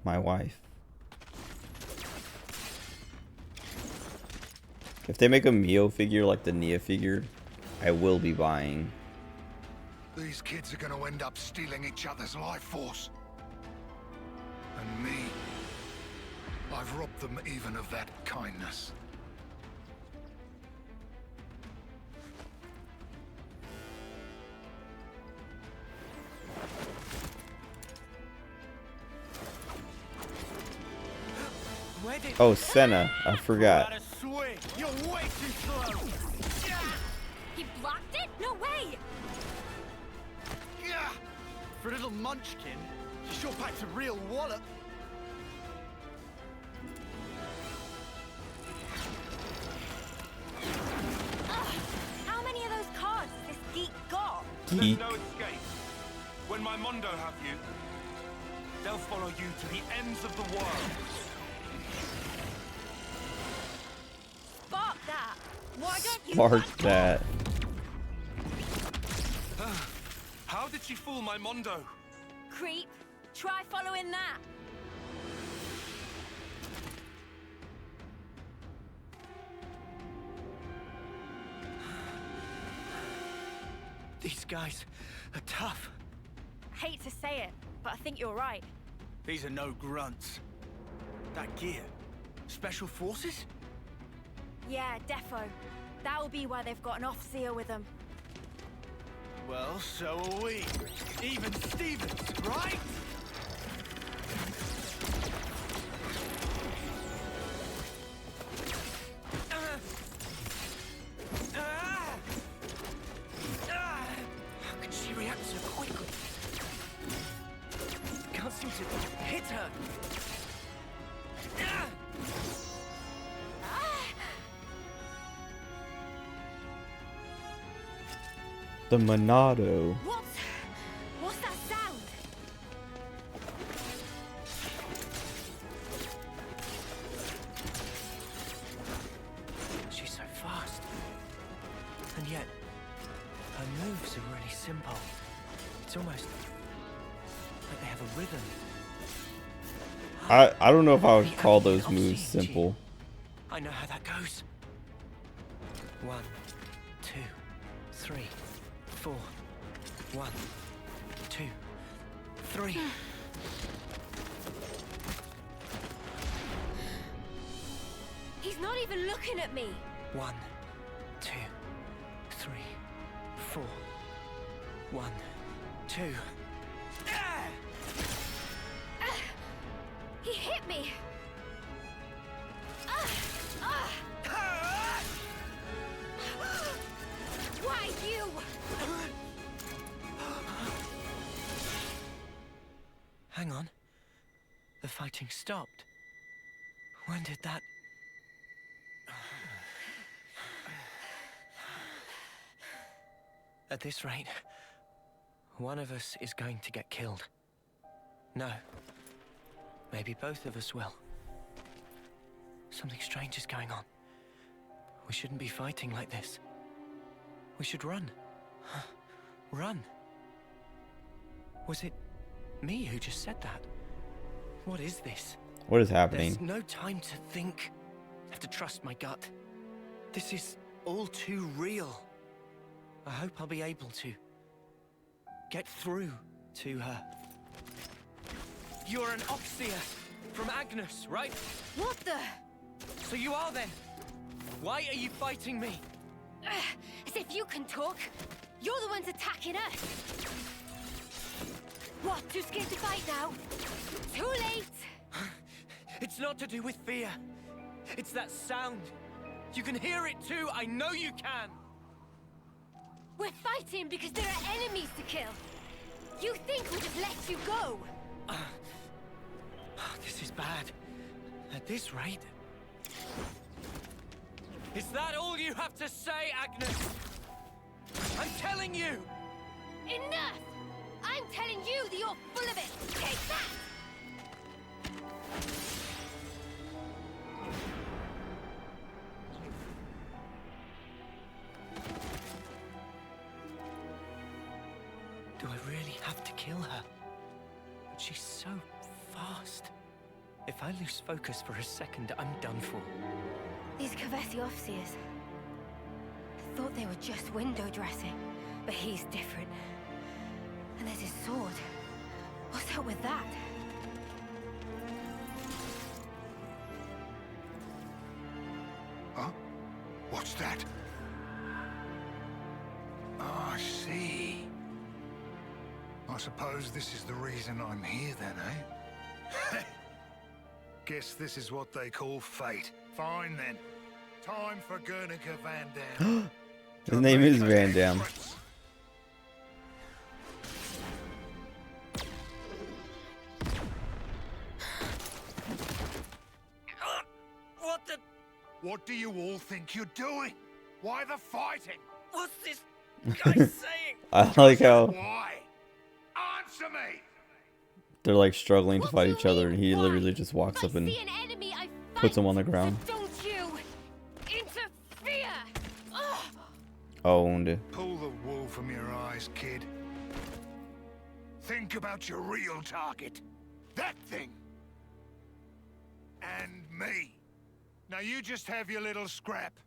My wife. If they make a Mio figure like the Nia figure, I will be buying. These kids are going to end up stealing each other's life force. And me. I've robbed them even of that kindness. Oh, Senna. I forgot. You're way too slow. He blocked it? No way! Yeah. For a little munchkin, she sure packs a real wallop. How many of those cards has this geek got? There's no escape. When my Mondo have you, they'll follow you to the ends of the world. Spark that! Why don't you Spark that. How did she fool my Mondo? creep? Try following that. These guys are tough. Hate to say it, but I think you're right. These are no grunts. That gear. Special forces? Yeah, defo. That'll be why they've got an off-seer with them. Well, so are we. Even Stevens, right? The Monado. What's that sound? She's so fast. And yet, her moves are really simple. It's almost like they have a rhythm. I don't know if I would The call acting those of moves seeing, simple. I know how that goes. 1, 2, 3, 4. 1, 2, 3. He's not even looking at me. 1, 2, 3, 4. 1, 2. He hit me. Why you? Hang on. The fighting stopped. When did that... At this rate, one of us is going to get killed. No. Maybe both of us will. Something strange is going on. We shouldn't be fighting like this. We should run. Run. Was it me who just said that? What is this? What is happening? There's no time to think. I have to trust my gut. This is all too real. I hope I'll be able to get through to her. You're an Oxia from Agnes, right? What the? So you are then. Why are you fighting me? As if you can talk. You're the ones attacking us. What, too scared to fight now? Too late! It's not to do with fear. It's that sound. You can hear it too. I know you can. We're fighting because there are enemies to kill. You think we'll just let you go? This is bad. At this rate... Is that all you have to say, Agnes? I'm telling you! Enough! I'm telling you that you're full of it! Take that! Do I really have to kill her? But she's so fast. If I lose focus for a second, I'm done for. These Kavesi officers. I thought they were just window dressing, but he's different. And there's his sword. What's up with that? Huh? What's that? Oh, I see. I suppose this is the reason I'm here then, eh? Guess this is what they call fate. Fine then. Time for Guernica Van Dam. His name is Van Dam. What the... What do you all think you're doing? Why the fighting? What's this guy saying? I like how Why? Answer me! they're like struggling to fight each other, and he literally just walks up and See an enemy, I fight. puts him on the ground. So don't you interfere! Ugh. Owned. Pull the wool from your eyes, kid. Think about your real target. That thing. And me. Now you just have your little scrap.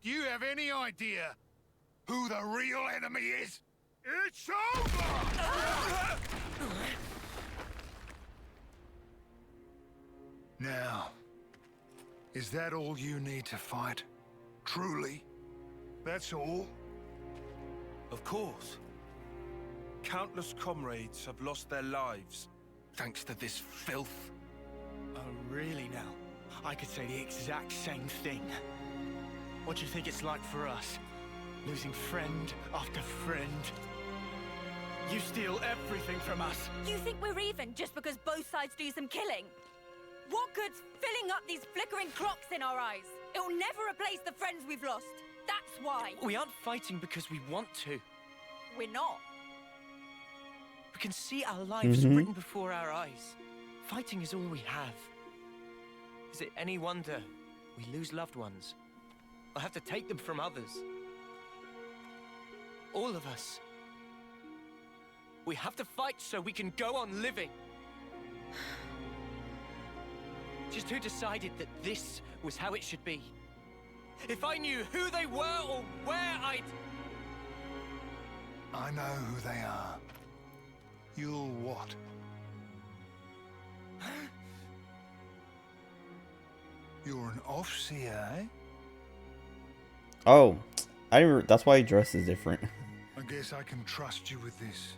Do you have any idea who the real enemy is? It's over! Now, is that all you need to fight? Truly? That's all? Of course. Countless comrades have lost their lives thanks to this filth. Oh, really now? I could say the exact same thing. What do you think it's like for us? Losing friend after friend. You steal everything from us. You think we're even just because both sides do some killing? What good's filling up these flickering clocks in our eyes? It will never replace the friends we've lost. That's why. We aren't fighting because we want to. we're not. We can see our lives written before our eyes. Fighting is all we have. Is it any wonder we lose loved ones? Or have to take them from others? All of us. We have to fight so we can go on living. Just who decided that this was how it should be? If I knew who they were or where I'd... I know who they are. You'll what? You're an Offseer, eh? Oh, I didn't. That's why he dresses different. I guess I can trust you with this.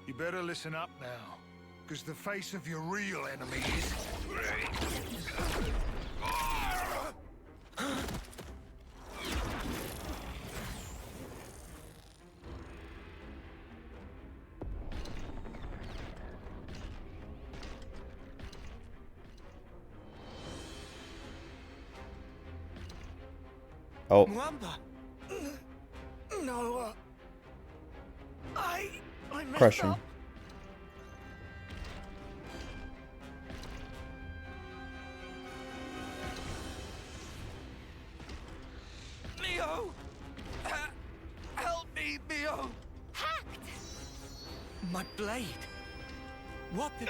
You better listen up now, because the face of your real enemy is... Oh. Mwamba! No, I messed Crush him. up. Mio! Help me, Mio! Hacked! My blade! What the...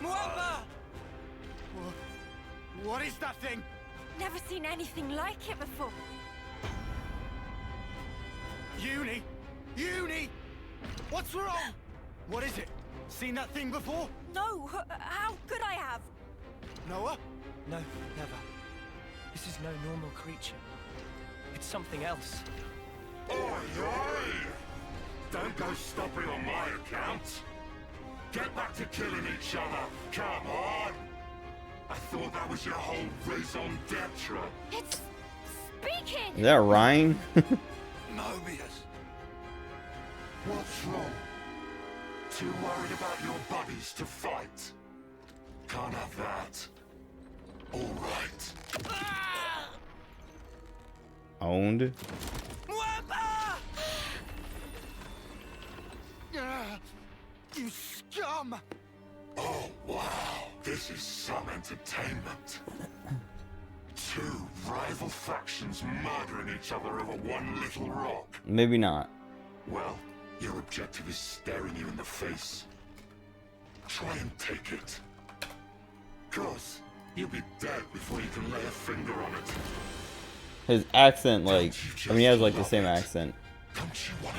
Mwamba! What is that thing? Never seen anything like it before. Uni! Uni! What's wrong? What is it? Seen that thing before? No, how could I have? Noah? No, never. This is no normal creature. It's something else. Oi, oi! Don't go stopping on my account. Get back to killing each other. Come on! I thought that was your whole raison d'etre. It's speaking! Is that Ryan? Mobius. What's wrong? Too worried about your buddies to fight? Can't have that. All right. Owned. You scum! Oh, wow. This is some entertainment. Two rival factions murdering each other over one little rock. Maybe not. Well, your objective is staring you in the face. Try and take it. Cause you'll be dead before you can lay a finger on it. His accent, like, I mean, he has like the same accent,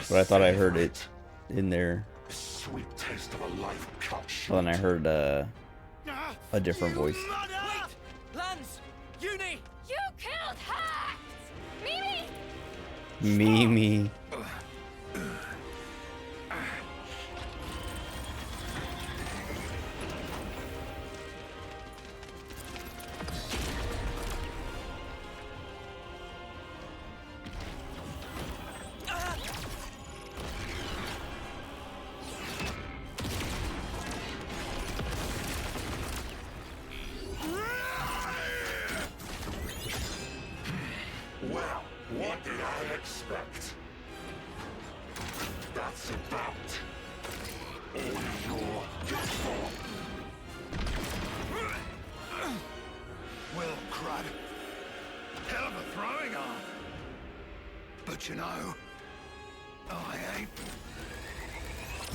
but I thought I heard it in there. Sweet taste of a life cut short. Well, then I heard a different voice. Wait! Lance! Uni! You killed Hacked! Mimi! Mimi. Well, what did I expect? That's about all you're good for. Well, crud. Hell of a throwing arm. But you know, I ain't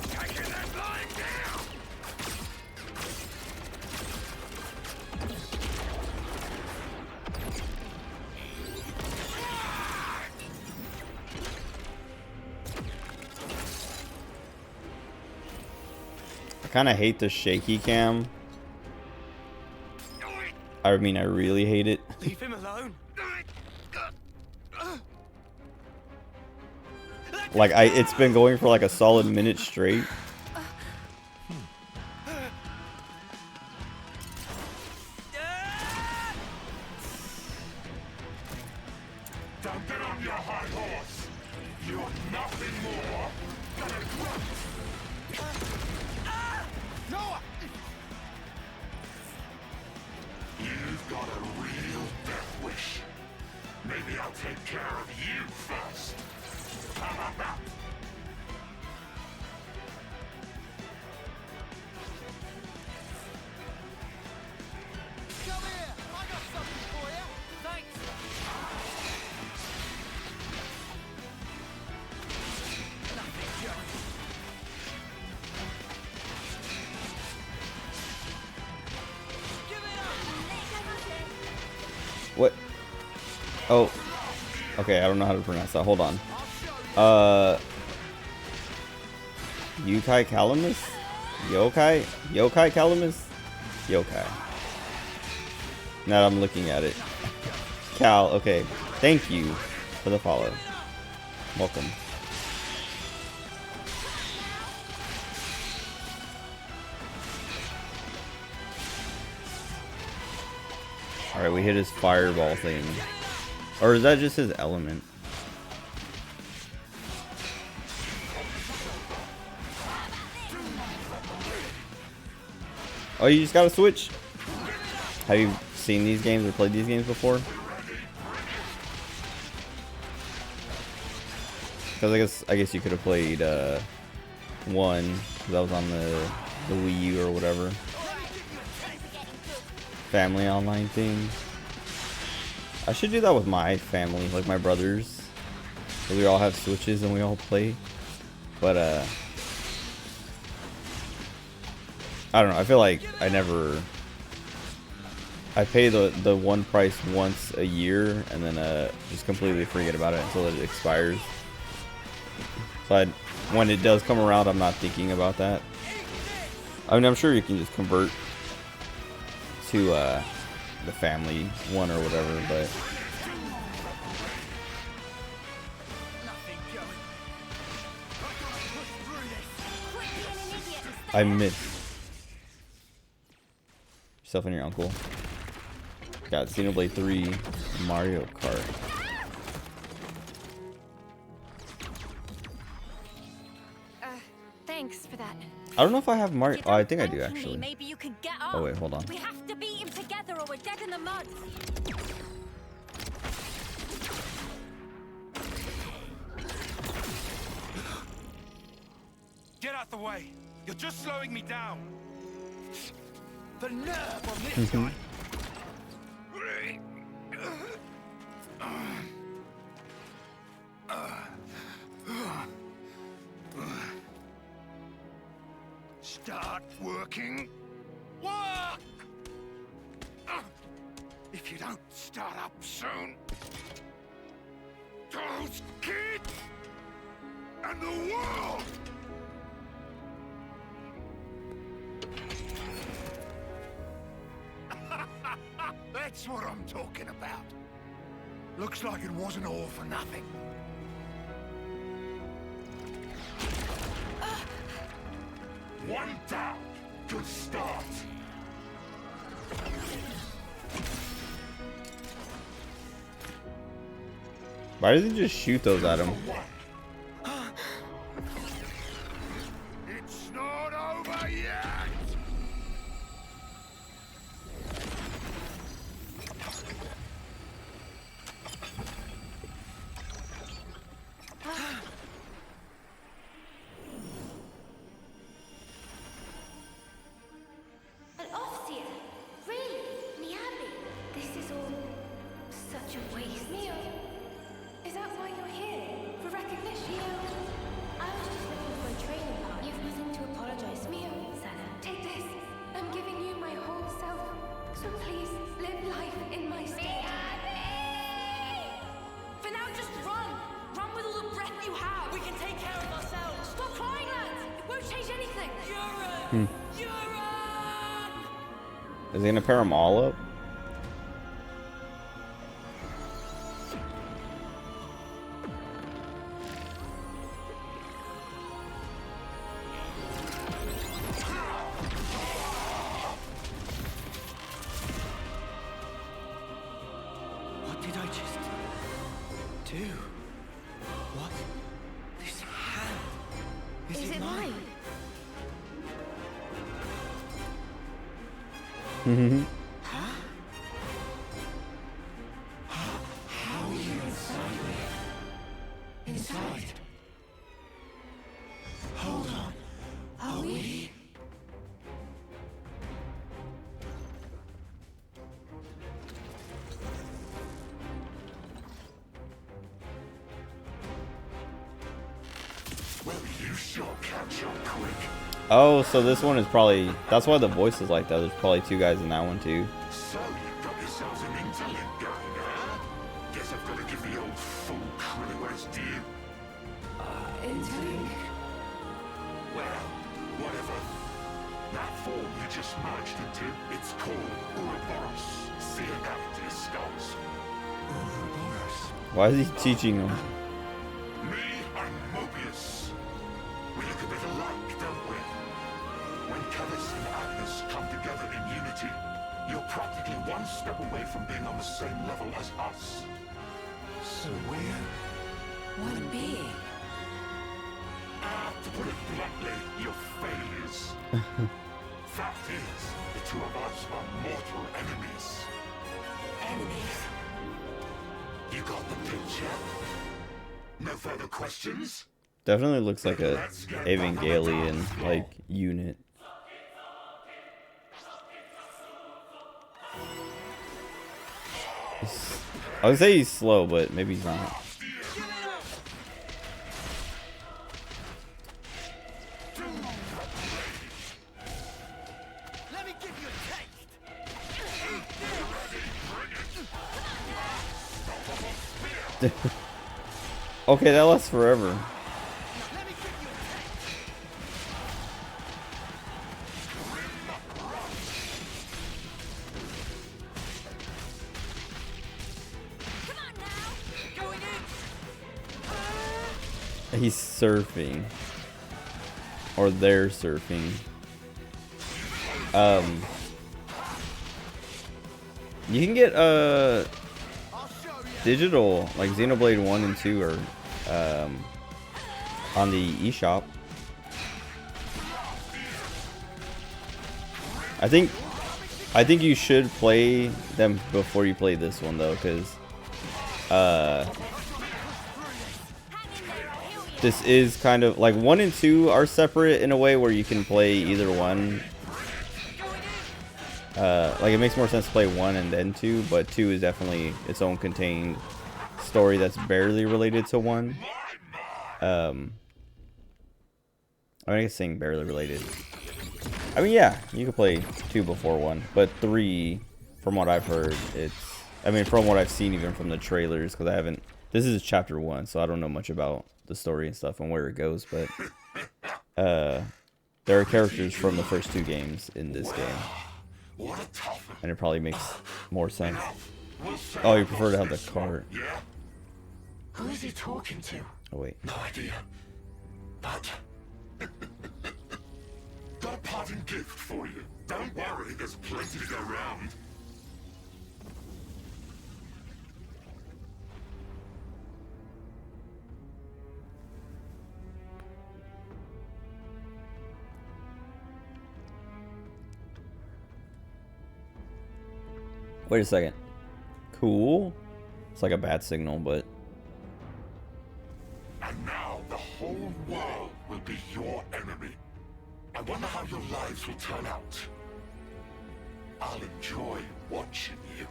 taking that line down. I kind of hate the shaky cam. I mean, I really hate it. Leave him alone. Like, it's been going for like a solid minute straight. Don't get on your high horse. You're nothing more than a grunt. Noah! You've got a real death wish. take care of you first. How about that? Come here! I got something for you! Thanks! Nothing, Joey. Give it up! What? Oh. Okay, I don't know how to pronounce that. Hold on. Yokai Calamus? Yokai? Yokai Calamus? Yokai. Now I'm looking at it. Cal, okay. Thank you for the follow. Welcome. Alright, we hit his fireball thing. Or is that just his element? Oh, you just gotta switch? Have you seen these games or played these games before? Because I guess you could have played one, that was on the Wii U or whatever. Family online thing. I should do that with my family, like my brothers. So we all have Switches and we all play. But I don't know, I feel like I pay the one price once a year and then just completely forget about it until it expires. So when it does come around, I'm not thinking about that. I mean, I'm sure you can just convert to the family one or whatever, but I miss yourself and your uncle. Got Xenoblade 3, Mario Kart. Thanks for that. I don't know if I have Mario. Oh, I think I do actually. Maybe you could get up. Oh wait, hold on. We have to beat him together or we're dead in the mud. Get out the way. You're just slowing me down. The nerve on this guy. Start working. Work! If you don't start up soon, those kids and the world. That's what I'm talking about. Looks like it wasn't all for nothing. One down. Good start. Why does he just shoot those at him? It's not over yet. An Officer? Really? Miyabi? This is all such a waste. Mio, is that why you're here? For recognition? Mio, I was just looking for a training partner. You've nothing to apologize for. Mio, Sana, take this. I'm giving you my whole self. So please, live life in my stead. For now, just run! Run with all the breath you have! We can take care of ourselves. Stop crying, lads! It won't change anything! Urine! Urine! Is he gonna pair them all up? What did I just do? What? This hand. Is it mine? Mm-hmm. How are you inside? sure catch up quick. Oh, so this one is probably, that's why the voice is like that. There's probably two guys in that one too. So you've got yourselves an interlink going, huh? Guess I've got to give the old fool credit where it's due. Interlink? Well, whatever. That form you just merged into, it's called Ouroboros. See it out to your skulls. Ouroboros? Why is he teaching them? Me and Mobius. We look a bit alike, don't we? When Kellis and Agnes come together in unity, you're practically one step away from being on the same level as us. So we're... One being? To put it bluntly, you're failures. Fact is, the two of us are mortal enemies. Enemies? You got the picture? No further questions? Definitely looks like a Evangelion like unit. I would say he's slow, but maybe he's not. Let me give you a taste. Okay, that lasts forever. He's surfing. Or they're surfing. You can get digital, like Xenoblade 1 and 2 are on the eShop. I think you should play them before you play this one though, because this is kind of like 1 and 2 are separate in a way where you can play either one. Like it makes more sense to play 1 and then 2, but 2 is definitely its own contained story that's barely related to 1. I guess saying barely related. I mean, yeah, you could play 2 before 1, but 3, from what I've heard, from what I've seen even from the trailers, because I haven't, this is chapter 1, so I don't know much about the story and stuff and where it goes, but there are characters from the first 2 games in this game. And it probably makes more sense. Oh, you prefer to have the cart. Yeah? Who is he talking to? Oh, wait. No idea. But... got a parting gift for you. Don't worry, there's plenty to go round. Wait a second. Cool. It's like a bad signal, but... And now the whole world will be your enemy. I wonder how your lives will turn out. I'll enjoy watching you.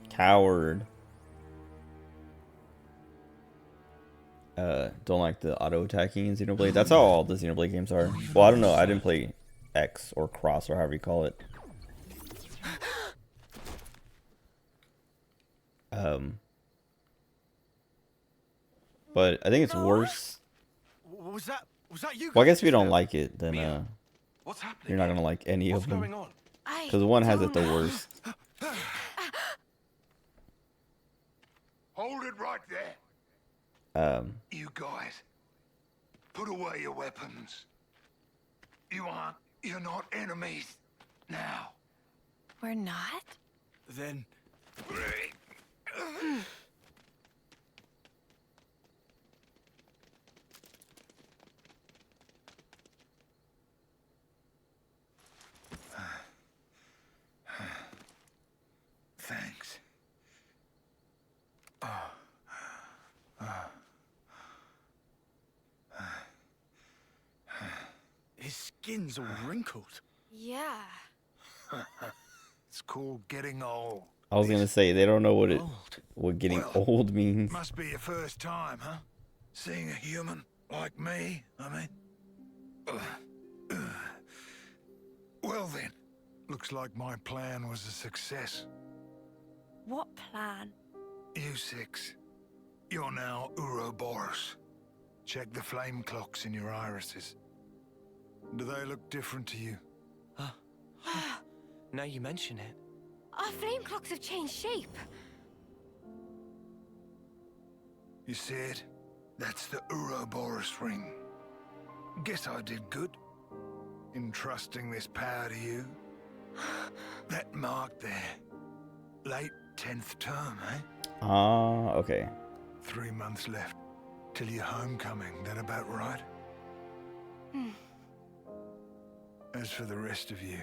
Coward. Don't like the auto attacking in Xenoblade. That's how all the Xenoblade games are. Well, I don't know. I didn't play X or Cross or however you call it. But I think it's worse. Was that you? Well, I guess if you don't like it, then What's happening? you're not gonna like any What's of them. going on? Because one has it the worst. Hold it right there. You guys, put away your weapons. You're not enemies now. We're not? Then... Thanks. His skin's all wrinkled. Yeah. It's called getting old. I was gonna say they don't know what getting old means. Must be your first time, huh? Seeing a human like me, I mean. Well then, looks like my plan was a success. What plan? You six, you're now Ouroboros. Check the flame clocks in your irises. Do they look different to you? Now you mention it. Our flame clocks have changed shape. You see it? That's the Ouroboros ring. Guess I did good. Entrusting this power to you. That mark there. Late 10th term, eh? Ah, okay. 3 months left. Till your homecoming, that about right? As for the rest of you,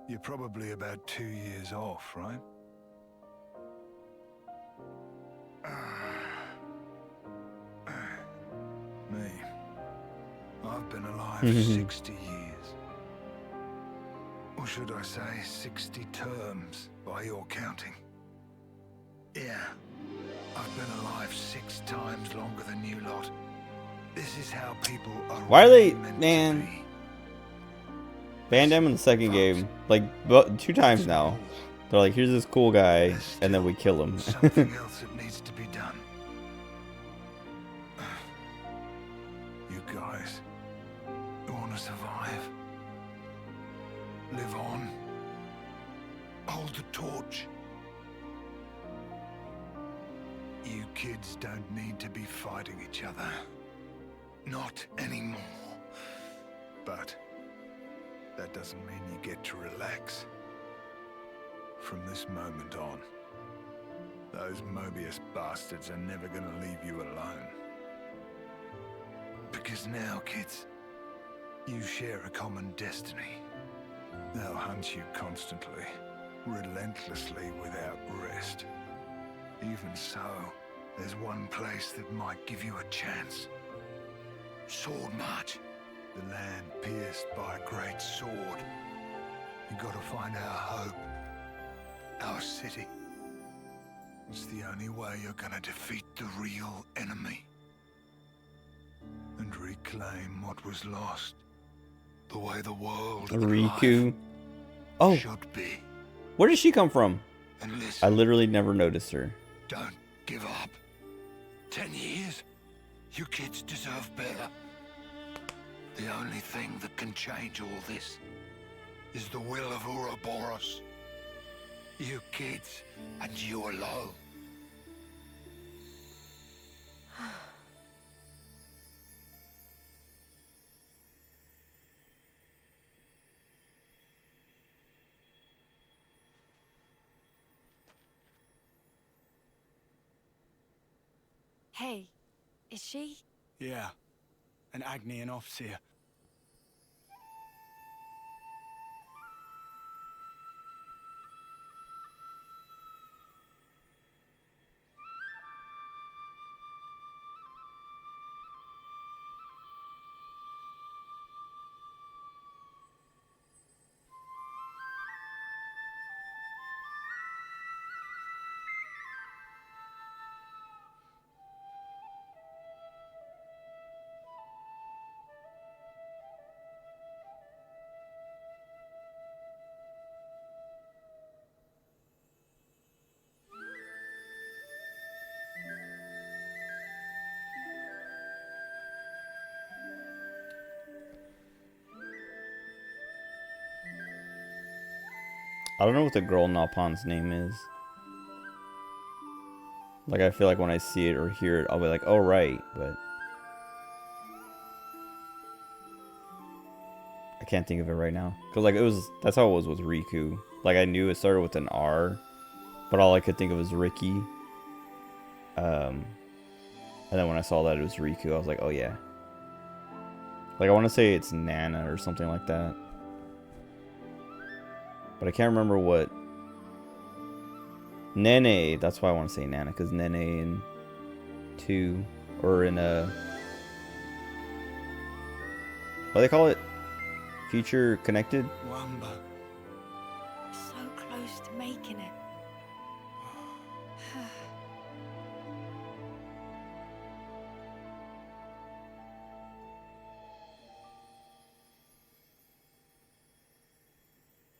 you're probably about 2 years off, right? Me. I've been alive 60 years. Or should I say 60 terms, by your counting. Yeah. I've been alive 6 times longer than you lot. This is how people are. Why are they, really meant man? to be. Van Damme in the second game, like 2 times now. They're like, here's this cool guy, and then we kill him. Something else that needs to be done. You guys, you want to survive? Live on? Hold the torch? You kids don't need to be fighting each other. Not anymore. But that doesn't mean you get to relax. From this moment on, those Mobius bastards are never gonna leave you alone. Because now, kids, you share a common destiny. They'll hunt you constantly, relentlessly, without rest. Even so, there's one place that might give you a chance. Sword March. The land pierced by a great sword. You gotta find our hope. Our city. It's the only way you're gonna defeat the real enemy. And reclaim what was lost. The way the world of Riku. life Oh, should be. where did she come from? And I listen, literally never noticed her. don't give up. 10 years? You kids deserve better. The only thing that can change all this is the will of Ouroboros. You kids, and you alone. Hey, is she? Yeah, an Agnian Offseer. I don't know what the girl Napon's name is. Like, I feel like when I see it or hear it, I'll be like, oh, right, but I can't think of it right now. Because, like, that's how it was with Riku. Like, I knew it started with an R, but all I could think of was Ricky. And then when I saw that it was Riku, I was like, oh, yeah. Like, I want to say it's Nana or something like that. But I can't remember what. Nene, that's why I want to say Nana, because Nene in 2, or in what do they call it? Future Connected? So close to making it.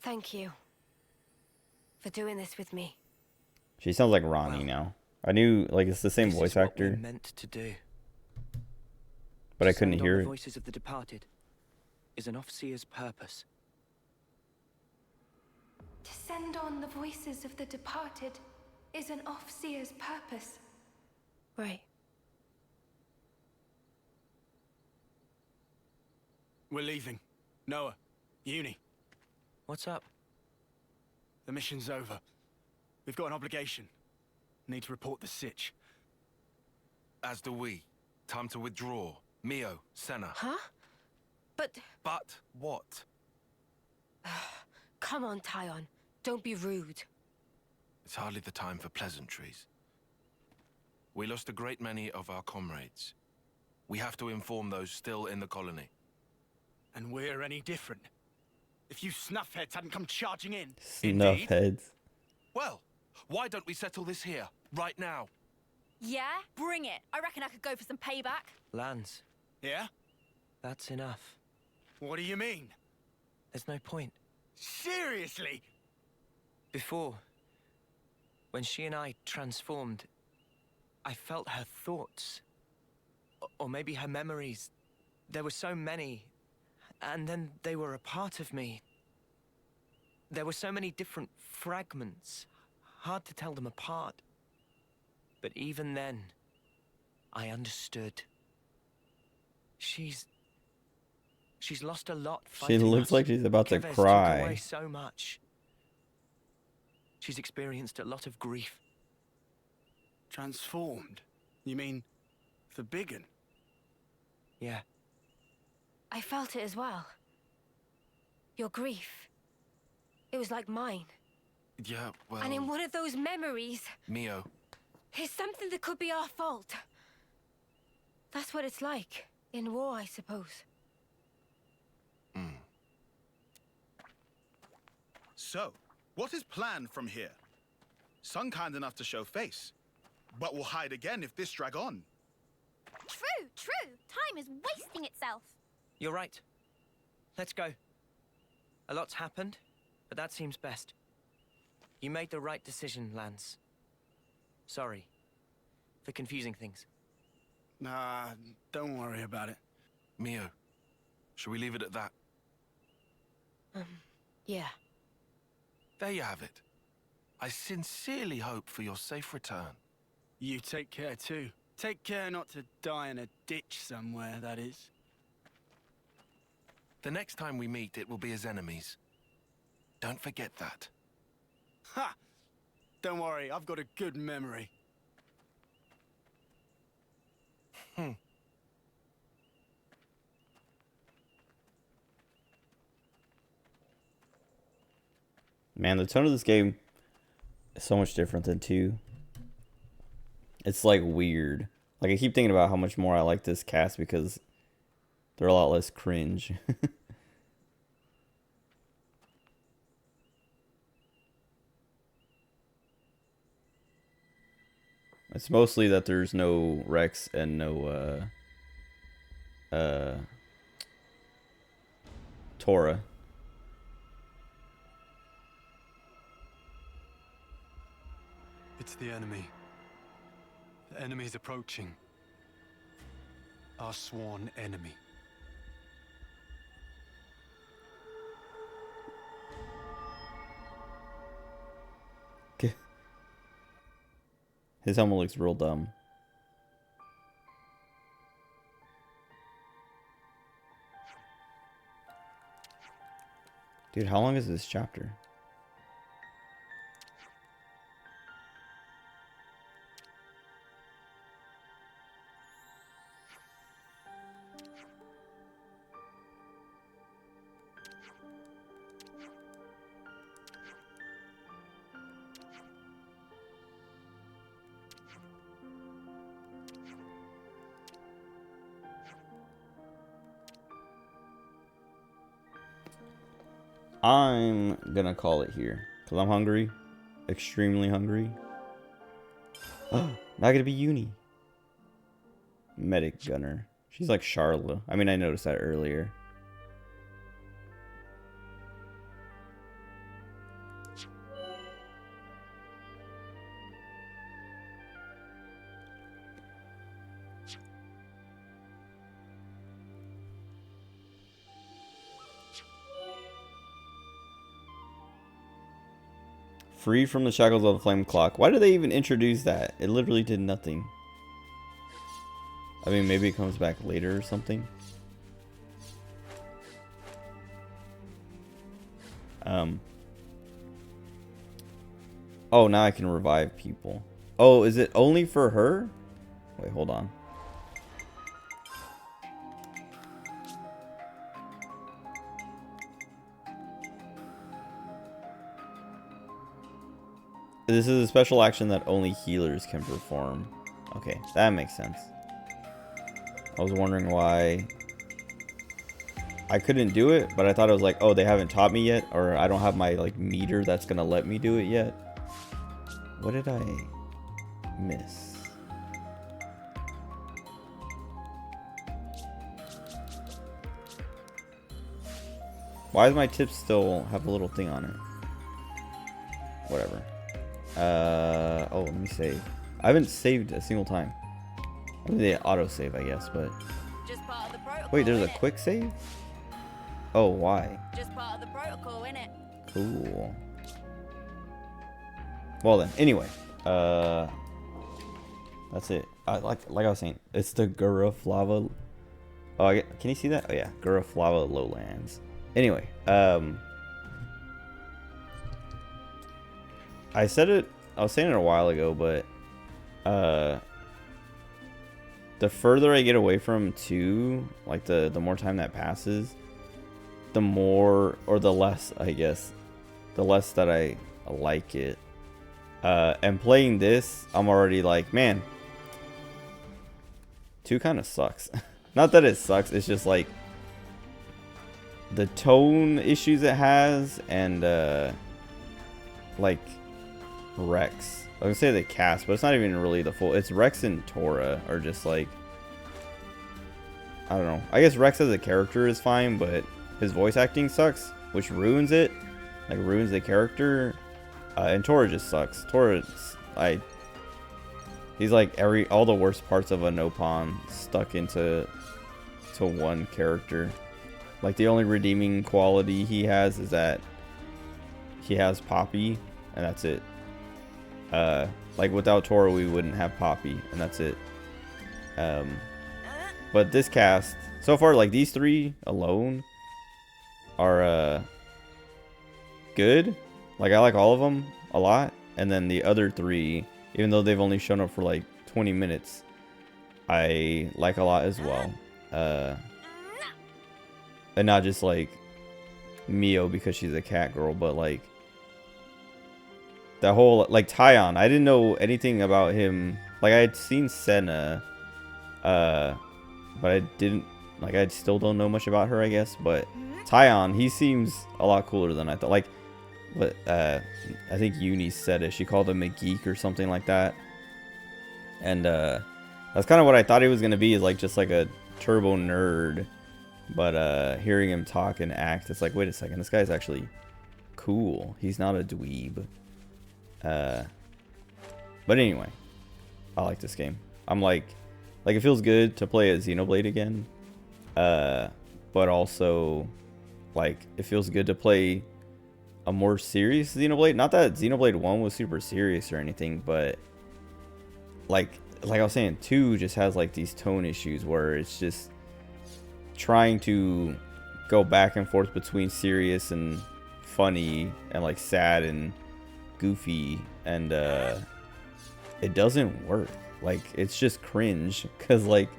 Thank you for doing this with me. She sounds like Ronnie now. I knew, like, it's the same This voice is what actor, we're meant to do. but I To couldn't send on hear the it. voices of the departed is an Offseer's purpose. To send on the voices of the departed is an Offseer's purpose. Right. We're leaving. Noah, Uni, What's up? the mission's over. We've got an obligation. Need to report the sitch. As do we. Time to withdraw. Mio, Senna. Huh? But But what? come on, Tyon. Don't be rude. It's hardly the time for pleasantries. We lost a great many of our comrades. We have to inform those still in the colony. And we're any different. If you snuffheads hadn't come charging in. Snuff Indeed. heads. Well, why don't we settle this here, right now? Yeah? Bring it. I reckon I could go for some payback. Lance, Yeah? that's enough. What do you mean? There's no point. Seriously? Before, when she and I transformed, I felt her thoughts. Or maybe her memories. There were so many. And then they were a part of me. There were so many different fragments. Hard to tell them apart. But even then, I understood. She's lost a lot She fighting looks us. like she's about to Keves took cry. away so much. She's experienced a lot of grief. Transformed? You mean the big un? Yeah. I felt it as well. Your grief. It was like mine. Yeah, well... And in one of those memories Mio, is something that could be our fault. That's what it's like in war, I suppose. So, what is planned from here? Some kind enough to show face, but will hide again if this drag on. True, true. Time is wasting itself. You're right. Let's go. A lot's happened, but that seems best. You made the right decision, Lance. Sorry for confusing things. Nah, don't worry about it. Mio, should we leave it at that? Yeah. There you have it. I sincerely hope for your safe return. You take care too. Take care not to die in a ditch somewhere, that is. The next time we meet, it will be as enemies. Don't forget that. Ha! Don't worry, I've got a good memory. Man, the tone of this game is so much different than 2. It's like weird. Like, I keep thinking about how much more I like this cast because they're a lot less cringe. It's mostly that there's no Rex and no Tora. It's the enemy. The enemy's approaching. Our sworn enemy. His helmet looks real dumb. Dude, how long is this chapter? I'm gonna call it here because I'm hungry, extremely hungry. Not gonna be Uni. Medic gunner. She's like Charla. I mean, I noticed that earlier. Freed from the shackles of the flame clock. Why did they even introduce that? It literally did nothing. I mean, maybe it comes back later or something. Oh, now I can revive people. Oh, is it only for her? Wait, hold on. This is a special action that only healers can perform. Okay, that makes sense. I was wondering why I couldn't do it, but I thought it was like, oh, they haven't taught me yet, or I don't have my like meter that's gonna let me do it yet. What did I miss? Why does my tip still have a little thing on it? Whatever. Oh, let me save. I haven't saved a single time. I mean, they auto save, I guess, but Just part of the protocol. wait, there's a innit? quick save? Oh, why? Just part of the protocol, innit? Cool. Well then, anyway, that's it. Like I was saying, it's the Guraflava. Oh, can you see that? Oh yeah, Guraflava Lowlands. Anyway, I said it. I was saying it a while ago, but the further I get away from 2, like the more time that passes, the more, or the less, I guess, the less that I like it. And playing this, I'm already like, man, 2 kind of sucks. Not that it sucks, it's just like the tone issues it has, and like Rex. I would say the cast, but it's not even really the full. It's Rex and Tora are just like, I don't know. I guess Rex as a character is fine, but his voice acting sucks, which ruins it. Like ruins the character. And Tora just sucks. He's like all the worst parts of a Nopon stuck into one character. Like the only redeeming quality he has is that he has Poppy, and that's it. Like without Tora we wouldn't have Poppy, and that's it. But this cast so far, like these 3 alone are good. Like I like all of them a lot, and then the other 3, even though they've only shown up for like 20 minutes, I like a lot as well. And not just like Mio because she's a cat girl, but like that whole, like Tyon, I didn't know anything about him. Like I had seen Senna, but I didn't, like I still don't know much about her, I guess. But Tyon, he seems a lot cooler than I thought. Like, but I think Uni said it. She called him a geek or something like that. And that's kind of what I thought he was gonna be, is like just like a turbo nerd. But hearing him talk and act, it's like, wait a second, this guy's actually cool. He's not a dweeb. But anyway, I like this game. I'm like it feels good to play a Xenoblade again. But also, like, it feels good to play a more serious Xenoblade. Not that Xenoblade 1 was super serious or anything, but like I was saying, 2 just has like these tone issues where it's just trying to go back and forth between serious and funny and like sad and goofy, and it doesn't work. Like it's just cringe, because like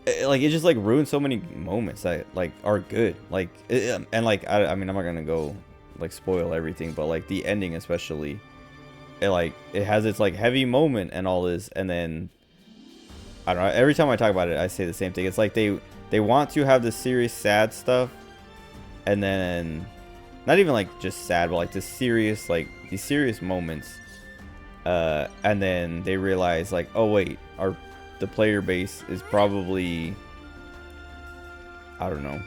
it just like ruins so many moments that like are good. Like and like I mean, I'm not gonna go like spoil everything, but like the ending especially, it has its like heavy moment and all this, and then I don't know, every time I talk about it I say the same thing. It's like they want to have this serious sad stuff, and then not even like just sad, but like this serious, like these serious moments, and then they realize like, oh wait, the player base is probably, I don't know,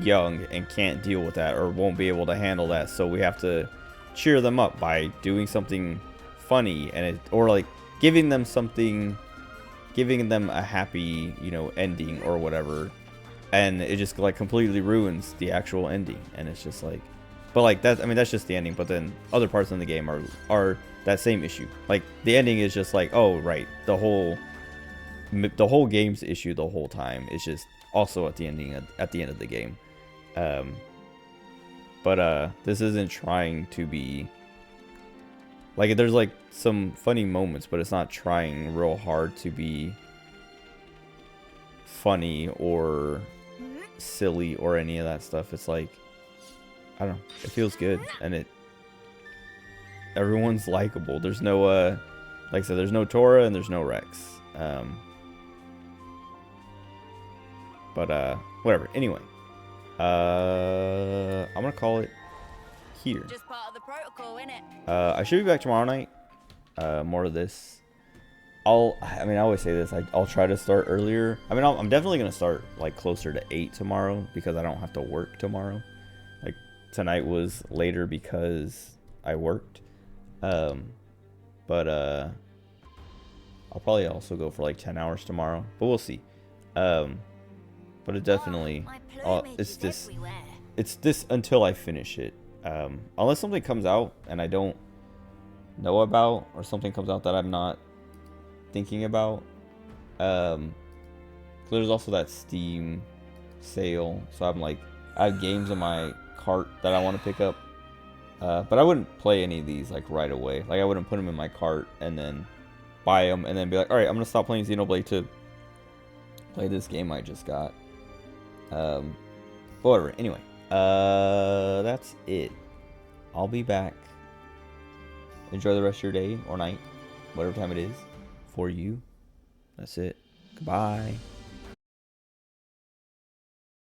young and can't deal with that, or won't be able to handle that, so we have to cheer them up by doing something funny, and or like giving them a happy, you know, ending or whatever, and it just like completely ruins the actual ending, and it's just like, But like that, I mean, that's just the ending. But then other parts in the game are that same issue. Like the ending is just like, oh right, the whole game's issue the whole time is just also at the ending at the end of the game. But this isn't trying to be like, there's like some funny moments, but it's not trying real hard to be funny or silly or any of that stuff. It's like, I don't know, it feels good, and everyone's likable. There's no like I said, there's no Tora and there's no Rex. But whatever. Anyway, I'm gonna call it here. Just part of the protocol, innit? I should be back tomorrow night. More of this. I mean, I always say this. I'll try to start earlier. I mean, I'm definitely gonna start like closer to 8 tomorrow because I don't have to work tomorrow. Like tonight was later because I worked. But I'll probably also go for like 10 hours tomorrow. But we'll see. But it definitely. It's this until I finish it. Unless something comes out and I don't know about, or something comes out that I'm not thinking about. There's also that Steam sale, so I'm like, I have games in my cart that I want to pick up, but I wouldn't play any of these like right away. Like I wouldn't put them in my cart and then buy them and then be like, all right, I'm gonna stop playing Xenoblade to play this game I just got. But whatever. Anyway, that's it. I'll be back. Enjoy the rest of your day or night, whatever time it is for you. That's it. Goodbye.